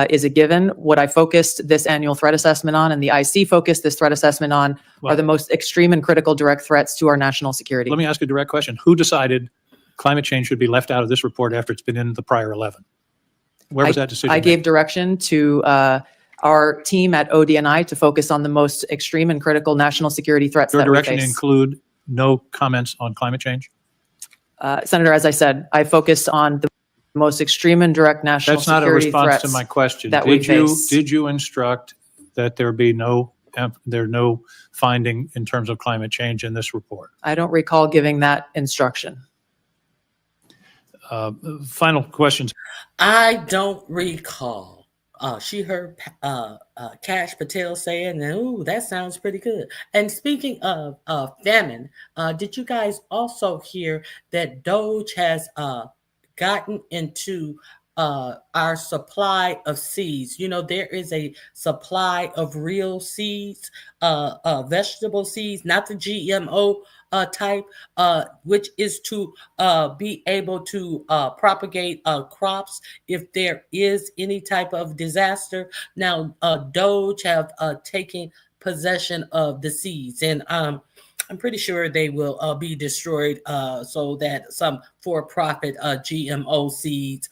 is a given. What I focused this annual threat assessment on, and the IC focused this threat assessment on, are the most extreme and critical direct threats to our national security. Let me ask a direct question. Who decided climate change should be left out of this report after it's been in the prior 11? Where was that decision I made? gave direction to our team at ODNI to focus on the most extreme and critical national security threats Your that we direction face. include no comments on climate change? Senator, as I said, I focused on the most extreme and direct national That's not a security response threats to my question. that we face. Did you instruct that there be no finding in terms of climate change in this report? I don't recall giving that instruction. Final questions. I don't recall. She heard Kash Patel saying, "Ooh, that sounds pretty good." And speaking of famine, did you guys also hear that Doge has gotten into our supply of seeds? You know, there is a supply of real seeds, vegetable seeds, not the GMO type, which is to be able to propagate crops if there is any type of disaster. Now, Doge have taken possession of the seeds, and I'm pretty sure they will be destroyed so that some for-profit GMO seeds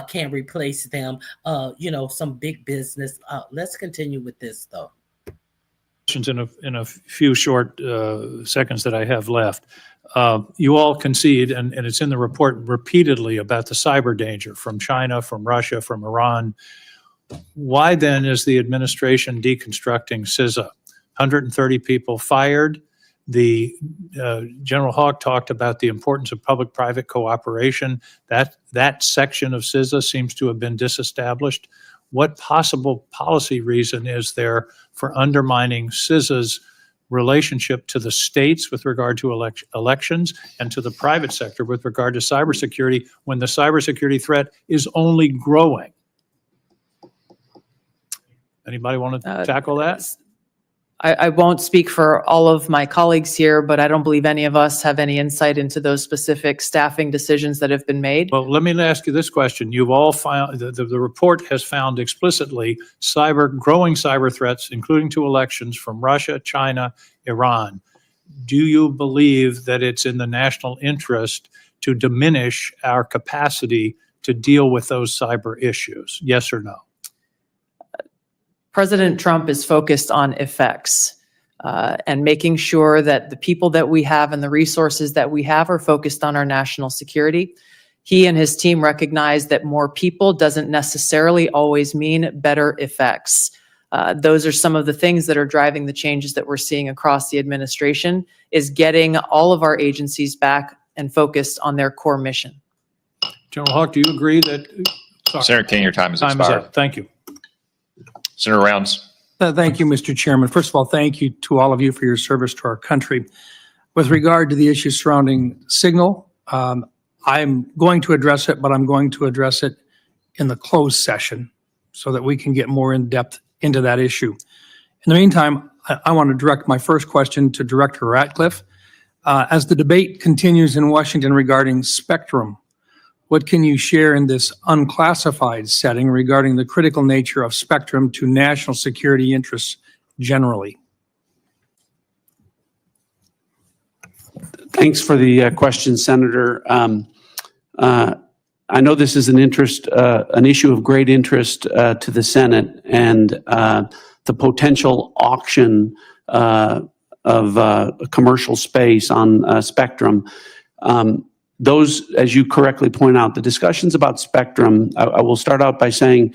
can replace them. You know, some big business. Let's continue with this, though. In a few short seconds that I have left. You all concede, and it's in the report repeatedly, about the cyber danger from China, from Russia, from Iran. Why then is the administration deconstructing CISA? 130 people fired. The General Hawk talked about the importance of public-private cooperation. That section of CISA seems to have been disestablished. What possible policy reason is there for undermining CISA's relationship to the states with regard to elections and to the private sector with regard to cybersecurity when the cybersecurity threat is only growing? Anybody want to tackle that? I won't speak for all of my colleagues here, but I don't believe any of us have any insight into those specific staffing decisions that have been made. Well, let me ask you this question. You've all found, the report has found explicitly growing cyber threats, including to elections from Russia, China, Iran. Do you believe that it's in the national interest to diminish our capacity to deal with those cyber issues? Yes or no? President Trump is focused on effects and making sure that the people that we have and the resources that we have are focused on our national security. He and his team recognize that more people doesn't necessarily always mean better effects. Those are some of the things that are driving the changes that we're seeing across the administration, is getting all of our agencies back and focused on their core mission. General Hawk, do you agree that? Senator King, your time has expired. Up. Thank you. Senator Rounds. Thank you, Mr. Chairman. First of all, thank you to all of you for your service to our country. With regard to the issue surrounding Signal, I'm going to address it, but I'm going to address it in the closed session so that we can get more in depth into that issue. In the meantime, I want to direct my first question to Director Ratcliffe. As the debate continues in Washington regarding spectrum, what can you share in this unclassified setting regarding the critical nature of spectrum to national security interests generally? Thanks for the question, Senator. I know this is an issue of great interest to the Senate, and the potential auction of commercial space on spectrum. Those, as you correctly point out, the discussions about spectrum, I will start out by saying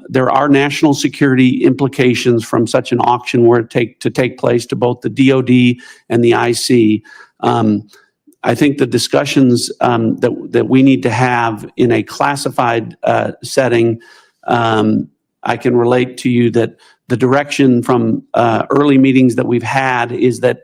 there are national security implications from such an auction were to take place to both the DoD and the IC. I think the discussions that we need to have in a classified setting, I can relate to you that the direction from early meetings that we've had is that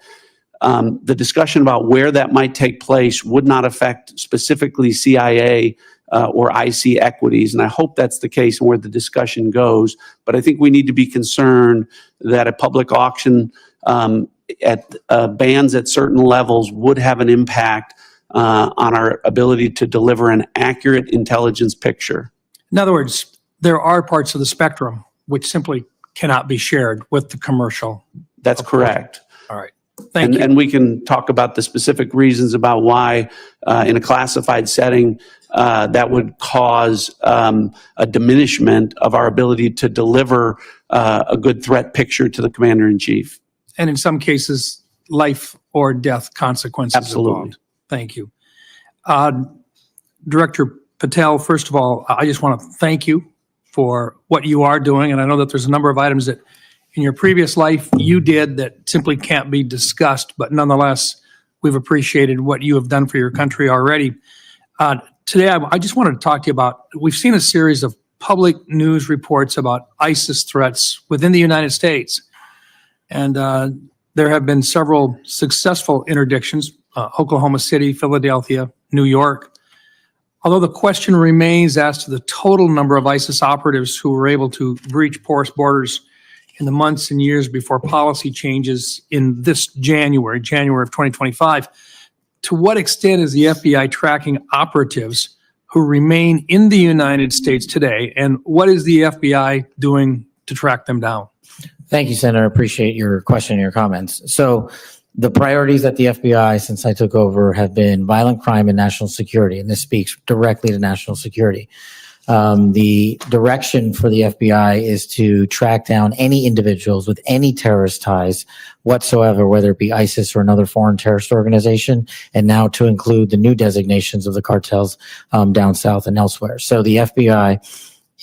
the discussion about where that might take place would not affect specifically CIA or IC equities. And I hope that's the case and where the discussion goes. But I think we need to be concerned that a public auction at bands at certain levels would have an impact on our ability to deliver an accurate intelligence picture. In other words, there are parts of the spectrum which simply cannot be shared with the commercial. That's correct. All right. Thank you. And we can talk about the specific reasons about why in a classified setting that would cause a diminishment of our ability to deliver a good threat picture to the commander-in-chief. And in some cases, life or death consequences Absolutely. involved. Thank you. Director Patel, first of all, I just want to thank you for what you are doing. And I know that there's a number of items that in your previous life you did that simply can't be discussed, but nonetheless, we've appreciated what you have done for your country already. Today, I just wanted to talk to you about, we've seen a series of public news reports about ISIS threats within the United States. And there have been several successful interdictions, Oklahoma City, Philadelphia, New York. Although the question remains as to the total number of ISIS operatives who were able to breach porous borders in the months and years before policy changes in this January of 2025, to what extent is the FBI tracking operatives who remain in the United States today, and what is the FBI doing to track them down? Thank you, Senator. I appreciate your question and your comments. So the priorities at the FBI since I took over have been violent crime and national security, and this speaks directly to national security. The direction for the FBI is to track down any individuals with any terrorist ties whatsoever, whether it be ISIS or another foreign terrorist organization, and now to include the new designations of the cartels down south and elsewhere. So the FBI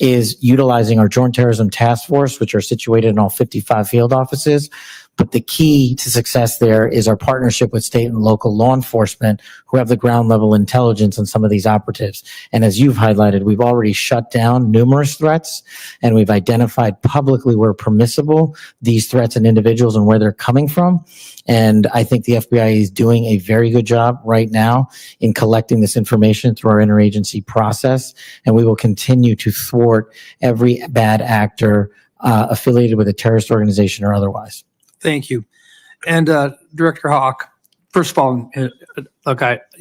is utilizing our Joint Terrorism Task Force, which are situated in all 55 field offices. But the key to success there is our partnership with state and local law enforcement who have the ground level intelligence on some of these operatives. And as you've highlighted, we've already shut down numerous threats, and we've identified publicly where permissible these threats and individuals and where they're coming from. And I think the FBI is doing a very good job right now in collecting this information through our interagency process. And we will continue to thwart every bad actor affiliated with a terrorist organization or otherwise. Thank you. And Director Hawk, first of all, look,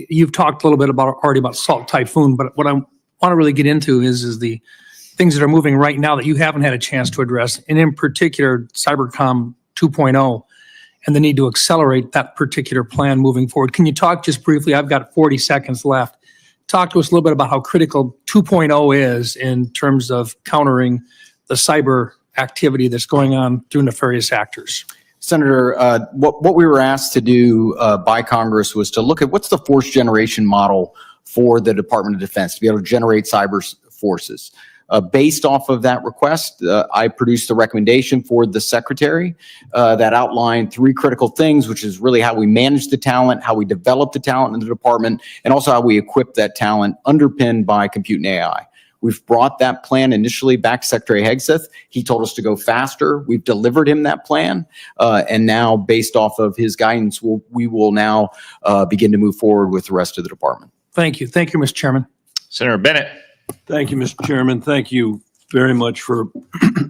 you've talked a little bit already about Salt Typhoon, but what I want to really get into is the things that are moving right now that you haven't had a chance to address, and in particular, Cybercom 2.0 and the need to accelerate that particular plan moving forward. Can you talk just briefly? I've got 40 seconds left. Talk to us a little bit about how critical 2.0 is in terms of countering the cyber activity that's going on through nefarious actors. Senator, what we were asked to do by Congress was to look at what's the force generation model for the Department of Defense to be able to generate cyber forces. Based off of that request, I produced a recommendation for the Secretary that outlined 3 critical things, which is really how we manage the talent, how we develop the talent in the department, and also how we equip that talent underpinned by compute and AI. We've brought that plan initially back to Secretary Hegseth. He told us to go faster. We've delivered him that plan. And now, based off of his guidance, we will now begin to move forward with the rest of the department. Thank you. Thank you, Mr. Chairman. Senator Bennett. Thank you, Mr. Chairman. Thank you very much for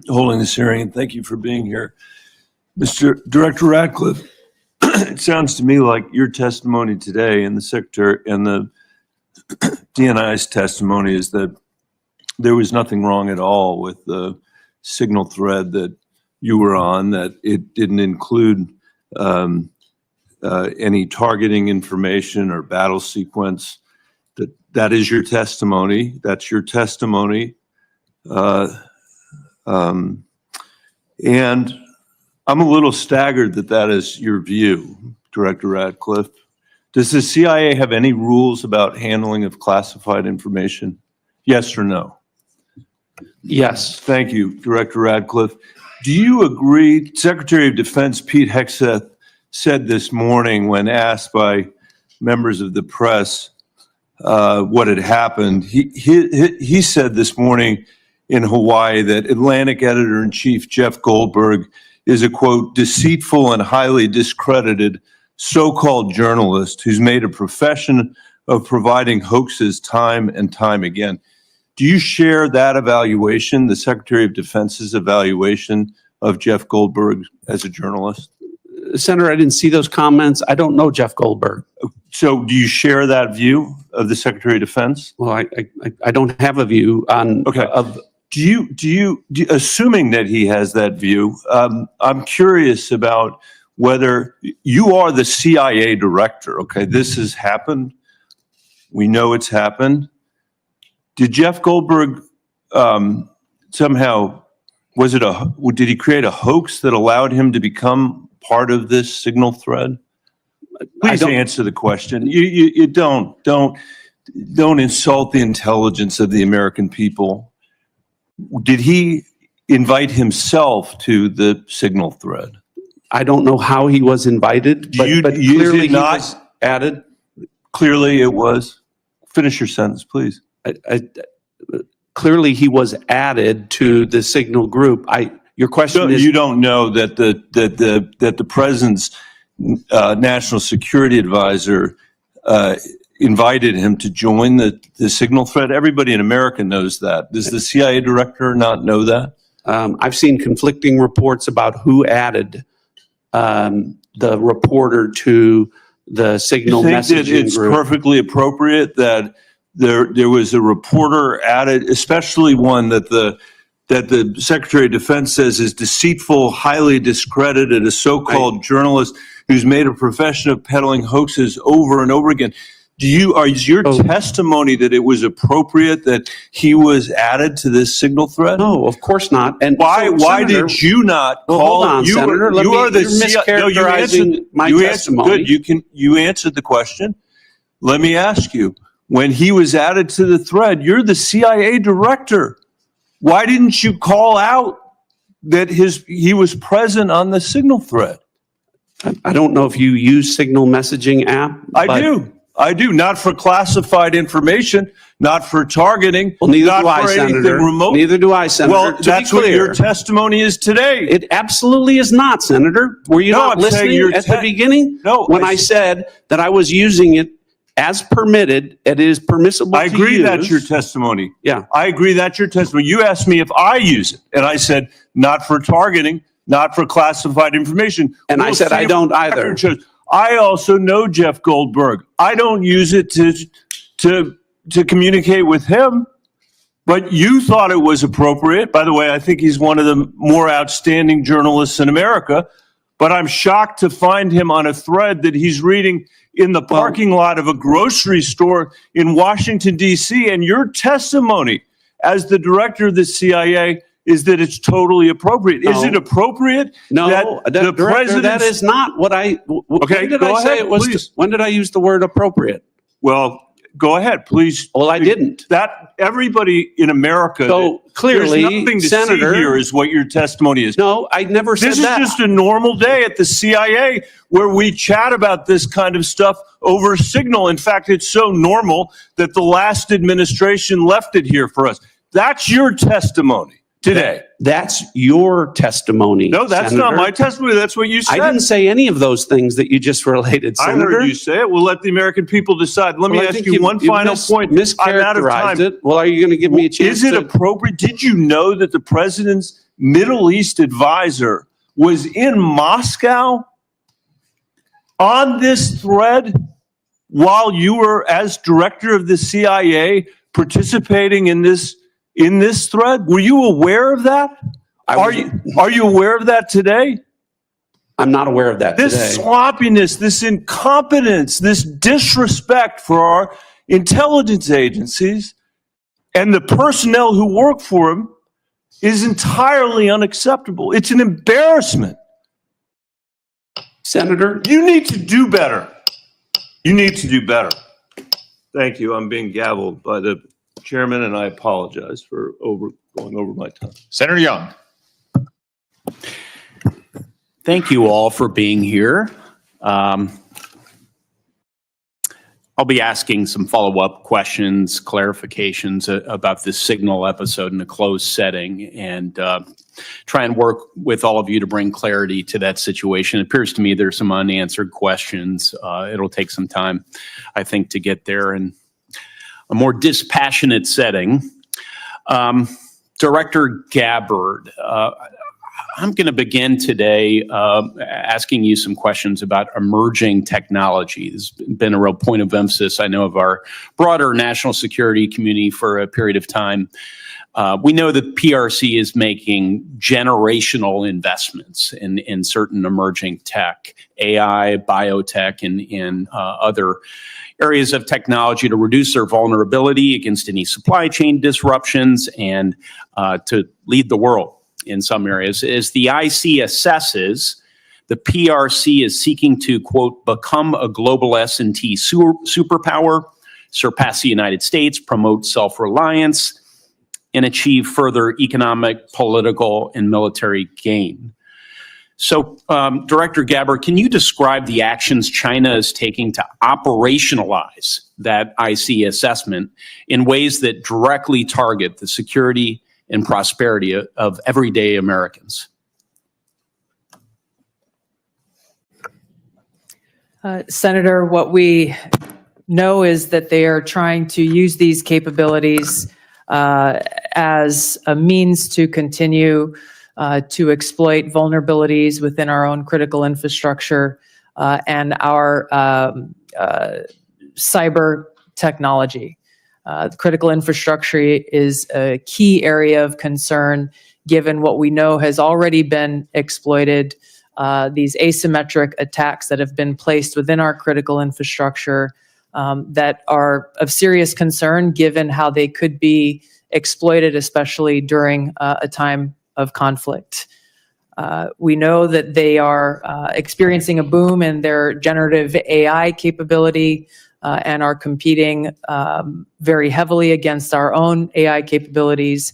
holding this hearing, and thank you for being here. Mr. Director Ratcliffe, it sounds to me like your testimony today and the Secretary and the DNI's testimony is that there was nothing wrong at all with the signal thread that you were on, that it didn't include any targeting information or battle sequence, that is your testimony. That's your testimony. And I'm a little staggered that that is your view, Director Radcliffe. Does the CIA have any rules about handling of classified information? Yes or no? Yes. Thank you, Director Radcliffe. Do you agree, Secretary of Defense Pete Hegseth said this morning when asked by members of the press what had happened, he said this morning in Hawaii that Atlantic Editor-in-Chief Jeff Goldberg is a, quote, deceitful and highly discredited so-called journalist who's made a profession of providing hoaxes time and time again. Do you share that evaluation, the Secretary of Defense's evaluation of Jeff Goldberg as a journalist? Senator, I didn't see those comments. I don't know Jeff Goldberg. So do you share that view of the Secretary of Defense? Well, I don't have a view on. Okay. Do you, assuming that he has that view, I'm curious about whether you are the CIA director. Okay, this has happened. We know it's happened. Did Jeff Goldberg somehow, did he create a hoax that allowed him to become part of this signal thread? Please answer the question. You don't insult the intelligence of the American people. Did he invite himself to the signal thread? I don't know how he was invited, but clearly he was added. Clearly it was. Finish your sentence, please. Clearly he was added to the signal group. Your question is, you don't know that the president's national security advisor invited him to join the signal thread? Everybody in America knows that. Does the CIA director not know that? I've seen conflicting reports about who added the reporter to the signal messaging group. You think that it's perfectly appropriate that there was a reporter added, especially one that the Secretary of Defense says is deceitful, highly discredited, a so-called journalist who's made a profession of peddling hoaxes over and over again? Is your testimony that it was appropriate that he was added to this signal thread? No, of course not. And why did you not call? Hold on, Senator. You are the mischaracterizing my testimony. Good. You answered the question. Let me ask you: when he was added to the thread, you're the CIA director. Why didn't you call out that he was present on the signal thread? I don't know if you use signal messaging app. I do. Not for classified information, not for targeting. Well, neither not do I, for Senator. Remote. Neither do I, Senator. Well, that's what your testimony is today. It absolutely is not, Senator. Were you not listening at the beginning? No. When I said that I was using it as permitted, it is permissible to use. I agree that's your testimony. Yeah. I agree that's your testimony. You asked me if I use it, and I said not for targeting, not for classified information. And I said I don't either. I also know Jeff Goldberg. I don't use it to communicate with him, but you thought it was appropriate. By the way, I think he's one of the more outstanding journalists in America, but I'm shocked to find him on a thread that he's reading in the parking lot of a grocery store in Washington, D.C., and your testimony as the director of the CIA is that it's totally appropriate. No. Is it appropriate? No, that the president? That is not what I. Okay, when did go I say ahead, it was? please. When did I use the word appropriate? Well, go ahead, please. Well, I didn't. That everybody in America. So clearly, there's nothing to Senator, see here is what your testimony is. No, I never said that. This is just a normal day at the CIA where we chat about this kind of stuff over signal. In fact, it's so normal that the last administration left it here for us. That's your testimony today. That's your testimony. No, that's Senator. not my testimony. That's what you said. I didn't say any of those things that you just related, Senator. I heard you say it. We'll let the American people decide. Let me ask you one final point. I'm out of time. It. Well, are you going to give me a chance? Is it appropriate? Did you know that the president's Middle East advisor was in Moscow on this thread while you were, as director of the CIA, participating in this thread? Were you aware of that? Are you aware of that today? I'm not aware of that this today. This sloppiness, this incompetence, this disrespect for our intelligence agencies and the personnel who work for them is entirely unacceptable. It's an embarrassment. Senator, you need to do better. You need to do better. Thank you. I'm being gavelled by the chairman, and I apologize for going over my time. Senator Young. Thank you all for being here. I'll be asking some follow-up questions, clarifications about this Signal episode in a closed setting, and try and work with all of you to bring clarity to that situation. It appears to me there's some unanswered questions. It'll take some time, I think, to get there in a more dispassionate setting. Director Gabbard, I'm going to begin today asking you some questions about emerging technology. This has been a real point of emphasis, I know, of our broader national security community for a period of time. We know that PRC is making generational investments in certain emerging tech, AI, biotech, and other areas of technology to reduce their vulnerability against any supply chain disruptions and to lead the world in some areas. As the IC assesses, the PRC is seeking to, quote, become a global S&T superpower, surpass the United States, promote self-reliance, and achieve further economic, political, and military gain. So, Director Gabbard, can you describe the actions China is taking to operationalize that IC assessment in ways that directly target the security and prosperity of everyday Americans? Senator, what we know is that they are trying to use these capabilities as a means to continue to exploit vulnerabilities within our own critical infrastructure and our cyber technology. Critical infrastructure is a key area of concern given what we know has already been exploited, these asymmetric attacks that have been placed within our critical infrastructure that are of serious concern given how they could be exploited, especially during a time of conflict. We know that they are experiencing a boom in their generative AI capability and are competing very heavily against our own AI capabilities.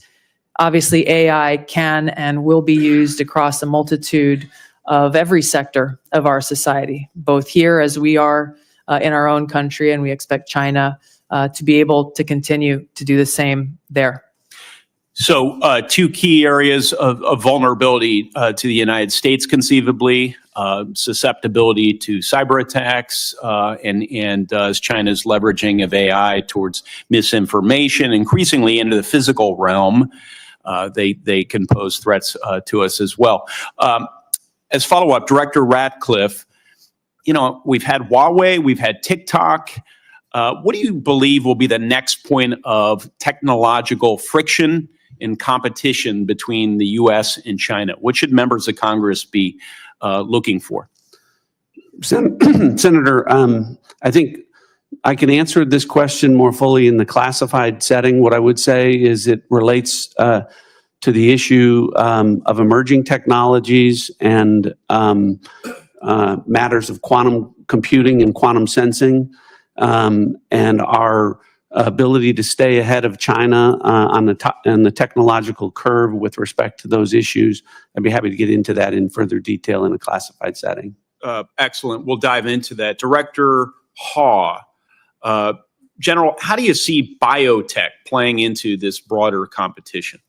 Obviously, AI can and will be used across a multitude of every sector of our society, both here as we are in our own country, and we expect China to be able to continue to do the same there. So two key areas of vulnerability to the United States, conceivably, susceptibility to cyber attacks, and as China's leveraging of AI towards misinformation, increasingly into the physical realm, they can pose threats to us as well. As follow-up, Director Ratcliffe, we've had Huawei, we've had TikTok. What do you believe will be the next point of technological friction and competition between the U.S. and China? What should members of Congress be looking for? Senator, I think I can answer this question more fully in the classified setting. What I would say is it relates to the issue of emerging technologies and matters of quantum computing and quantum sensing, and our ability to stay ahead of China on the technological curve with respect to those issues. I'd be happy to get into that in further detail in a classified setting. Excellent. We'll dive into that. Director Haw, General, how do you see biotech playing into this broader competition?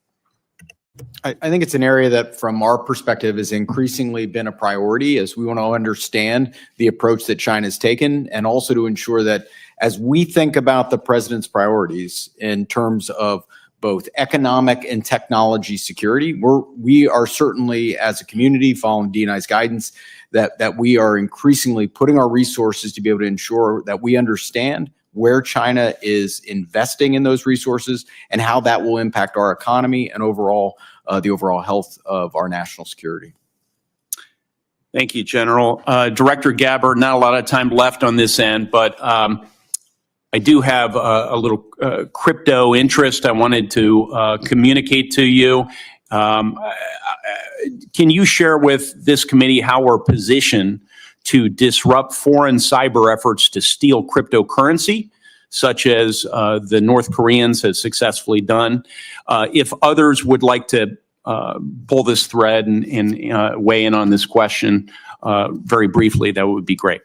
I think it's an area that, from our perspective, has increasingly been a priority as we want to understand the approach that China's taken, and also to ensure that as we think about the president's priorities in terms of both economic and technology security, we are certainly, as a community, following DNI's guidance, that we are increasingly putting our resources to be able to ensure that we understand where China is investing in those resources and how that will impact our economy and overall the overall health of our national security. Thank you, General. Director Gabbard, not a lot of time left on this end, but I do have a little crypto interest I wanted to communicate to you. Can you share with this committee how we're positioned to disrupt foreign cyber efforts to steal cryptocurrency, such as the North Koreans have successfully done? If others would like to pull this thread and weigh in on this question very briefly, that would be great.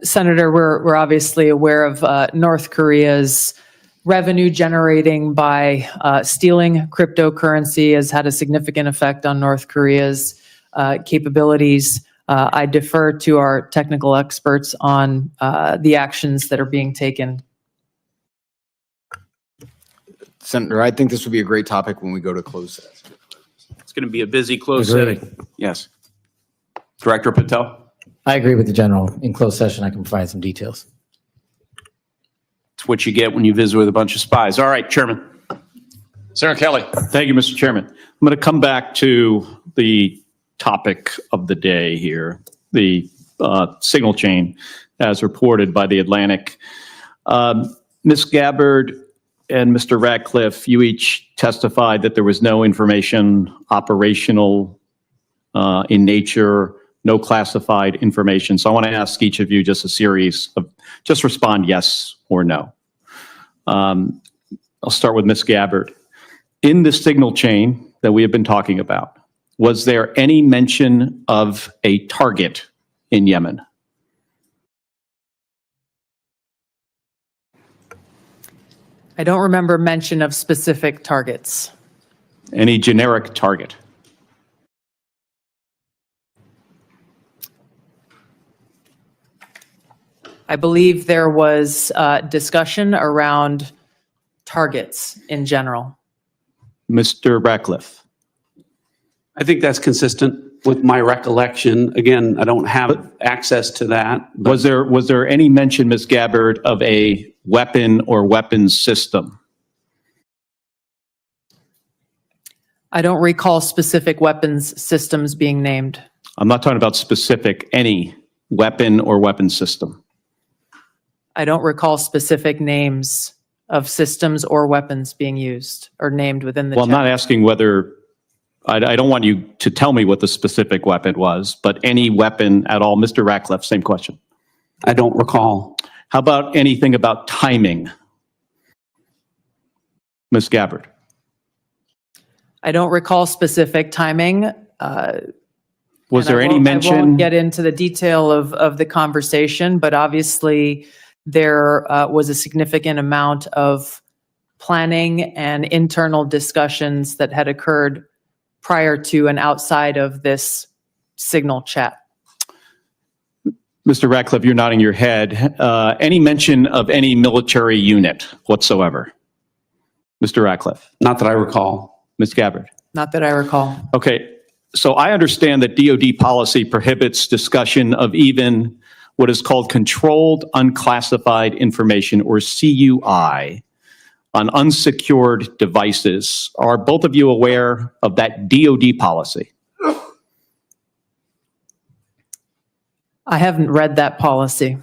Senator, we're obviously aware of North Korea's revenue generating by stealing cryptocurrency has had a significant effect on North Korea's capabilities. I defer to our technical experts on the actions that are being taken. Senator, I think this would be a great topic when we go to closed session. It's going to be a busy closed Agreed. setting. Yes. Director Patel? I agree with the general. In closed session, I can provide some details. It's what you get when you visit with a bunch of spies. All right, Chairman. Senator Kelly. Thank you, Mr. Chairman. I'm going to come back to the topic of the day here, the signal chain as reported by The Atlantic. Ms. Gabbard and Mr. Ratcliffe, you each testified that there was no information operational in nature, no classified information. So I want to ask each of you just a series of, just respond yes or no. I'll start with Ms. Gabbard. In the signal chain that we have been talking about, was there any mention of a target in Yemen? I don't remember mention of specific targets. Any generic target? I believe there was discussion around targets in general. Mr. Ratcliffe? I think that's consistent with my recollection. Again, I don't have access to that. Was there any mention, Ms. Gabbard, of a weapon or weapons system? I don't recall specific weapons systems being named. I'm not talking about specific, any weapon or weapons system. I don't recall specific names of systems or weapons being used or named within the Well, I'm chat. not asking whether, I don't want you to tell me what the specific weapon was, but any weapon at all. Mr. Ratcliffe, same question. I don't recall. How about anything about timing? Ms. Gabbard? I don't recall specific timing. Was there any I mention? won't get into the detail of the conversation, but obviously there was a significant amount of planning and internal discussions that had occurred prior to and outside of this signal chat. Mr. Ratcliffe, you're nodding your head. Any mention of any military unit whatsoever? Mr. Ratcliffe? Not that I recall. Ms. Gabbard? Not that I recall. Okay, so I understand that DoD policy prohibits discussion of even what is called controlled unclassified information, or CUI, on unsecured devices. Are both of you aware of that DoD policy? I haven't read that policy.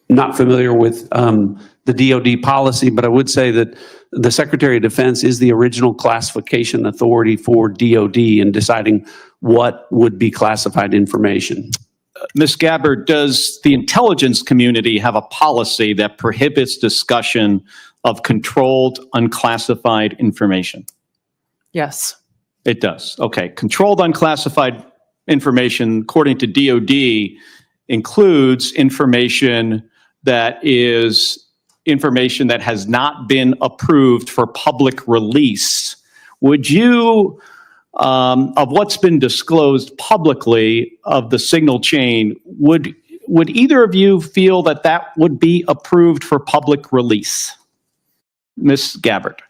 Not familiar with the DoD policy, but I would say that the Secretary of Defense is the original classification authority for DoD in deciding what would be classified information. Ms. Gabbard, does the intelligence community have a policy that prohibits discussion of controlled unclassified information? Yes. It does. Okay. Controlled unclassified information, according to DoD, includes information that is information that has not been approved for public release. Would you, of what's been disclosed publicly of the signal chain, would either of you feel that that would be approved for public release? Ms. Gabbard.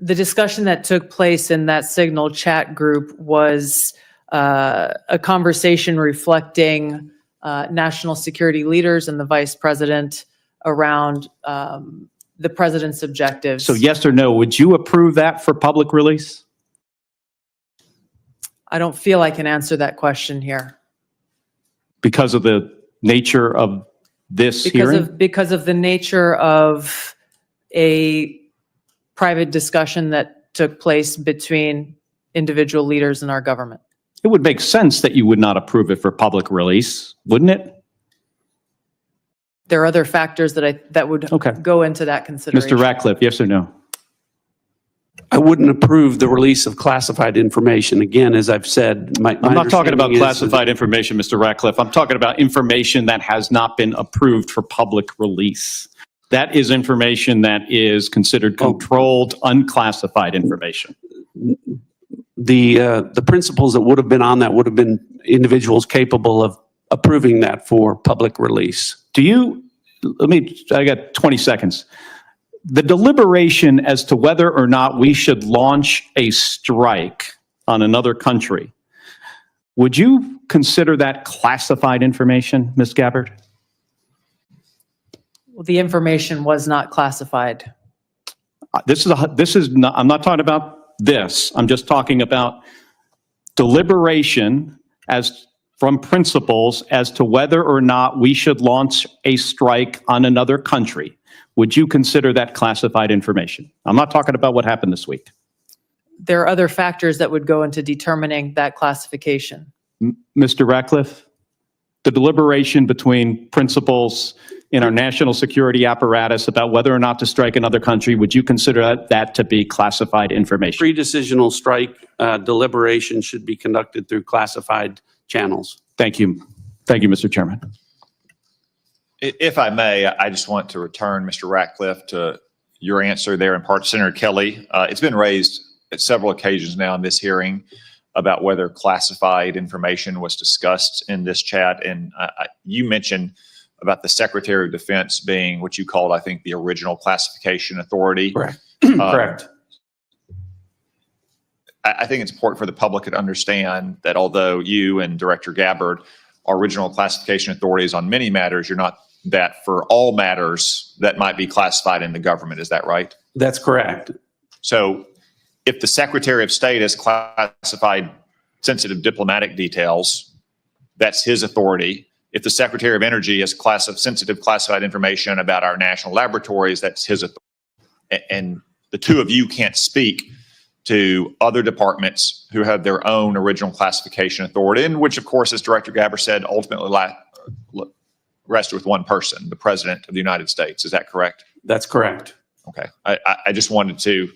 The discussion that took place in that signal chat group was a conversation reflecting national security leaders and the vice president around the president's objectives. So yes or no, would you approve that for public release? I don't feel I can answer that question here. because of the nature of this hearing? Because of the nature of a private discussion that took place between individual leaders in our government. It would make sense that you would not approve it for public release, wouldn't it? There are other factors that would go into that consideration. Mr. Ratcliffe, yes or no? I wouldn't approve the release of classified information. Again, as I've said, my I'm not talking about understanding is classified information, Mr. Ratcliffe. I'm talking about information that has not been approved for public release. That is information that is considered controlled, unclassified information. The principles that would have been on that would have been individuals capable of approving that for public release. I got 20 seconds. The deliberation as to whether or not we should launch a strike on another country, would you consider that classified information, Ms. Gabbard? Well, the information was not classified. I'm not talking about this. I'm just talking about deliberation from principles as to whether or not we should launch a strike on another country. Would you consider that classified information? I'm not talking about what happened this week. There are other factors that would go into determining that classification. Mr. Ratcliffe, the deliberation between principals in our national security apparatus about whether or not to strike another country, would you consider that to be classified information? Pre-decisional strike deliberation should be conducted through classified channels. Thank you. Thank you, Mr. Chairman. If I may, I just want to return, Mr. Ratcliffe, to your answer there in part to Senator Kelly. It's been raised at several occasions now in this hearing about whether classified information was discussed in this chat. And you mentioned about the Secretary of Defense being what you called, I think, the original classification authority. Correct. Correct. I think it's important for the public to understand that although you and Director Gabbard are original classification authorities on many matters, you're not that for all matters that might be classified in the government. Is that right? That's correct. So if the Secretary of State has classified sensitive diplomatic details, that's his authority. If the Secretary of Energy has sensitive classified information about our national laboratories, that's his authority. And the two of you can't speak to other departments who have their own original classification authority, and which, of course, as Director Gabbard said, ultimately rests with one person, the President of the United States. Is that correct? That's correct. Okay. I just wanted to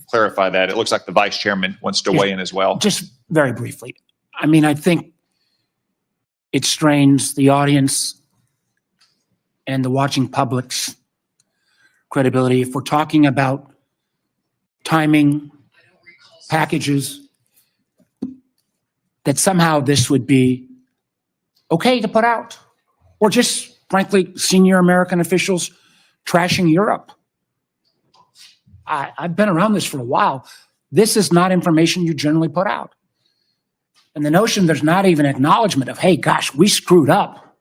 clarify that. It looks like the Vice Chairman wants to weigh in as well. Just very briefly. I mean, I think it strains the audience and the watching public's credibility if we're talking about timing, packages, that somehow this would be okay to put out, or just frankly, senior American officials trashing Europe. I've been around this for a while. This is not information you generally put out. And the notion there's not even acknowledgement of, hey, gosh, we screwed up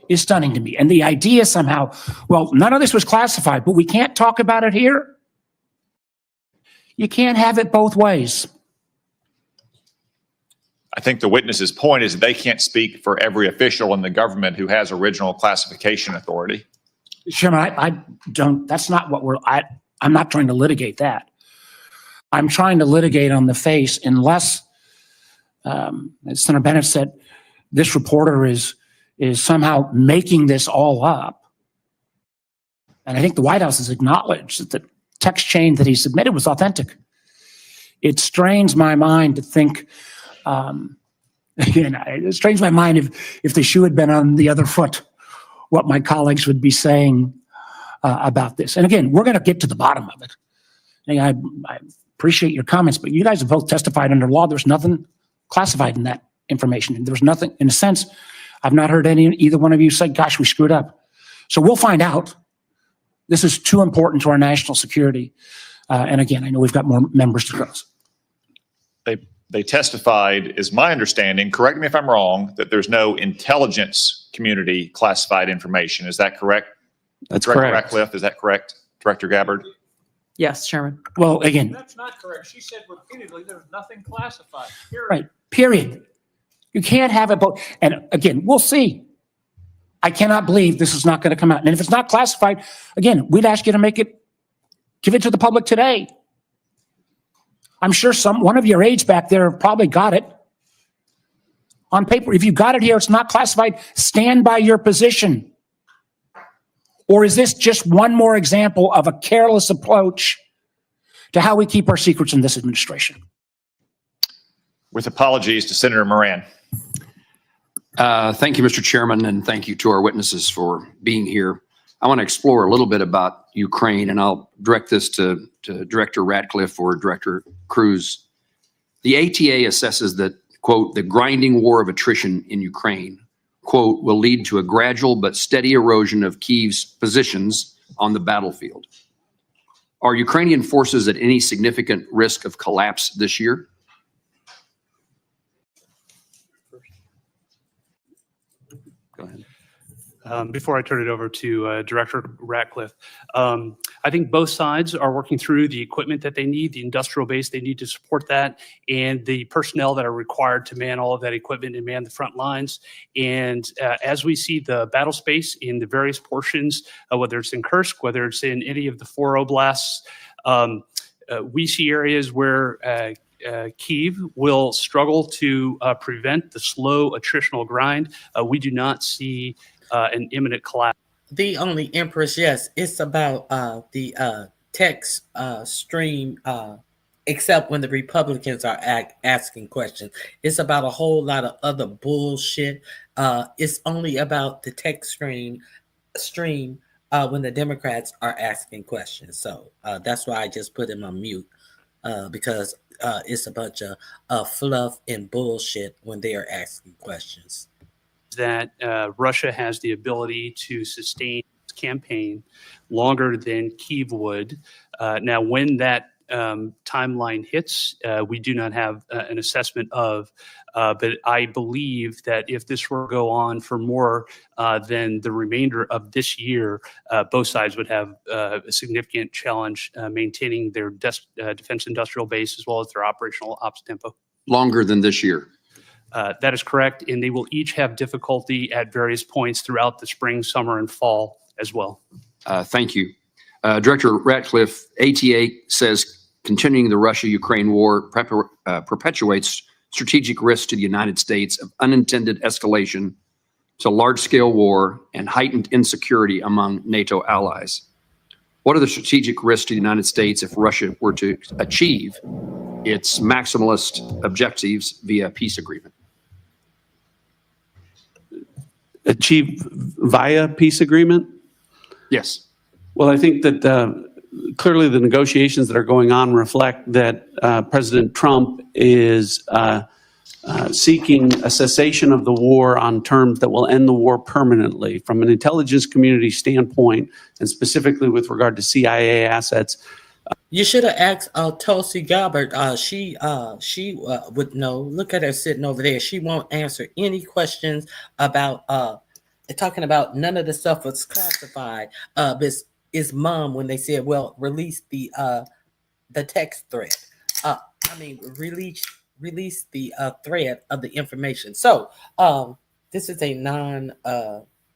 is stunning to me. And the idea somehow, well, none of this was classified, but we can't talk about it here. You can't have it both ways. I think the witness's point is they can't speak for every official in the government who has original classification authority. Chairman, I don't, that's not what I'm not trying to litigate that. I'm trying to litigate on the face unless, as Senator Bennett said, this reporter is somehow making this all up. And I think the White House has acknowledged that the text chain that he submitted was authentic. It strains my mind to think, again, it strains my mind if the shoe had been on the other foot, what my colleagues would be saying about this. And again, we're going to get to the bottom of it. I appreciate your comments, but you guys have both testified under law. There's nothing classified in that information. There's nothing, in a sense, I've not heard either one of you say, gosh, we screwed up. So we'll find out. This is too important to our national security. And again, I know we've got more members to cross. They testified, is my understanding, correct me if I'm wrong, that there's no intelligence community classified information. Is that correct? That's Director correct. Ratcliffe, is that correct? Director Gabbard? Yes, Chairman. Well, again, That's not correct. She said repeatedly there's nothing classified. Period. right, period. You can't have it both. And again, we'll see. I cannot believe this is not going to come out. And if it's not classified, again, we'd ask you to give it to the public today. I'm sure one of your aides back there probably got it on paper. If you got it here, it's not classified, stand by your position. Or is this just one more example of a careless approach to how we keep our secrets in this administration? With apologies to Senator Moran. Thank you, Mr. Chairman, and thank you to our witnesses for being here. I want to explore a little bit about Ukraine, and I'll direct this to Director Ratcliffe or Director Cruz. The ATA assesses that, quote, the grinding war of attrition in Ukraine, quote, will lead to a gradual but steady erosion of Kyiv's positions on the battlefield. Are Ukrainian forces at any significant risk of collapse this year? Go ahead. Before I turn it over to Director Ratcliffe, I think both sides are working through the equipment that they need, the industrial base they need to support that, and the personnel that are required to man all of that equipment and man the front lines. And as we see the battle space in the various portions, whether it's in Kursk, whether it's in any of the 4 oblasts, we see areas where Kyiv will struggle to prevent the slow attritional grind. We do not see an imminent collapse. The only Empress, yes, it's about the text stream, except when the Republicans are asking questions. It's about a whole lot of other bullshit. It's only about the text stream when the Democrats are asking questions. So that's why I just put him on mute, because it's a bunch of fluff and bullshit when they are asking questions. That Russia has the ability to sustain its campaign longer than Kyiv would. Now, when that timeline hits, we do not have an assessment of, but I believe that if this were to go on for more than the remainder of this year, both sides would have a significant challenge maintaining their defense industrial base as well as their operational ops tempo. Longer than this year? That is correct, and they will each have difficulty at various points throughout the spring, summer, and fall as well. Thank you. Director Ratcliffe, ATA says continuing the Russia-Ukraine war perpetuates strategic risk to the United States of unintended escalation to large-scale war and heightened insecurity among NATO allies. What are the strategic risks to the United States if Russia were to achieve its maximalist objectives via peace agreement? Achieve via peace agreement? Yes. Well, I think that clearly the negotiations that are going on reflect that President Trump is seeking a cessation of the war on terms that will end the war permanently. From an intelligence community standpoint, and specifically with regard to CIA assets, you should have asked Tulsi Gabbard. She would know. Look at her sitting over there. She won't answer any questions about talking about none of the stuff was classified. Is mom when they said, well, release the text thread. Release the thread of the information. So this is a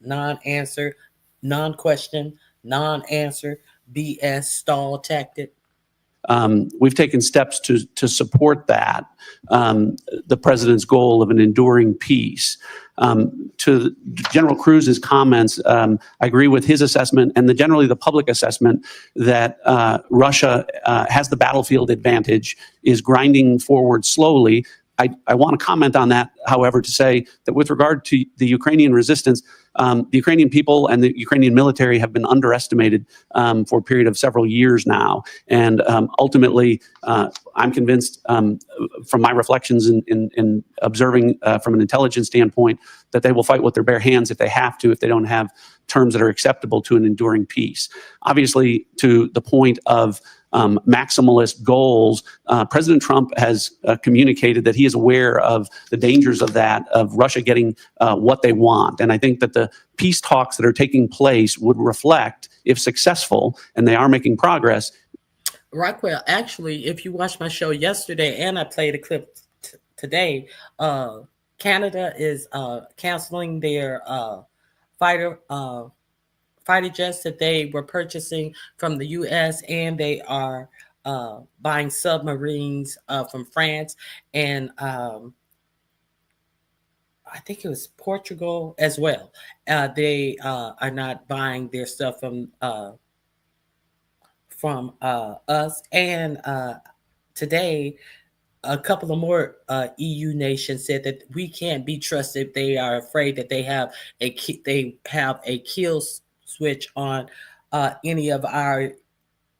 non-answer, non-question, non-answer, BS stall tactic. We've taken steps to support that, the president's goal of an enduring peace. To General Cruz's comments, I agree with his assessment and generally the public assessment that Russia has the battlefield advantage, is grinding forward slowly. I want to comment on that, however, to say that with regard to the Ukrainian resistance, the Ukrainian people and the Ukrainian military have been underestimated for a period of several years now. And ultimately, I'm convinced from my reflections in observing from an intelligence standpoint that they will fight with their bare hands if they have to, if they don't have terms that are acceptable to an enduring peace. Obviously, to the point of maximalist goals, President Trump has communicated that he is aware of the dangers of that, of Russia getting what they want. And I think that the peace talks that are taking place would reflect, if successful, and they are making progress. Rockwell, actually, if you watched my show yesterday and I played a clip today, Canada is canceling their fighter jets that they were purchasing from the U.S., and they are buying submarines from France, and I think it was Portugal as well. They are not buying their stuff from us. And today, a couple of more EU nations said that we can't be trusted. They are afraid that they have a kill switch on any of our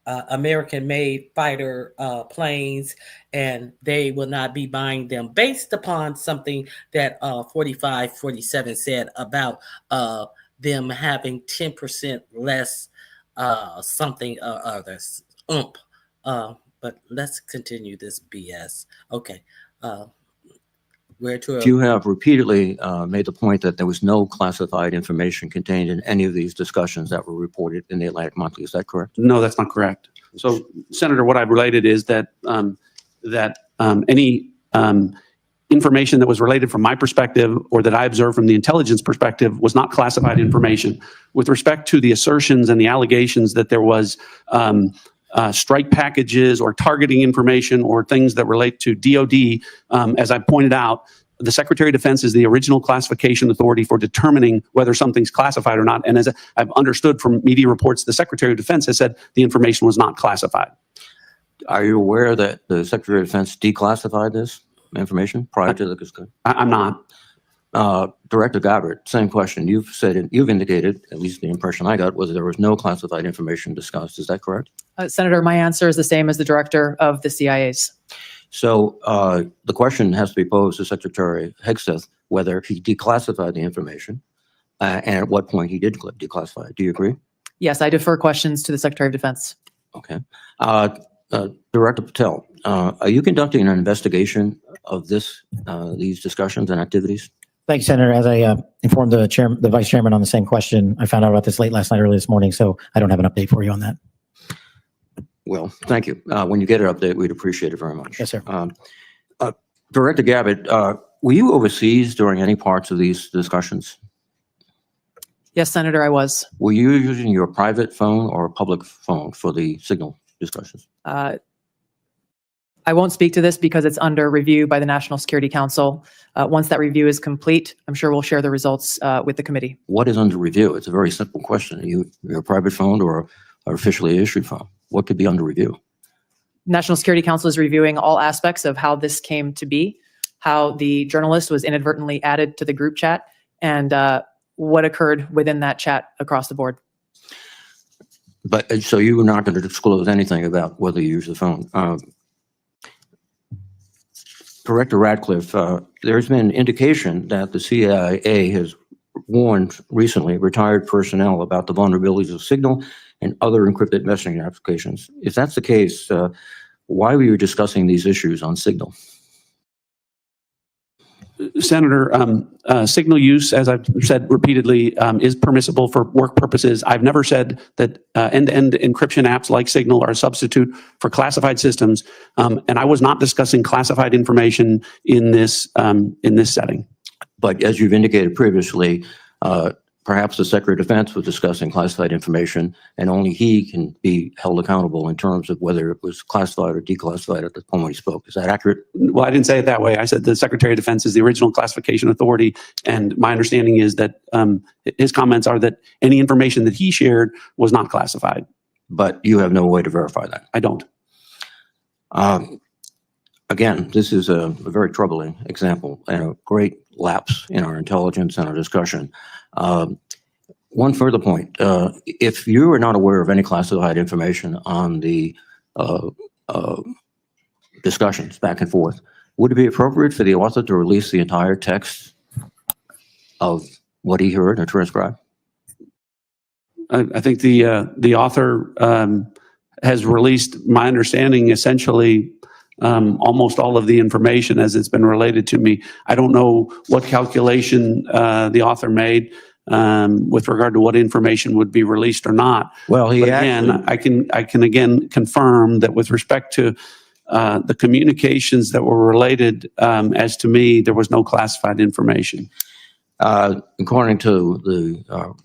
American-made fighter planes, and they will not be buying them based upon something that 4547 said about them having 10% less something or others. But let's continue this BS. Okay. You have repeatedly made the point that there was no classified information contained in any of these discussions that were reported in the Atlantic Monthly. Is that correct? No, that's not correct. So, Senator, what I've related is that any information that was related from my perspective or that I observed from the intelligence perspective was not classified information. With respect to the assertions and the allegations that there was strike packages or targeting information or things that relate to DOD, as I pointed out, the Secretary of Defense is the original classification authority for determining whether something's classified or not. And as I've understood from media reports, the Secretary of Defense has said the information was not classified. Are you aware that the Secretary of Defense declassified this information prior to the discussion? I'm not. Director Gabbard, same question. You've indicated, at least the impression I got, was there was no classified information discussed. Is that correct? Senator, my answer is the same as the director of the CIA's. So the question has to be posed to Secretary Hegseth whether he declassified the information and at what point he did declassify it. Do you agree? Yes, I defer questions to the Secretary of Defense. Okay. Director Patel, are you conducting an investigation of these discussions and activities? Thank you, Senator. As I informed the vice chairman on the same question, I found out about this late last night, early this morning, so I don't have an update for you on that. Well, thank you. When you get an update, we'd appreciate it very much. Yes, sir. Director Gabbard, were you overseas during any parts of these discussions? Yes, Senator, I was. Were you using your private phone or a public phone for the signal discussions? I won't speak to this because it's under review by the National Security Council. Once that review is complete, I'm sure we'll share the results with the committee. What is under review? It's a very simple question. Are you a private phone or an officially issued phone? What could be under review? National Security Council is reviewing all aspects of how this came to be, how the journalist was inadvertently added to the group chat, and what occurred within that chat across the board. But so you were not going to disclose anything about whether you use the phone. Director Ratcliffe, there's been indication that the CIA has warned recently retired personnel about the vulnerabilities of Signal and other encrypted messaging applications. If that's the case, why were you discussing these issues on Signal? Senator, Signal use, as I've said repeatedly, is permissible for work purposes. I've never said that end-to-end encryption apps like Signal are a substitute for classified systems, and I was not discussing classified information in this setting. But as you've indicated previously, perhaps the Secretary of Defense was discussing classified information, and only he can be held accountable in terms of whether it was classified or declassified at the point when he spoke. Is that accurate? Well, I didn't say it that way. I said the Secretary of Defense is the original classification authority, and my understanding is that his comments are that any information that he shared was not classified. But you have no way to verify that? I don't. Again, this is a very troubling example and a great lapse in our intelligence and our discussion. One further point, if you are not aware of any classified information on the discussions back and forth, would it be appropriate for the author to release the entire text of what he heard or transcribed? I think the author has released, my understanding, essentially almost all of the information as it's been related to me. I don't know what calculation the author made with regard to what information would be released or not. Well, I can again confirm that with respect to the communications that were related, as to me, there was no classified information. According to the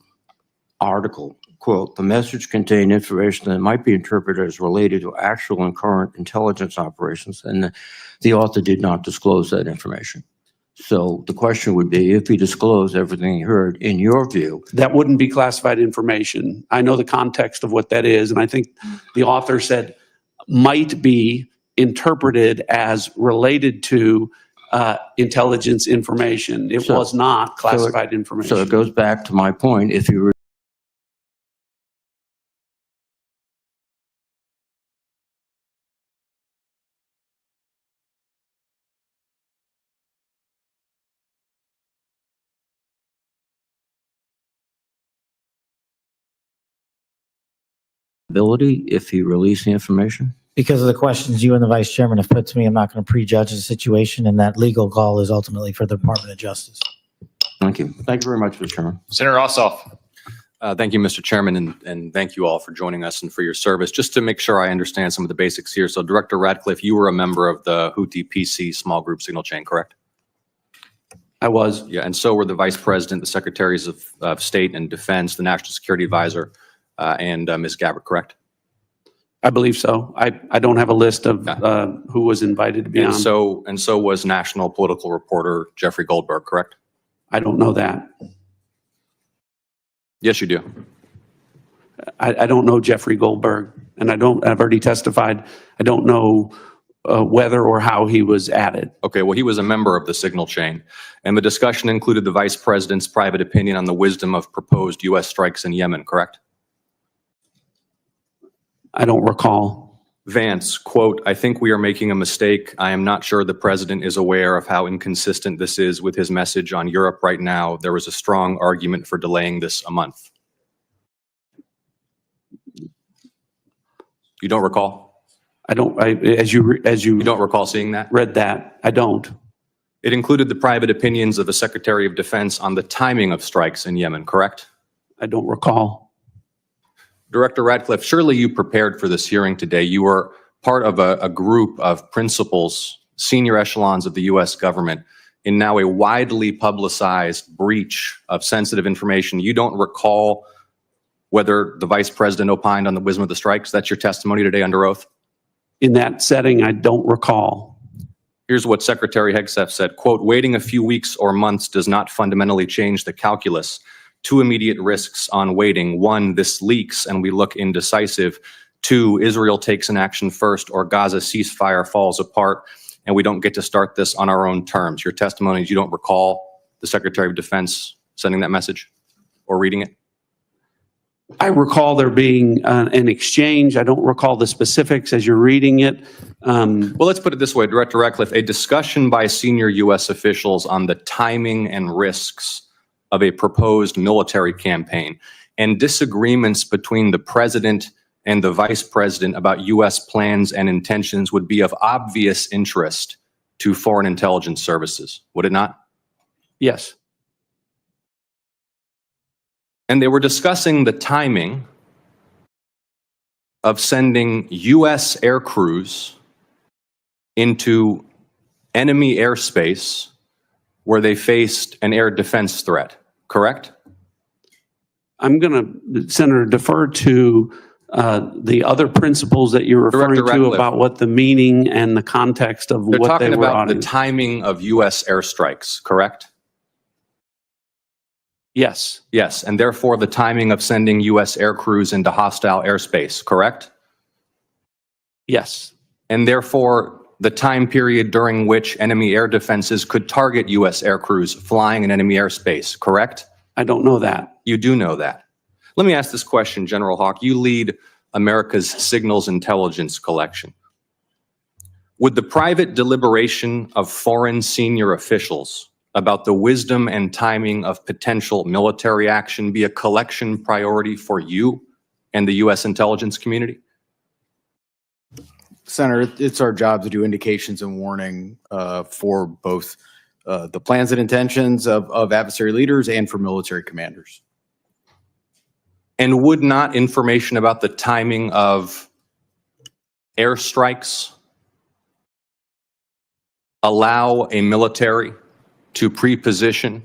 article, quote, "The message contained information that might be interpreted as related to actual and current intelligence operations," and the author did not disclose that information. So the question would be, if he disclosed everything he heard, in your view, That wouldn't be classified information. I know the context of what that is, and I think the author said might be interpreted as related to intelligence information. It was not classified information. so it goes back to my point. If you ability if he released the information? Because of the questions you and the vice chairman have put to me, I'm not going to prejudge the situation, and that legal call is ultimately for the Department of Justice. Thank you. Thank you very much, Mr. Chairman. Senator Ossoff. Thank you, Mr. Chairman, and thank you all for joining us and for your service. Just to make sure I understand some of the basics here. So Director Radcliffe, you were a member of the Houthi PC small group signal chain, correct? I was. Yeah, and so were the Vice President, the Secretaries of State and Defense, the National Security Advisor, and Ms. Gabbard, correct? I believe so. I don't have a list of who was invited to be on. And so was national political reporter Jeffrey Goldberg, correct? I don't know that. Yes, you do. I don't know Jeffrey Goldberg, and I've already testified. I don't know whether or how he was added. Okay, well, he was a member of the signal chain, and the discussion included the Vice President's private opinion on the wisdom of proposed U.S. strikes in Yemen, correct? I don't recall. Vance, quote, "I think we are making a mistake. I am not sure the president is aware of how inconsistent this is with his message on Europe right now. There was a strong argument for delaying this a month." You don't recall? I don't, as you You don't recall seeing that? read that, I don't. It included the private opinions of the Secretary of Defense on the timing of strikes in Yemen, correct? I don't recall. Director Radcliffe, surely you prepared for this hearing today. You were part of a group of principals, senior echelons of the U.S. government, in now a widely publicized breach of sensitive information. You don't recall whether the Vice President opined on the wisdom of the strikes? That's your testimony today under oath? In that setting, I don't recall. Here's what Secretary Hegseth said, quote, "Waiting a few weeks or months does not fundamentally change the calculus. Two immediate risks on waiting. One, this leaks and we look indecisive. Two, Israel takes an action first or Gaza ceasefire falls apart and we don't get to start this on our own terms." Your testimony is you don't recall the Secretary of Defense sending that message or reading it? I recall there being an exchange. I don't recall the specifics as you're reading it. Well, let's put it this way, Director Radcliffe, a discussion by senior U.S. officials on the timing and risks of a proposed military campaign and disagreements between the president and the vice president about U.S. plans and intentions would be of obvious interest to foreign intelligence services, would it not? Yes. And they were discussing the timing of sending U.S. air crews into enemy airspace where they faced an air defense threat, correct? I'm going to, Senator, defer to the other principles that you're referring Director to Radcliffe. about what the meaning and the context of They're what they talking were about the auditing. timing of U.S. airstrikes, correct? Yes. Yes, and therefore the timing of sending U.S. air crews into hostile airspace, correct? Yes. And therefore the time period during which enemy air defenses could target U.S. air crews flying in enemy airspace, correct? I don't know that. You do know that. Let me ask this question, General Hawk. You lead America's signals intelligence collection. Would the private deliberation of foreign senior officials about the wisdom and timing of potential military action be a collection priority for you and the U.S. intelligence community? Senator, it's our job to do indications and warning for both the plans and intentions of adversary leaders and for military commanders. And would not information about the timing of airstrikes allow a military to pre-position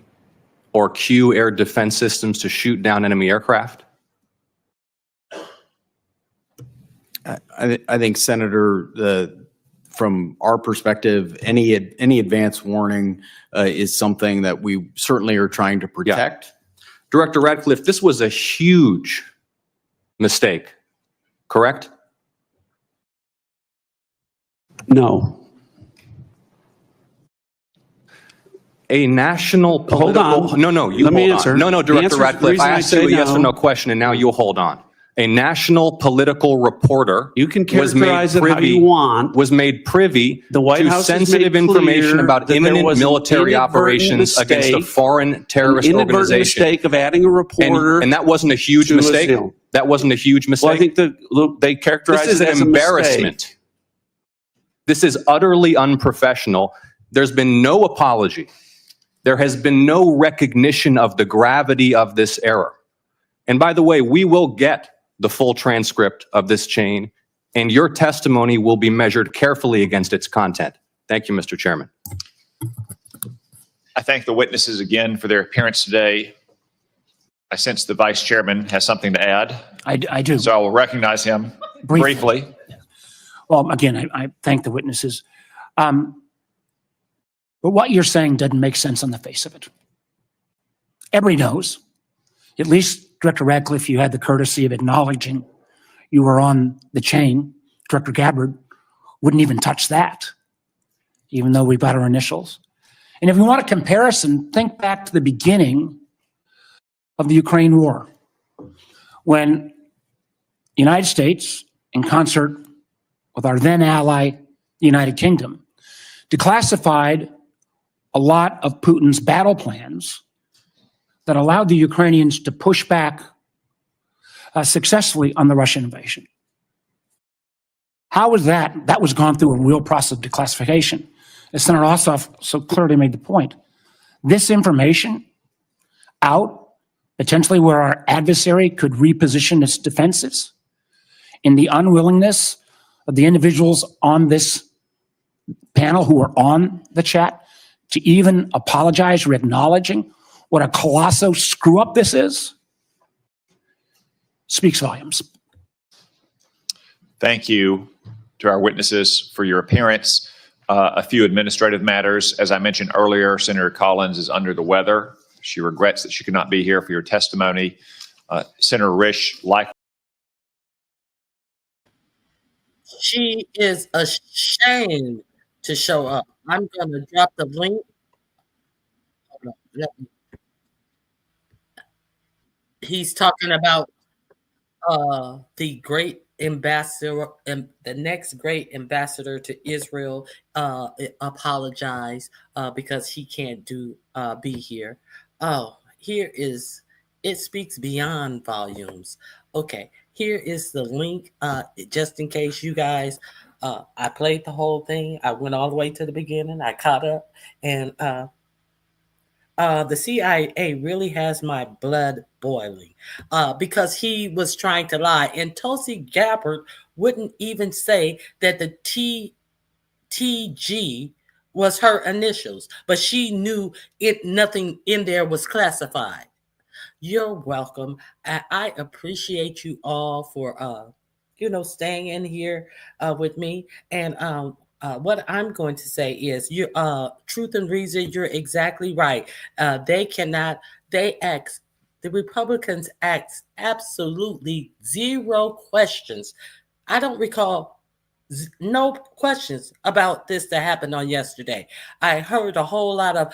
or cue air defense systems to shoot down enemy aircraft? I think, Senator, from our perspective, any advance warning is something that we certainly are trying to protect. Director Radcliffe, this was a huge mistake, correct? No. A national political... Hold on. No, you Let me hold answer. on. No, The Director answer- the Radcliffe, reason I I asked you say a yes or no- no question, and now you hold on. A national political reporter You can was made characterize it how privy, you want. was made privy The White to House has sensitive made information clear about that there imminent was an military inadvertent operations against a mistake, foreign terrorist an inadvertent organization. mistake of adding a reporter. And that wasn't a huge to a mistake? deal. That wasn't a huge mistake? Well, I think they characterize This is it an as a mistake. embarrassment. This is utterly unprofessional. There's been no apology. There has been no recognition of the gravity of this error. And by the way, we will get the full transcript of this chain, and your testimony will be measured carefully against its content. Thank you, Mr. Chairman. I thank the witnesses again for their appearance today. I sense the vice chairman has something to add. I do. So I will recognize him briefly. Well, again, I thank the witnesses. But what you're saying doesn't make sense on the face of it. Everybody knows, at least Director Radcliffe, you had the courtesy of acknowledging you were on the chain. Director Gabbard wouldn't even touch that, even though we've got our initials. And if you want a comparison, think back to the beginning of the Ukraine war, when the United States, in concert with our then ally, the United Kingdom, declassified a lot of Putin's battle plans that allowed the Ukrainians to push back successfully on the Russian invasion. How was that? That was gone through a real process of declassification. As Senator Ossoff so clearly made the point, this information out, potentially where our adversary could reposition its defenses, in the unwillingness of the individuals on this panel who are on the chat to even apologize or acknowledging what a colossal screw up this is, speaks volumes. Thank you to our witnesses for your appearance. A few administrative matters. As I mentioned earlier, Senator Collins is under the weather. She regrets that she could not be here for your testimony. Senator Risch, likewise. She is ashamed to show up. I'm going to drop the link. Hold on, he's talking about the great ambassador and the next great ambassador to Israel apologize because he can't be here. Oh, here is, it speaks beyond volumes. Okay, here is the link just in case you guys, I played the whole thing. I went all the way to the beginning. I caught up, and the CIA really has my blood boiling because he was trying to lie. And Tulsi Gabbard wouldn't even say that the TG was her initials, but she knew nothing in there was classified. You're welcome. I appreciate you all for staying in here with me. And what I'm going to say is, truth and reason, you're exactly right. The Republicans ask absolutely zero questions. I don't recall no questions about this that happened on yesterday. I heard a whole lot of,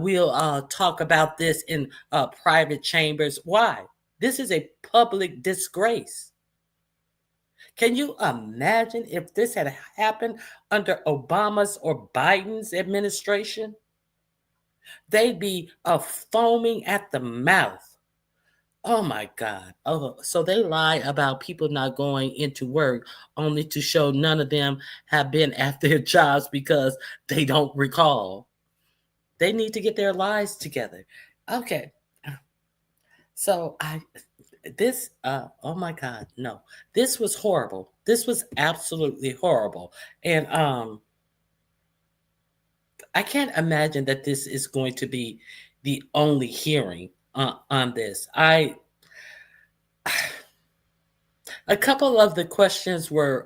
we'll talk about this in private chambers. Why? This is a public disgrace. Can you imagine if this had happened under Obama's or Biden's administration? They'd be foaming at the mouth. Oh my God. Oh, so they lie about people not going into work only to show none of them have been at their jobs because they don't recall. They need to get their lives together. Okay. So oh my God, no. This was horrible. This was absolutely horrible. And I can't imagine that this is going to be the only hearing on this. A couple of the questions were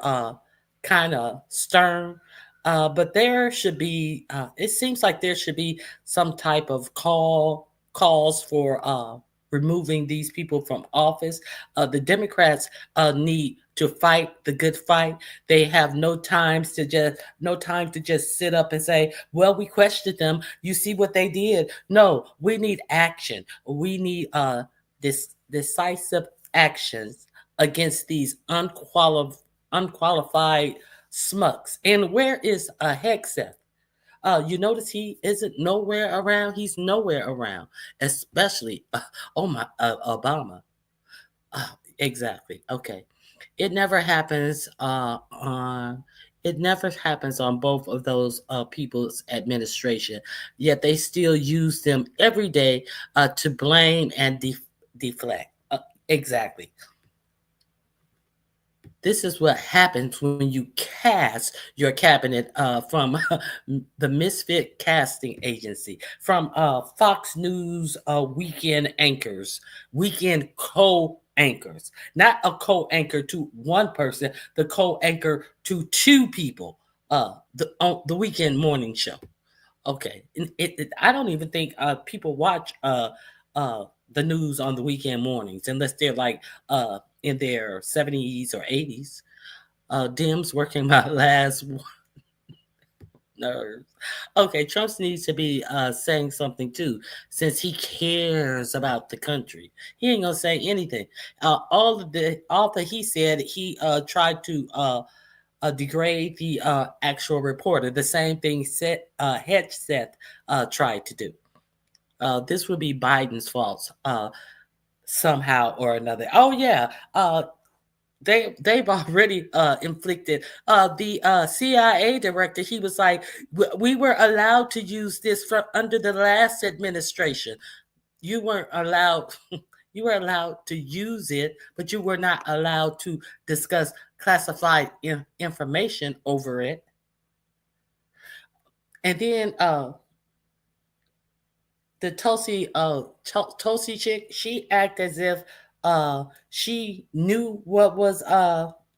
kind of stern, but there should be. It seems like there should be some type of calls for removing these people from office. The Democrats need to fight the good fight. They have no time to just sit up and say, "Well, we questioned them. You see what they did." No, we need action. We need this decisive actions against these unqualified smucks. And where is Hegseth? You notice he isn't nowhere around. He's nowhere around, especially Obama. Exactly. Okay. It never happens on both of those people's administration. Yet they still use them every day to blame and deflect. Exactly. This is what happens when you cast your cabinet from the Misfit Casting Agency, from Fox News weekend anchors, weekend co-anchors, not a co-anchor to one person, the co-anchor to two people, the weekend morning show. Okay, I don't even think people watch the news on the weekend mornings unless they're like in their 70s or 80s. Dems working my last nerves. Okay, Trump needs to be saying something too, since he cares about the country. He ain't gonna say anything. All that he said, he tried to degrade the actual reporter. The same thing Hegseth tried to do. This would be Biden's fault somehow or another. Oh yeah, they've already inflicted the CIA director. He was like, we were allowed to use this from under the last administration. You weren't allowed. You were allowed to use it, but you were not allowed to discuss classified information over it. And then the Tulsi chick, she acted as if she knew what was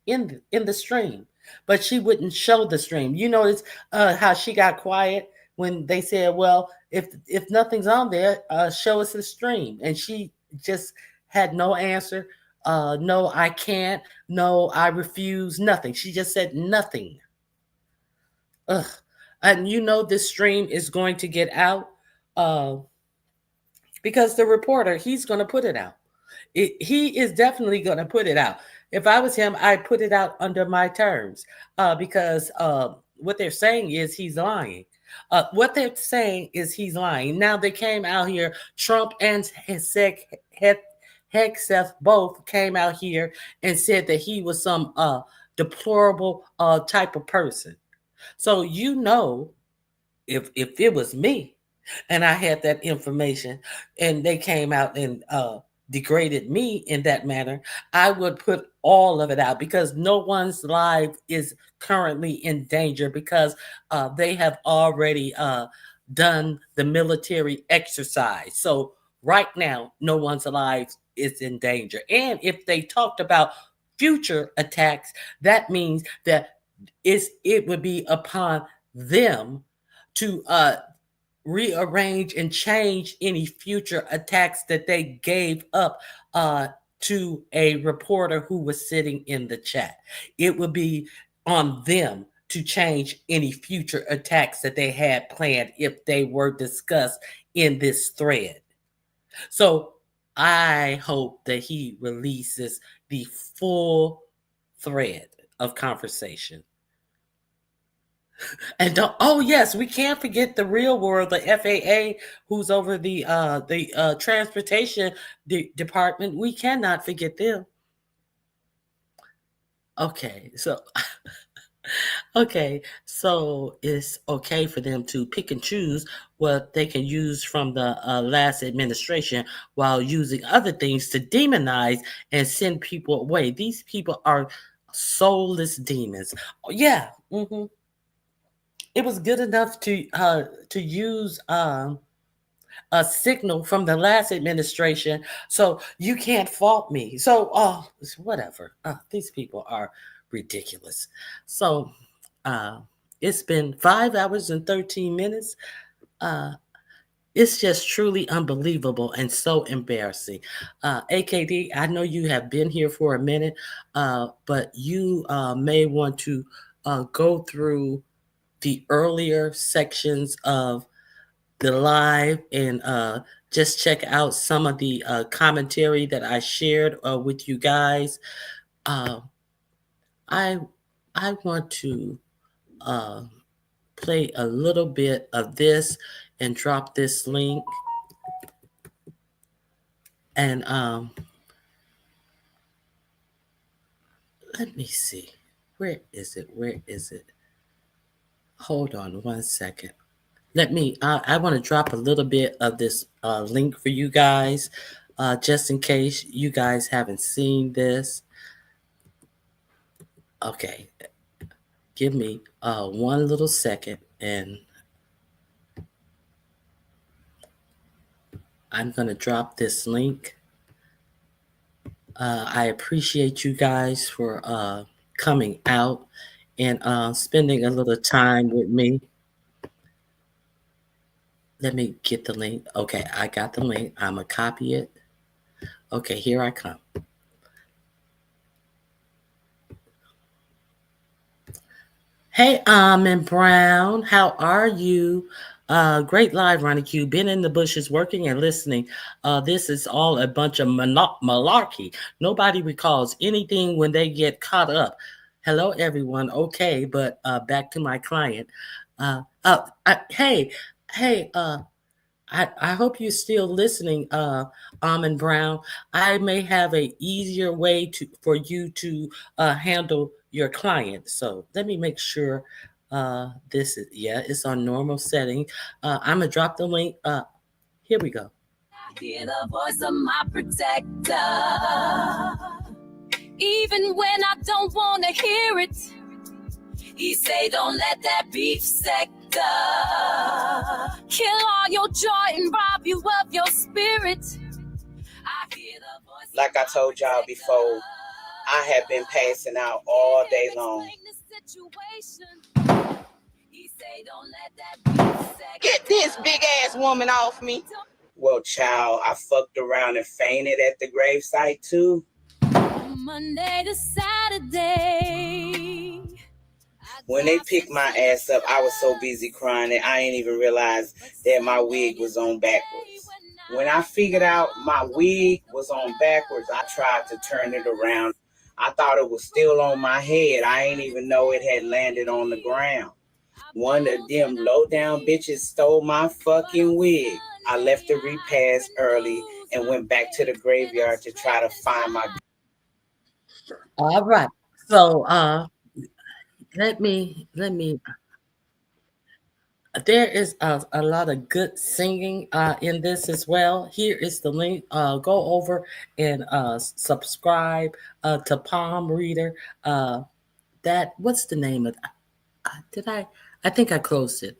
in the stream, but she wouldn't show the stream. You notice how she got quiet when they said, "Well, if nothing's on there, show us the stream," and she just had no answer. No, I can't. No, I refuse. Nothing. She just said nothing. Ugh. And you know this stream is going to get out. Because the reporter, he's going to put it out. He is definitely going to put it out. If I was him, I'd put it out under my terms because what they're saying is he's lying. What they're saying is he's lying. Now they came out here, Trump and Hegseth both came out here and said that he was some deplorable type of person. So you know, if it was me, and I had that information and they came out and degraded me in that manner, I would put all of it out because no one's life is currently in danger because they have already done the military exercise. So right now, no one's life is in danger. And if they talked about future attacks, that means that it would be upon them to rearrange and change any future attacks that they gave up to a reporter who was sitting in the chat. It would be on them to change any future attacks that they had planned if they were discussed in this thread. So I hope that he releases the full thread of conversation. And yes, we can't forget the real world, the FAA, who's over the transportation department. We cannot forget them. Okay, so it's okay for them to pick and choose what they can use from the last administration while using other things to demonize and send people away. These people are soulless demons. Yeah. Mm-hmm. it was good enough to use a signal from the last administration, so you can't fault me. So, whatever. These people are ridiculous. So, it's been 5 hours and 13 minutes. It's just truly unbelievable and so embarrassing. AKD, I know you have been here for a minute, but you may want to go through the earlier sections of the live and just check out some of the commentary that I shared with you guys. I want to play a little bit of this and drop this link. And let me see. Where is it? Where is it? Hold on 1 second. I want to drop a little bit of this link for you guys, just in case you guys haven't seen this. Okay. Give me 1 little second, and I'm going to drop this link. I appreciate you guys for coming out and spending a little time with me. Let me get the link. Okay, I got the link. I'm going to copy it. Okay, here I come. Hey, and Brown, how are you? Great live, Ronnie Q. Been in the bushes working and listening. This is all a bunch of malarkey. Nobody recalls anything when they get caught up. Hello, everyone. Okay, but back to my client. Hey, I hope you're still listening, Almond Brown. I may have a easier way for you to handle your client. So let me make sure this is, it's on normal setting. I'm gonna drop the link. Here we go. Hear the voice of my protector, even when I don't want to hear it. He say, don't let that beef sector kill all your joy and rob you of your spirit. I hear the voice. Like I told y'all before, I have been passing out all day long. Get this big ass woman off me. Well, child, I fucked around and fainted at the gravesite too. Monday to Saturday. When they picked my ass up, I was so busy crying that I didn't even realize that my wig was on backwards. When I figured out my wig was on backwards, I tried to turn it around. I thought it was still on my head. I ain't even know it had landed on the ground. One of them low-down bitches stole my fucking wig. I left the repast early and went back to the graveyard to try to find my... All right. So let me there is a lot of good singing in this as well. Here is the link. Go over and subscribe to Palm Reader. What's the name of I think I closed it.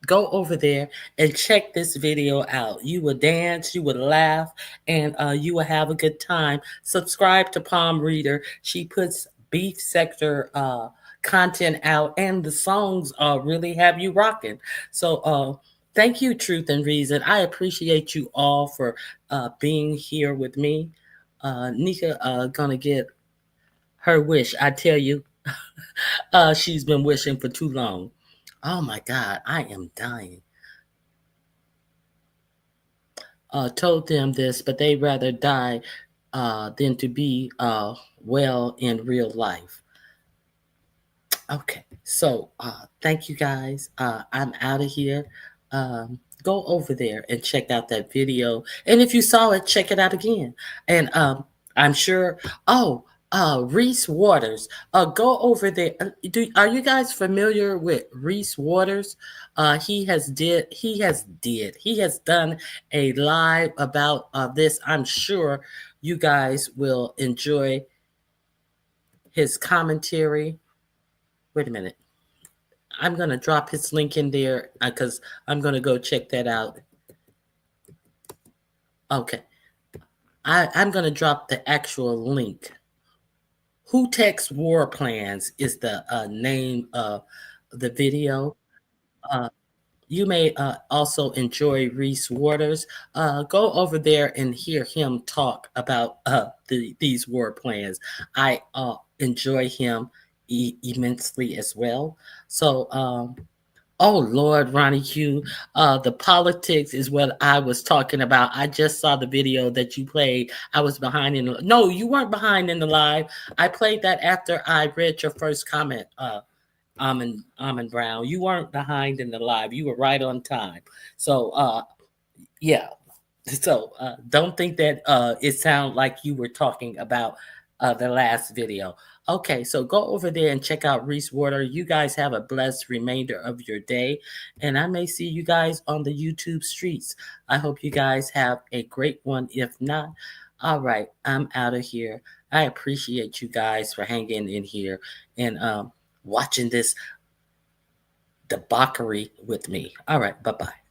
Go over there and check this video out. You will dance, you will laugh, and you will have a good time. Subscribe to Palm Reader. She puts beef sector content out, and the songs really have you rocking. So thank you, Truth and Reason. I appreciate you all for being here with me. Nika gonna get her wish. I tell you, she's been wishing for too long. Oh my God, I am dying. Told them this, but they'd rather die than to be well in real life. Okay, so thank you guys. I'm out of here. Go over there and check out that video. And if you saw it, check it out again. And I'm sure, Reese Waters, go over there. Are you guys familiar with Reese Waters? He has done a live about this. I'm sure you guys will enjoy his commentary. Wait a minute. I'm going to drop his link in there because I'm going to go check that out. Okay. I'm going to drop the actual link. Who Tech's War Plans is the name of the video. You may also enjoy Reese Waters. Go over there and hear him talk about these war plans. I enjoy him immensely as well. So, oh Lord, Ronnie Q, the politics is what I was talking about. I just saw the video that you played. I was behind in the, no, you weren't behind in the live. I played that after I read your first comment, Almond Brown. You weren't behind in the live. You were right on time. So yeah. So don't think that it sounded like you were talking about the last video. Okay, so go over there and check out Reese Water. You guys have a blessed remainder of your day. And I may see you guys on the YouTube streets. I hope you guys have a great one. If not, all right, I'm out of here. I appreciate you guys for hanging in here and watching this debauchery with me. All right, bye-bye.